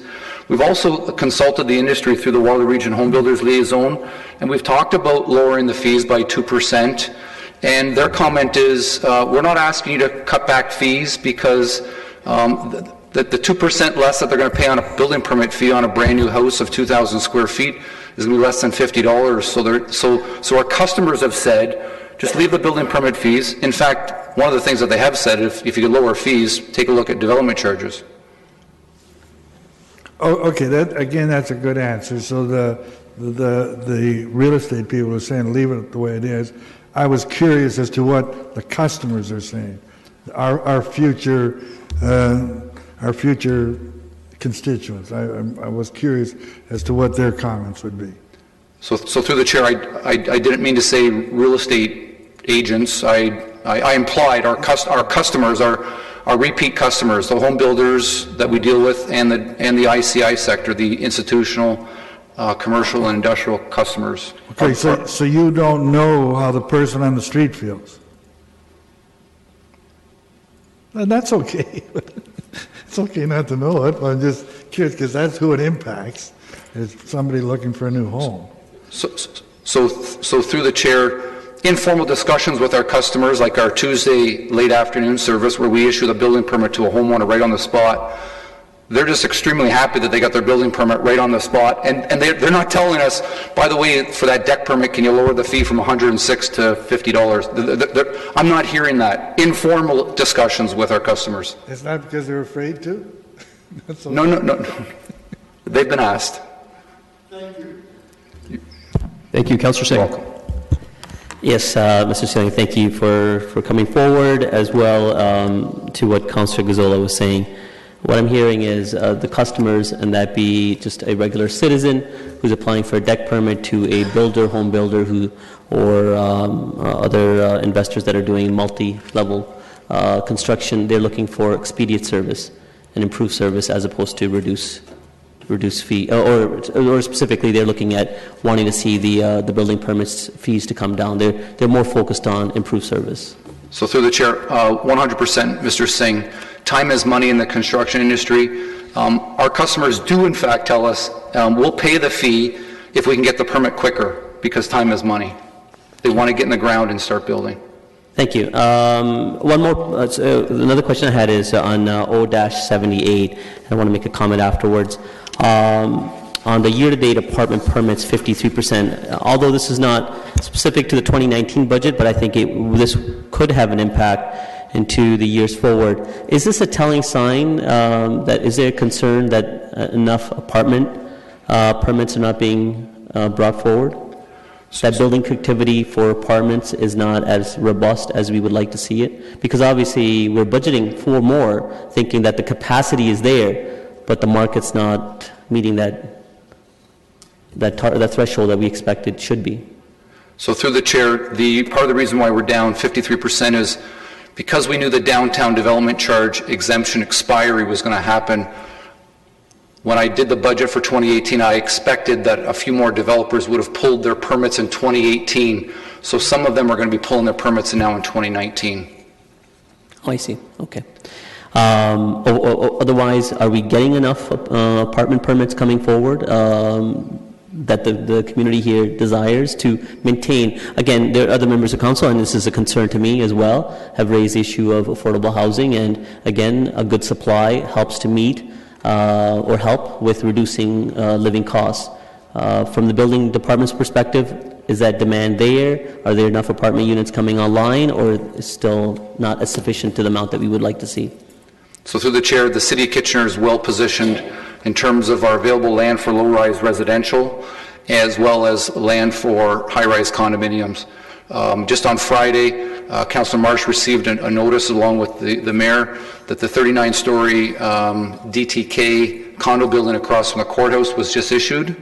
We've also consulted the industry through the Waterloo Region Home Builders Liaison, and we've talked about lowering the fees by 2%. And their comment is, we're not asking you to cut back fees because the 2% less that they're going to pay on a building permit fee on a brand new house of 2,000 square feet is going to be less than $50. So our customers have said, just leave the building permit fees. In fact, one of the things that they have said, if you could lower fees, take a look at development charges. Oh, okay. That's a good answer. So the real estate people are saying leave it the way it is. I was curious as to what the customers are saying. Our future constituents. I was curious as to what their comments would be. So through the chair, I didn't mean to say real estate agents. I implied our customers, our repeat customers, the home builders that we deal with, and the ICI sector, the institutional, commercial, and industrial customers. Okay, so you don't know how the person on the street feels. And that's okay. It's okay not to know it. I'm just curious because that's who it impacts. Is somebody looking for a new home. So through the chair, informal discussions with our customers, like our Tuesday late afternoon service where we issue the building permit to a homeowner right on the spot, they're just extremely happy that they got their building permit right on the spot. And they're not telling us, by the way, for that deck permit, can you lower the fee from $106 to $50? I'm not hearing that. Informal discussions with our customers. It's not because they're afraid to? That's okay. No. They've been asked. Thank you. Thank you. Councillor Singh. Welcome. Yes, Mr. Sealing, thank you for coming forward, as well to what Councillor Gazzola was saying. What I'm hearing is the customers, and that be just a regular citizen who's applying for a deck permit, to a builder, home builder, or other investors that are doing multi-level construction. They're looking for expedient service and improved service as opposed to reduce fee, or specifically they're looking at wanting to see the building permits fees to come down. They're more focused on improved service. So through the chair, 100%, Mr. Singh, time is money in the construction industry. Our customers do in fact tell us we'll pay the fee if we can get the permit quicker, because time is money. They want to get in the ground and start building. Thank you. One more, another question I had is on O-78. I want to make a comment afterwards. On the year-to-date apartment permits, 53%, although this is not specific to the 2019 budget, but I think this could have an impact into the years forward. Is this a telling sign is there a concern that enough apartment permits are not being brought forward? That building activity for apartments is not as robust as we would like to see it? Because obviously we're budgeting for more, thinking that the capacity is there, but the market's not meeting that threshold that we expect it should be. So through the chair, part of the reason why we're down 53% is because we knew the downtown development charge exemption expiry was going to happen. When I did the budget for 2018, I expected that a few more developers would have pulled their permits in 2018. So some of them are going to be pulling their permits now in 2019. Oh, I see. Okay. Otherwise, are we getting enough apartment permits coming forward that the community here desires to maintain? Again, there are other members of council, and this is a concern to me as well, have raised the issue of affordable housing, and again, a good supply helps to meet or help with reducing living costs. From the building department's perspective, is that demand there? Are there enough apartment units coming online, or is still not as sufficient to the amount that we would like to see? So through the chair, the City of Kitchener is well positioned in terms of our available land for low-rise residential, as well as land for high-rise condominiums. Just on Friday, Councillor Marsh received a notice along with the mayor that the 39-story DTK condo building across from the courthouse was just issued.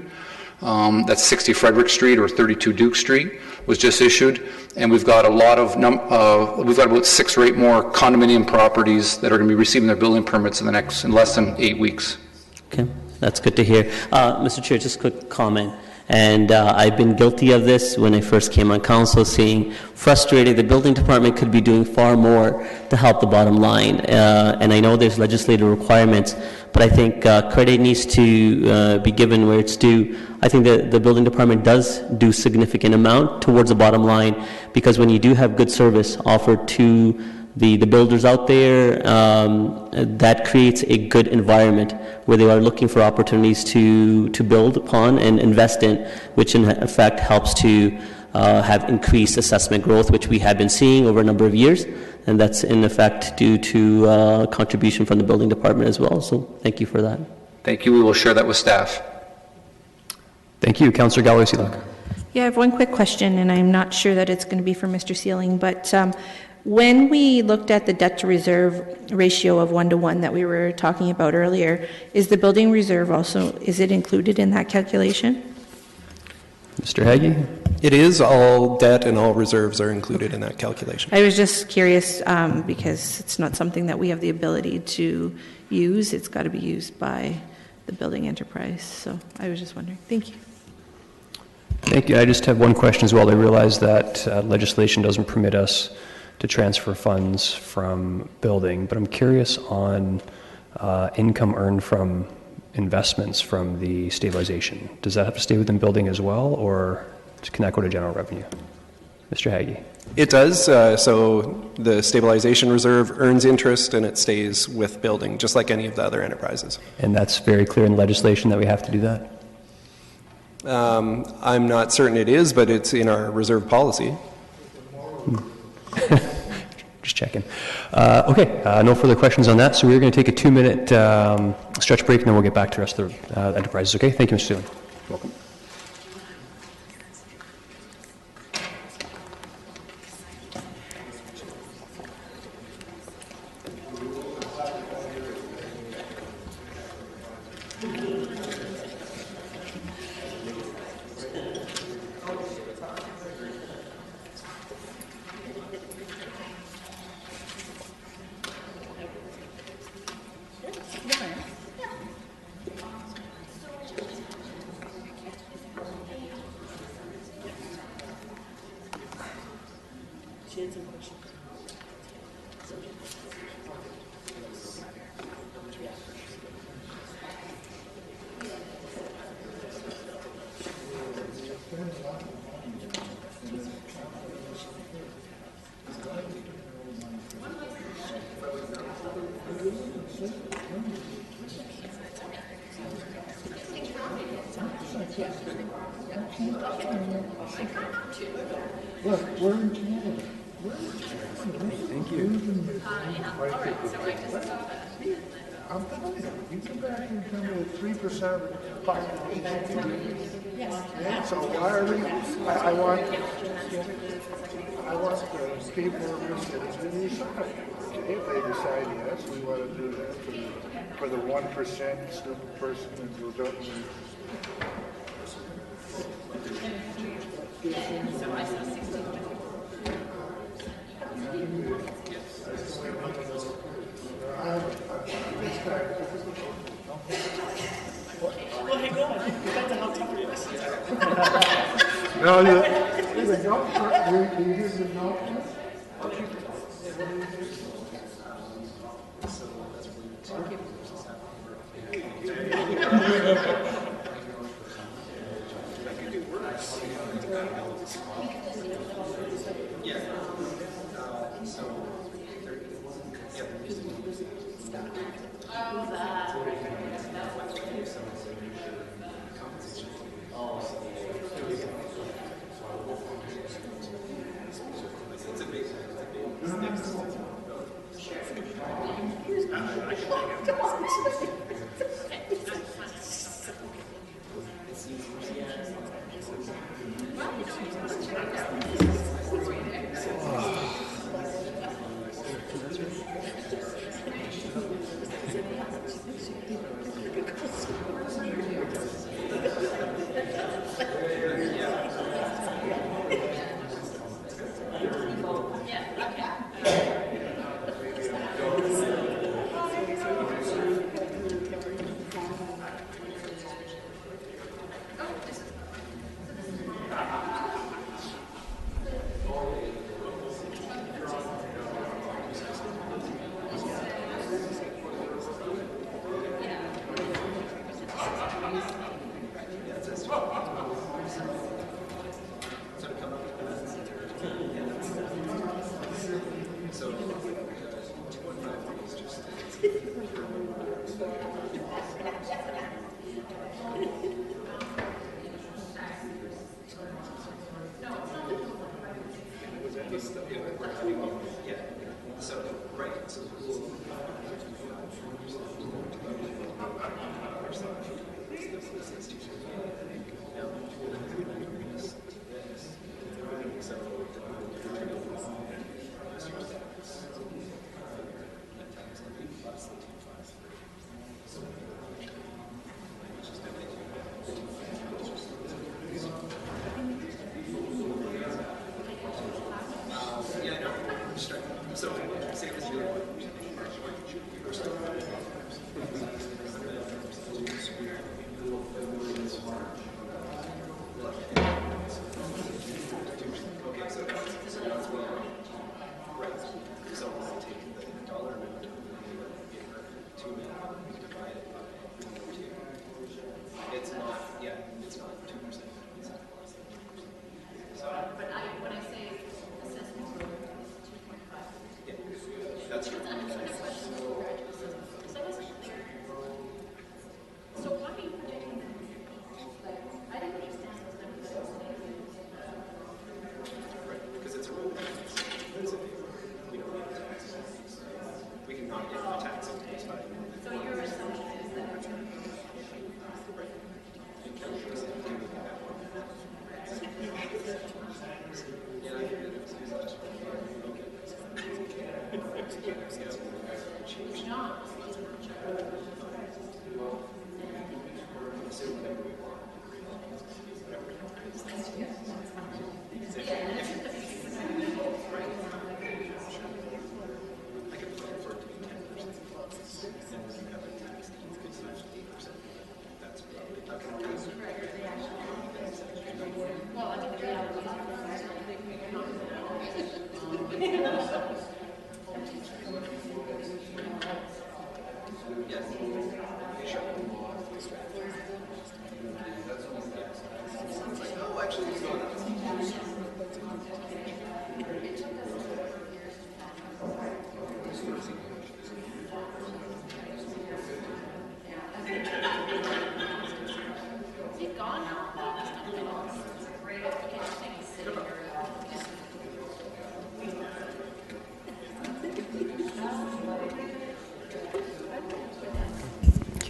That's 60 Frederick Street or 32 Duke Street was just issued, and we've got we've got about 6 or 8 more condominium properties that are going to be receiving their building permits in less than 8 weeks. Okay, that's good to hear. Mr. Chair, just a quick comment. And I've been guilty of this when I first came on council, seeing frustrated the building department could be doing far more to help the bottom line. And I know there's legislative requirements, but I think credit needs to be given where it's due. I think that the building department does do significant amount towards the bottom line, because when you do have good service offered to the builders out there, that creates a good environment where they are looking for opportunities to build upon and invest in, which in effect helps to have increased assessment growth, which we have been seeing over a number of years, and that's in effect due to contribution from the building department as well. So thank you for that. Thank you. We will share that with staff. Thank you. Councillor Galway-Seelock. Yeah, I have one quick question, and I'm not sure that it's going to be for Mr. Sealing, but when we looked at the debt to reserve ratio of 1-to-1 that we were talking about earlier, is the building reserve also, is it included in that calculation? Mr. Haggie? It is. All debt and all reserves are included in that calculation. I was just curious because it's not something that we have the ability to use. It's got to be used by the building enterprise. So I was just wondering. Thank you. Thank you. I just have one question as well. I realize that legislation doesn't permit us to transfer funds from building, but I'm curious on income earned from investments from the stabilization. Does that have to stay within building as well, or can that go to general revenue? Mr. Haggie. It does. So the stabilization reserve earns interest and it stays with building, just like any of the other enterprises. And that's very clear in legislation that we have to do that? I'm not certain it is, but it's in our reserve policy. Just checking. Okay, no further questions on that. So we're going to take a 2-minute stretch break, and then we'll get back to the rest of the enterprises. Okay, thank you, Mr. Sealing. Welcome. Look, we're in Canada. Thank you. I'm telling you, you come back and tell me that 3% population. Yeah, so why are we, I want the people of this city to decide. If they decide, yes, we want to do that for the 1% stupid person who don't need. No, the golf cart, do you hear the golf cart?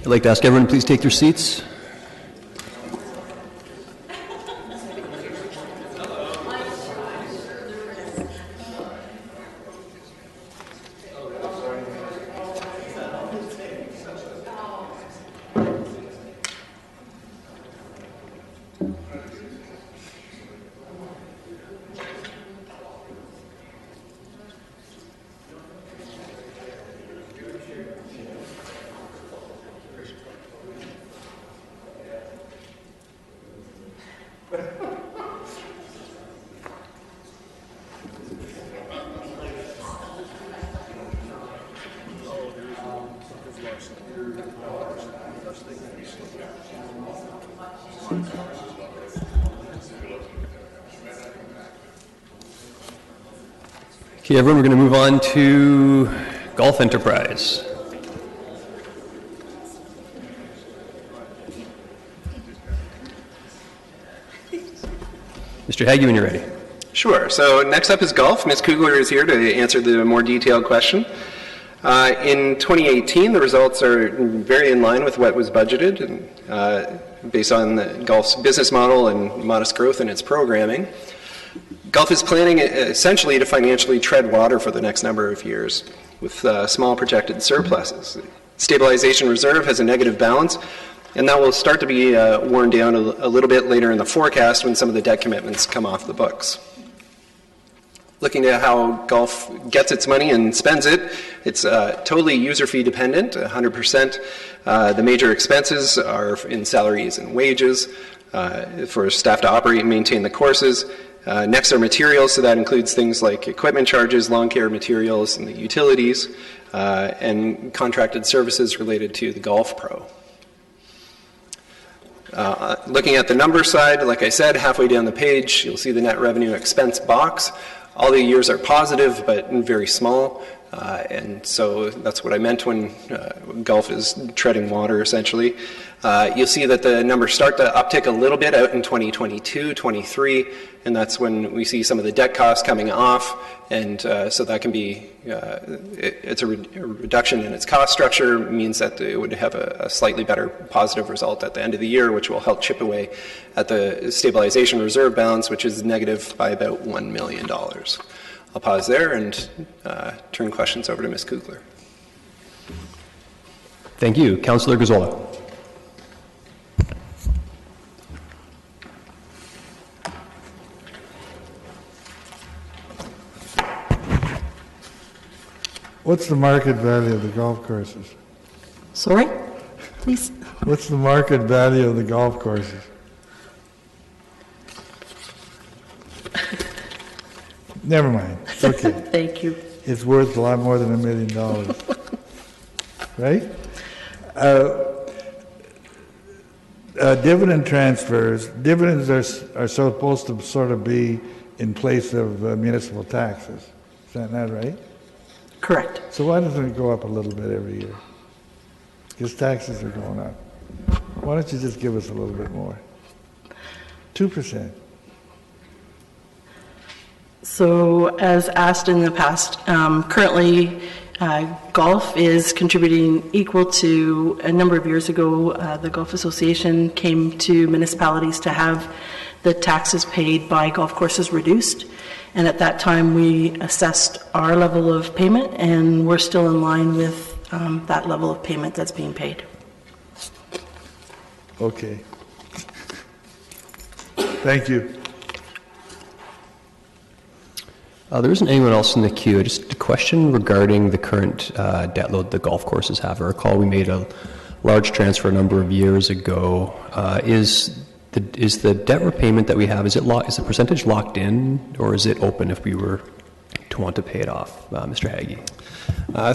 I'd like to ask everyone to please take their seats. Okay, everyone, we're going to move on to Golf Enterprise. Mr. Hague, when you're ready. Sure. So next up is golf. Ms. Kugler is here to answer the more detailed question. In 2018, the results are very in line with what was budgeted, and based on the golf's business model and modest growth in its programming. Golf is planning essentially to financially tread water for the next number of years with small projected surpluses. Stabilization reserve has a negative balance, and that will start to be worn down a little bit later in the forecast when some of the debt commitments come off the books. Looking at how golf gets its money and spends it, it's totally user fee dependent, 100%. The major expenses are in salaries and wages for staff to operate and maintain the courses. Next are materials, so that includes things like equipment charges, lawn care materials, and the utilities, and contracted services related to the Golf Pro. Looking at the number side, like I said, halfway down the page, you'll see the net revenue expense box. All the years are positive, but very small. And so that's what I meant when Gulf is treading water, essentially. You'll see that the numbers start to uptick a little bit out in 2022, 23, and that's when we see some of the debt costs coming off, and so that can be, it's a reduction in its cost structure, means that it would have a slightly better positive result at the end of the year, which will help chip away at the stabilization reserve balance, which is negative by about $1 million. I'll pause there and turn questions over to Ms. Kugler. Thank you. Councillor Gazzola. What's the market value of the golf courses? Sorry? Please. What's the market value of the golf courses? Never mind. It's okay. Thank you. It's worth a lot more than $1 million. Right? Dividend transfers. Dividends are supposed to sort of be in place of municipal taxes. Is that not right? Correct. So why doesn't it go up a little bit every year? Because taxes are going up. Why don't you just give us a little bit more? 2%. So, as asked in the past, currently golf is contributing equal to, a number of years ago, the Golf Association came to municipalities to have the taxes paid by golf courses reduced. And at that time, we assessed our level of payment, and we're still in line with that level of payment that's being paid. Okay. Thank you. There isn't anyone else in the queue. Just a question regarding the current debt load the golf courses have. I recall we made a large transfer a number of years ago. Is the debt repayment that we have, is the percentage locked in, or is it open if we were to want to pay it off? Mr. Haggie.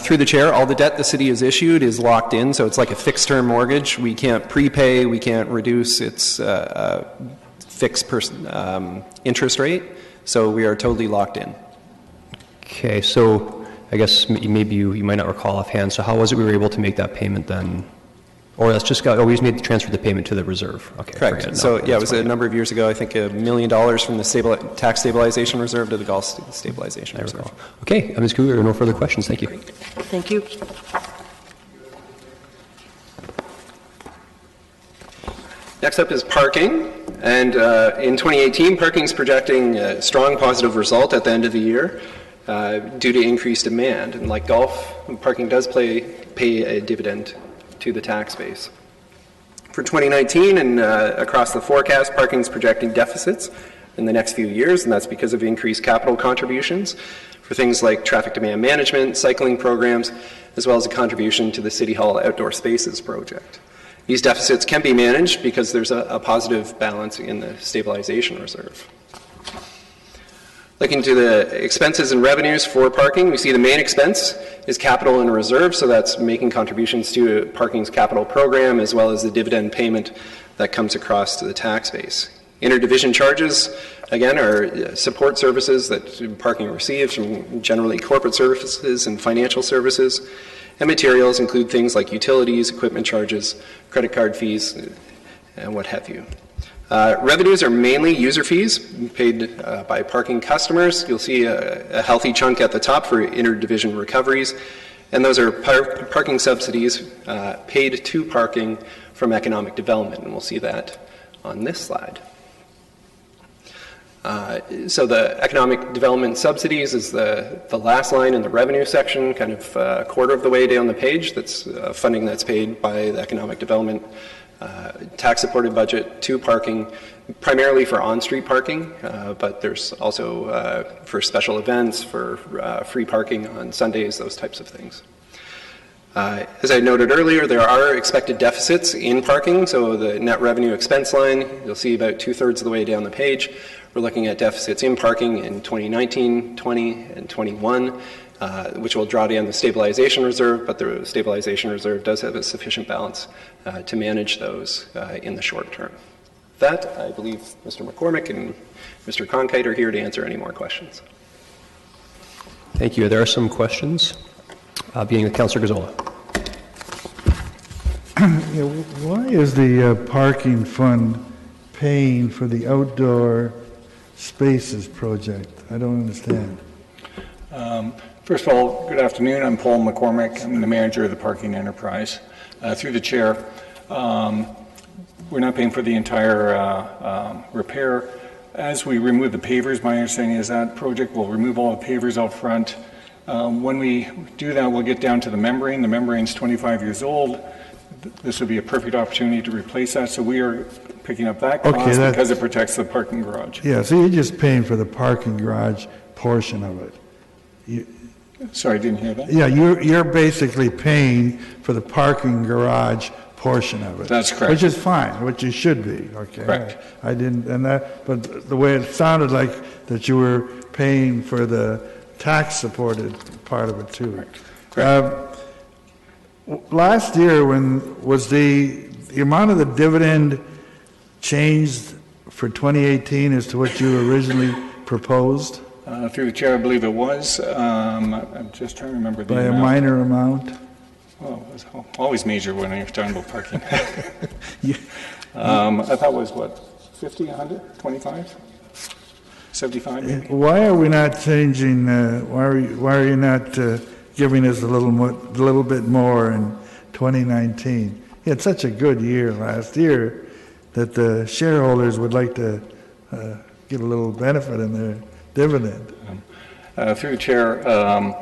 Through the chair, all the debt the city has issued is locked in, so it's like a fixed-term mortgage. We can't prepay, we can't reduce its fixed interest rate, so we are totally locked in. Okay, so I guess maybe you might not recall offhand, so how was it we were able to make that payment then? Or that's just we just made the transfer the payment to the reserve. Okay, correct. So yeah, it was a number of years ago. I think $1 million from the tax stabilization reserve to the golf stabilization reserve. Okay, Ms. Kugler, no further questions. Thank you. Thank you. Next up is parking, and in 2018, parking is projecting a strong positive result at the end of the year due to increased demand. And like golf, parking does pay a dividend to the tax base. For 2019 and across the forecast, parking is projecting deficits in the next few years, and that's because of increased capital contributions for things like traffic demand management, cycling programs, as well as a contribution to the City Hall Outdoor Spaces project. These deficits can be managed because there's a positive balance in the stabilization reserve. Looking to the expenses and revenues for parking, we see the main expense is capital and reserve, so that's making contributions to parking's capital program as well as the dividend payment that comes across to the tax base. Interdivision charges, again, are support services that parking receives from generally corporate services and financial services. And materials include things like utilities, equipment charges, credit card fees, and what have you. Revenues are mainly user fees paid by parking customers. You'll see a healthy chunk at the top for interdivision recoveries, and those are parking subsidies paid to parking from economic development, and we'll see that on this slide. So the economic development subsidies is the last line in the revenue section, kind of a quarter of the way down the page. That's funding that's paid by the economic development tax-supported budget to parking, primarily for on-street parking, but there's also for special events, for free parking on Sundays, those types of things. As I noted earlier, there are expected deficits in parking, so the net revenue expense line, you'll see about 2/3 of the way down the page. We're looking at deficits in parking in 2019, 20, and 21, which will draw down the stabilization reserve, but the stabilization reserve does have a sufficient balance to manage those in the short term. With that, I believe Mr. McCormick and Mr. Cronkite are here to answer any more questions. Thank you. There are some questions, beginning with Councillor Gazzola. Yeah, why is the parking fund paying for the outdoor spaces project? I don't understand. First of all, good afternoon. I'm Paul McCormick. I'm the manager of the parking enterprise. Through the chair, we're not paying for the entire repair. As we remove the pavers, my understanding is that project will remove all the pavers out front. When we do that, we'll get down to the membrane. The membrane's 25 years old. This would be a perfect opportunity to replace that, so we are picking up that cost because it protects the parking garage. Yeah, so you're just paying for the parking garage portion of it. Sorry, I didn't hear that. Yeah, you're basically paying for the parking garage portion of it. That's correct. Which is fine, which you should be, okay? Correct. I didn't, but the way it sounded like that you were paying for the tax-supported part of it too. Correct. Last year, when was the amount of the dividend changed for 2018 as to what you originally proposed? Through the chair, I believe it was. I'm just trying to remember the By amount. a minor amount? Well, it's always major when you're talking about parking. I thought it was, what, 50, 100, 25, 75 maybe? Why are we not changing, why are you not giving us a little bit more in 2019? You had such a good year last year that the shareholders would like to get a little benefit in their dividend. Through the chair,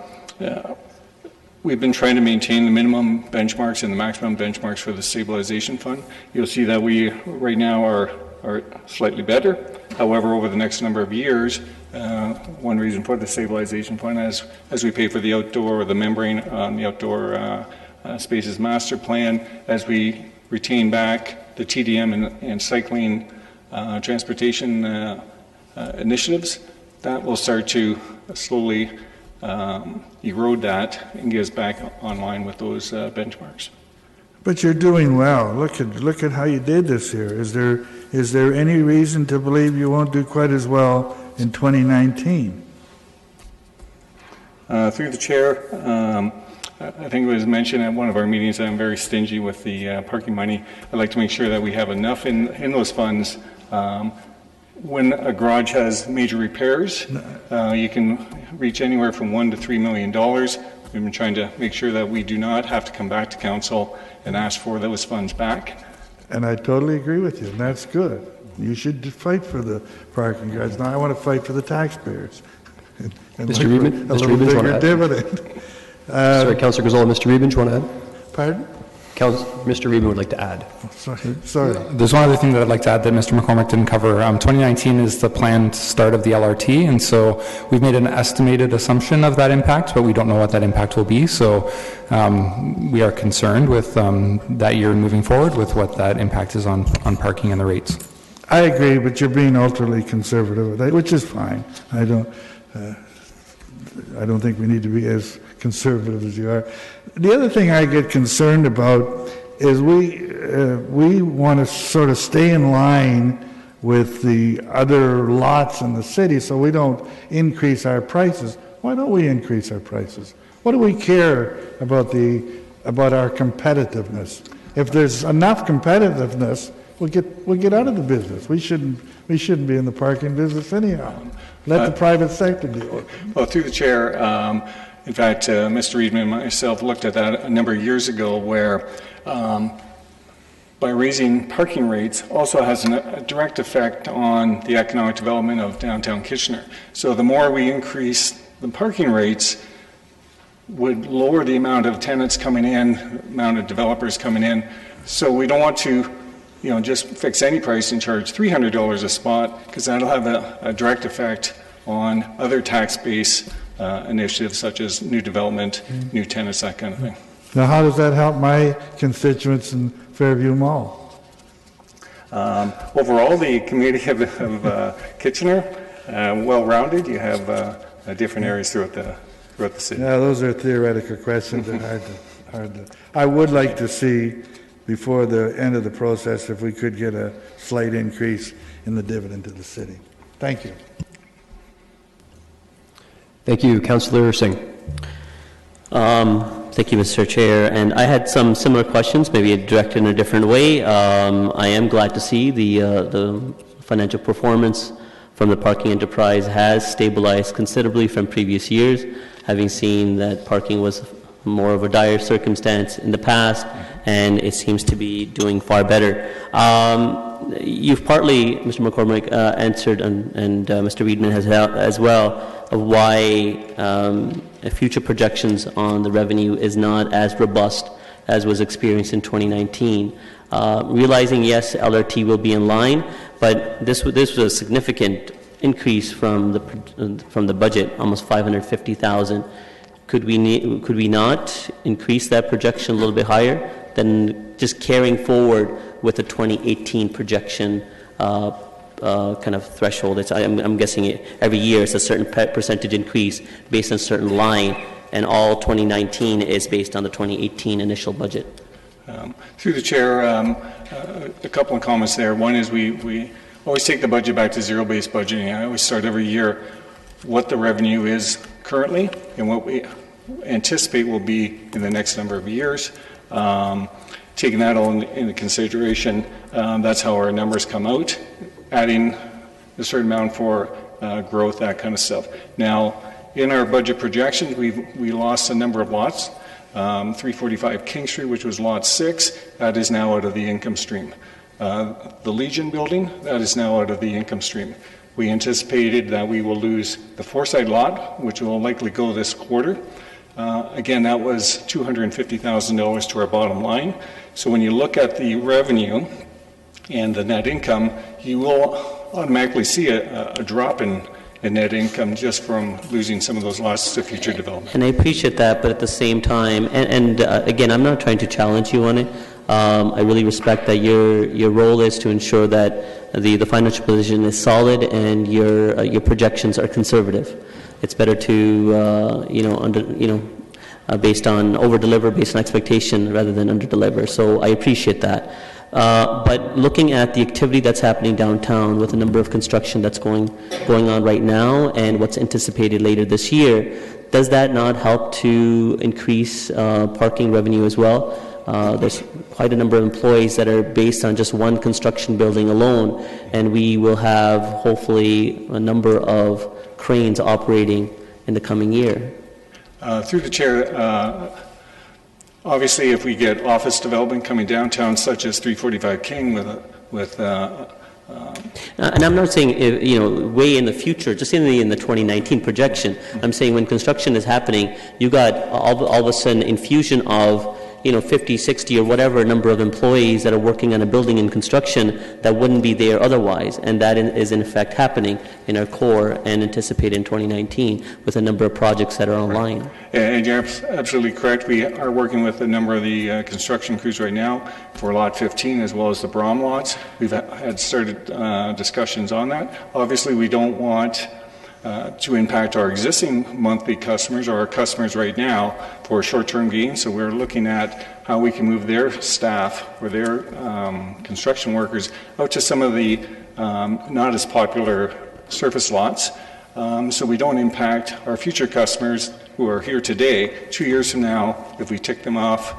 we've been trying to maintain the minimum benchmarks and the maximum benchmarks for the stabilization fund. You'll see that we right now are slightly better. However, over the next number of years, one reason for the stabilization fund, as we pay for the outdoor or the membrane on the outdoor spaces master plan, as we retain back the TDM and cycling transportation initiatives, that will start to slowly erode that and get us back online with those benchmarks. But you're doing well. Look at how you did this year. Is there any reason to believe you won't do quite as well in 2019? Through the chair, I think it was mentioned at one of our meetings that I'm very stingy with the parking money. I'd like to make sure that we have enough in those funds. When a garage has major repairs, you can reach anywhere from $1 to $3 million. We've been trying to make sure that we do not have to come back to council and ask for those funds back. And I totally agree with you, and that's good. You should fight for the parking garage. Now I want to fight for the taxpayers. And Mr. Reedman? A little bigger dividend. Sorry, Councillor Gazzola. Mr. Reedman, do you want to add? Pardon? Mr. Reedman would like to add. Sorry. There's one other thing that I'd like to add that Mr. McCormick didn't cover. 2019 is the planned start of the LRT, and so we've made an estimated assumption of that impact, but we don't know what that impact will be. So we are concerned with that year moving forward with what that impact is on parking and the rates. I agree, but you're being ultra conservative, which is fine. I don't think we need to be as conservative as you are. The other thing I get concerned about is we want to sort of stay in line with the other lots in the city so we don't increase our prices. Why don't we increase our prices? What do we care about our competitiveness? If there's enough competitiveness, we'll get out of the business. We shouldn't be in the parking business anyhow. Let the private sector do it. Well, through the chair, in fact, Mr. Reedman and myself looked at that a number of years ago where by raising parking rates also has a direct effect on the economic development of downtown Kitchener. So the more we increase the parking rates would lower the amount of tenants coming in, the amount of developers coming in. So we don't want to just fix any price and charge $300 a spot, because that'll have a direct effect on other tax base initiatives such as new development, new tenants, that kind of thing. Now, how does that help my constituents in Fairview Mall? Overall, the community of Kitchener, well-rounded. You have different areas throughout the city. Yeah, those are theoretical questions and hard to. I would like to see, before the end of the process, if we could get a slight increase in the dividend to the city. Thank you. Thank you. Councillor Singh. Thank you, Mr. Chair. And I had some similar questions, maybe directed in a different way. I am glad to see the financial performance from the parking enterprise has stabilized considerably from previous years, having seen that parking was more of a dire circumstance in the past, and it seems to be doing far better. You've partly, Mr. McCormick, answered, and Mr. Weidman has as well, of why future projections on the revenue is not as robust as was experienced in 2019. Realizing, yes, LRT will be in line, but this was a significant increase from the budget, almost $550,000. Could we not increase that projection a little bit higher than just carrying forward with the 2018 projection kind of threshold? I'm guessing every year it's a certain percentage increase based on a certain line, and all 2019 is based on the 2018 initial budget. Through the chair, a couple of comments there. One is we always take the budget back to zero-based budgeting. I always start every year what the revenue is currently and what we anticipate will be in the next number of years. Taking that all into consideration, that's how our numbers come out, adding a certain amount for growth, that kind of stuff. Now, in our budget projections, we lost a number of lots. 345 King Street, which was lot 6, that is now out of the income stream. The Legion building, that is now out of the income stream. We anticipated that we will lose the Forsyth lot, which will likely go this quarter. Again, that was $250,000 to our bottom line. So when you look at the revenue and the net income, you will automatically see a drop in net income just from losing some of those lots to future development. And I appreciate that, but at the same time, and again, I'm not trying to challenge you on it. I really respect that your role is to ensure that the financial position is solid and your projections are conservative. It's better to based on over-deliver, based on expectation, rather than under-deliver. So I appreciate that. But looking at the activity that's happening downtown with a number of construction that's going on right now and what's anticipated later this year, does that not help to increase parking revenue as well? There's quite a number of employees that are based on just one construction building alone, and we will have hopefully a number of cranes operating in the coming year. Through the chair, obviously if we get office development coming downtown, such as 345 King and I'm not saying, way in the future, just in the 2019 projection. I'm saying when construction is happening, you got all of a sudden infusion of 50, 60, or whatever number of employees that are working on a building in construction that wouldn't be there otherwise. And that is in effect happening in our core and anticipated in 2019 with a number of projects that are online. And you're absolutely correct. We are working with a number of the construction crews right now for Lot 15 as well as the Brom lots. We've had started discussions on that. Obviously, we don't want to impact our existing monthly customers or our customers right now for short-term gain. So we're looking at how we can move their staff or their construction workers out to some of the not as popular surface lots, so we don't impact our future customers who are here today. 2 years from now, if we tick them off,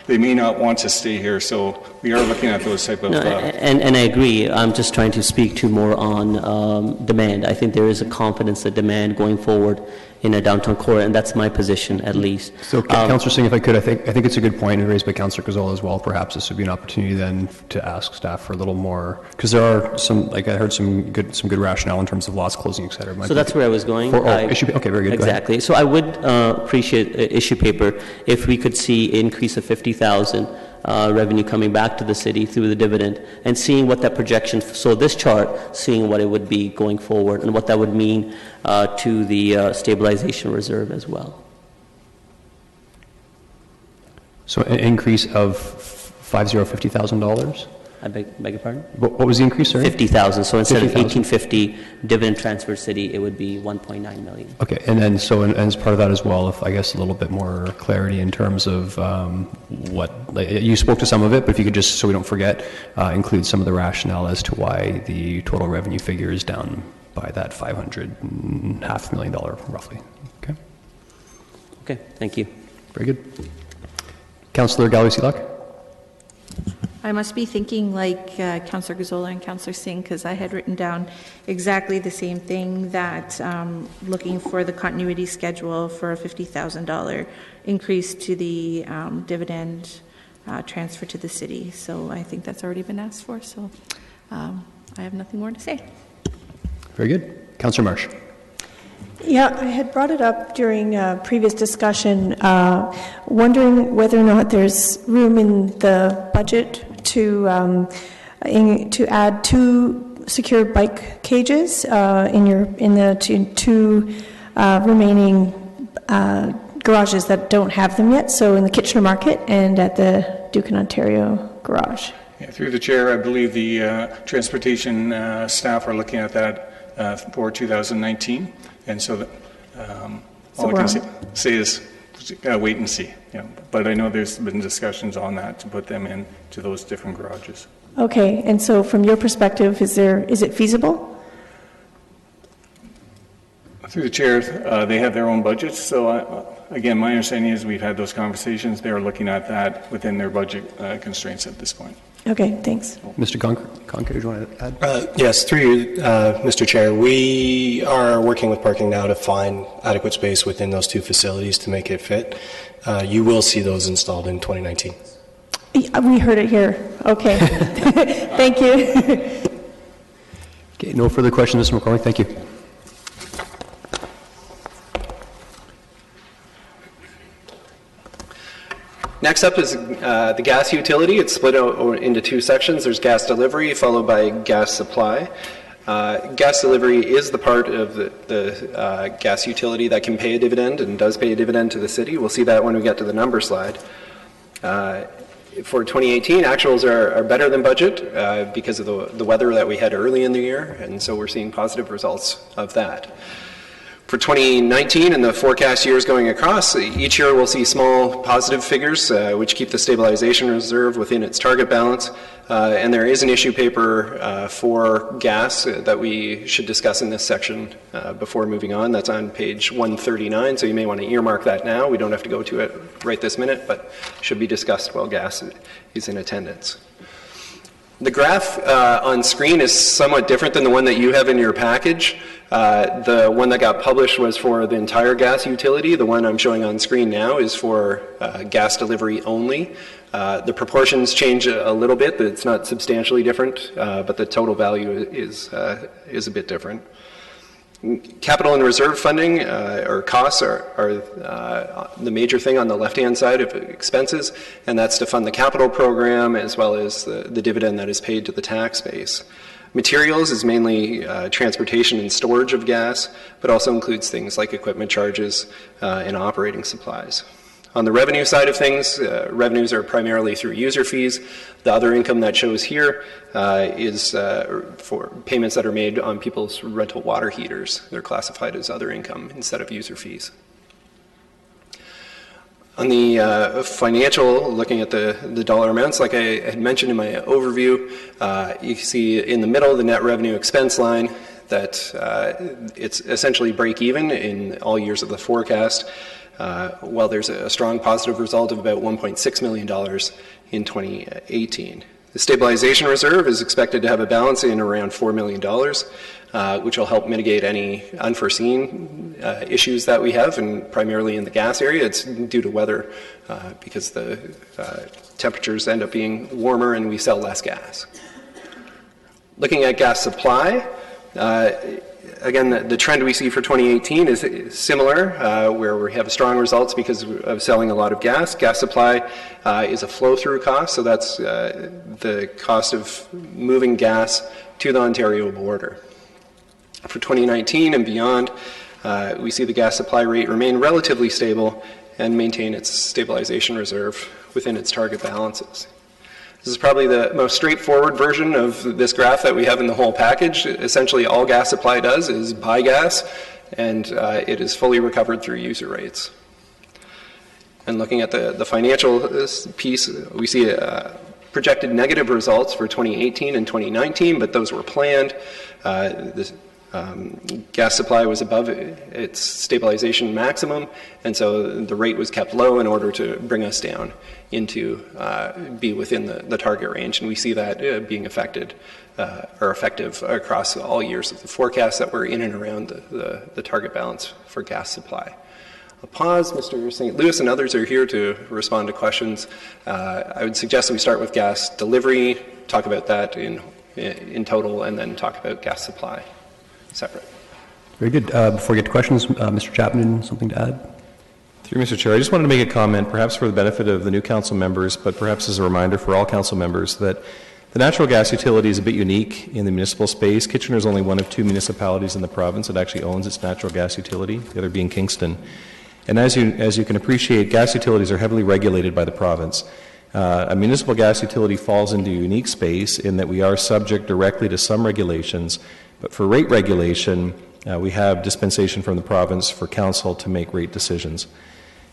they may not want to stay here. So we are looking at those type of... And I agree. I'm just trying to speak to more on demand. I think there is a confidence that demand going forward in a downtown core, and that's my position at least. So, Councillor Singh, if I could, I think it's a good point raised by Councillor Gazzola as well. Perhaps this would be an opportunity then to ask staff for a little more, because there are some, I heard some good rationale in terms of lots closing, et cetera. So that's where I was going. Okay, very good. Exactly. So I would appreciate issue paper if we could see an increase of 50,000 revenue coming back to the city through the dividend, and seeing what that projection, so this chart, seeing what it would be going forward and what that would mean to the stabilization reserve as well. So an increase of $50,000? I beg your pardon? What was the increase, sorry? 50,000. So instead of 1850 dividend transfer city, it would be 1.9 million. Okay, and then and as part of that as well, if I guess a little bit more clarity in terms of you spoke to some of it, but if you could just, so we don't forget, include some of the rationale as to why the total revenue figure is down by that $500,000 roughly. Okay. Okay, thank you. Very good. Councillor Galway-Seelock? I must be thinking like Councillor Gazzola and Councillor Singh, because I had written down exactly the same thing, that looking for the continuity schedule for a $50,000 increase to the dividend transfer to the city. So I think that's already been asked for, so I have nothing more to say. Very good. Councillor Marsh. Yeah, I had brought it up during a previous discussion, wondering whether or not there's room in the budget to add 2 secure bike cages in the two remaining garages that don't have them yet. So in the Kitchener Market and at the Duke and Ontario garage. Yeah, through the chair, I believe the transportation staff are looking at that for 2019. And so all I can say is wait and see. You know, but I know there's been discussions on that to put them into those different garages. Okay, and so from your perspective, is it feasible? Through the chair, they have their own budgets. So again, my understanding is we've had those conversations. They're looking at that within their budget constraints at this point. Okay, thanks. Mr. Conker, do you want to add? Yes, through you, Mr. Chair. We are working with parking now to find adequate space within those 2 facilities to make it fit. You will see those installed in 2019. We heard it here. Okay. Thank you. Okay, no further questions, Mr. McCormick. Thank you. Next up is the gas utility. It's split out into 2 sections. There's gas delivery followed by gas supply. Gas delivery is the part of the gas utility that can pay a dividend and does pay a dividend to the city. We'll see that when we get to the number slide. For 2018, actuals are better than budget because of the weather that we had early in the year, and so we're seeing positive results of that. For 2019 and the forecast years going across, each year we'll see small positive figures which keep the stabilization reserve within its target balance. And there is an issue paper for gas that we should discuss in this section before moving on. That's on page 139, so you may want to earmark that now. We don't have to go to it right this minute, but should be discussed while gas is in attendance. The graph on screen is somewhat different than the one that you have in your package. The one that got published was for the entire gas utility. The one I'm showing on screen now is for gas delivery only. The proportions change a little bit, but it's not substantially different, but the total value is a bit different. Capital and reserve funding or costs are the major thing on the left-hand side of expenses, and that's to fund the capital program as well as the dividend that is paid to the tax base. Materials is mainly transportation and storage of gas, but also includes things like equipment charges and operating supplies. On the revenue side of things, revenues are primarily through user fees. The other income that shows here is for payments that are made on people's rental water heaters. They're classified as other income instead of user fees. On the financial, looking at the dollar amounts, like I had mentioned in my overview, you see in the middle, the net revenue expense line, that it's essentially break even in all years of the forecast, while there's a strong positive result of about $1.6 million in 2018. The stabilization reserve is expected to have a balance in around $4 million, which will help mitigate any unforeseen issues that we have, and primarily in the gas area. It's due to weather because the temperatures end up being warmer and we sell less gas. Looking at gas supply, again, the trend we see for 2018 is similar, where we have strong results because of selling a lot of gas. Gas supply is a flow-through cost, so that's the cost of moving gas to the Ontario border. For 2019 and beyond, we see the gas supply rate remain relatively stable and maintain its stabilization reserve within its target balances. This is probably the most straightforward version of this graph that we have in the whole package. Essentially, all gas supply does is buy gas, and it is fully recovered through user rates. And looking at the financial piece, we see projected negative results for 2018 and 2019, but those were planned. The Gas supply was above its stabilization maximum, and so the rate was kept low in order to bring us down into be within the target range. And we see that being affected or effective across all years of the forecast, that we're in and around the target balance for gas supply. I'll pause. Mr. St. Louis and others are here to respond to questions. I would suggest that we start with gas delivery, talk about that in total, and then talk about gas supply separate. Very good. Before we get to questions, Mr. Chapman, something to add? Through Mr. Chair, I just wanted to make a comment, perhaps for the benefit of the new council members, but perhaps as a reminder for all council members, that the natural gas utility is a bit unique in the municipal space. Kitchener is only one of 2 municipalities in the province that actually owns its natural gas utility, the other being Kingston. And as you can appreciate, gas utilities are heavily regulated by the province. A municipal gas utility falls into a unique space in that we are subject directly to some regulations, but for rate regulation, we have dispensation from the province for council to make rate decisions.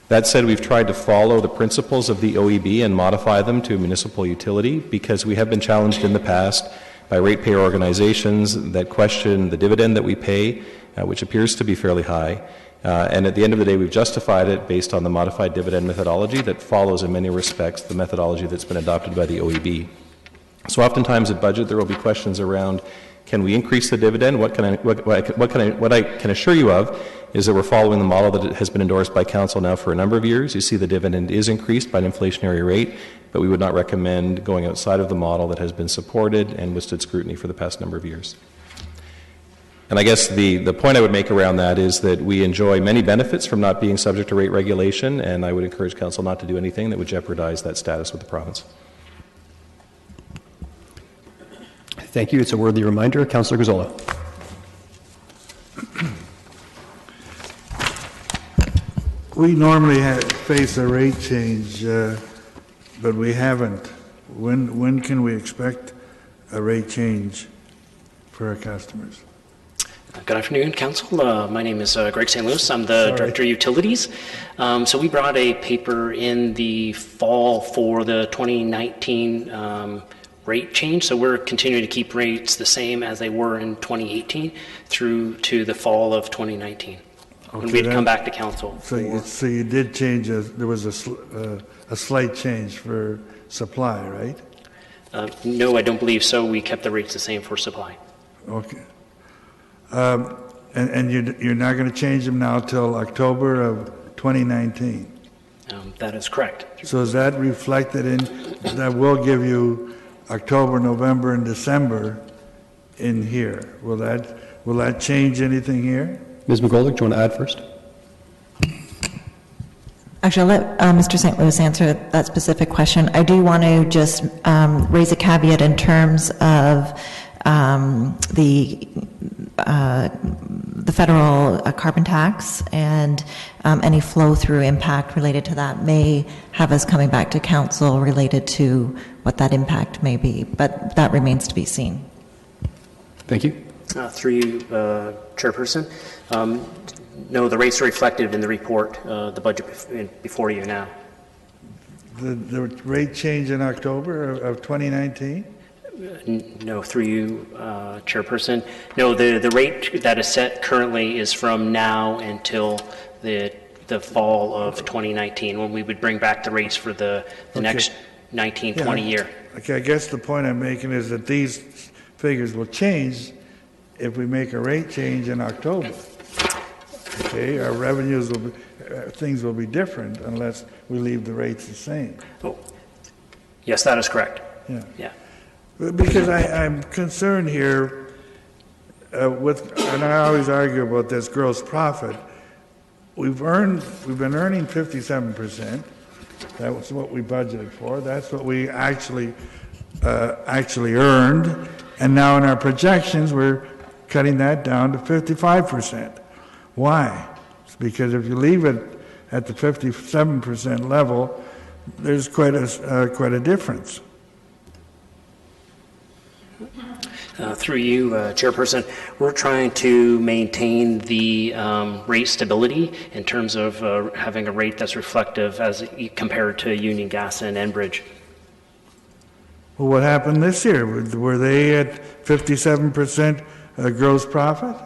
That said, we've tried to follow the principles of the OEB and modify them to a municipal utility because we have been challenged in the past by ratepayer organizations that question the dividend that we pay, which appears to be fairly high. And at the end of the day, we've justified it based on the modified dividend methodology that follows in many respects the methodology that's been adopted by the OEB. So oftentimes at budget, there will be questions around, can we increase the dividend? What I can assure you of is that we're following the model that has been endorsed by council now for a number of years. You see the dividend is increased by an inflationary rate, but we would not recommend going outside of the model that has been supported and withstood scrutiny for the past number of years. And I guess the point I would make around that is that we enjoy many benefits from not being subject to rate regulation, and I would encourage council not to do anything that would jeopardize that status with the province. Thank you. It's a worthy reminder. Councillor Gazzola. We normally face a rate change, but we haven't. When can we expect a rate change for our customers? Good afternoon, Council. My name is Greg St. Louis. I'm the Director of Utilities. So we brought a paper in the fall for the 2019 rate change. So we're continuing to keep rates the same as they were in 2018 through to the fall of 2019. Okay, when we'd come back to Council. So you did change, there was a slight change for supply, right? No, I don't believe so. We kept the rates the same for supply. Okay. And you're not going to change them now till October of 2019? That is correct. So is that reflected in, that will give you October, November, and December in here? Will that change anything here? Ms. McGoldrick, do you want to add first? Actually, I'll let Mr. St. Louis answer that specific question. I do want to just raise a caveat in terms of the federal carbon tax and any flow-through impact related to that may have us coming back to council related to what that impact may be, but that remains to be seen. Thank you. Through you, Chairperson. No, the rates are reflected in the report, the budget before you now. The rate change in October of 2019? No, through you, Chairperson. No, the rate that is set currently is from now until the fall of 2019, when we would bring back the rates for the next 19-20 year. Okay, I guess the point I'm making is that these figures will change if we make a rate change in October. Okay, our revenues will be, things will be different unless we leave the rates the same. Oh, yes, that is correct. Yeah. Because I'm concerned here and I always argue about this gross profit. We've been earning 57%. That was what we budgeted for. That's what we actually earned. And now in our projections, we're cutting that down to 55%. Why? It's because if you leave it at the 57% level, there's quite a difference. Through you, Chairperson, we're trying to maintain the rate stability in terms of having a rate that's reflective as compared to Union Gas and Enbridge. Well, what happened this year? Were they at 57% gross profit?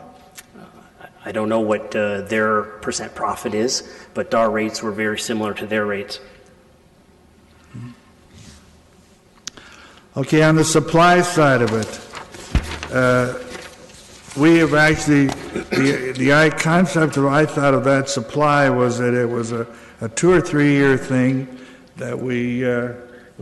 I don't know what their percent profit is, but our rates were very similar to their rates. Okay, on the supply side of it, we have actually, the concept of, I thought of that supply was that it was a 2 or 3 year thing that we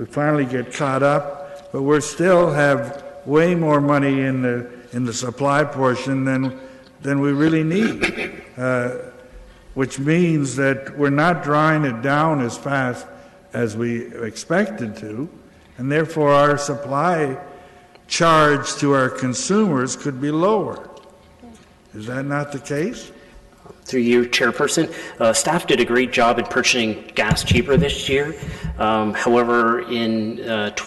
finally get caught up, but we still have way more money in the supply portion than we really need, which means that we're not drawing it down as fast as we expected to, and therefore our supply charge to our consumers could be lower. Is that not the case? Through you, Chairperson, staff did a great job in purchasing gas cheaper this year. However, in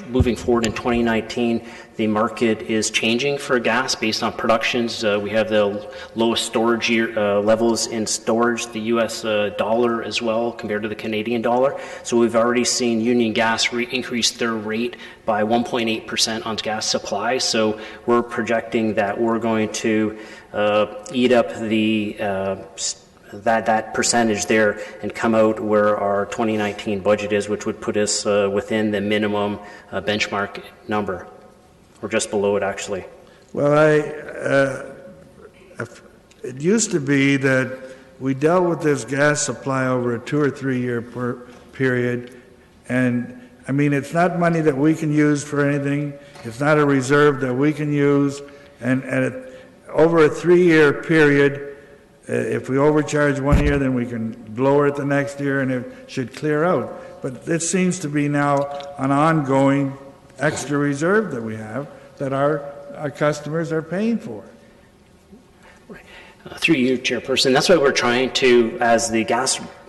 moving forward in 2019, the market is changing for gas based on productions. We have the lowest storage levels in storage, the U.S. dollar as well compared to the Canadian dollar. So we've already seen Union Gas increase their rate by 1.8% on gas supply. So we're projecting that we're going to eat up the that percentage there and come out where our 2019 budget is, which would put us within the minimum benchmark number, or just below it actually. Well, it used to be that we dealt with this gas supply over a 2 or 3 year period, and I mean, it's not money that we can use for anything. It's not a reserve that we can use, and over a 3 year period, if we overcharge 1 year, then we can lower it the next year, and it should clear out. But this seems to be now an ongoing extra reserve that we have that our customers are paying for. Through you, Chairperson, that's why we're trying to, as the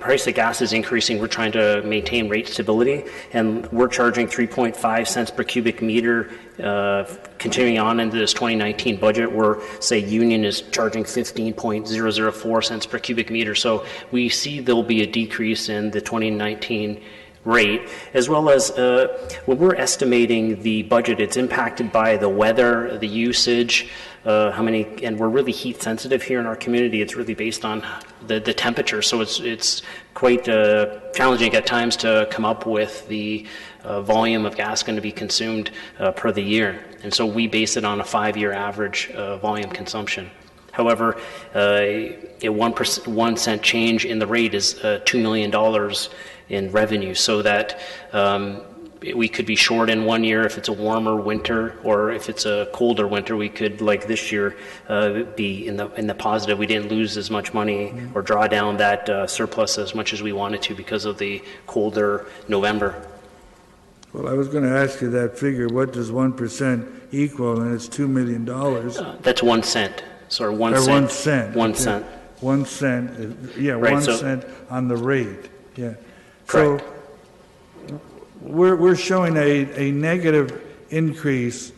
price of gas is increasing, we're trying to maintain rate stability, and we're charging 3.5 cents per cubic meter continuing on into this 2019 budget, where, say, Union is charging 15.004 cents per cubic meter. So we see there'll be a decrease in the 2019 rate, as well as when we're estimating the budget, it's impacted by the weather, the usage, and we're really heat sensitive here in our community. It's really based on the temperature, so it's quite challenging at times to come up with the volume of gas going to be consumed per the year, and so we base it on a 5-year average volume consumption. However, a 1 cent change in the rate is $2 million in revenue, so that we could be short in 1 year if it's a warmer winter, or if it's a colder winter, we could, like this year, be in the positive. We didn't lose as much money or draw down that surplus as much as we wanted to because of the colder November. Well, I was going to ask you that figure. What does 1% equal? And it's $2 million. That's 1 cent. Sorry, 1 cent. 1 cent. 1 cent. 1 cent. Yeah, right, 1 cent on the rate. Yeah. Correct. So we're showing a negative increase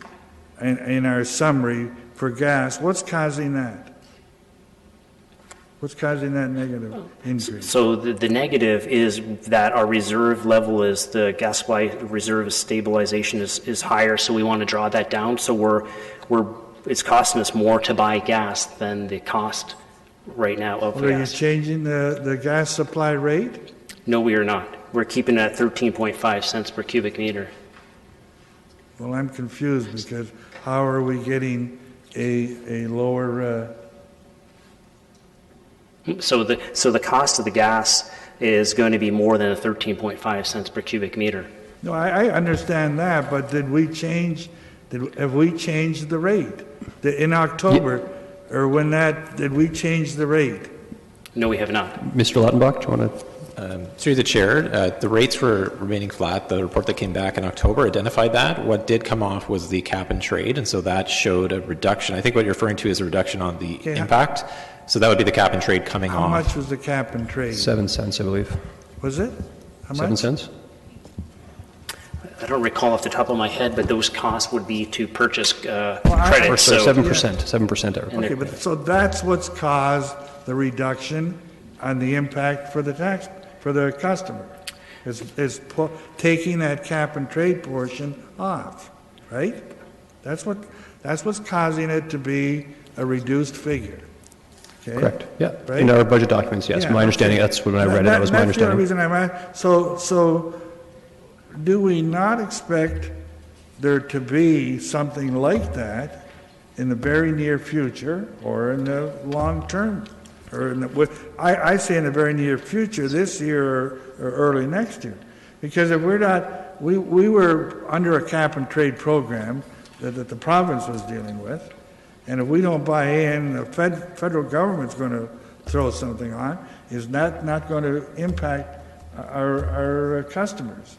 in our summary for gas. What's causing that? What's causing that negative increase? So the negative is that our reserve level is, the gas supply reserve stabilization is higher, so we want to draw that down. So it's costing us more to buy gas than the cost right now of gas. Are you changing the gas supply rate? No, we are not. We're keeping it at 13.5 cents per cubic meter. Well, I'm confused, because how are we getting a lower... So the cost of the gas is going to be more than 13.5 cents per cubic meter. No, I understand that, but have we changed the rate? In October, or did we change the rate? No, we have not. Mr. Lautenbach, do you want to... Through the chair, the rates were remaining flat. The report that came back in October identified that. What did come off was the cap and trade, and so that showed a reduction. I think what you're referring to is a reduction on the impact. So that would be the cap and trade coming off. How much was the cap and trade? 7 cents, I believe. Was it? How much? 7 cents? I don't recall off the top of my head, but those costs would be to purchase credit. So 7%. 7%. Okay, but so that's what's caused the reduction on the impact for the customer, is taking that cap and trade portion off, right? That's what's causing it to be a reduced figure. Okay? Correct, yeah. Right? In our budget documents, yes. Yeah, My understanding, that's when I read it, that was my That's the only understanding. reason I'm asking. So do we not expect there to be something like that in the very near future or in the long term? Or I say in the very near future, this year or early next year. Because if we're not, we were under a cap and trade program that the province was dealing with, and if we don't buy in, the federal government's going to throw something on. Is that not going to impact our customers?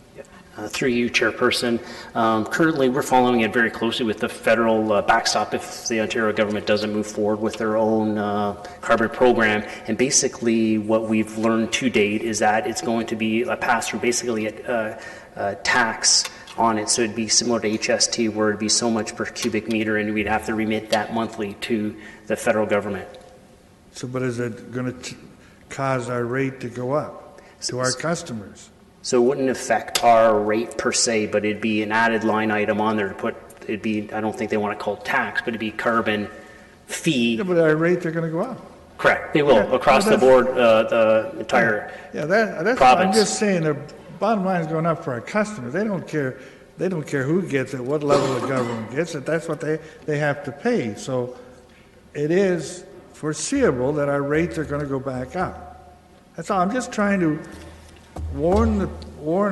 Through you, Chairperson. Currently, we're following it very closely with the federal backstop if the Ontario government doesn't move forward with their own carbon program. And basically, what we've learned to date is that it's going to be a pass-through, basically a tax on it. So it'd be similar to HST, where it'd be so much per cubic meter, and we'd have to remit that monthly to the federal government. So, but is it going to cause our rate to go up to our customers? So it wouldn't affect our rate per se, but it'd be an added line item on there to put, it'd be, I don't think they want to call it tax, but it'd be carbon fee. Yeah, but our rates are going to go up. Correct, they will, across the board, the entire that's province. I'm just saying the bottom line is going up for our customers. They don't care who gets it, what level of government gets it. That's what they have to pay. So it is foreseeable that our rates are going to go back up. That's all. I'm just trying to warn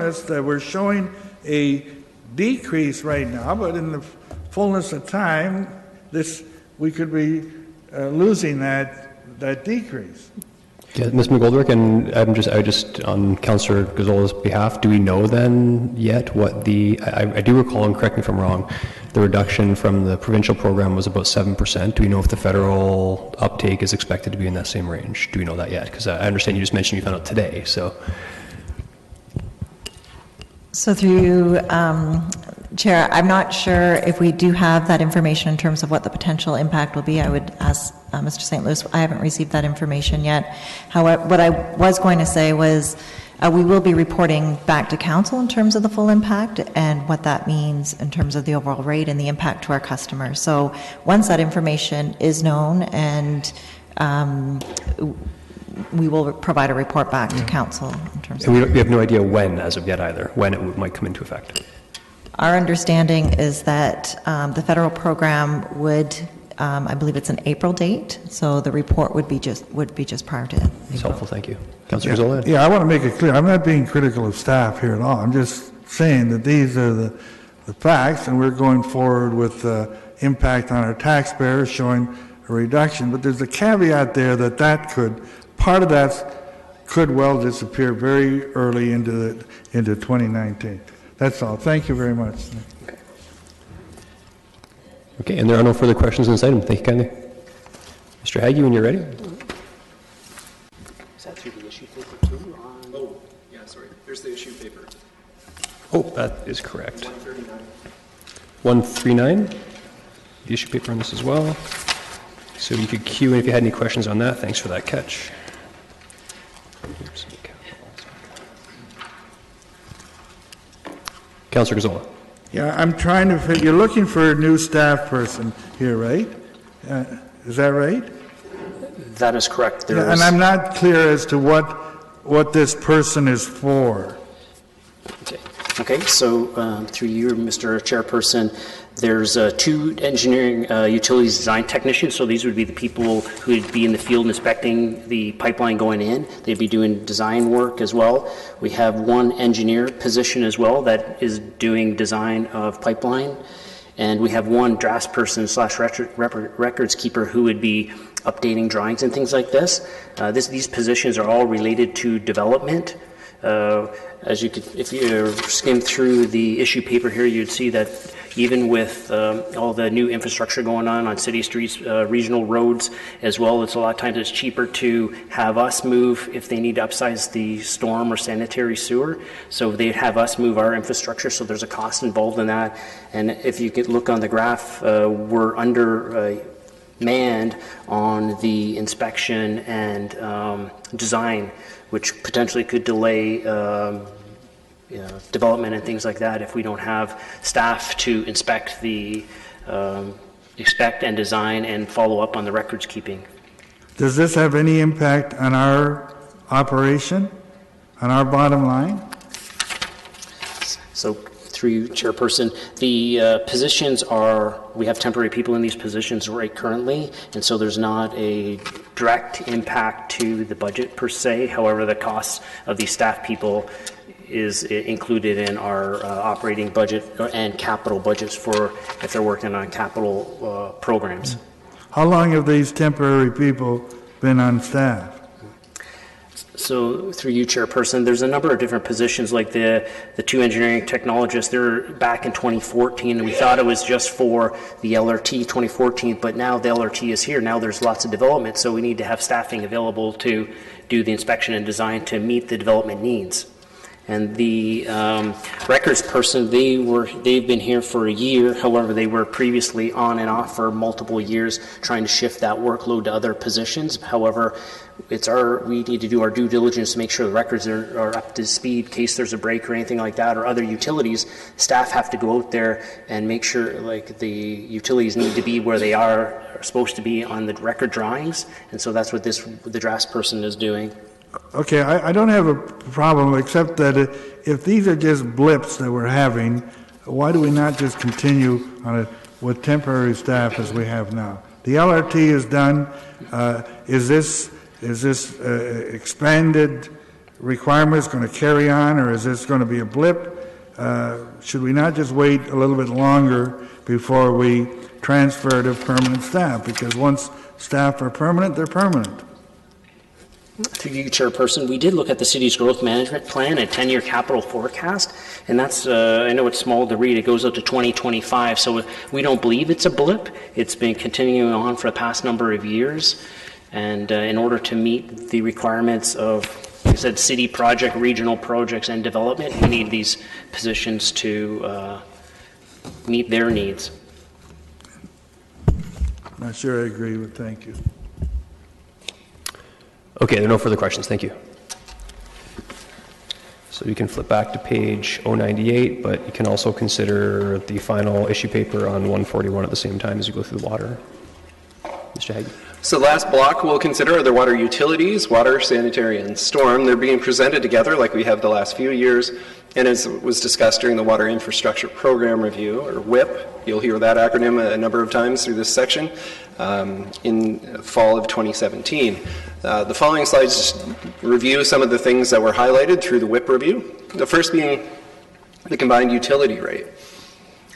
us that we're showing a decrease right now, but in the fullness of time, we could be losing that decrease. Yeah, Ms. McGoldrick, and I just on Councillor Gazola's behalf, do we know then yet what I do recall, and correct me if I'm wrong, the reduction from the provincial program was about 7%. Do we know if the federal uptake is expected to be in that same range? Do we know that yet? Because I understand you just mentioned you found out today, so. So through you, Chair, I'm not sure if we do have that information in terms of what the potential impact will be. I would ask Mr. St. Louis. I haven't received that information yet. However, what I was going to say was we will be reporting back to Council in terms of the full impact and what that means in terms of the overall rate and the impact to our customers. So once that information is known, and we will provide a report back to Council in terms of... We have no idea when, as of yet either, when it might come into effect. Our understanding is that the federal program would, I believe it's an April date, so the report would be just prior to April. It's helpful, thank you. Councillor Zola? Yeah, I want to make it clear. I'm not being critical of staff here at all. I'm just saying that these are the facts, and we're going forward with impact on our taxpayers, showing a reduction. But there's a caveat there that part of that could well disappear very early into 2019. That's all. Thank you very much. Okay, and there are no further questions on this item. Thank you kindly. Mr. Haggie, when you're ready. Is that through the issue paper too? Oh, yeah, sorry. There's the issue paper. Oh, that is correct. 139. The issue paper on this as well. So you could queue in if you had any questions on that. Thanks for that catch. Oops. Councillor Gazzola. Yeah, I'm trying to you're looking for a new staff person here, right? Is that right? That is correct. Yeah, and I'm not clear as to what this person is for. Okay, so through you, Mr. Chairperson, there's two engineering utilities design technicians. So these would be the people who would be in the field inspecting the pipeline going in. They'd be doing design work as well. We have one engineer position as well that is doing design of pipeline. And we have one draftsperson / records keeper who would be updating drawings and things like this. These positions are all related to development. As you could, if you skim through the issue paper here, you'd see that even with all the new infrastructure going on city streets, regional roads as well, it's a lot of times it's cheaper to have us move if they need to upsize the storm or sanitary sewer. So they'd have us move our infrastructure, so there's a cost involved in that. And if you could look on the graph, we're under manned on the inspection and design, which potentially could delay development and things like that if we don't have staff to inspect and design and follow up on the records keeping. Does this have any impact on our operation, on our bottom line? So through you, Chairperson, the positions we have temporary people in these positions right currently, and so there's not a direct impact to the budget per se. However, the costs of these staff people is included in our operating budget and capital budgets for if they're working on capital programs. How long have these temporary people been on staff? So through you, Chairperson, there's a number of different positions like the two engineering technologists. They're back in 2014, and we thought it was just for the LRT 2014, but now the LRT is here. Now there's lots of development, so we need to have staffing available to do the inspection and design to meet the development needs. And the records person, they've been here for a year. However, they were previously on and off for multiple years, trying to shift that workload to other positions. However, we need to do our due diligence to make sure the records are up to speed in case there's a break or anything like that, or other utilities. Staff have to go out there and make sure like the utilities need to be where they are supposed to be on the record drawings. And so that's what the drafts person is doing. Okay, I don't have a problem, except that if these are just blips that we're having, why do we not just continue on it with temporary staff as we have now? The LRT is done. Is this expanded requirements going to carry on, or is this going to be a blip? Should we not just wait a little bit longer before we transfer to permanent staff? Because once staff are permanent, they're permanent. Through you, Chairperson, we did look at the city's growth management plan and 10-year capital forecast, and that's, I know it's small to read, it goes out to 2025, so we don't believe it's a blip. It's been continuing on for the past number of years, and in order to meet the requirements of, like I said, city project, regional projects, and development, we need these positions to meet their needs. Not sure I agree with, thank you. Okay, there are no further questions. Thank you. So you can flip back to page 098, but you can also consider the final issue paper on 141 at the same time as you go through the water. Mr. Hagee. So the last block we'll consider are the water utilities, water, sanitary, and storm. They're being presented together like we have the last few years. And as was discussed during the Water Infrastructure Program Review, or WIP, you'll hear that acronym a number of times through this section, in fall of 2017. The following slides just review some of the things that were highlighted through the WIP review. The first being the combined utility rate.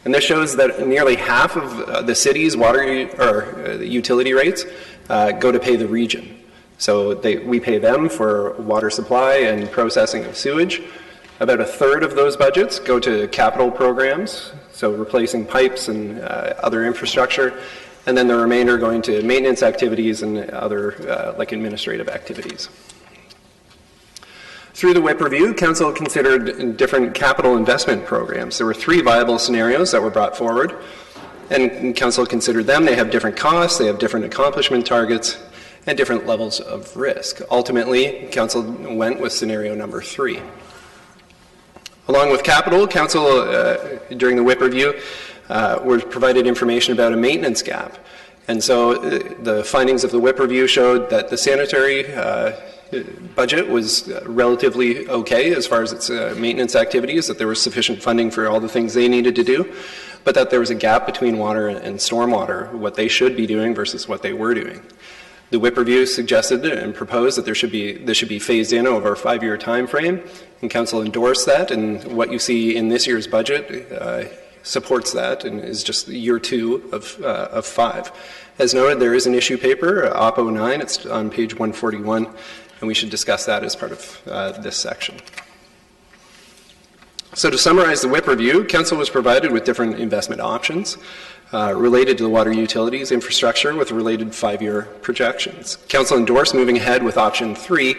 And this shows that nearly half of the city's water or utility rates go to pay the region. So we pay them for water supply and processing of sewage. About a third of those budgets go to capital programs, so replacing pipes and other infrastructure, and then the remainder going to maintenance activities and other like administrative activities. Through the WIP review, Council considered different capital investment programs. There were 3 viable scenarios that were brought forward, and Council considered them. They have different costs, they have different accomplishment targets, and different levels of risk. Ultimately, Council went with scenario number 3. Along with capital, Council, during the WIP review, was provided information about a maintenance gap. And so the findings of the WIP review showed that the sanitary budget was relatively okay as far as its maintenance activities, that there was sufficient funding for all the things they needed to do, but that there was a gap between water and stormwater, what they should be doing versus what they were doing. The WIP review suggested and proposed that this should be phased in over a 5-year time frame, and Council endorsed that, and what you see in this year's budget supports that and is just year 2 of 5. As noted, there is an issue paper, Op 09, it's on page 141, and we should discuss that as part of this section. So to summarize the WIP review, Council was provided with different investment options related to the water utilities infrastructure with related 5-year projections. Council endorsed moving ahead with option 3,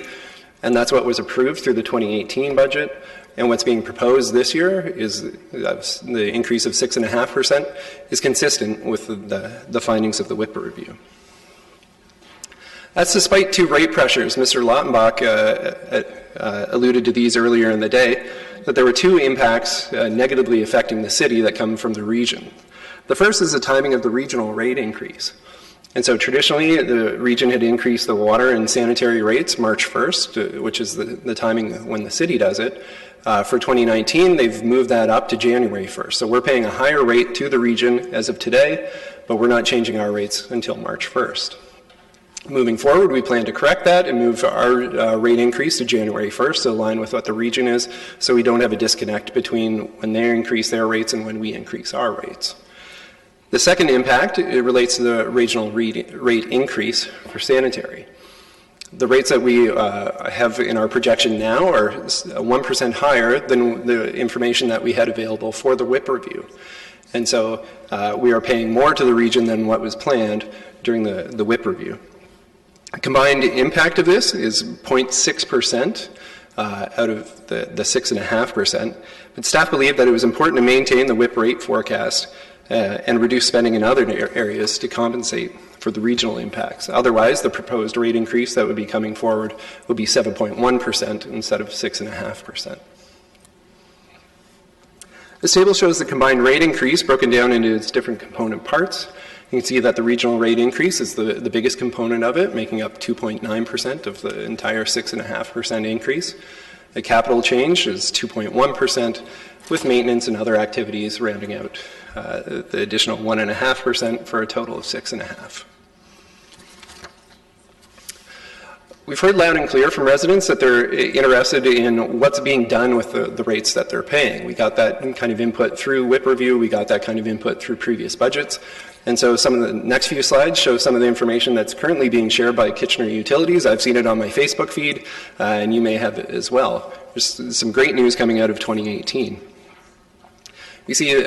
and that's what was approved through the 2018 budget. And what's being proposed this year is the increase of 6.5% is consistent with the findings of the WIP review. That's despite two rate pressures. Mr. Lautenbach alluded to these earlier in the day, that there were two impacts negatively affecting the city that come from the region. The first is the timing of the regional rate increase. And so traditionally, the region had increased the water and sanitary rates March 1st, which is the timing when the city does it. For 2019, they've moved that up to January 1st. So we're paying a higher rate to the region as of today, but we're not changing our rates until March 1st. Moving forward, we plan to correct that and move our rate increase to January 1st to align with what the region is, so we don't have a disconnect between when they increase their rates and when we increase our rates. The second impact, it relates to the regional rate increase for sanitary. The rates that we have in our projection now are 1% higher than the information that we had available for the WIP review. And so we are paying more to the region than what was planned during the WIP review. The combined impact of this is 0.6% out of the 6.5%. But staff believed that it was important to maintain the WIP rate forecast and reduce spending in other areas to compensate for the regional impacts. Otherwise, the proposed rate increase that would be coming forward would be 7.1% instead of 6.5%. This table shows the combined rate increase broken down into its different component parts. You can see that the regional rate increase is the biggest component of it, making up 2.9% of the entire 6.5% increase. The capital change is 2.1%, with maintenance and other activities rounding out the additional 1.5% for a total of 6.5%. We've heard loud and clear from residents that they're interested in what's being done with the rates that they're paying. We got that kind of input through WIP review. We got that kind of input through previous budgets. And so some of the next few slides show some of the information that's currently being shared by Kitchener Utilities. I've seen it on my Facebook feed, and you may have it as well. There's some great news coming out of 2018. We see,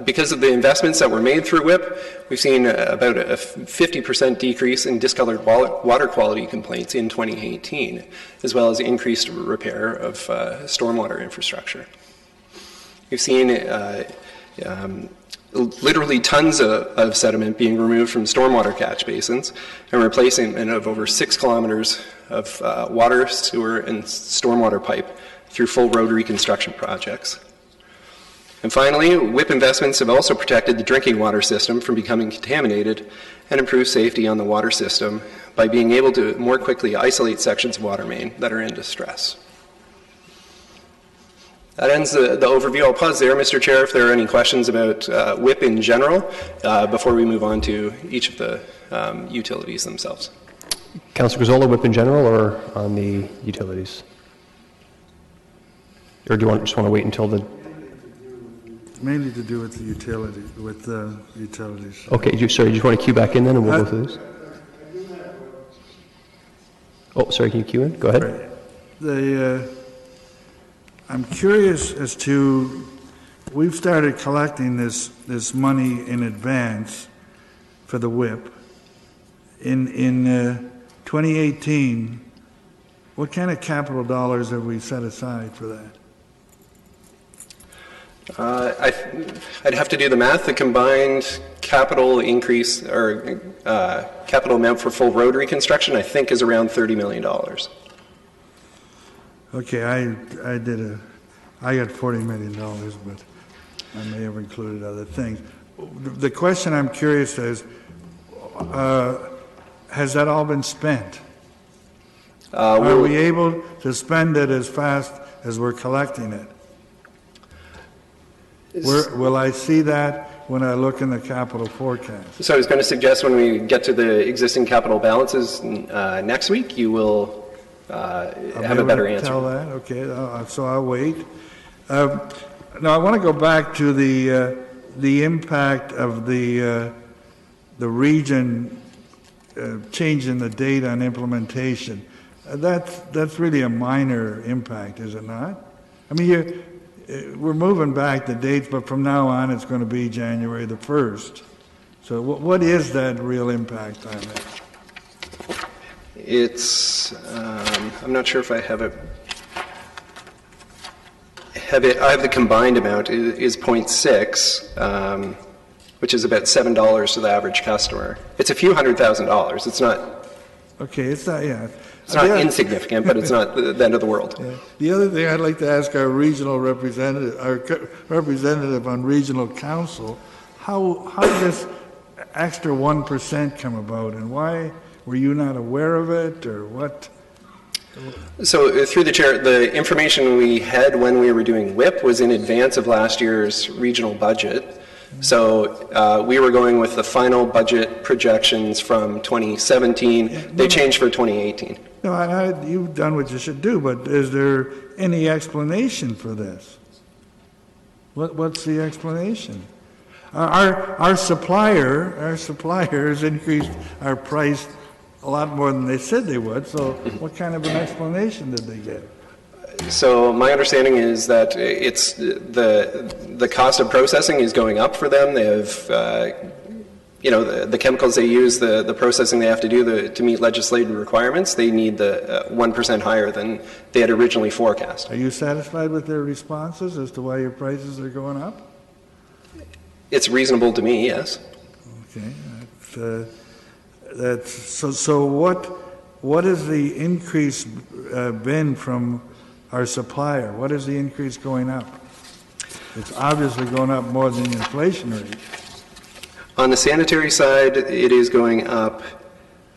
because of the investments that were made through WIP, we've seen about a 50% decrease in discolored water quality complaints in 2018, as well as increased repair of stormwater infrastructure. We've seen literally tons of sediment being removed from stormwater catch basins and replacement of over 6 kilometers of water, sewer, and stormwater pipe through full road reconstruction projects. And finally, WIP investments have also protected the drinking water system from becoming contaminated and improved safety on the water system by being able to more quickly isolate sections of water main that are in distress. That ends the overview. I'll pause there, Mr. Chair, if there are any questions about WIP in general before we move on to each of the utilities themselves. Councillor Gazzola, WIP in general or on the utilities? Or do you just want to wait until the... Mainly to do with the utilities. Okay, sorry, you just want to queue back in then and we'll go through this? Oh, sorry, can you queue in? Go ahead. I'm curious as to, we've started collecting this money in advance for the WIP. In 2018, what kind of capital dollars have we set aside for that? I'd have to do the math. The combined capital increase or capital amount for full road reconstruction, I think, is around $30 million. Okay, I got $40 million, but I may have included other things. The question I'm curious is, has that all been spent? Are we able to spend it as fast as we're collecting it? Will I see that when I look in the capital forecast? So I was going to suggest when we get to the existing capital balances next week, you will have a better answer. Tell that? Okay, so I'll wait. Now I want to go back to the impact of the region changing the date on implementation. That's really a minor impact, is it not? I mean, we're moving back the dates, but from now on it's going to be January the 1st. So what is that real impact on it? It's, I'm not sure if I have it. I have the combined amount is 0.6, which is about $7 to the average customer. It's a few $100,000. It's not Okay, it's not, yeah. It's not insignificant, but it's not the end of the world. Yeah. The other thing I'd like to ask our regional representative, on regional council, how did this extra 1% come about, and why were you not aware of it, or what? So through the chair, the information we had when we were doing WIP was in advance of last year's regional budget. So we were going with the final budget projections from 2017. They changed for 2018. No, you've done what you should do, but is there any explanation for this? What's the explanation? Our suppliers increased our price a lot more than they said they would, so what kind of an explanation did they give? So my understanding is that it's the cost of processing is going up for them. They have, the chemicals they use, the processing they have to do to meet legislative requirements, they need the 1% higher than they had originally forecast. Are you satisfied with their responses as to why your prices are going up? It's reasonable to me, yes. Okay. So what is the increase been from our supplier? What is the increase going up? It's obviously going up more than the inflation rate. On the sanitary side, it is going up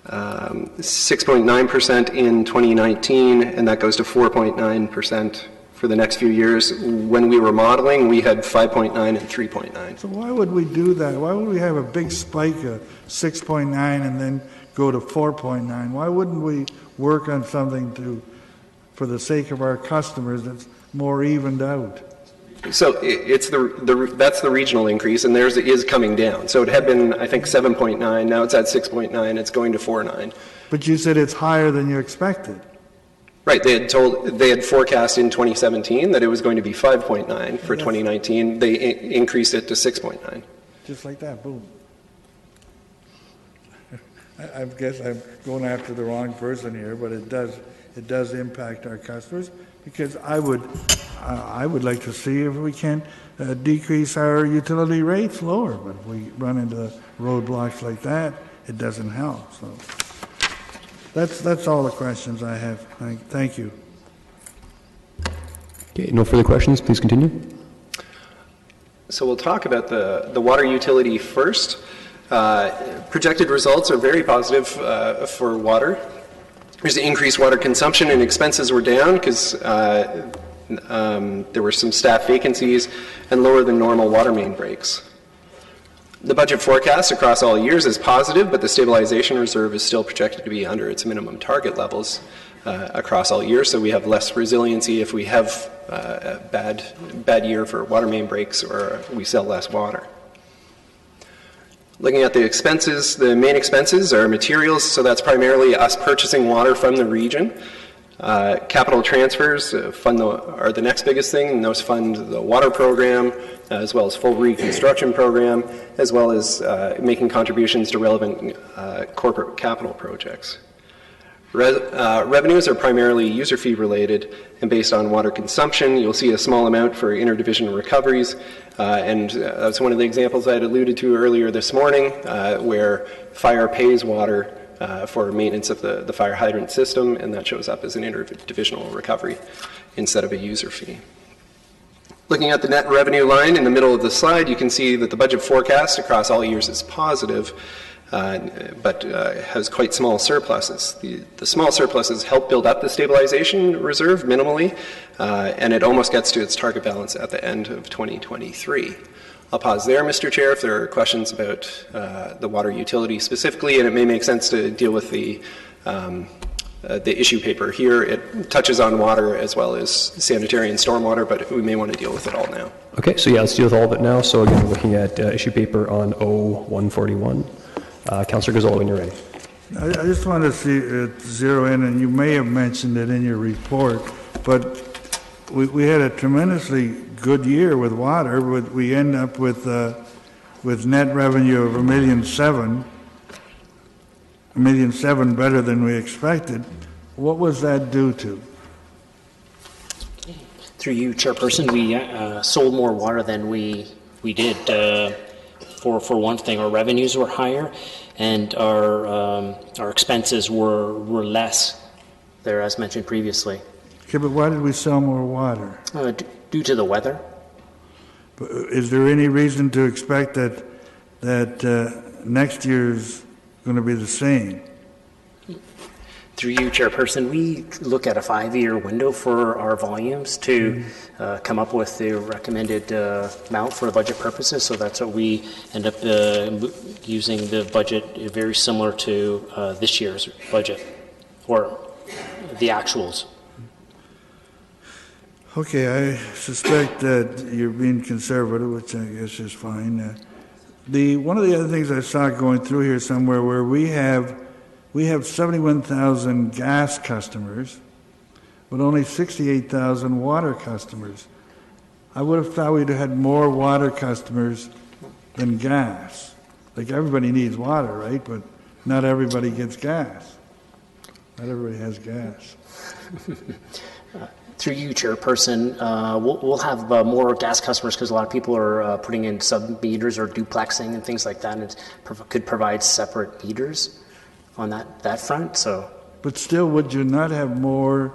6.9% in 2019, and that goes to 4.9% for the next few years. When we were modeling, we had 5.9 and 3.9. So why would we do that? Why would we have a big spike of 6.9 and then go to 4.9? Why wouldn't we work on something for the sake of our customers that's more evened out? So it's that's the regional increase, and theirs is coming down. So it had been, I think, 7.9. Now it's at 6.9. It's going to 4.9. But you said it's higher than you expected. Right. They had forecast in 2017 that it was going to be 5.9 for 2019. They increased it to 6.9. Just like that, boom. I guess I'm going after the wrong person here, but it does impact our customers, because I would like to see if we can decrease our utility rates lower, but if we run into roadblocks like that, it doesn't help. So that's all the questions I have. Thank you. Okay, no further questions. Please continue. So we'll talk about the water utility first. Projected results are very positive for water. There's increased water consumption, and expenses were down because there were some staff vacancies and lower than normal water main breaks. The budget forecast across all years is positive, but the stabilization reserve is still projected to be under its minimum target levels across all years, so we have less resiliency if we have a bad year for water main breaks or we sell less water. Looking at the expenses, the main expenses are materials, so that's primarily us purchasing water from the region. Capital transfers are the next biggest thing, and those fund the water program, as well as full reconstruction program, as well as making contributions to relevant corporate capital projects. Revenues are primarily user fee related and based on water consumption. You'll see a small amount for interdivision recoveries, and that's one of the examples I had alluded to earlier this morning, where fire pays water for maintenance of the fire hydrant system, and that shows up as an interdivisional recovery instead of a user fee. Looking at the net revenue line in the middle of the slide, you can see that the budget forecast across all years is positive, but has quite small surpluses. The small surpluses help build up the stabilization reserve minimally, and it almost gets to its target balance at the end of 2023. I'll pause there, Mr. Chair, if there are questions about the water utility specifically, and it may make sense to deal with the issue paper here. It touches on water as well as sanitary and stormwater, but we may want to deal with it all now. Okay, so yeah, let's deal with all of it now. So again, we're looking at issue paper on O141. Councillor Gazzola, when you're ready. I just want to zero in, and you may have mentioned it in your report, but we had a tremendously good year with water, but we end up with net revenue of $1.7 million better than we expected. What was that due to? Through you, Chairperson, we sold more water than we did for one thing, our revenues were higher, and our expenses were less there, as mentioned previously. Okay, but why did we sell more water? Due to the weather. But is there any reason to expect that next year's going to be the same? Through you, Chairperson, we look at a 5-year window for our volumes to come up with the recommended amount for budget purposes. So that's what we end up using the budget very similar to this year's budget, or the actuals. Okay, I suspect that you're being conservative, which I guess is fine. One of the other things I saw going through here somewhere where we have 71,000 gas customers, but only 68,000 water customers. I would have thought we'd have had more water customers than gas. Like, everybody needs water, right? But not everybody gets gas. Not everybody has gas. Through you, Chairperson, we'll have more gas customers because a lot of people are putting in sub-meters or duplexing and things like that, and it could provide separate meters on that front. So, but still, would you not have more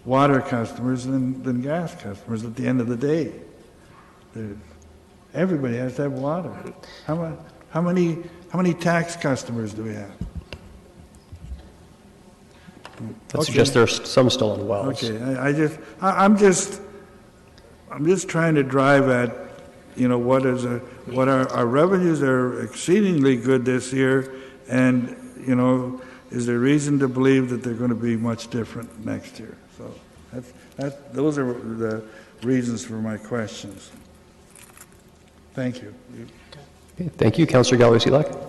water customers than gas customers at the end of the day? Everybody has to have water. How many tax customers do we have? That suggests there are some still on wells. Okay, I'm just trying to drive at, what our revenues are exceedingly good this year, and is there reason to believe that they're going to be much different next year? So those are the reasons for my questions. Thank you. Okay, thank you, Councillor Galway-Selak.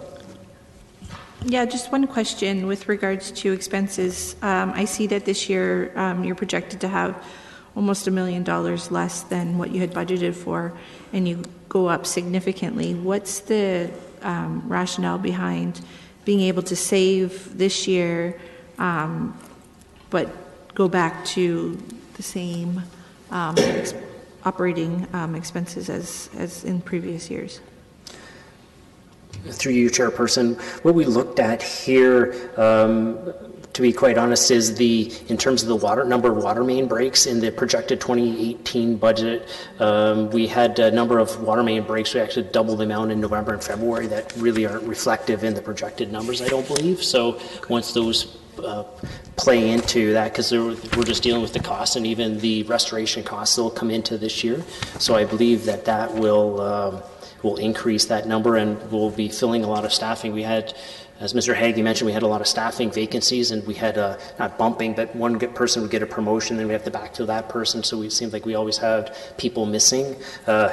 Yeah, just one question with regards to expenses. I see that this year you're projected to have almost $1 million less than what you had budgeted for, and you go up significantly. What's the rationale behind being able to save this year, but go back to the same operating expenses as in previous years? Through you, Chairperson, what we looked at here, to be quite honest, is in terms of the number of water main breaks in the projected 2018 budget. We had a number of water main breaks. We actually doubled the amount in November and February that really aren't reflective in the projected numbers, I don't believe. So once those play into that, because we're just dealing with the costs, and even the restoration costs will come into this year. So I believe that will increase that number, and we'll be filling a lot of staffing. We had, as Mr. Hagee mentioned, we had a lot of staffing vacancies, and we had not bumping, but one person would get a promotion, then we have to backfill that person. So it seemed like we always had people missing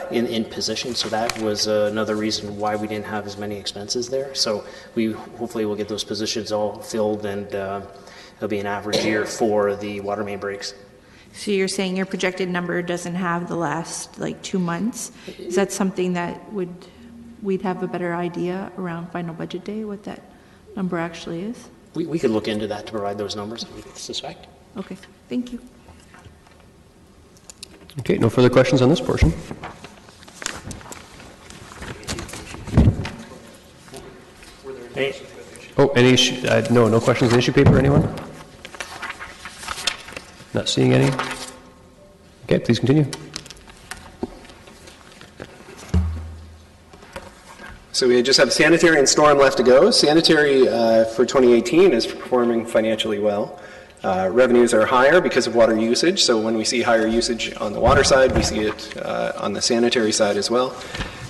in position. So that was another reason why we didn't have as many expenses there. So we hopefully will get those positions all filled, and it'll be an average year for the water main breaks. So you're saying your projected number doesn't have the last 2 months? Is that something that we'd have a better idea around final budget day, what that number actually is? We could look into that to provide those numbers, I suspect. Okay, thank you. Okay, no further questions on this portion. Any issue? No questions on issue paper, anyone? Not seeing any. Okay, please continue. So we just have sanitary and storm left to go. Sanitary for 2018 is performing financially well. Revenues are higher because of water usage. So when we see higher usage on the water side, we see it on the sanitary side as well.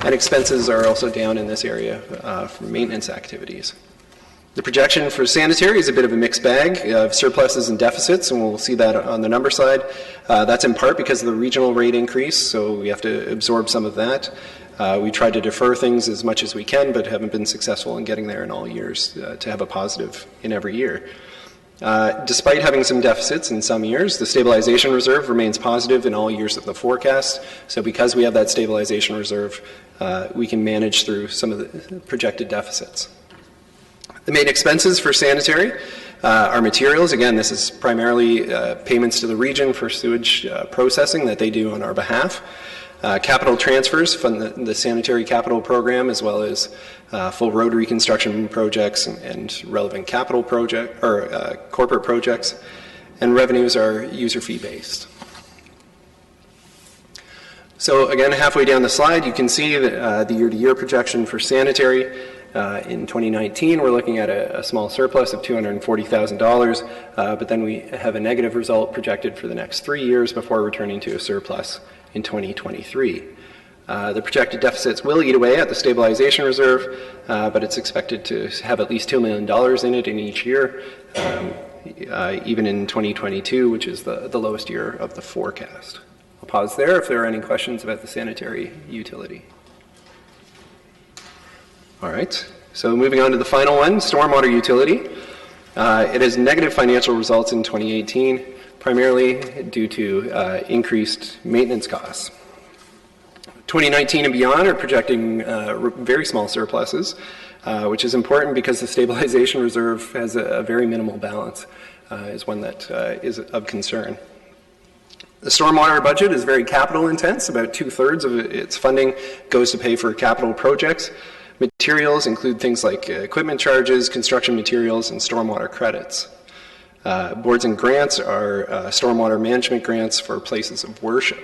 And expenses are also down in this area for maintenance activities. The projection for sanitary is a bit of a mixed bag of surpluses and deficits, and we'll see that on the number side. That's in part because of the regional rate increase, so we have to absorb some of that. We tried to defer things as much as we can, but haven't been successful in getting there in all years to have a positive in every year. Despite having some deficits in some years, the stabilization reserve remains positive in all years of the forecast. So because we have that stabilization reserve, we can manage through some of the projected deficits. The main expenses for sanitary are materials. Again, this is primarily payments to the region for sewage processing that they do on our behalf. Capital transfers fund the sanitary capital program, as well as full road reconstruction projects and relevant capital project or corporate projects. And revenues are user fee based. So again, halfway down the slide, you can see that the year-to-year projection for sanitary. In 2019, we're looking at a small surplus of $240,000, but then we have a negative result projected for the next 3 years before returning to a surplus in 2023. The projected deficits will eat away at the stabilization reserve, but it's expected to have at least $2 million in it in each year, even in 2022, which is the lowest year of the forecast. I'll pause there if there are any questions about the sanitary utility. All right, so moving on to the final one, stormwater utility. It has negative financial results in 2018, primarily due to increased maintenance costs. 2019 and beyond are projecting very small surpluses, which is important because the stabilization reserve has a very minimal balance, is one that is of concern. The stormwater budget is very capital intense. About 2/3 of its funding goes to pay for capital projects. Materials include things like equipment charges, construction materials, and stormwater credits. Boards and grants are stormwater management grants for places of worship.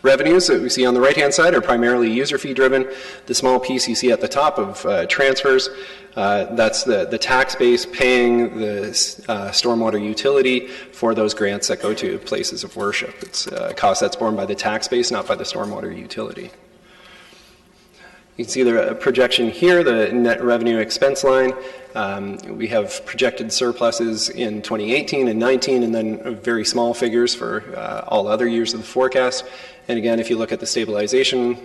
Revenues that we see on the right-hand side are primarily user fee driven. The small piece you see at the top of transfers, that's the tax base paying the stormwater utility for those grants that go to places of worship. It's a cost that's borne by the tax base, not by the stormwater utility. You can see the projection here, the net revenue expense line. We have projected surpluses in 2018 and 19, and then very small figures for all other years of the forecast. And again, if you look at the stabilization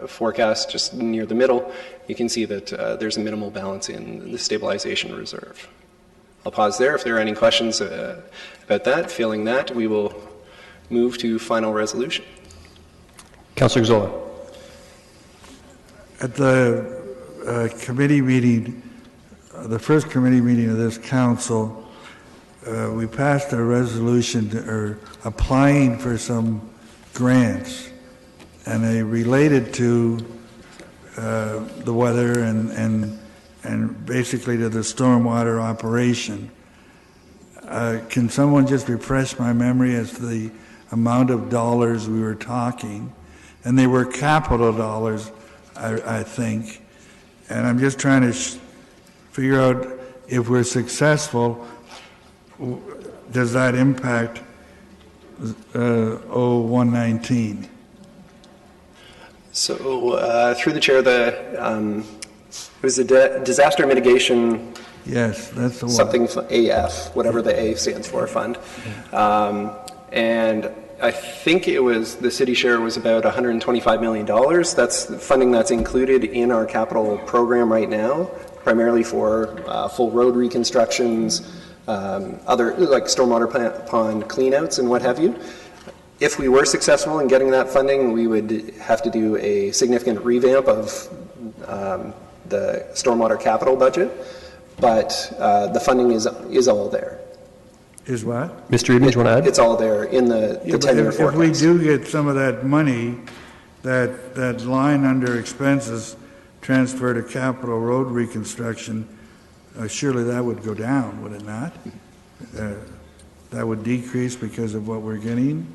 forecast just near the middle, you can see that there's a minimal balance in the stabilization reserve. I'll pause there if there are any questions about that. Failing that, we will move to final resolution. Councillor Zola. At the committee meeting, the first committee meeting of this council, we passed a resolution applying for some grants, and they related to the weather and basically to the stormwater operation. Can someone just refresh my memory as to the amount of dollars we were talking? And they were capital dollars, I think. And I'm just trying to figure out if we're successful, does that impact 119? So through the chair, it was a disaster mitigation. Yes, that's the one. Something AF, whatever the A stands for, fund. And I think it was, the city share was about $125 million. That's funding that's included in our capital program right now, primarily for full road reconstructions, other like stormwater pond cleanouts and what have you. If we were successful in getting that funding, we would have to do a significant revamp of the stormwater capital budget, but the funding is all there. Is what? Mr. Eden, do you want to add? It's all there in the 10-year forecast. If we do get some of that money, that line under expenses transfer to capital road reconstruction, surely that would go down, would it not? That would decrease because of what we're getting?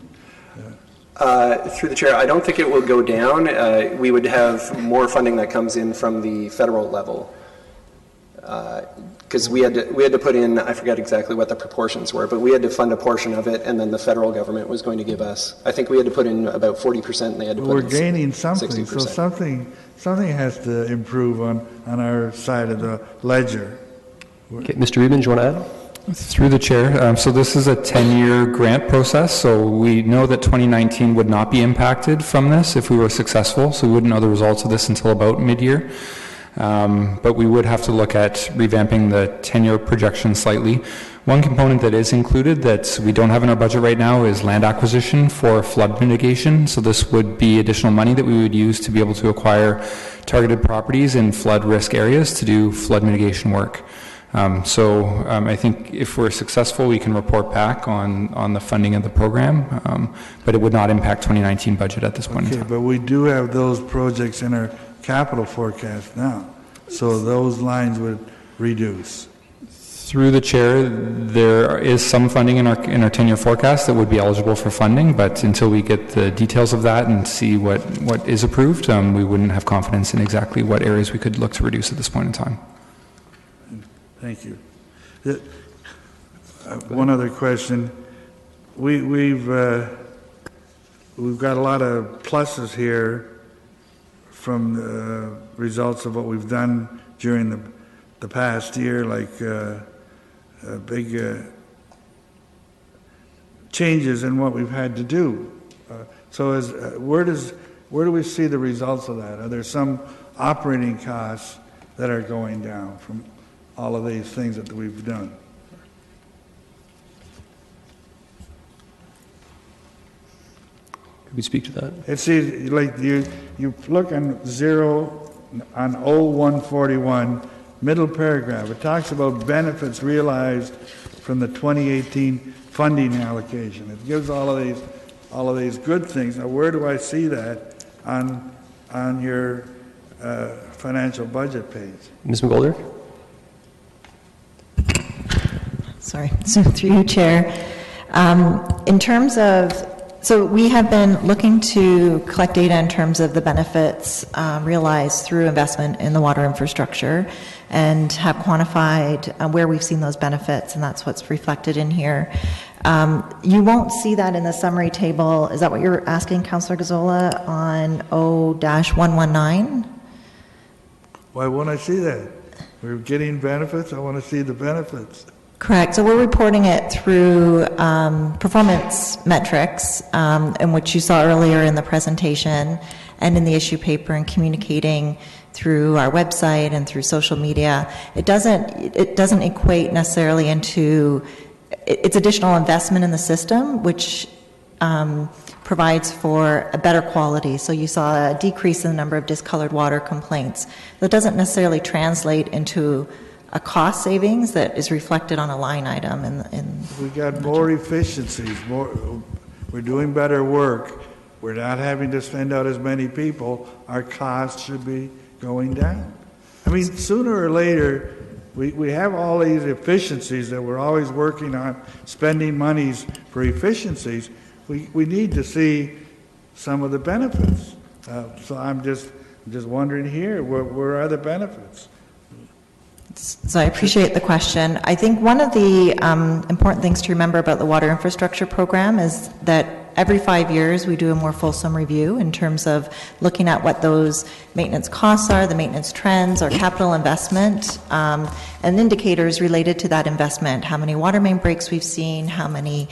Through the chair, I don't think it will go down. We would have more funding that comes in from the federal level. Because we had to put in, I forget exactly what the proportions were, but we had to fund a portion of it, and then the federal government was going to give us, I think we had to put in about 40%, and they had to put in 60%. We're gaining something, so something has to improve on our side of the ledger. Okay, Mr. Eden, do you want to add? Through the chair, so this is a 10-year grant process, so we know that 2019 would not be impacted from this if we were successful, so we wouldn't know the results of this until about mid-year. But we would have to look at revamping the 10-year projection slightly. One component that is included that we don't have in our budget right now is land acquisition for flood mitigation. So this would be additional money that we would use to be able to acquire targeted properties in flood risk areas to do flood mitigation work. I think if we're successful, we can report back on the funding of the program, but it would not impact 2019 budget at this point in time. But we do have those projects in our capital forecast now, so those lines would reduce. Through the chair, there is some funding in our 10-year forecast that would be eligible for funding, but until we get the details of that and see what is approved, we wouldn't have confidence in exactly what areas we could look to reduce at this point in time. Thank you. One other question. We've got a lot of pluses here from the results of what we've done during the past year, like big changes in what we've had to do. Where do we see the results of that? Are there some operating costs that are going down from all of these things that we've done? Could we speak to that? It's easy, like you look on 0141, middle paragraph. It talks about benefits realized from the 2018 funding allocation. It gives all of these good things. Now, where do I see that on your financial budget page? Ms. McGolder? Sorry, so through you, Chair. In terms of, so we have been looking to collect data in terms of the benefits realized through investment in the water infrastructure and have quantified where we've seen those benefits, and that's what's reflected in here. You won't see that in the summary table. Is that what you're asking, Councillor Gazzola, on O-119? Why won't I see that? We're getting benefits. I want to see the benefits. Correct. So we're reporting it through performance metrics, in which you saw earlier in the presentation and in the issue paper, and communicating through our website and through social media. It doesn't equate necessarily into, it's additional investment in the system, which provides for a better quality. So you saw a decrease in the number of discolored water complaints. That doesn't necessarily translate into a cost savings that is reflected on a line item. We got more efficiencies. We're doing better work. We're not having to send out as many people. Our costs should be going down. I mean, sooner or later, we have all these efficiencies that we're always working on, spending monies for efficiencies. We need to see some of the benefits. So I'm just wondering here, where are the benefits? So I appreciate the question. I think one of the important things to remember about the water infrastructure program is that every 5 years we do a more fulsome review in terms of looking at what those maintenance costs are, the maintenance trends, our capital investment, and indicators related to that investment. How many water main breaks we've seen, how many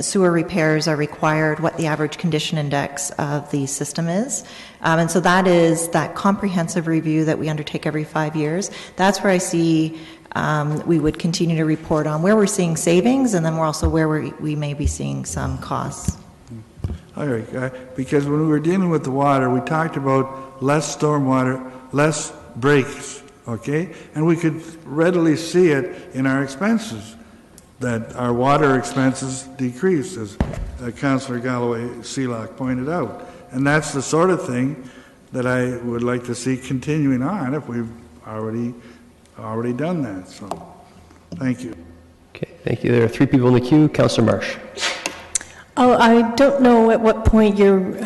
sewer repairs are required, what the average condition index of the system is. And so that is that comprehensive review that we undertake every 5 years. That's where I see we would continue to report on where we're seeing savings, and then we're also where we may be seeing some costs. All right, because when we were dealing with the water, we talked about less stormwater, less breaks, okay? And we could readily see it in our expenses, that our water expenses decreased, as Councillor Galloway-Seelock pointed out. And that's the sort of thing that I would like to see continuing on if we've already done that. So, thank you. Okay, thank you. There are 3 people in the queue. Councillor Marsh. Oh, I don't know at what point you're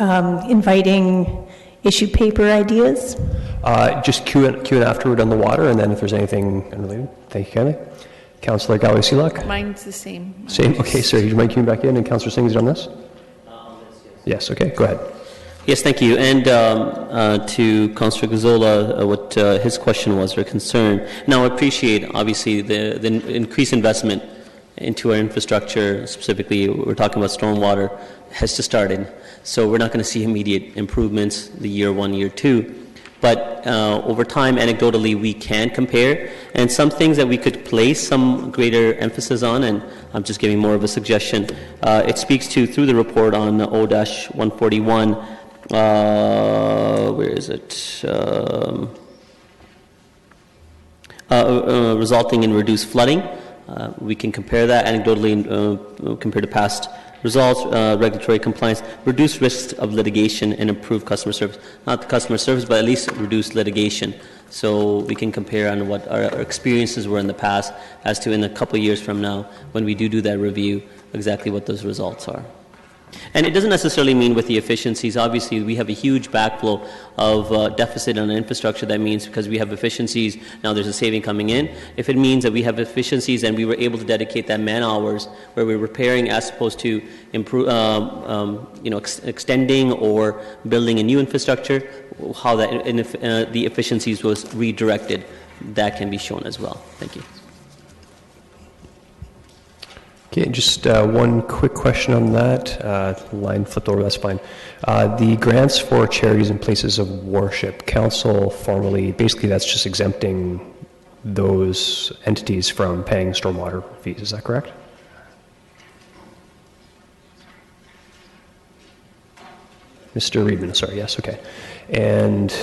inviting issue paper ideas. Just queue in afterward on the water, and then if there's anything unrelated. Thank you, Kelly. Councillor Galloway-Seelock. Mine's the same. Same? Okay, sir. Do you mind queuing back in? And Councillor Singh's on this? Yes, okay. Go ahead. Yes, thank you. And to Councillor Gazzola, what his question was or concern. Now, I appreciate, obviously, the increased investment into our infrastructure, specifically, we're talking about stormwater, has just started. So we're not going to see immediate improvements the year 1, year 2. But over time, anecdotally, we can compare. And some things that we could place some greater emphasis on, and I'm just giving more of a suggestion, it speaks to, through the report on O-141, where is it? resulting in reduced flooding. We can compare that anecdotally compared to past results, regulatory compliance, reduce risks of litigation, and improve customer service. Not the customer service, but at least reduce litigation. So we can compare on what our experiences were in the past as to in a couple of years from now, when we do that review, exactly what those results are. And it doesn't necessarily mean with the efficiencies. Obviously, we have a huge backflow of deficit on infrastructure. That means because we have efficiencies, now there's a saving coming in. If it means that we have efficiencies and we were able to dedicate that man hours where we're repairing as opposed to improve, extending or building a new infrastructure, how that the efficiencies was redirected, that can be shown as well. Thank you. Okay, just one quick question on that. Line flipped over, that's fine. The grants for charities and places of worship, council formally, basically that's just exempting those entities from paying stormwater fees, is that correct? Mr. Reedman, sorry, yes, okay. And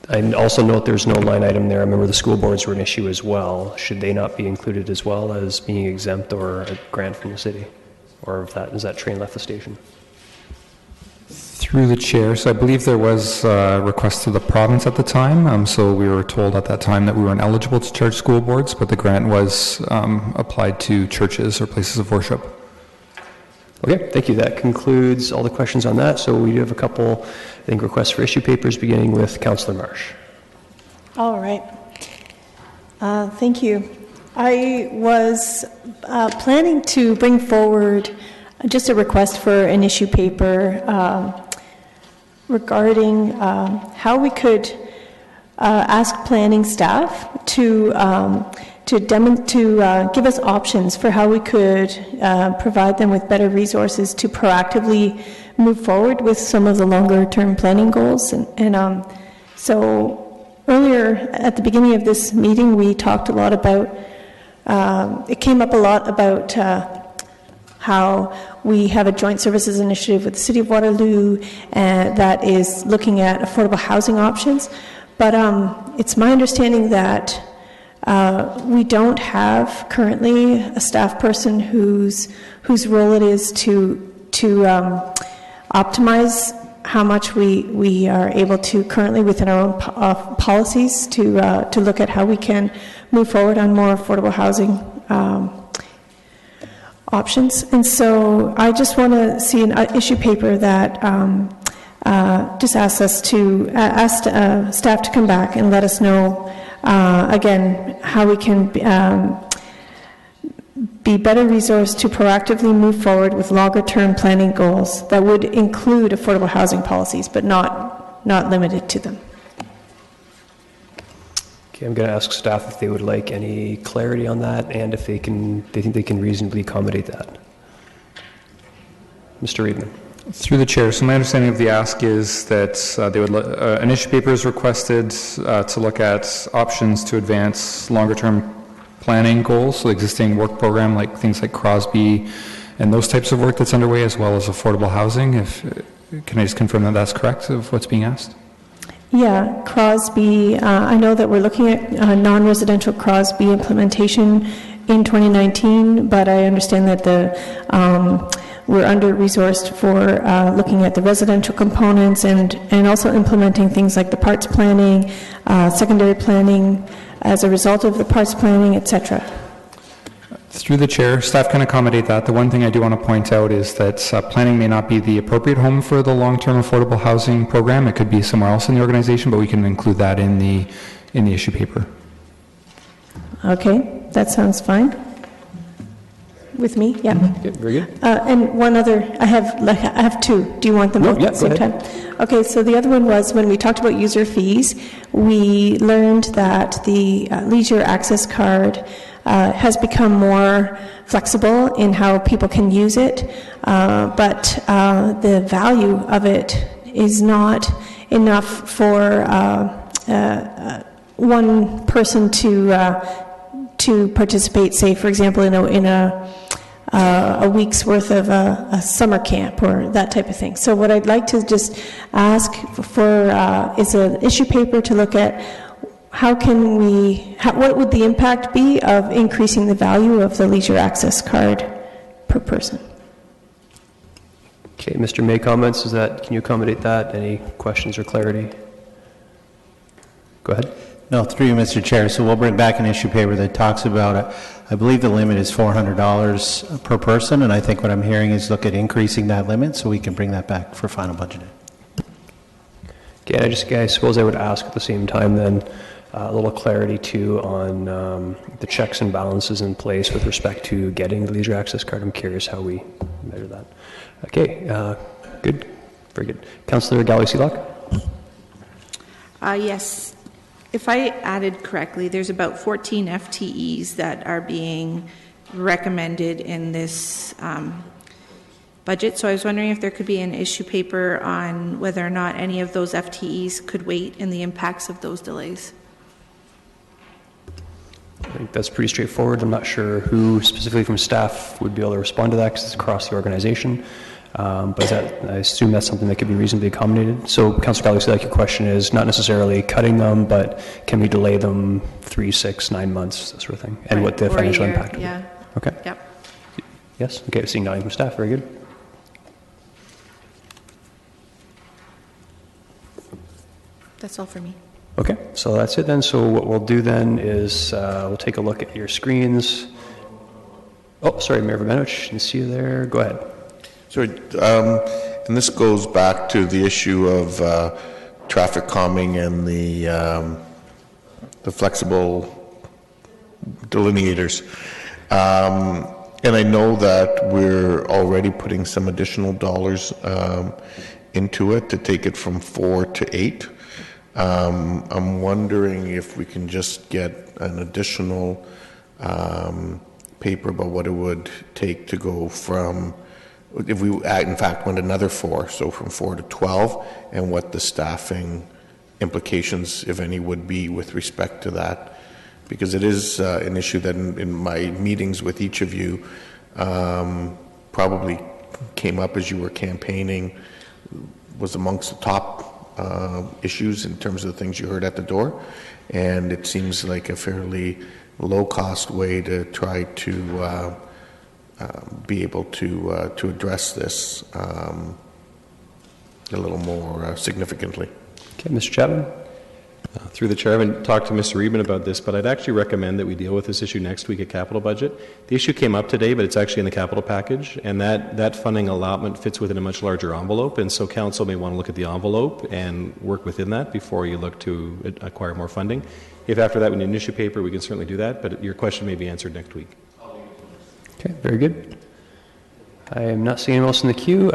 I also note there's no line item there. I remember the school boards were an issue as well. Should they not be included as well as being exempt or a grant from the city? Or has that train left the station? Through the chair, so I believe there was a request to the province at the time, so we were told at that time that we weren't eligible to charge school boards, but the grant was applied to churches or places of worship. Okay, thank you. That concludes all the questions on that. So we do have a couple, I think, requests for issue papers, beginning with Councillor Marsh. All right. Thank you. I was planning to bring forward just a request for an issue paper regarding how we could ask planning staff to give us options for how we could provide them with better resources to proactively move forward with some of the longer-term planning goals. So earlier at the beginning of this meeting, we talked a lot about, it came up a lot about how we have a joint services initiative with the City of Waterloo that is looking at affordable housing options. But it's my understanding that we don't have currently a staff person whose role it is to optimize how much we are able to currently within our own policies to look at how we can move forward on more affordable housing options. And so I just want to see an issue paper that just asks us to ask staff to come back and let us know again how we can be better resourced to proactively move forward with longer-term planning goals that would include affordable housing policies, but not limited to them. Okay, I'm going to ask staff if they would like any clarity on that and if they think they can reasonably accommodate that. Mr. Reedman. Through the chair, so my understanding of the ask is that they would an issue paper is requested to look at options to advance longer-term planning goals, so existing work program like things like Crosby and those types of work that's underway, as well as affordable housing. Can I just confirm that that's correct of what's being asked? Yeah, Crosby. I know that we're looking at non-residential Crosby implementation in 2019, but I understand that we're under-resourced for looking at the residential components and also implementing things like the parts planning, secondary planning as a result of the parts planning, etc. Through the chair, staff can accommodate that. The one thing I do want to point out is that planning may not be the appropriate home for the long-term affordable housing program. It could be somewhere else in the organization, but we can include that in the issue paper. Okay, that sounds fine. With me, yeah. Okay, very good. And one other, I have two. Do you want them both at the same time? Okay, so the other one was when we talked about user fees, we learned that the leisure access card has become more flexible in how people can use it, but the value of it is not enough for one person to participate, say, for example, in a week's worth of a summer camp or that type of thing. So what I'd like to just ask for is an issue paper to look at what would the impact be of increasing the value of the leisure access card per person? Okay, Mr. May comments, can you accommodate that? Any questions or clarity? Go ahead. No, through you, Mr. Chair. So we'll bring back an issue paper that talks about it. I believe the limit is $400 per person, and I think what I'm hearing is look at increasing that limit so we can bring that back for final budgeting. Okay, I suppose I would ask at the same time then a little clarity too on the checks and balances in place with respect to getting the leisure access card. I'm curious how we measure that. Okay, good, very good. Councillor Galway-Seelock? Yes. If I added correctly, there's about 14 FTEs that are being recommended in this budget. So I was wondering if there could be an issue paper on whether or not any of those FTEs could wait and the impacts of those delays. I think that's pretty straightforward. I'm not sure who specifically from staff would be able to respond to that because it's across the organization. But I assume that's something that could be reasonably accommodated. So, Councillor Galloway, your question is not necessarily cutting them, but can we delay them 3, 6, 9 months, that sort of thing, and what the financial impact would be. Okay. Yep. Yes. Okay. Seeing nodding from staff. Very good. That's all for me. Okay. So that's it then. So what we'll do then is we'll take a look at your screens. Oh, sorry, Mayor Verbenovich, didn't see you there. Go ahead. Sorry, and this goes back to the issue of traffic calming and the flexible delineators. And I know that we're already putting some additional dollars into it to take it from 4 to 8. I'm wondering if we can just get an additional paper about what it would take to go from, if we in fact went another 4, so from 4 to 12, and what the staffing implications, if any, would be with respect to that. Because it is an issue that in my meetings with each of you probably came up as you were campaigning, was amongst the top issues in terms of the things you heard at the door. And it seems like a fairly low-cost way to try to be able to address this a little more significantly. Okay, Mr. Chapman. Through the chair, I haven't talked to Mr. Reedman about this, but I'd actually recommend that we deal with this issue next week at capital budget. The issue came up today, but it's actually in the capital package, and that funding allotment fits within a much larger envelope, and so council may want to look at the envelope and work within that before you look to acquire more funding. If after that we need an issue paper, we can certainly do that, but your question may be answered next week. Okay, very good. I am not seeing anyone else in the queue.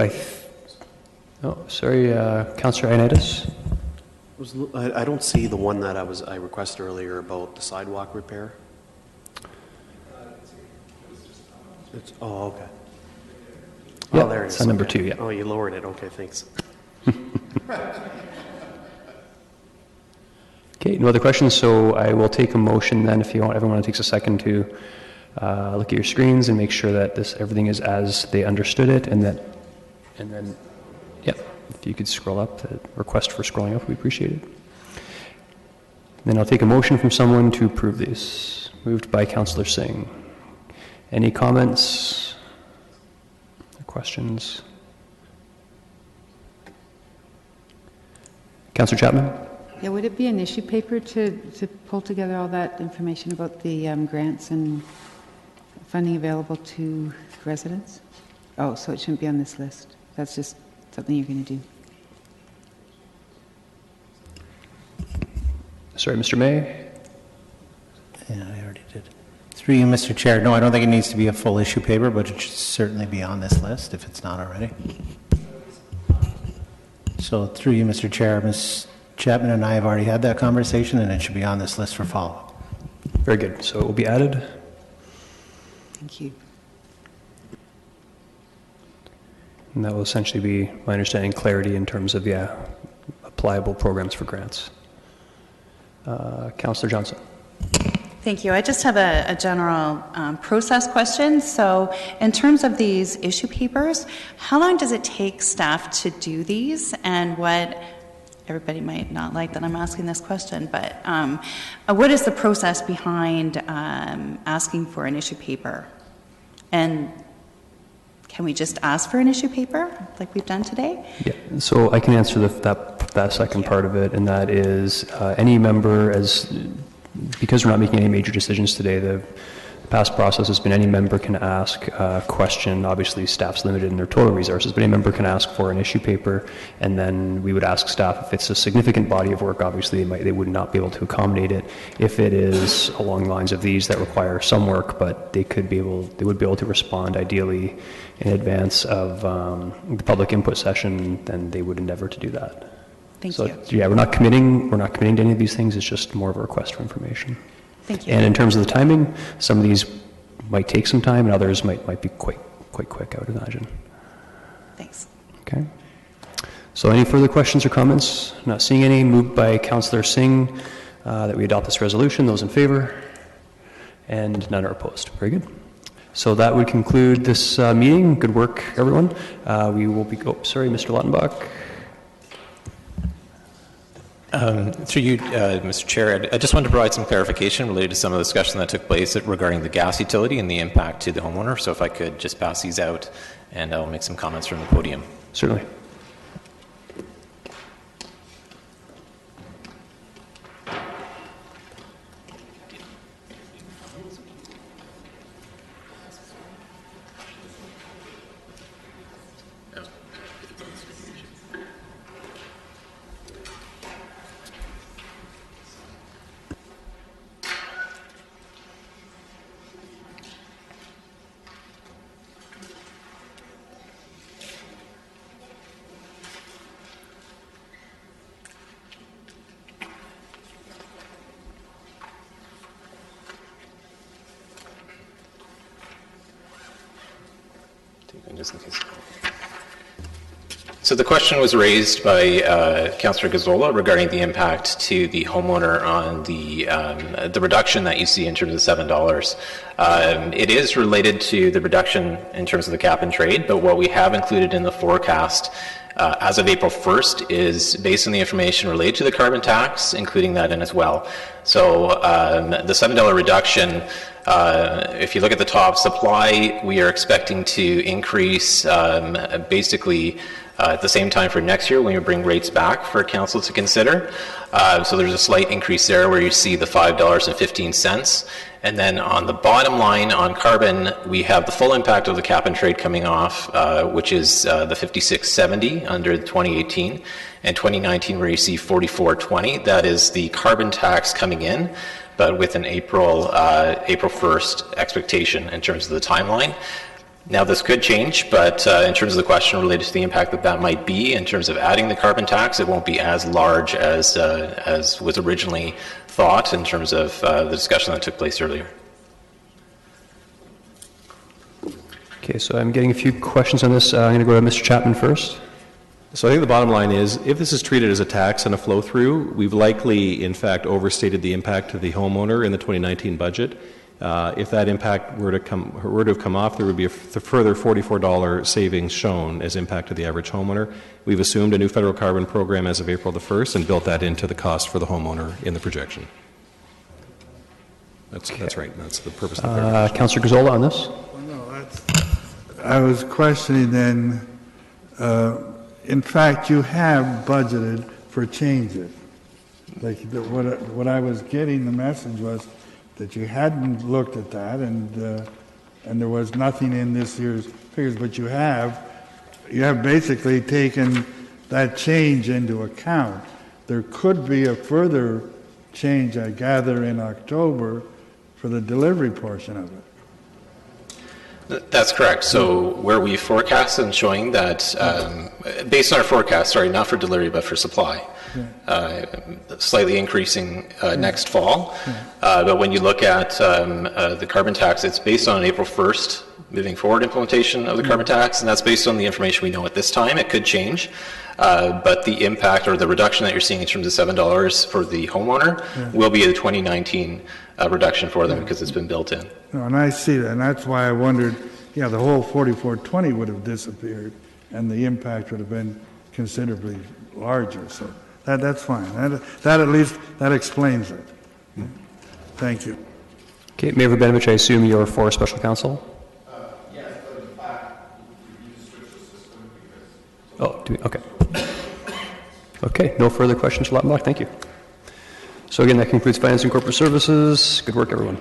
Sorry, Councillor Ioannidis. I don't see the one that I requested earlier about the sidewalk repair. Okay. Yeah, there it is. it's on number 2, yeah. Oh, you lowered it. Okay, thanks. Okay, no other questions, so I will take a motion then, if you want, everyone takes a second to look at your screens and make sure that everything is as they understood it, and then, yeah, if you could scroll up, the request for scrolling up, we appreciate it. Then I'll take a motion from someone to approve these. Moved by Councillor Singh. Any comments or questions? Councillor Chapman? Yeah, would it be an issue paper to pull together all that information about the grants and funding available to residents? Oh, so it shouldn't be on this list. That's just something you're going to do. Sorry, Mr. May? Yeah, I already did. Through you, Mr. Chair. No, I don't think it needs to be a full issue paper, but it should certainly be on this list if it's not already. So through you, Mr. Chair, Ms. Chapman and I have already had that conversation, and it should be on this list for follow-up. Very good. So it will be added. Thank you. And that will essentially be, my understanding, clarity in terms of, applicable programs for grants. Councillor Johnson. Thank you. I just have a general process question. So in terms of these issue papers, how long does it take staff to do these, and what everybody might not like that I'm asking this question, but what is the process behind asking for an issue paper? And can we just ask for an issue paper like we've done today? Yeah, so I can answer that second part of it, and that is any member, because we're not making any major decisions today, the past process has been any member can ask a question. Obviously, staff's limited in their total resources, but any member can ask for an issue paper, and then we would ask staff if it's a significant body of work. Obviously, they would not be able to accommodate it. If it is along the lines of these that require some work, but they would be able to respond ideally in advance of the public input session, then they would endeavor to do that. Thank you. Yeah, we're not committing to any of these things. It's just more of a request for information. Thank you. And in terms of the timing, some of these might take some time, and others might be quite quick, I would imagine. Thanks. Okay. So any further questions or comments? Not seeing any. Moved by Councillor Singh that we adopt this resolution. Those in favor? And none are opposed. Very good. So that would conclude this meeting. Good work, everyone. We will be, sorry, Mr. Lautenbach. Through you, Mr. Chair, I just wanted to provide some clarification related to some of the discussion that took place regarding the gas utility and the impact to the homeowner. So if I could just pass these out, and I'll make some comments from the podium. Certainly. So the question was raised by Councillor Gazzola regarding the impact to the homeowner on the reduction that you see in terms of $7. It is related to the reduction in terms of the cap and trade, but what we have included in the forecast as of April 1st is based on the information related to the carbon tax, including that in as well. So the $7 reduction, if you look at the top supply, we are expecting to increase basically at the same time for next year when we bring rates back for council to consider. So there's a slight increase there where you see the $5.15. And then on the bottom line on carbon, we have the full impact of the cap and trade coming off, which is the $56.70 under 2018, and 2019 where you see $44.20. That is the carbon tax coming in, but with an April 1st expectation in terms of the timeline. Now this could change, but in terms of the question related to the impact that might be in terms of adding the carbon tax, it won't be as large as was originally thought in terms of the discussion that took place earlier. Okay, so I'm getting a few questions on this. I'm going to go to Mr. Chapman first. So I think the bottom line is, if this is treated as a tax and a flow-through, we've likely, in fact, overstated the impact to the homeowner in the 2019 budget. If that impact were to have come off, there would be a further $44 savings shown as impact to the average homeowner. We've assumed a new federal carbon program as of April the 1st and built that into the cost for the homeowner in the projection. That's right. That's the purpose of the Councillor Gazzola on this? Well, no, I was questioning then, in fact, you have budgeted for changes. Like what I was getting, the message was that you hadn't looked at that, and there was nothing in this year's figures, but you have basically taken that change into account. There could be a further change, I gather, in October for the delivery portion of it. That's correct. So where we forecast and showing that, based on our forecast, sorry, not for delivery, but for supply, slightly increasing next fall. But when you look at the carbon tax, it's based on April 1st moving forward implementation of the carbon tax, and that's based on the information we know at this time. It could change, but the impact or the reduction that you're seeing in terms of $7 for the homeowner will be a 2019 reduction for them because it's been built in. No, and I see that, and that's why I wondered, the whole 4420 would have disappeared, and the impact would have been considerably larger. So That's fine. That at least, that explains it. Thank you. Okay, Mayor Rabinovich, I assume you're for special counsel? Yes, but in fact, we need to switch the system because... Oh, okay. Okay, no further questions for Lautenbach. Thank you. So again, that concludes Finance and Corporate Services. Good work, everyone.